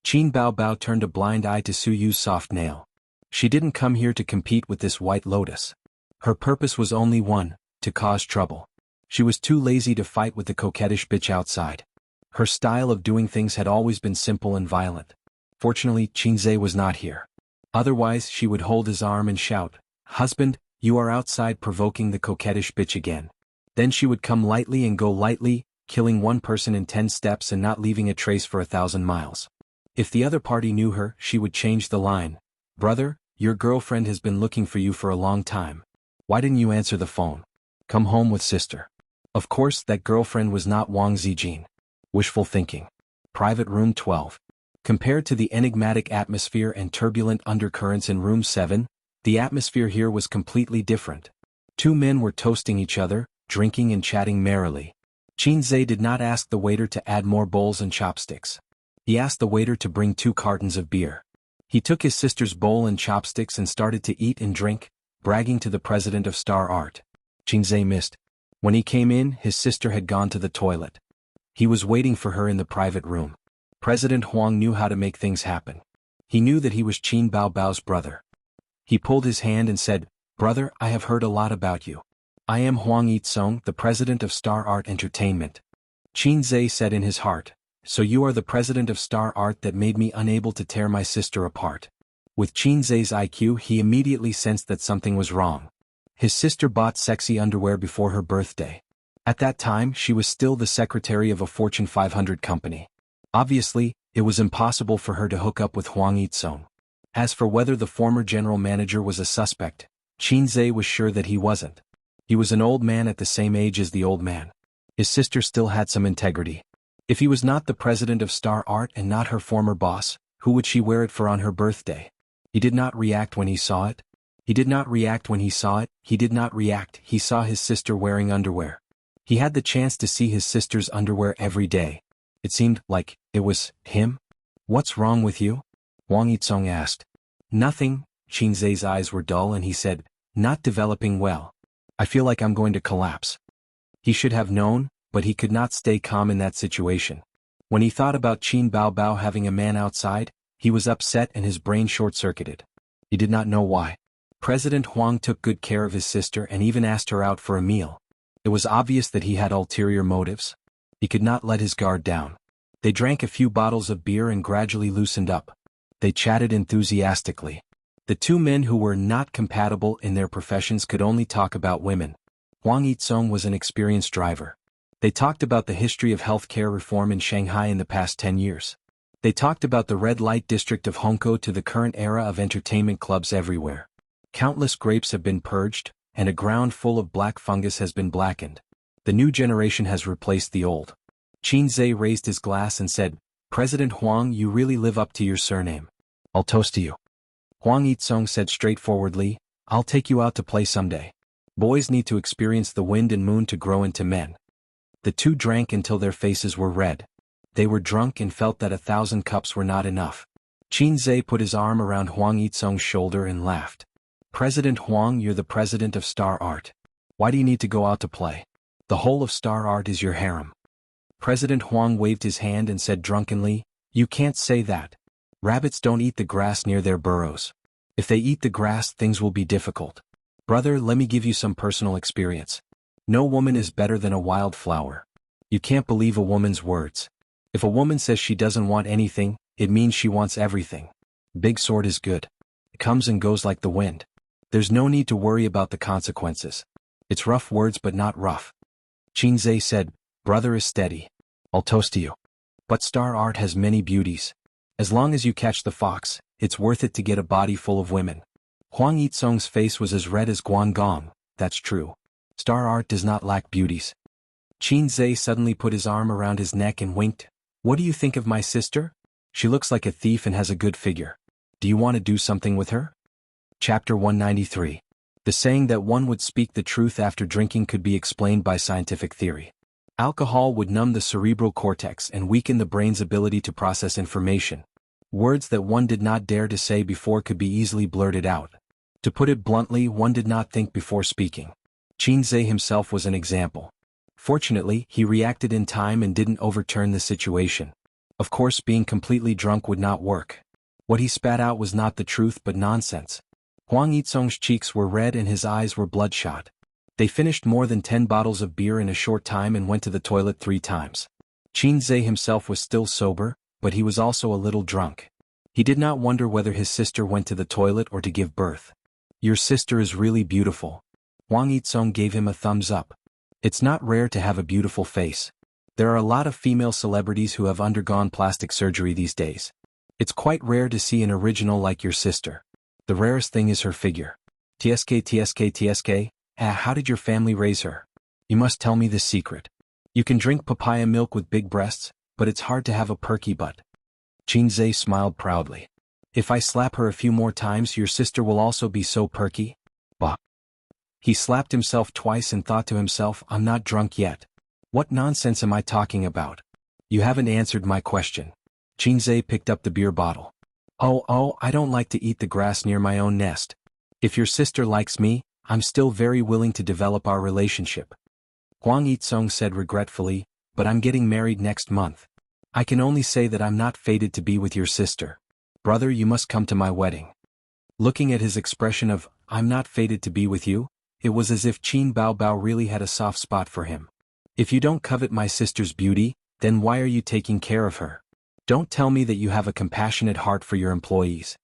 [SPEAKER 1] Qin Bao Bao turned a blind eye to Suyu's soft nail. She didn't come here to compete with this white lotus. Her purpose was only one, to cause trouble. She was too lazy to fight with the coquettish bitch outside. Her style of doing things had always been simple and violent. Fortunately, Qinze was not here. Otherwise, she would hold his arm and shout, "Husband, you are outside provoking the coquettish bitch again." Then she would come lightly and go lightly, killing one person in 10 steps and not leaving a trace for 1,000 miles. If the other party knew her, she would change the line. "Brother, your girlfriend has been looking for you for a long time. Why didn't you answer the phone? Come home with sister." Of course, that girlfriend was not Wang Zijin. Wishful thinking. Private room 12. Compared to the enigmatic atmosphere and turbulent undercurrents in room 7, the atmosphere here was completely different. Two men were toasting each other, drinking and chatting merrily. Qinze did not ask the waiter to add more bowls and chopsticks. He asked the waiter to bring 2 cartons of beer. He took his sister's bowl and chopsticks and started to eat and drink, bragging to the president of Star Art. Qinze missed. When he came in, his sister had gone to the toilet. He was waiting for her in the private room. President Huang knew how to make things happen. He knew that he was Qin Bao Bao's brother. He pulled his hand and said, "Brother, I have heard a lot about you. I am Huang Yitsong, the president of Star Art Entertainment." Qinze said in his heart, "So you are the president of Star Art that made me unable to tear my sister apart." With Qinze's IQ, he immediately sensed that something was wrong. His sister bought sexy underwear before her birthday. At that time, she was still the secretary of a Fortune 500 company. Obviously, it was impossible for her to hook up with Huang Yitsong. As for whether the former general manager was a suspect, Qinze was sure that he wasn't. He was an old man at the same age as the old man. His sister still had some integrity. If he was not the president of Star Art and not her former boss, who would she wear it for on her birthday? He did not react when he saw it. He did not react when he saw it. He did not react. He saw his sister wearing underwear. He had the chance to see his sister's underwear every day. It seemed like it was him. "What's wrong with you?" Wang Yitsong asked. "Nothing." Qinze's eyes were dull and he said, "Not developing well. I feel like I'm going to collapse." He should have known, but he could not stay calm in that situation. When he thought about Qin Bao Bao having a man outside, he was upset and his brain short-circuited. He did not know why. President Huang took good care of his sister and even asked her out for a meal. It was obvious that he had ulterior motives. He could not let his guard down. They drank a few bottles of beer and gradually loosened up. They chatted enthusiastically. The two men who were not compatible in their professions could only talk about women. Huang Yitsong was an experienced driver. They talked about the history of healthcare reform in Shanghai in the past 10 years. They talked about the red light district of Hongkou to the current era of entertainment clubs everywhere. Countless grapes have been purged, and a ground full of black fungus has been blackened. The new generation has replaced the old. Qinze raised his glass and said, "President Huang, you really live up to your surname. I'll toast to you." Huang Yitsong said straightforwardly, "I'll take you out to play someday." Boys need to experience the wind and moon to grow into men. The two drank until their faces were red. They were drunk and felt that 1,000 cups were not enough. Qin Zhe put his arm around Huang Yitsong's shoulder and laughed. President Huang, you're the president of Star Art. Why do you need to go out to play? The whole of Star Art is your harem. President Huang waved his hand and said drunkenly, you can't say that. Rabbits don't eat the grass near their burrows. If they eat the grass, things will be difficult. Brother, let me give you some personal experience. No woman is better than a wildflower. You can't believe a woman's words. If a woman says she doesn't want anything, it means she wants everything. Big sword is good. It comes and goes like the wind. There's no need to worry about the consequences. It's rough words but not rough. Qin Zhe said, brother is steady. I'll toast to you. But Star Art has many beauties. As long as you catch the fox, it's worth it to get a body full of women. Huang Yitsong's face was as red as Guangdong. That's true. Star Art does not lack beauties. Qin Zhe suddenly put his arm around his neck and winked. What do you think of my sister? She looks like a thief and has a good figure. Do you want to do something with her? Chapter 193. The saying that one would speak the truth after drinking could be explained by scientific theory. Alcohol would numb the cerebral cortex and weaken the brain's ability to process information. Words that one did not dare to say before could be easily blurted out. To put it bluntly, one did not think before speaking. Qin Zhe himself was an example. Fortunately, he reacted in time and didn't overturn the situation. Of course, being completely drunk would not work. What he spat out was not the truth but nonsense. Huang Yitsong's cheeks were red and his eyes were bloodshot. They finished more than 10 bottles of beer in a short time and went to the toilet 3 times. Qin Zhe himself was still sober, but he was also a little drunk. He did not wonder whether his sister went to the toilet or to give birth. Your sister is really beautiful. Huang Yitsong gave him a thumbs up. It's not rare to have a beautiful face. There are a lot of female celebrities who have undergone plastic surgery these days. It's quite rare to see an original like your sister. The rarest thing is her figure. TSK. How did your family raise her? You must tell me this secret. You can drink papaya milk with big breasts, but it's hard to have a perky butt. Qin Zhe smiled proudly. If I slap her a few more times, your sister will also be so perky? Bah. He slapped himself twice and thought to himself, I'm not drunk yet. What nonsense am I talking about? You haven't answered my question. Qin Zhe picked up the beer bottle. Oh, I don't like to eat the grass near my own nest. If your sister likes me, I'm still very willing to develop our relationship. Huang Yitsong said regretfully, but I'm getting married next month. I can only say that I'm not fated to be with your sister. Brother, you must come to my wedding. Looking at his expression of, I'm not fated to be with you, it was as if Qin Baobao really had a soft spot for him. If you don't covet my sister's beauty, then why are you taking care of her? Don't tell me that you have a compassionate heart for your employees.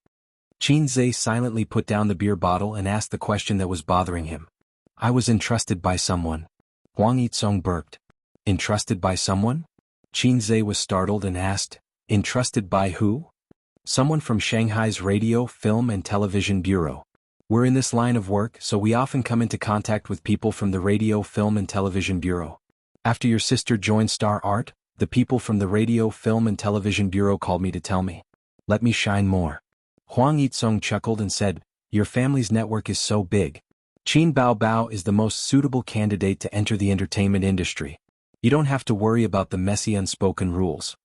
[SPEAKER 1] Qin Zhe silently put down the beer bottle and asked the question that was bothering him. I was entrusted by someone. Huang Yitsong burped. Entrusted by someone? Qin Zhe was startled and asked, entrusted by who? Someone from Shanghai's Radio, Film and Television Bureau. We're in this line of work, so we often come into contact with people from the Radio, Film and Television Bureau. After your sister joined Star Art, the people from the Radio, Film and Television Bureau called me to tell me. Let me shine more. Huang Yitsong chuckled and said, your family's network is so big. Qin Baobao is the most suitable candidate to enter the entertainment industry. You don't have to worry about the messy unspoken rules.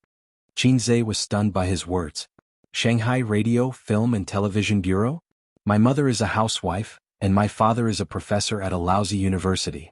[SPEAKER 1] Qin Zhe was stunned by his words. Shanghai Radio, Film and Television Bureau? My mother is a housewife, and my father is a professor at a lousy university.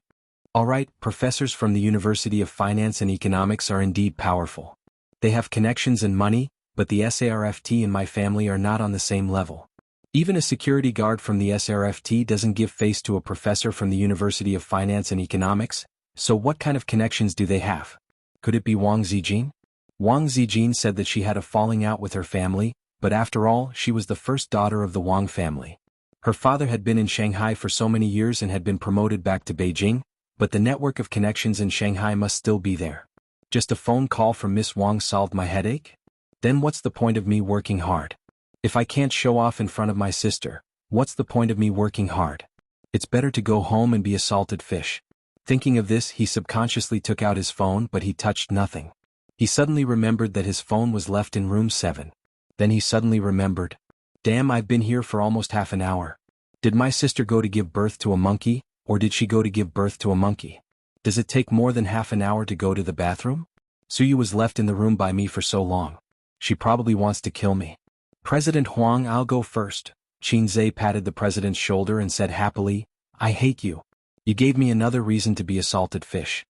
[SPEAKER 1] Alright, professors from the University of Finance and Economics are indeed powerful. They have connections and money, but the SARFT and my family are not on the same level. Even a security guard from the SRFT doesn't give face to a professor from the University of Finance and Economics, so what kind of connections do they have? Could it be Wang Zijin? Wang Zijin said that she had a falling out with her family, but after all, she was the first daughter of the Wang family. Her father had been in Shanghai for so many years and had been promoted back to Beijing, but the network of connections in Shanghai must still be there. Just a phone call from Miss Wang solved my headache? Then what's the point of me working hard? If I can't show off in front of my sister, what's the point of me working hard? It's better to go home and be a salted fish. Thinking of this, he subconsciously took out his phone, but he touched nothing. He suddenly remembered that his phone was left in room 7. Then he suddenly remembered. Damn, I've been here for almost half an hour. Did my sister go to give birth to a monkey, Or did she go to give birth to a monkey? Does it take more than half an hour to go to the bathroom? Suyu was left in the room by me for so long. She probably wants to kill me. President Huang, I'll go first. Qinzhe patted the president's shoulder and said happily, I hate you. You gave me another reason to be a salted fish.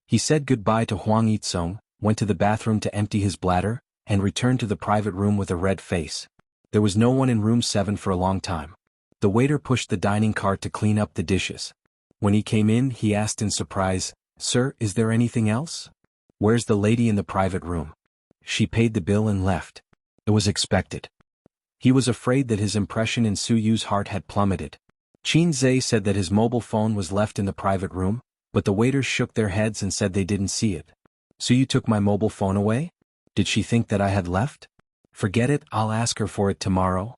[SPEAKER 1] He said goodbye to Huang Yitsong, went to the bathroom to empty his bladder, and returned to the private room with a red face. There was no one in room 7 for a long time. The waiter pushed the dining cart to clean up the dishes. When he came in, he asked in surprise, Sir, is there anything else? Where's the lady in the private room? She paid the bill and left. It was expected. He was afraid that his impression in Suyu's heart had plummeted. Qinzhe said that his mobile phone was left in the private room, but the waiters shook their heads and said they didn't see it. Suyu took my mobile phone away? Did she think that I had left? Forget it, I'll ask her for it tomorrow.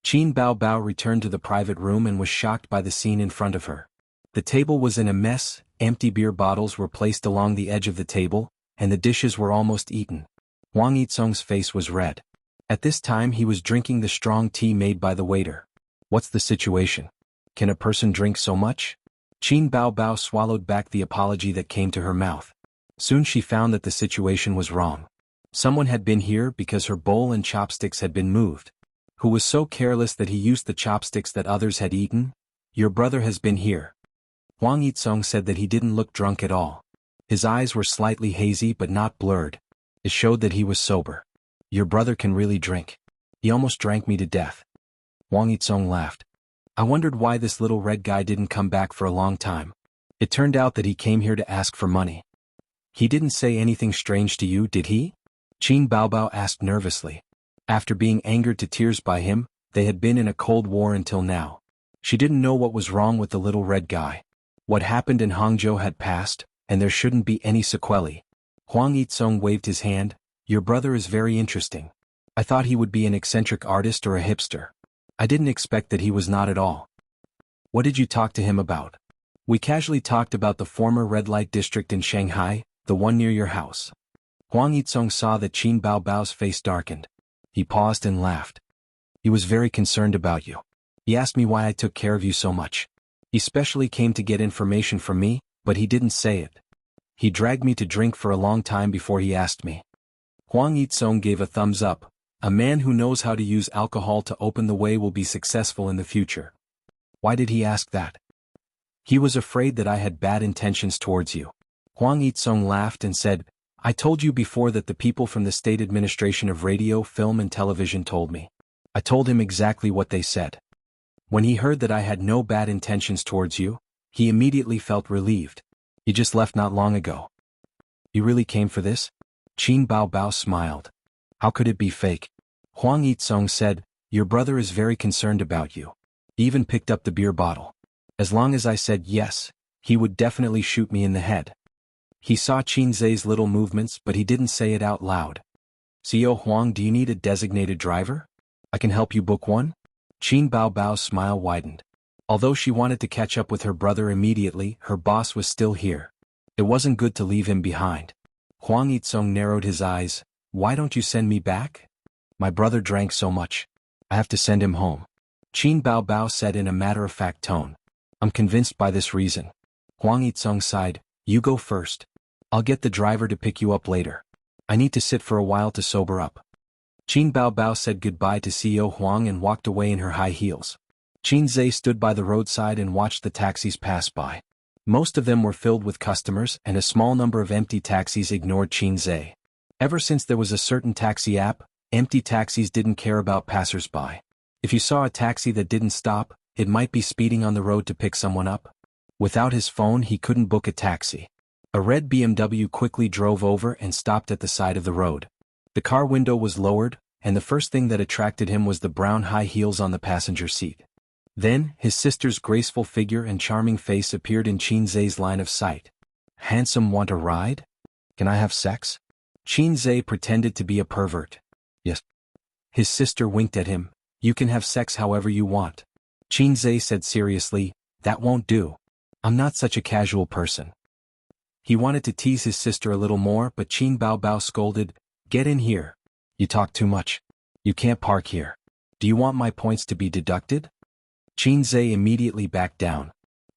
[SPEAKER 1] Qin Baobao returned to the private room and was shocked by the scene in front of her. The table was in a mess, empty beer bottles were placed along the edge of the table, and the dishes were almost eaten. Huang Yitsong's face was red. At this time he was drinking the strong tea made by the waiter. What's the situation? Can a person drink so much? Qin Baobao swallowed back the apology that came to her mouth. Soon she found that the situation was wrong. Someone had been here because her bowl and chopsticks had been moved. Who was so careless that he used the chopsticks that others had eaten? Your brother has been here. Huang Yitsong said that he didn't look drunk at all. His eyes were slightly hazy but not blurred. It showed that he was sober. Your brother can really drink. He almost drank me to death. Huang Yitsong laughed. I wondered why this little red guy didn't come back for a long time. It turned out that he came here to ask for money. He didn't say anything strange to you, did he? Qin Baobao asked nervously. After being angered to tears by him, they had been in a cold war until now. She didn't know what was wrong with the little red guy. What happened in Hangzhou had passed, and there shouldn't be any sequelae. Huang Yitsong waved his hand. Your brother is very interesting. I thought he would be an eccentric artist or a hipster. I didn't expect that he was not at all. What did you talk to him about? We casually talked about the former red light district in Shanghai, the one near your house. Huang Yitsong saw that Qin Baobao's face darkened. He paused and laughed. He was very concerned about you. He asked me why I took care of you so much. He specially came to get information from me, but he didn't say it. He dragged me to drink for a long time before he asked me. Huang Yitsong gave a thumbs up. A man who knows how to use alcohol to open the way will be successful in the future. Why did he ask that? He was afraid that I had bad intentions towards you. Huang Yitsong laughed and said, I told you before that the people from the State Administration of Radio, Film and Television told me. I told him exactly what they said. When he heard that I had no bad intentions towards you, he immediately felt relieved. You just left not long ago. You really came for this? Qin Baobao smiled. How could it be fake? Huang Yitsong said, your brother is very concerned about you. He even picked up the beer bottle. As long as I said yes, he would definitely shoot me in the head. He saw Qinzhe's little movements but he didn't say it out loud. CEO Huang, do you need a designated driver? I can help you book one? Qin Baobao's smile widened. Although she wanted to catch up with her brother immediately, her boss was still here. It wasn't good to leave him behind. Huang Yitsong narrowed his eyes. Why don't you send me back? My brother drank so much. I have to send him home. Qin Baobao said in a matter-of-fact tone. I'm convinced by this reason. Huang Yitsong sighed. You go first. I'll get the driver to pick you up later. I need to sit for a while to sober up. Qin Baobao said goodbye to CEO Huang and walked away in her high heels. Qinzhe stood by the roadside and watched the taxis pass by. Most of them were filled with customers and a small number of empty taxis ignored Qinzhe. Ever since there was a certain taxi app, empty taxis didn't care about passers-by. If you saw a taxi that didn't stop, it might be speeding on the road to pick someone up. Without his phone he couldn't book a taxi. A red BMW quickly drove over and stopped at the side of the road. The car window was lowered, and the first thing that attracted him was the brown high heels on the passenger seat. Then, his sister's graceful figure and charming face appeared in Qinzhe's line of sight. Handsome, want a ride? Can I have sex? Qinzhe pretended to be a pervert. Yes. His sister winked at him. You can have sex however you want. Qinzhe said seriously, that won't do. I'm not such a casual person. He wanted to tease his sister a little more but Qin Baobao scolded, get in here. You talk too much. You can't park here. Do you want my points to be deducted? Qinzhe immediately backed down.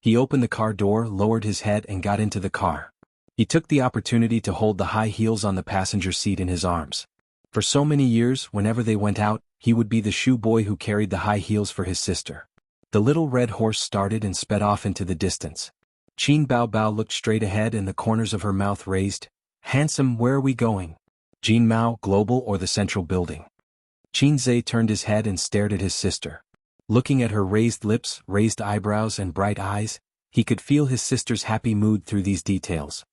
[SPEAKER 1] He opened the car door, lowered his head and got into the car. He took the opportunity to hold the high heels on the passenger seat in his arms. For so many years, whenever they went out, he would be the shoe boy who carried the high heels for his sister. The little red horse started and sped off into the distance. Qin Bao Bao looked straight ahead and the corners of her mouth raised. Handsome, where are we going? Jin Mao, Global or the Central Building? Qin Zhe turned his head and stared at his sister. Looking at her raised lips, raised eyebrows and bright eyes, he could feel his sister's happy mood through these details.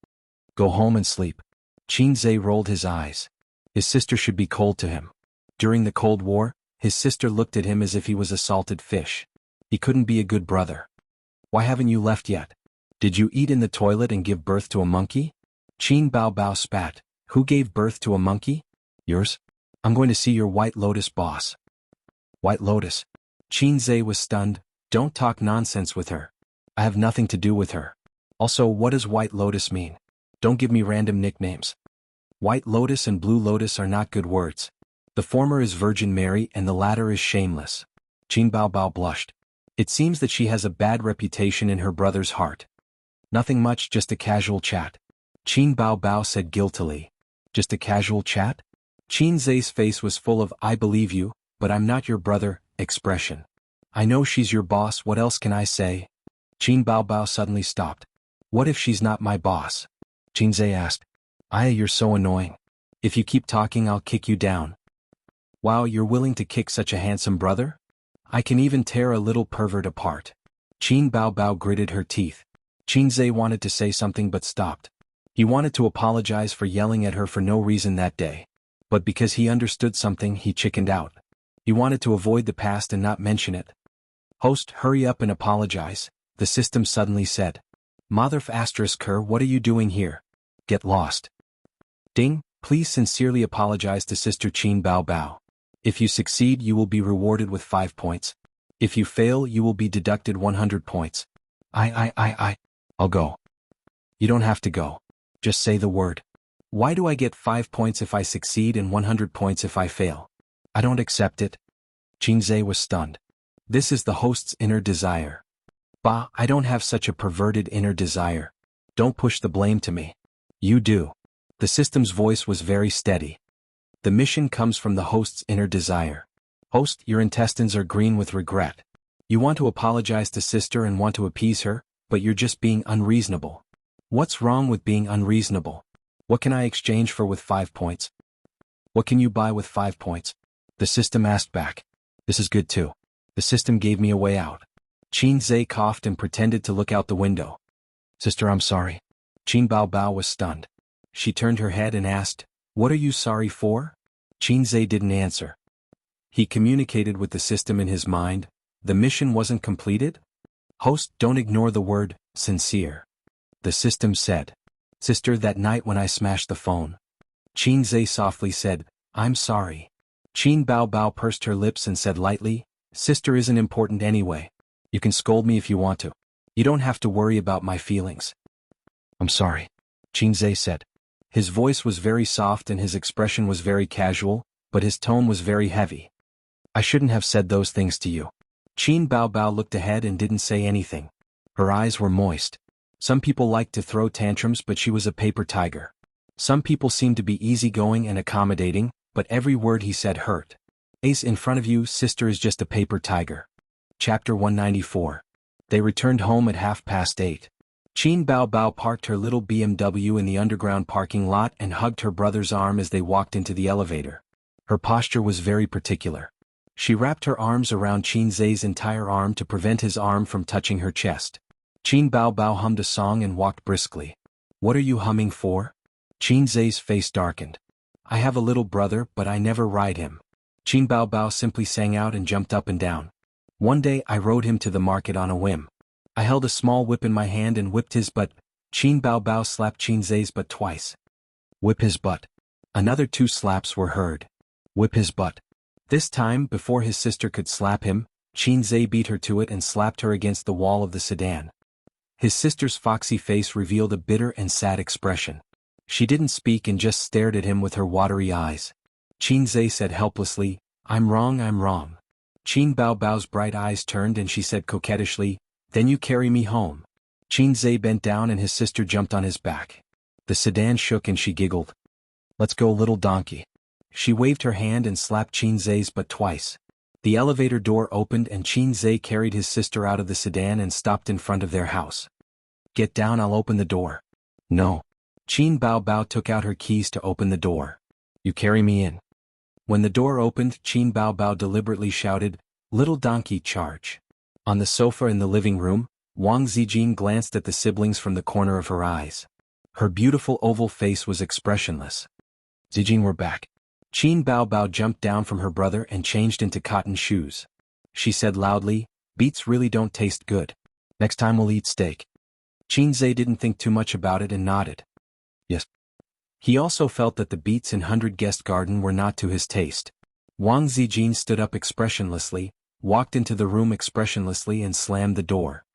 [SPEAKER 1] Go home and sleep. Qin Zhe rolled his eyes. His sister should be cold to him. During the Cold War, his sister looked at him as if he was a salted fish. He couldn't be a good brother. Why haven't you left yet? Did you eat in the toilet and give birth to a monkey? Qin Bao Bao spat. Who gave birth to a monkey? Yours? I'm going to see your White Lotus boss. White Lotus? Qin Zhe was stunned. Don't talk nonsense with her. I have nothing to do with her. Also, what does White Lotus mean? Don't give me random nicknames. White Lotus and Blue Lotus are not good words. The former is Virgin Mary and the latter is shameless. Qin Bao Bao blushed. It seems that she has a bad reputation in her brother's heart. Nothing much, just a casual chat. Qin Bao Bao said guiltily. Just a casual chat? Qin Zhe's face was full of I believe you, but I'm not your brother expression. I know she's your boss, what else can I say? Qin Bao Bao suddenly stopped. What if she's not my boss? Qin Zhe asked. Aya, you're so annoying. If you keep talking I'll kick you down. Wow, you're willing to kick such a handsome brother? I can even tear a little pervert apart. Qin Bao Bao gritted her teeth. Qin Zhe wanted to say something but stopped. He wanted to apologize for yelling at her for no reason that day. But because he understood something, he chickened out. He wanted to avoid the past and not mention it. Host, hurry up and apologize, the system suddenly said. Motherf *Ker, what are you doing here? Get lost. Ding, please sincerely apologize to Sister Qin Bao Bao. If you succeed, you will be rewarded with 5 points. If you fail, you will be deducted 100 points. I'll go. You don't have to go. Just say the word. Why do I get 5 points if I succeed and 100 points if I fail? I don't accept it. Qin Zhe was stunned. This is the host's inner desire. Bah, I don't have such a perverted inner desire. Don't push the blame to me. You do. The system's voice was very steady. The mission comes from the host's inner desire. Host, your intestines are green with regret. You want to apologize to sister and want to appease her, but you're just being unreasonable. What's wrong with being unreasonable? What can I exchange for with 5 points? What can you buy with 5 points? The system asked back. This is good too. The system gave me a way out. Qin Zhe coughed and pretended to look out the window. Sister, I'm sorry. Qin Bao Bao was stunned. She turned her head and asked, what are you sorry for? Qin Zhe didn't answer. He communicated with the system in his mind. The mission wasn't completed? Host, don't ignore the word, sincere. The system said. Sister, that night when I smashed the phone. Qin Zhe softly said, I'm sorry. Qin Bao Bao pursed her lips and said lightly, Sister isn't important anyway. You can scold me if you want to. You don't have to worry about my feelings. I'm sorry. Qin Zhe said. His voice was very soft and his expression was very casual, but his tone was very heavy. I shouldn't have said those things to you. Qin Bao Bao looked ahead and didn't say anything. Her eyes were moist. Some people liked to throw tantrums, but she was a paper tiger. Some people seemed to be easygoing and accommodating, but every word he said hurt. Ace in front of you, sister is just a paper tiger. Chapter 194. They returned home at 8:30. Qin Bao Bao parked her little BMW in the underground parking lot and hugged her brother's arm as they walked into the elevator. Her posture was very particular. She wrapped her arms around Qin Zhe's entire arm to prevent his arm from touching her chest. Qin Bao Bao hummed a song and walked briskly. What are you humming for? Qin Zhe's face darkened. I have a little brother, but I never ride him. Qin Bao Bao simply sang out and jumped up and down. One day I rode him to the market on a whim. I held a small whip in my hand and whipped his butt. Qin Bao Bao slapped Qin Zhe's butt twice. Whip his butt. Another 2 slaps were heard. Whip his butt. This time, before his sister could slap him, Qin Zhe beat her to it and slapped her against the wall of the sedan. His sister's foxy face revealed a bitter and sad expression. She didn't speak and just stared at him with her watery eyes. Qin Zhe said helplessly, I'm wrong, I'm wrong. Qin Bao Bao's bright eyes turned and she said coquettishly, Then you carry me home. Qinzhe bent down and his sister jumped on his back. The sedan shook and she giggled. Let's go, little donkey. She waved her hand and slapped Qinzhe's butt twice. The elevator door opened and Qinzhe carried his sister out of the sedan and stopped in front of their house. Get down, I'll open the door. No. Qin Bao Bao took out her keys to open the door. You carry me in. When the door opened, Qin Bao Bao deliberately shouted, Little donkey, charge. On the sofa in the living room, Wang Zijin glanced at the siblings from the corner of her eyes. Her beautiful oval face was expressionless. Zijin, we're back. Qin Bao Bao jumped down from her brother and changed into cotton shoes. She said loudly, beets really don't taste good. Next time we'll eat steak. Qinzhe didn't think too much about it and nodded. Yes. He also felt that the beets in 100 Guest Garden were not to his taste. Wang Zijin stood up expressionlessly, walked into the room expressionlessly and slammed the door.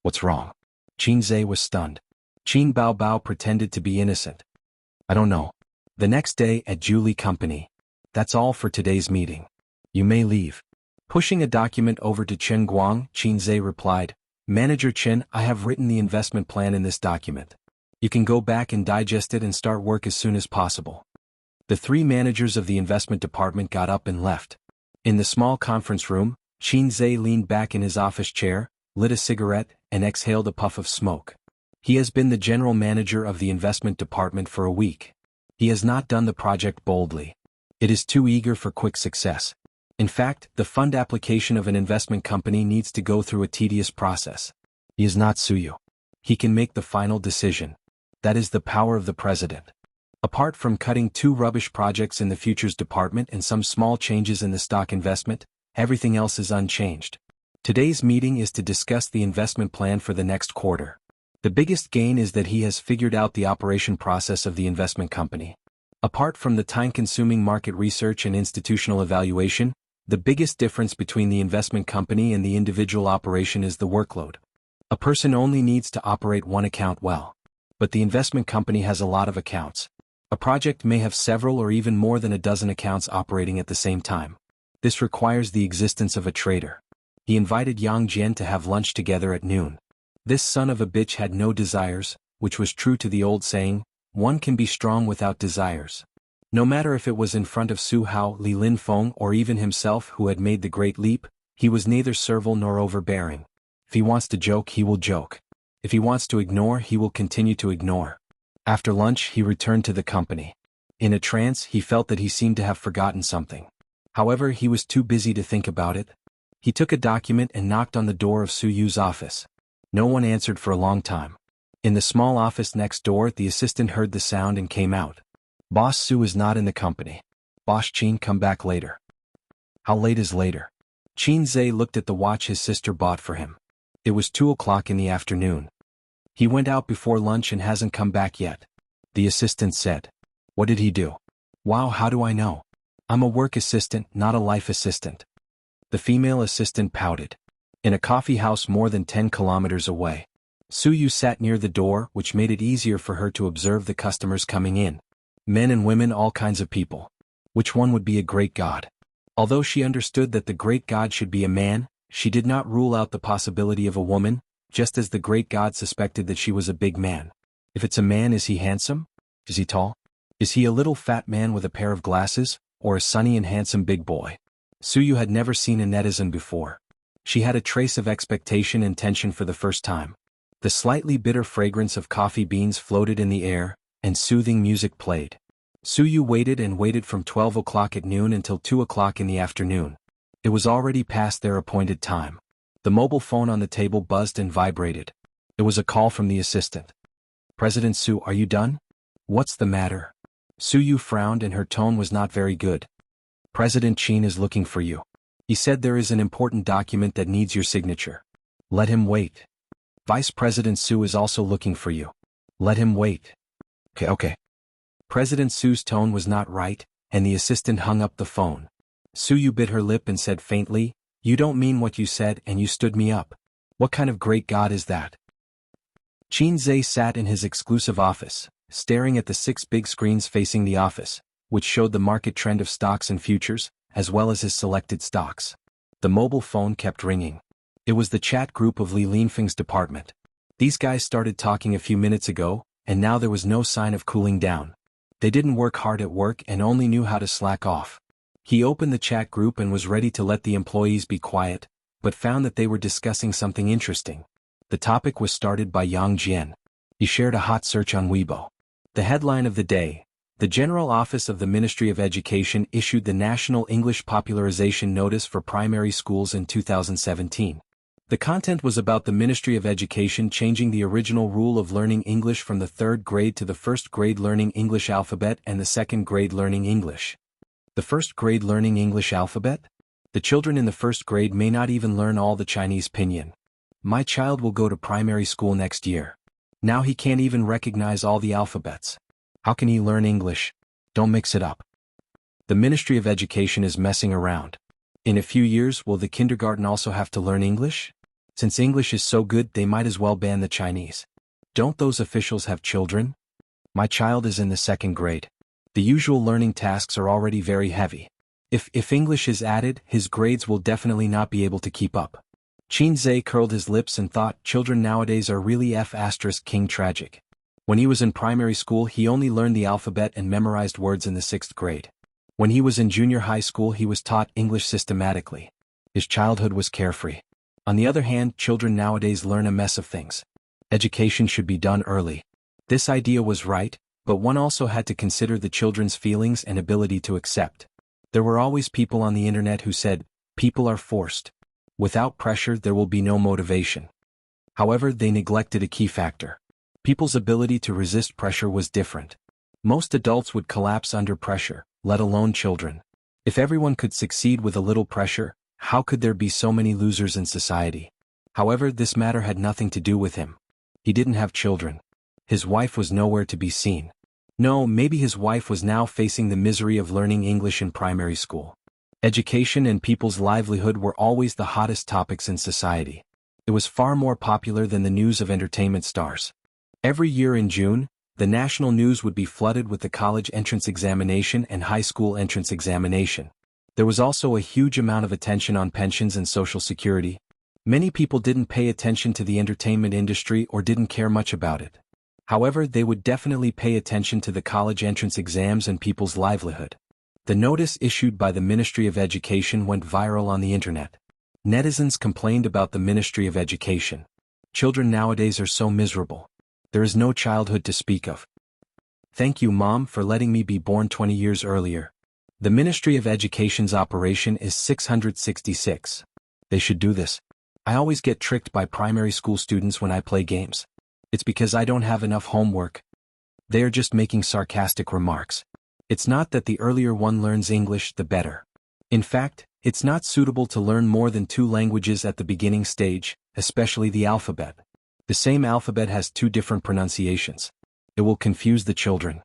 [SPEAKER 1] What's wrong? Qinzhe was stunned. Qin Bao Bao pretended to be innocent. I don't know. The next day at Julie Company. That's all for today's meeting. You may leave. Pushing a document over to Chen Guang, Qinzhe replied, Manager Chen, I have written the investment plan in this document. You can go back and digest it and start work as soon as possible. The three managers of the investment department got up and left. In the small conference room, Qinzhe leaned back in his office chair, lit a cigarette, and exhaled a puff of smoke. He has been the general manager of the investment department for a week. He has not done the project boldly. It is too eager for quick success. In fact, the fund application of an investment company needs to go through a tedious process. He is not Suyu. He can make the final decision. That is the power of the president. Apart from cutting 2 rubbish projects in the futures department and some small changes in the stock investment, everything else is unchanged. Today's meeting is to discuss the investment plan for the next quarter. The biggest gain is that he has figured out the operation process of the investment company. Apart from the time-consuming market research and institutional evaluation, the biggest difference between the investment company and the individual operation is the workload. A person only needs to operate one account well. But the investment company has a lot of accounts. A project may have several or even more than a dozen accounts operating at the same time. This requires the existence of a trader. He invited Yang Jian to have lunch together at noon. This son of a bitch had no desires, which was true to the old saying, one can be strong without desires. No matter if it was in front of Su Hao, Li Linfeng or even himself who had made the great leap, he was neither servile nor overbearing. If he wants to joke, he will joke. If he wants to ignore, he will continue to ignore. After lunch, he returned to the company. In a trance, he felt that he seemed to have forgotten something. However, he was too busy to think about it. He took a document and knocked on the door of Su Yu's office. No one answered for a long time. In the small office next door, the assistant heard the sound and came out. Boss Su is not in the company. Boss Qin, come back later. How late is later? Qinzhe looked at the watch his sister bought for him. It was 2 o'clock in the afternoon. He went out before lunch and hasn't come back yet. The assistant said. What did he do? Wow, how do I know? I'm a work assistant, not a life assistant. The female assistant pouted. In a coffee house more than 10 kilometers away. Su Yu sat near the door, which made it easier for her to observe the customers coming in. Men and women, all kinds of people. Which one would be a great god? Although she understood that the great god should be a man, she did not rule out the possibility of a woman, just as the great god suspected that she was a big man. If it's a man, is he handsome? Is he tall? Is he a little fat man with a pair of glasses, or a sunny and handsome big boy? Su Yu had never seen a netizen before. She had a trace of expectation and tension for the first time. The slightly bitter fragrance of coffee beans floated in the air, and soothing music played. Su Yu waited and waited from 12 o'clock at noon until 2 o'clock in the afternoon. It was already past their appointed time. The mobile phone on the table buzzed and vibrated. It was a call from the assistant. President Su, are you done? What's the matter? Su Yu frowned and her tone was not very good. President Qin is looking for you. He said there is an important document that needs your signature. Let him wait. Vice President Su is also looking for you. Let him wait. Okay. President Su's tone was not right, and the assistant hung up the phone. Su Yu bit her lip and said faintly, You don't mean what you said and you stood me up. What kind of great god is that? Qinzhe sat in his exclusive office, staring at the 6 big screens facing the office, which showed the market trend of stocks and futures, as well as his selected stocks. The mobile phone kept ringing. It was the chat group of Li Linfeng's department. These guys started talking a few minutes ago, and now there was no sign of cooling down. They didn't work hard at work and only knew how to slack off. He opened the chat group and was ready to let the employees be quiet, but found that they were discussing something interesting. The topic was started by Yang Jian. He shared a hot search on Weibo. The headline of the day: the General Office of the Ministry of Education issued the National English Popularization Notice for primary schools in 2017. The content was about the Ministry of Education changing the original rule of learning English from the 3rd grade to the 1st grade learning English alphabet and the 2nd grade learning English. The 1st grade learning English alphabet? The children in the 1st grade may not even learn all the Chinese pinyin. My child will go to primary school next year. Now he can't even recognize all the alphabets. How can he learn English? Don't mix it up. The Ministry of Education is messing around. In a few years, will the kindergarten also have to learn English? Since English is so good, they might as well ban the Chinese. Don't those officials have children? My child is in the 2nd grade. The usual learning tasks are already very heavy. If English is added, his grades will definitely not be able to keep up. Qin Zhe curled his lips and thought, children nowadays are really king tragic. When he was in primary school, he only learned the alphabet and memorized words in the 6th grade. When he was in junior high school, he was taught English systematically. His childhood was carefree. On the other hand, children nowadays learn a mess of things. Education should be done early. This idea was right, but one also had to consider the children's feelings and ability to accept. There were always people on the internet who said, people are forced. Without pressure, there will be no motivation. However, they neglected a key factor. People's ability to resist pressure was different. Most adults would collapse under pressure, let alone children. If everyone could succeed with a little pressure, how could there be so many losers in society? However, this matter had nothing to do with him. He didn't have children. His wife was nowhere to be seen. No, maybe his wife was now facing the misery of learning English in primary school. Education and people's livelihood were always the hottest topics in society. It was far more popular than the news of entertainment stars. Every year in June, the national news would be flooded with the college entrance examination and high school entrance examination. There was also a huge amount of attention on pensions and social security. Many people didn't pay attention to the entertainment industry or didn't care much about it. However, they would definitely pay attention to the college entrance exams and people's livelihood. The notice issued by the Ministry of Education went viral on the internet. Netizens complained about the Ministry of Education. Children nowadays are so miserable. There is no childhood to speak of. Thank you, Mom, for letting me be born 20 years earlier. The Ministry of Education's operation is 666. They should do this. I always get tricked by primary school students when I play games. It's because I don't have enough homework. They are just making sarcastic remarks. It's not that the earlier one learns English, the better. In fact, it's not suitable to learn more than 2 languages at the beginning stage, especially the alphabet. The same alphabet has 2 different pronunciations. It will confuse the children.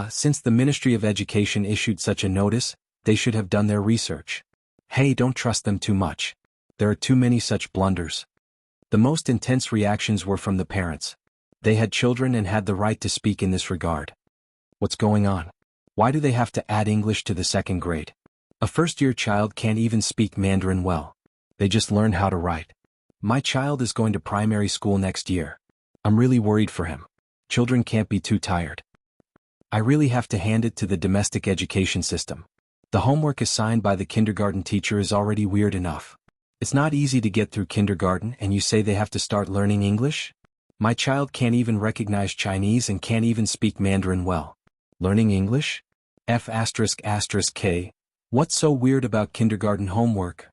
[SPEAKER 1] Since the Ministry of Education issued such a notice, they should have done their research. Hey, don't trust them too much. There are too many such blunders. The most intense reactions were from the parents. They had children and had the right to speak in this regard. What's going on? Why do they have to add English to the 2nd grade? A first-year child can't even speak Mandarin well. They just learn how to write. My child is going to primary school next year. I'm really worried for him. Children can't be too tired. I really have to hand it to the domestic education system. The homework assigned by the kindergarten teacher is already weird enough. It's not easy to get through kindergarten and you say they have to start learning English? My child can't even recognize Chinese and can't even speak Mandarin well. Learning English? F***K. What's so weird about kindergarten homework?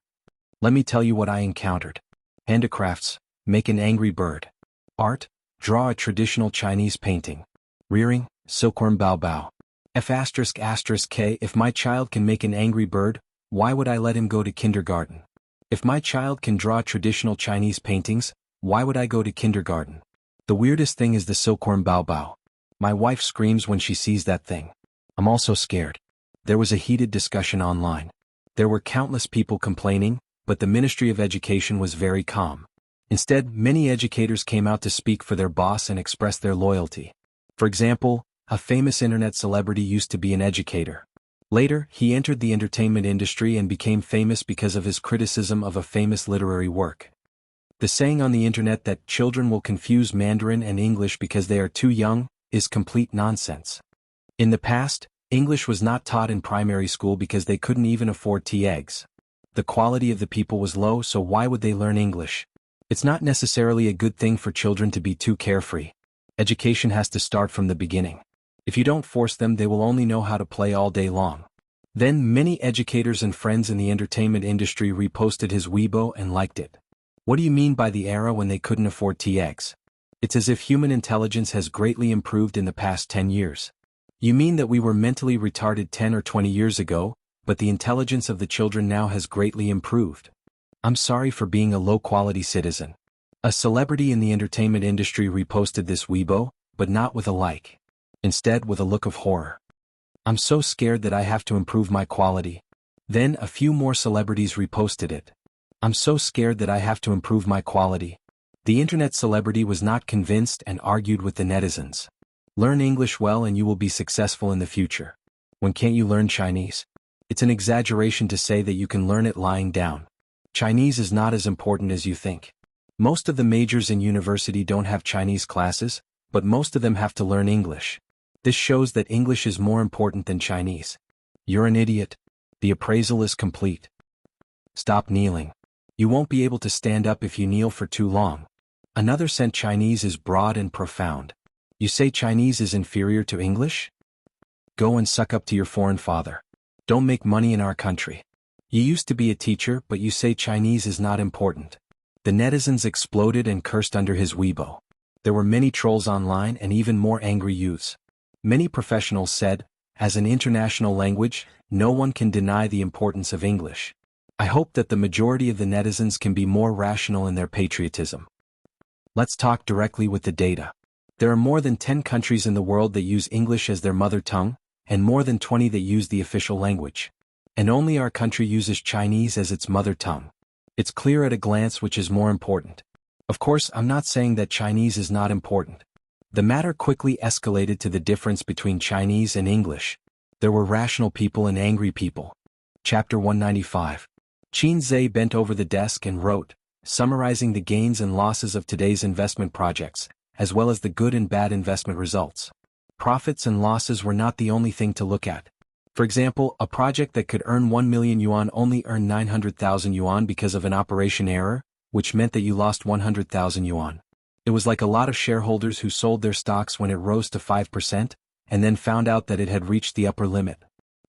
[SPEAKER 1] Let me tell you what I encountered. Handicrafts, make an angry bird. Art, draw a traditional Chinese painting. Rearing, silkworm bao bao. F***K. If my child can make an angry bird, why would I let him go to kindergarten? If my child can draw traditional Chinese paintings, why would I go to kindergarten? The weirdest thing is the silkworm bao bao. My wife screams when she sees that thing. I'm also scared. There was a heated discussion online. There were countless people complaining, but the Ministry of Education was very calm. Instead, many educators came out to speak for their boss and express their loyalty. For example, a famous internet celebrity used to be an educator. Later, he entered the entertainment industry and became famous because of his criticism of a famous literary work. The saying on the internet that children will confuse Mandarin and English because they are too young is complete nonsense. In the past, English was not taught in primary school because they couldn't even afford tea eggs. The quality of the people was low, so why would they learn English? It's not necessarily a good thing for children to be too carefree. Education has to start from the beginning. If you don't force them, they will only know how to play all day long. Then many educators and friends in the entertainment industry reposted his Weibo and liked it. What do you mean by the era when they couldn't afford tea eggs? It's as if human intelligence has greatly improved in the past 10 years. You mean that we were mentally retarded 10 or 20 years ago, but the intelligence of the children now has greatly improved? I'm sorry for being a low-quality citizen. A celebrity in the entertainment industry reposted this Weibo, but not with a like. Instead, with a look of horror. I'm so scared that I have to improve my quality. Then a few more celebrities reposted it. I'm so scared that I have to improve my quality. The internet celebrity was not convinced and argued with the netizens. Learn English well and you will be successful in the future. When can't you learn Chinese? It's an exaggeration to say that you can learn it lying down. Chinese is not as important as you think. Most of the majors in university don't have Chinese classes, but most of them have to learn English. This shows that English is more important than Chinese. You're an idiot. The appraisal is complete. Stop kneeling. You won't be able to stand up if you kneel for too long. Another sent Chinese is broad and profound. You say Chinese is inferior to English? Go and suck up to your foreign father. Don't make money in our country. You used to be a teacher, but you say Chinese is not important. The netizens exploded and cursed under his Weibo. There were many trolls online and even more angry youths. Many professionals said, as an international language, no one can deny the importance of English. I hope that the majority of the netizens can be more rational in their patriotism. Let's talk directly with the data. There are more than 10 countries in the world that use English as their mother tongue, and more than 20 that use the official language. And only our country uses Chinese as its mother tongue. It's clear at a glance which is more important. Of course, I'm not saying that Chinese is not important. The matter quickly escalated to the difference between Chinese and English. There were rational people and angry people. Chapter 195. Xianxia bent over the desk and wrote, summarizing the gains and losses of today's investment projects, as well as the good and bad investment results. Profits and losses were not the only thing to look at. For example, a project that could earn 1 million yuan only earned 900,000 yuan because of an operation error, which meant that you lost 100,000 yuan. It was like a lot of shareholders who sold their stocks when it rose to 5%, and then found out that it had reached the upper limit.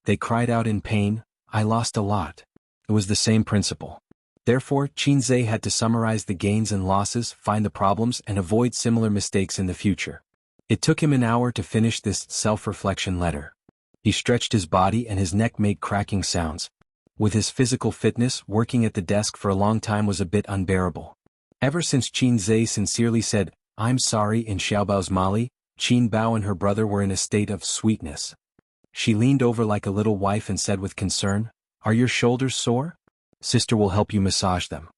[SPEAKER 1] They cried out in pain, I lost a lot. It was the same principle. Therefore, Xianxia had to summarize the gains and losses, find the problems, and avoid similar mistakes in the future. It took him an hour to finish this self-reflection letter. He stretched his body and his neck made cracking sounds. With his physical fitness, working at the desk for a long time was a bit unbearable. Ever since Xianxia sincerely said, I'm sorry in Xiaobao's Mali, Qinbao and her brother were in a state of sweetness. She leaned over like a little wife and said with concern, Are your shoulders sore? Sister will help you massage them.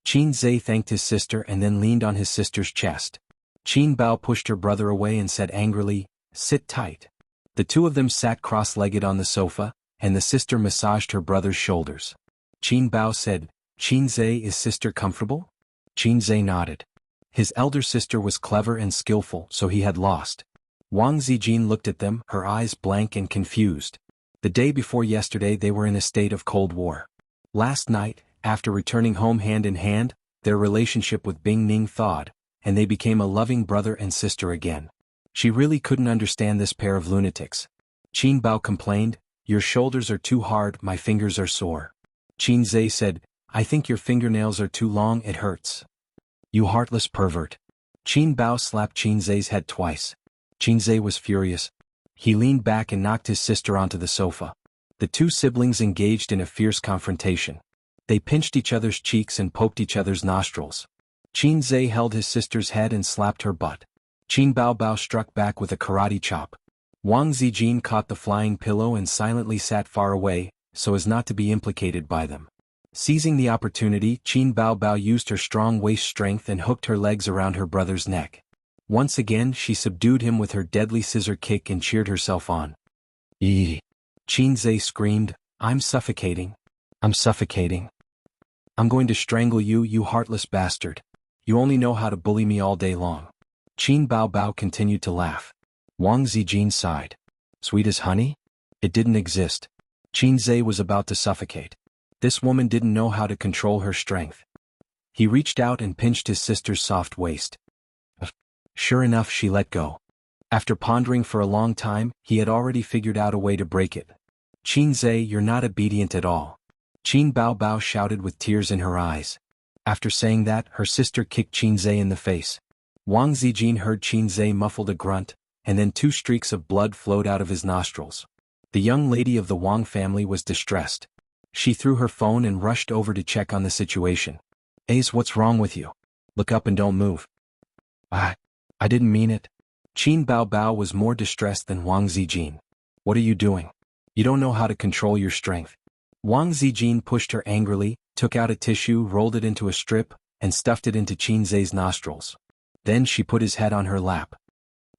[SPEAKER 1] Xianxia thanked his sister and then leaned on his sister's chest. Qinbao pushed her brother away and said angrily, Sit tight. The two of them sat cross-legged on the sofa, and the sister massaged her brother's shoulders. Qinbao said, Xianxia, is sister comfortable? Xianxia nodded. His elder sister was clever and skillful, so he had lost. Wang Zijin looked at them, her eyes blank and confused. The day before yesterday they were in a state of Cold War. Last night, after returning home hand in hand, their relationship with Bing Ning thawed, and they became a loving brother and sister again. She really couldn't understand this pair of lunatics. Qinbao complained, Your shoulders are too hard, my fingers are sore. Xianxia said, I think your fingernails are too long, it hurts. You heartless pervert. Qinbao slapped Xianxia's head twice. Xianxia was furious. He leaned back and knocked his sister onto the sofa. The two siblings engaged in a fierce confrontation. They pinched each other's cheeks and poked each other's nostrils. Xianxia held his sister's head and slapped her butt. Qinbao struck back with a karate chop. Wang Zijin caught the flying pillow and silently sat far away, so as not to be implicated by them. Seizing the opportunity, Qinbao used her strong waist strength and hooked her legs around her brother's neck. Once again she subdued him with her deadly scissor kick and cheered herself on. Eee! Xianxia screamed, I'm suffocating. I'm suffocating. I'm going to strangle you, you heartless bastard. You only know how to bully me all day long. Qin Baobao continued to laugh. Wang Zijin sighed. Sweet as honey? It didn't exist. Xianxia was about to suffocate. This woman didn't know how to control her strength. He reached out and pinched his sister's soft waist. Sure enough, she let go. After pondering for a long time, he had already figured out a way to break it. Xianxia, you're not obedient at all. Qin Baobao shouted with tears in her eyes. After saying that, her sister kicked Xianxia in the face. Wang Zijin heard Xianxia muffled a grunt, and then 2 streaks of blood flowed out of his nostrils. The young lady of the Wang family was distressed. She threw her phone and rushed over to check on the situation. Ace, what's wrong with you? Look up and don't move. I didn't mean it. Qin Baobao was more distressed than Wang Zijin. What are you doing? You don't know how to control your strength. Wang Zijin pushed her angrily, took out a tissue, rolled it into a strip, and stuffed it into Xianxia's nostrils. Then she put his head on her lap.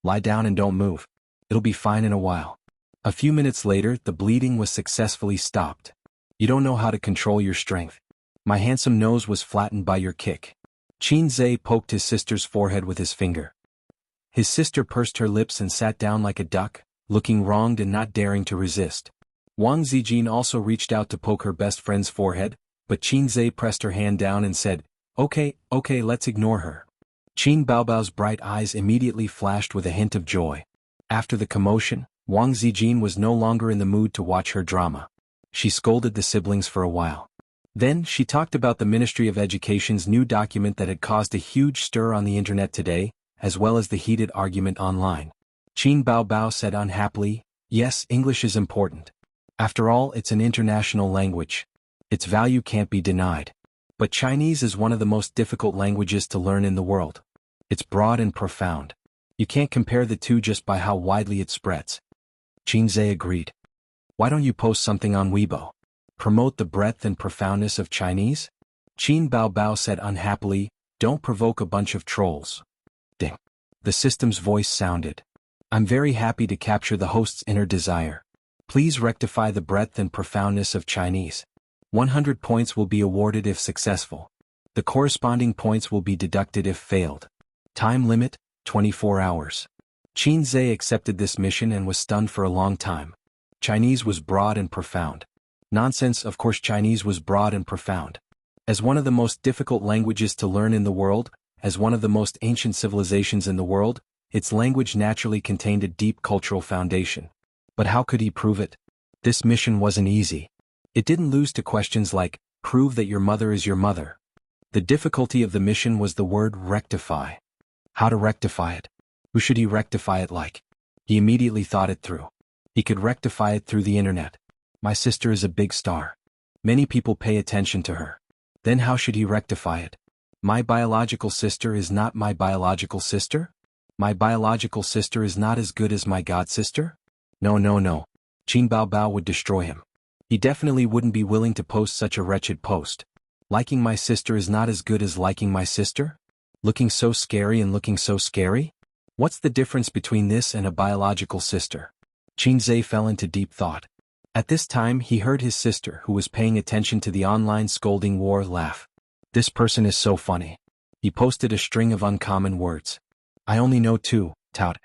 [SPEAKER 1] Lie down and don't move. It'll be fine in a while. A few minutes later, the bleeding was successfully stopped. You don't know how to control your strength. My handsome nose was flattened by your kick. Xianxia poked his sister's forehead with his finger. His sister pursed her lips and sat down like a duck, looking wronged and not daring to resist. Wang Zijin also reached out to poke her best friend's forehead, but Xianxia pressed her hand down and said, Okay, let's ignore her. Qin Baobao's bright eyes immediately flashed with a hint of joy. After the commotion, Wang Zijin was no longer in the mood to watch her drama. She scolded the siblings for a while. Then she talked about the Ministry of Education's new document that had caused a huge stir on the internet today, as well as the heated argument online. Qin Baobao said unhappily, Yes, English is important. After all, it's an international language. Its value can't be denied. But Chinese is one of the most difficult languages to learn in the world. It's broad and profound. You can't compare the two just by how widely it spreads. Xianxia agreed. Why don't you post something on Weibo? Promote the breadth and profoundness of Chinese? Qin Baobao said unhappily, Don't provoke a bunch of trolls. Ding. The system's voice sounded. I'm very happy to capture the host's inner desire. Please rectify the breadth and profoundness of Chinese. 100 points will be awarded if successful. The corresponding points will be deducted if failed. Time limit, 24 hours. Xianxia accepted this mission and was stunned for a long time. Chinese was broad and profound. Nonsense, of course Chinese was broad and profound. As one of the most difficult languages to learn in the world, as one of the most ancient civilizations in the world, its language naturally contained a deep cultural foundation. But how could he prove it? This mission wasn't easy. It didn't lose to questions like, prove that your mother is your mother. The difficulty of the mission was the word rectify. How to rectify it? Who should he rectify it like? He immediately thought it through. He could rectify it through the internet. My sister is a big star. Many people pay attention to her. Then how should he rectify it? My biological sister is not my biological sister? My biological sister is not as good as my god sister? No. Qin Baobao would destroy him. He definitely wouldn't be willing to post such a wretched post. Liking my sister is not as good as liking my sister? Looking so scary and looking so scary? What's the difference between this and a biological sister? Xianxia fell into deep thought. At this time he heard his sister, who was paying attention to the online scolding war, laugh. This person is so funny. He posted a string of uncommon words. I only know 2, tout.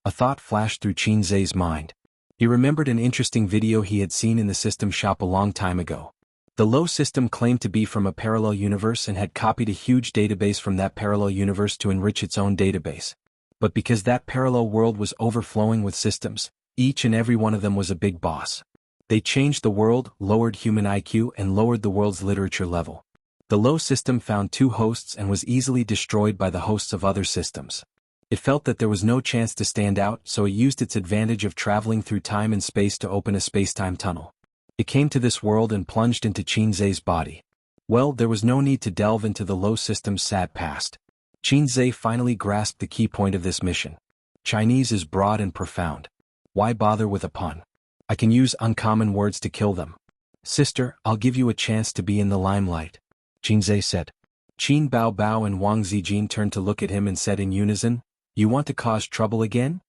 [SPEAKER 1] A thought flashed through Xianxia's mind. He remembered an interesting video he had seen in the system shop a long time ago. The Low system claimed to be from a parallel universe and had copied a huge database from that parallel universe to enrich its own database. But because that parallel world was overflowing with systems, each and every one of them was a big boss. They changed the world, lowered human IQ, and lowered the world's literature level. The Low system found 2 hosts and was easily destroyed by the hosts of other systems. It felt that there was no chance to stand out, so it used its advantage of traveling through time and space to open a space-time tunnel. It came to this world and plunged into Xianxia's body. Well, there was no need to delve into the Low system's sad past. Xianxia finally grasped the key point of this mission. Chinese is broad and profound. Why bother with a pun? I can use uncommon words to kill them. Sister, I'll give you a chance to be in the limelight. Xianxia said. Qin Baobao and Wang Zijin turned to look at him and said in unison, You want to cause trouble again?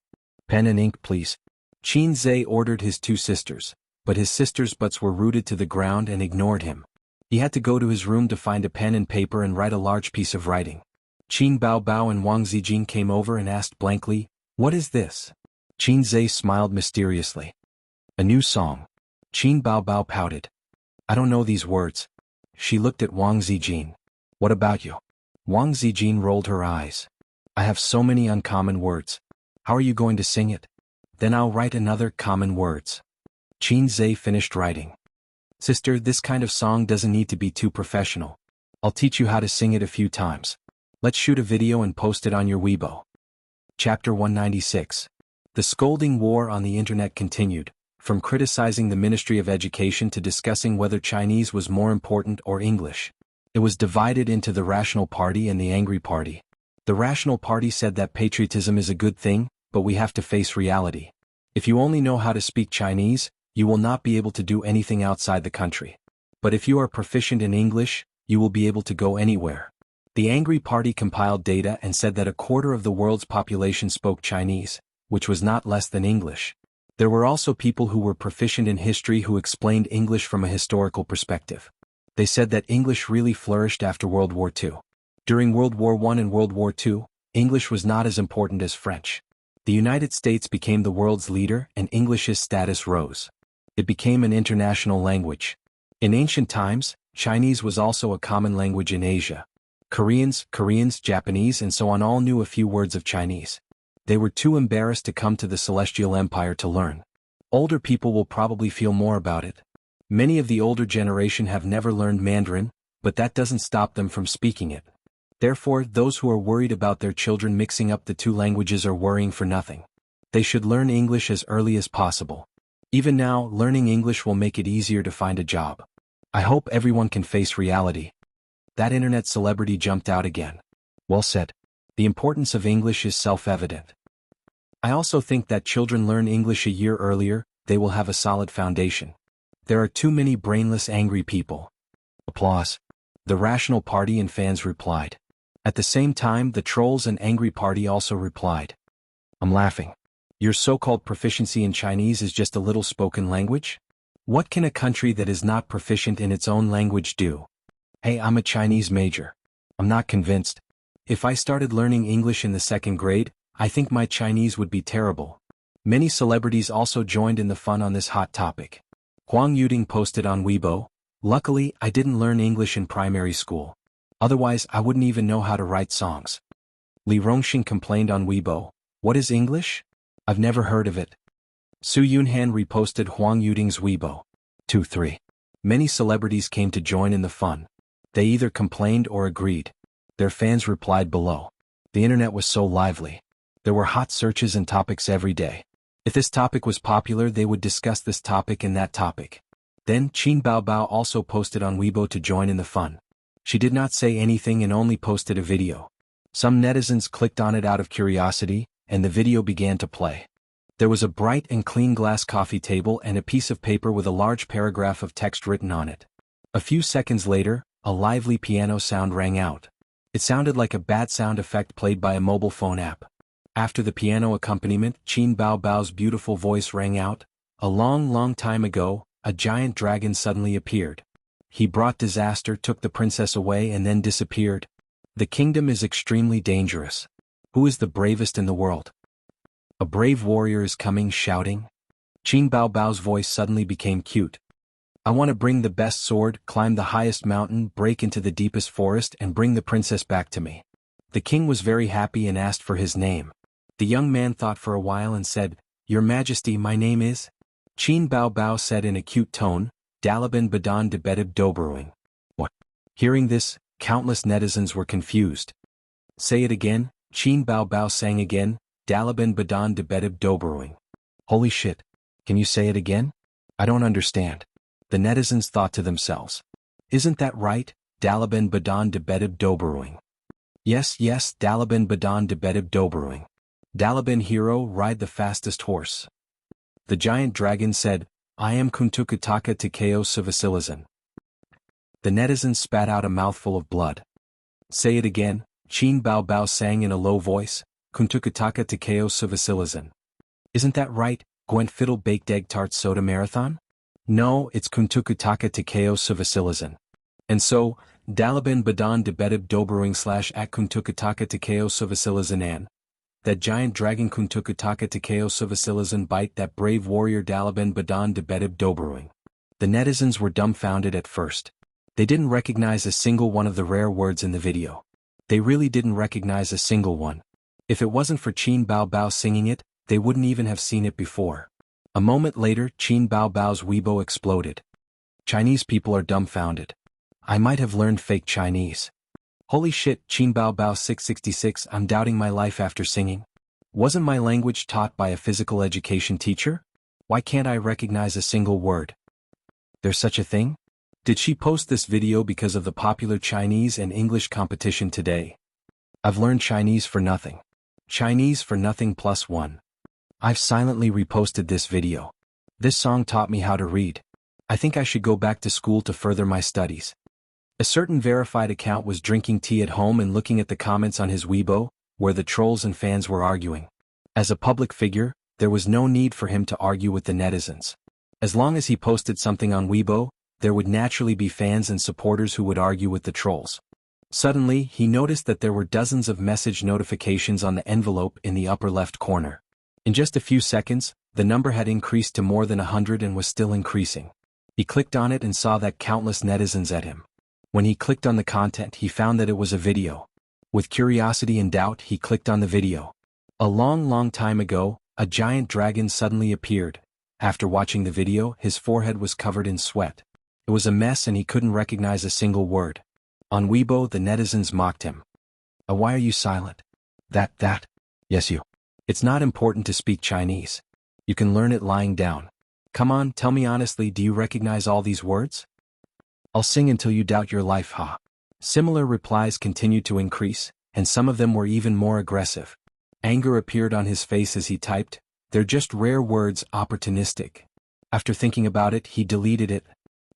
[SPEAKER 1] Pen and ink, please. Xianxia ordered his 2 sisters. but his sister's butts were rooted to the ground and ignored him. He had to go to his room to find a pen and paper and write a large piece of writing. Qin Bao Bao and Wang Zijin came over and asked blankly, "What is this?" Qin Zhe smiled mysteriously. "A new song." Qin Bao Bao pouted. "I don't know these words." She looked at Wang Zijin. "What about you?" Wang Zijin rolled her eyes. "I have so many uncommon words. How are you going to sing it?" "Then I'll write another common words." Qin Zhe finished writing. "Sister, this kind of song doesn't need to be too professional. I'll teach you how to sing it a few times. Let's shoot a video and post it on your Weibo." Chapter 196. The scolding war on the internet continued, from criticizing the Ministry of Education to discussing whether Chinese was more important or English. It was divided into the Rational Party and the Angry Party. The Rational Party said that patriotism is a good thing, but we have to face reality. If you only know how to speak Chinese, you will not be able to do anything outside the country. But if you are proficient in English, you will be able to go anywhere. The Angry Party compiled data and said that a quarter of the world's population spoke Chinese, which was not less than English. There were also people who were proficient in history who explained English from a historical perspective. They said that English really flourished after World War II. During World War I and World War II, English was not as important as French. The United States became the world's leader and English's status rose. It became an international language. In ancient times, Chinese was also a common language in Asia. Koreans, Japanese and so on all knew a few words of Chinese. They were too embarrassed to come to the Celestial Empire to learn. Older people will probably feel more about it. Many of the older generation have never learned Mandarin, but that doesn't stop them from speaking it. Therefore, those who are worried about their children mixing up the two languages are worrying for nothing. They should learn English as early as possible. Even now, learning English will make it easier to find a job. I hope everyone can face reality. That internet celebrity jumped out again. Well said. The importance of English is self-evident. I also think that children learn English a year earlier, they will have a solid foundation. There are too many brainless angry people. Applause. The Rational Party and fans replied. At the same time, the Trolls and Angry Party also replied. I'm laughing. Your so-called proficiency in Chinese is just a little spoken language? What can a country that is not proficient in its own language do? Hey, I'm a Chinese major. I'm not convinced. If I started learning English in the 2nd grade, I think my Chinese would be terrible. Many celebrities also joined in the fun on this hot topic. Huang Yuding posted on Weibo, "Luckily, I didn't learn English in primary school. Otherwise, I wouldn't even know how to write songs." Li Rongxing complained on Weibo, "What is English? I've never heard of it." Su Yunhan reposted Huang Yuding's Weibo. 2-3. Many celebrities came to join in the fun. They either complained or agreed. Their fans replied below. The internet was so lively. There were hot searches and topics every day. If this topic was popular, they would discuss this topic and that topic. Then Qin Bao Bao also posted on Weibo to join in the fun. She did not say anything and only posted a video. Some netizens clicked on it out of curiosity, and the video began to play. There was a bright and clean glass coffee table and a piece of paper with a large paragraph of text written on it. A few seconds later, a lively piano sound rang out. It sounded like a bad sound effect played by a mobile phone app. After the piano accompaniment, Qin Bao Bao's beautiful voice rang out. A long time ago, a giant dragon suddenly appeared. He brought disaster, took the princess away and then disappeared. The kingdom is extremely dangerous. Who is the bravest in the world? A brave warrior is coming, shouting. Qin Bao Bao's voice suddenly became cute. I want to bring the best sword, climb the highest mountain, break into the deepest forest and bring the princess back to me. The king was very happy and asked for his name. The young man thought for a while and said, Your Majesty, my name is... Qin Bao Bao said in a cute tone, Dalaban Badan de Bedib Dobruing. What? Hearing this, countless netizens were confused. Say it again, Qin Bao Bao sang again, Dalaban Badan de Bedib Dobruing. Holy shit. Can you say it again? I don't understand. The netizens thought to themselves. Isn't that right, Dalaban Badan de Bedib Dobruing? Yes, Dalaban Badan de Bedib Dobruing. Dalaban hero, ride the fastest horse. The giant dragon said, I am Kuntukutaka Takeo Suvasilazan. The netizens spat out a mouthful of blood. Say it again, Qin Bao Bao sang in a low voice, Kuntukutaka Takeo Suvasilazan. Isn't that right, Gwent Fiddle Baked Egg Tart Soda Marathon? No, it's kuntukutaka takeo suvasilazan. And so, Dalaban badan debedib dobering / at kuntukutaka takeo suvasilazanan. That giant dragon kuntukutaka takeo suvasilazan bite that brave warrior Dalaban badan debedib dobering. The netizens were dumbfounded at first. They didn't recognize a single one of the rare words in the video. They really didn't recognize a single one. If it wasn't for Qin Bao Bao singing it, they wouldn't even have seen it before. A moment later, Qin Bao Bao's Weibo exploded. Chinese people are dumbfounded. I might have learned fake Chinese. Holy shit, Qin Bao Bao 666, I'm doubting my life after singing. Wasn't my language taught by a physical education teacher? Why can't I recognize a single word? There's such a thing? Did she post this video because of the popular Chinese and English competition today? I've learned Chinese for nothing. Chinese for nothing +1. I've silently reposted this video. This song taught me how to read. I think I should go back to school to further my studies. A certain verified account was drinking tea at home and looking at the comments on his Weibo, where the trolls and fans were arguing. As a public figure, there was no need for him to argue with the netizens. As long as he posted something on Weibo, there would naturally be fans and supporters who would argue with the trolls. Suddenly, he noticed that there were dozens of message notifications on the envelope in the upper left corner. In just a few seconds, the number had increased to more than 100 and was still increasing. He clicked on it and saw that countless netizens at him. When he clicked on the content, he found that it was a video. With curiosity and doubt, he clicked on the video. A long time ago, a giant dragon suddenly appeared. After watching the video, his forehead was covered in sweat. It was a mess and he couldn't recognize a single word. On Weibo, the netizens mocked him. Why are you silent? That. Yes, you. It's not important to speak Chinese. You can learn it lying down. Come on, tell me honestly, do you recognize all these words? I'll sing until you doubt your life, ha. Similar replies continued to increase, and some of them were even more aggressive. Anger appeared on his face as he typed, they're just rare words, opportunistic. After thinking about it, he deleted it.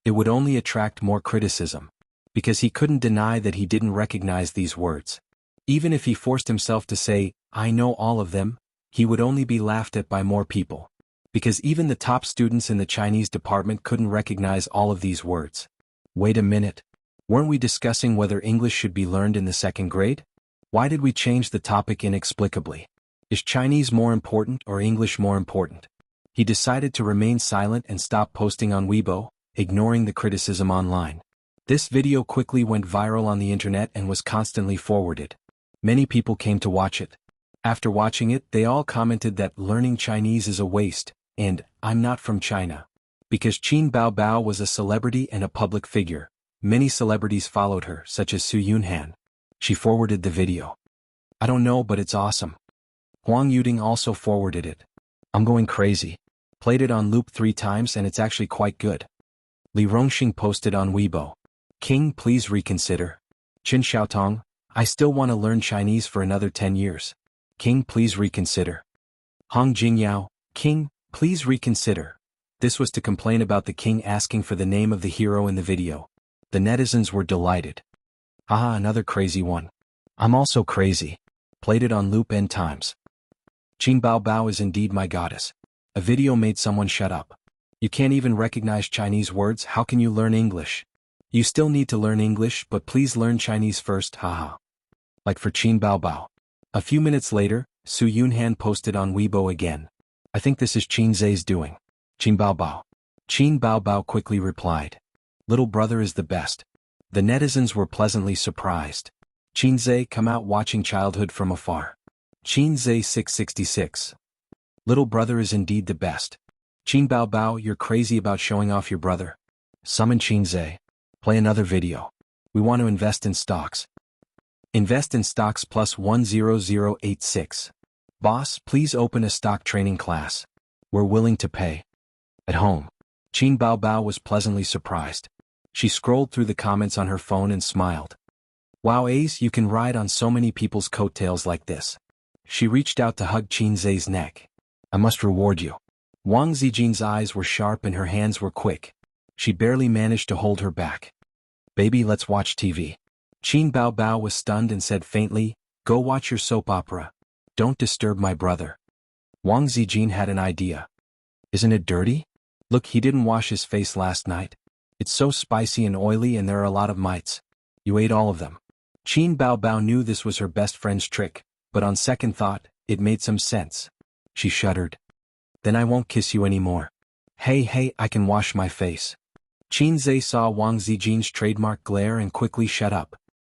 [SPEAKER 1] It would only attract more criticism. Because he couldn't deny that he didn't recognize these words. Even if he forced himself to say, I know all of them, he would only be laughed at by more people. Because even the top students in the Chinese department couldn't recognize all of these words. Wait a minute. Weren't we discussing whether English should be learned in the 2nd grade? Why did we change the topic inexplicably? Is Chinese more important or English more important? He decided to remain silent and stop posting on Weibo, ignoring the criticism online. This video quickly went viral on the internet and was constantly forwarded. Many people came to watch it. After watching it, they all commented that learning Chinese is a waste, and I'm not from China. Because Qin Bao Bao was a celebrity and a public figure, many celebrities followed her, such as Su Yunhan. She forwarded the video. I don't know, but it's awesome. Huang Yuding also forwarded it. I'm going crazy. Played it on loop 3 times and it's actually quite good. Li Rongxing posted on Weibo. King, please reconsider. Qin Xiaotong, I still want to learn Chinese for another 10 years. King, please reconsider. Hong Jingyao, King, please reconsider. This was to complain about the king asking for the name of the hero in the video. The netizens were delighted. Haha, another crazy one. I'm also crazy. Played it on loop n times. Qin Bao Bao is indeed my goddess. A video made someone shut up. You can't even recognize Chinese words, how can you learn English? You still need to learn English, but please learn Chinese first, haha. Like for Qin Bao Bao. A few minutes later, Su Yunhan posted on Weibo again. I think this is Qin Zai's doing. Qin Bao Bao. Qin Bao Bao quickly replied. Little brother is the best. The netizens were pleasantly surprised. Qin Zai come out watching childhood from afar. Qin Zai 666. Little brother is indeed the best. Qin Bao Bao, you're crazy about showing off your brother. Summon Qin Zai. Play another video. We want to invest in stocks. Invest in stocks +10086. Boss, please open a stock training class. We're willing to pay. At home. Qin Bao Bao was pleasantly surprised. She scrolled through the comments on her phone and smiled. Wow, Ace, you can ride on so many people's coattails like this. She reached out to hug Qin Zai's neck. I must reward you. Wang Zijin's eyes were sharp and her hands were quick. She barely managed to hold her back. Baby, let's watch TV. Qin Bao Bao was stunned and said faintly, go watch your soap opera. Don't disturb my brother. Wang Zijin had an idea. Isn't it dirty? Look, he didn't wash his face last night. It's so spicy and oily and there are a lot of mites. You ate all of them. Qin Bao Bao knew this was her best friend's trick, but on second thought, it made some sense. She shuddered. Then I won't kiss you anymore. Hey, I can wash my face. Qin Zhe saw Wang Zijin's trademark glare and quickly shut up.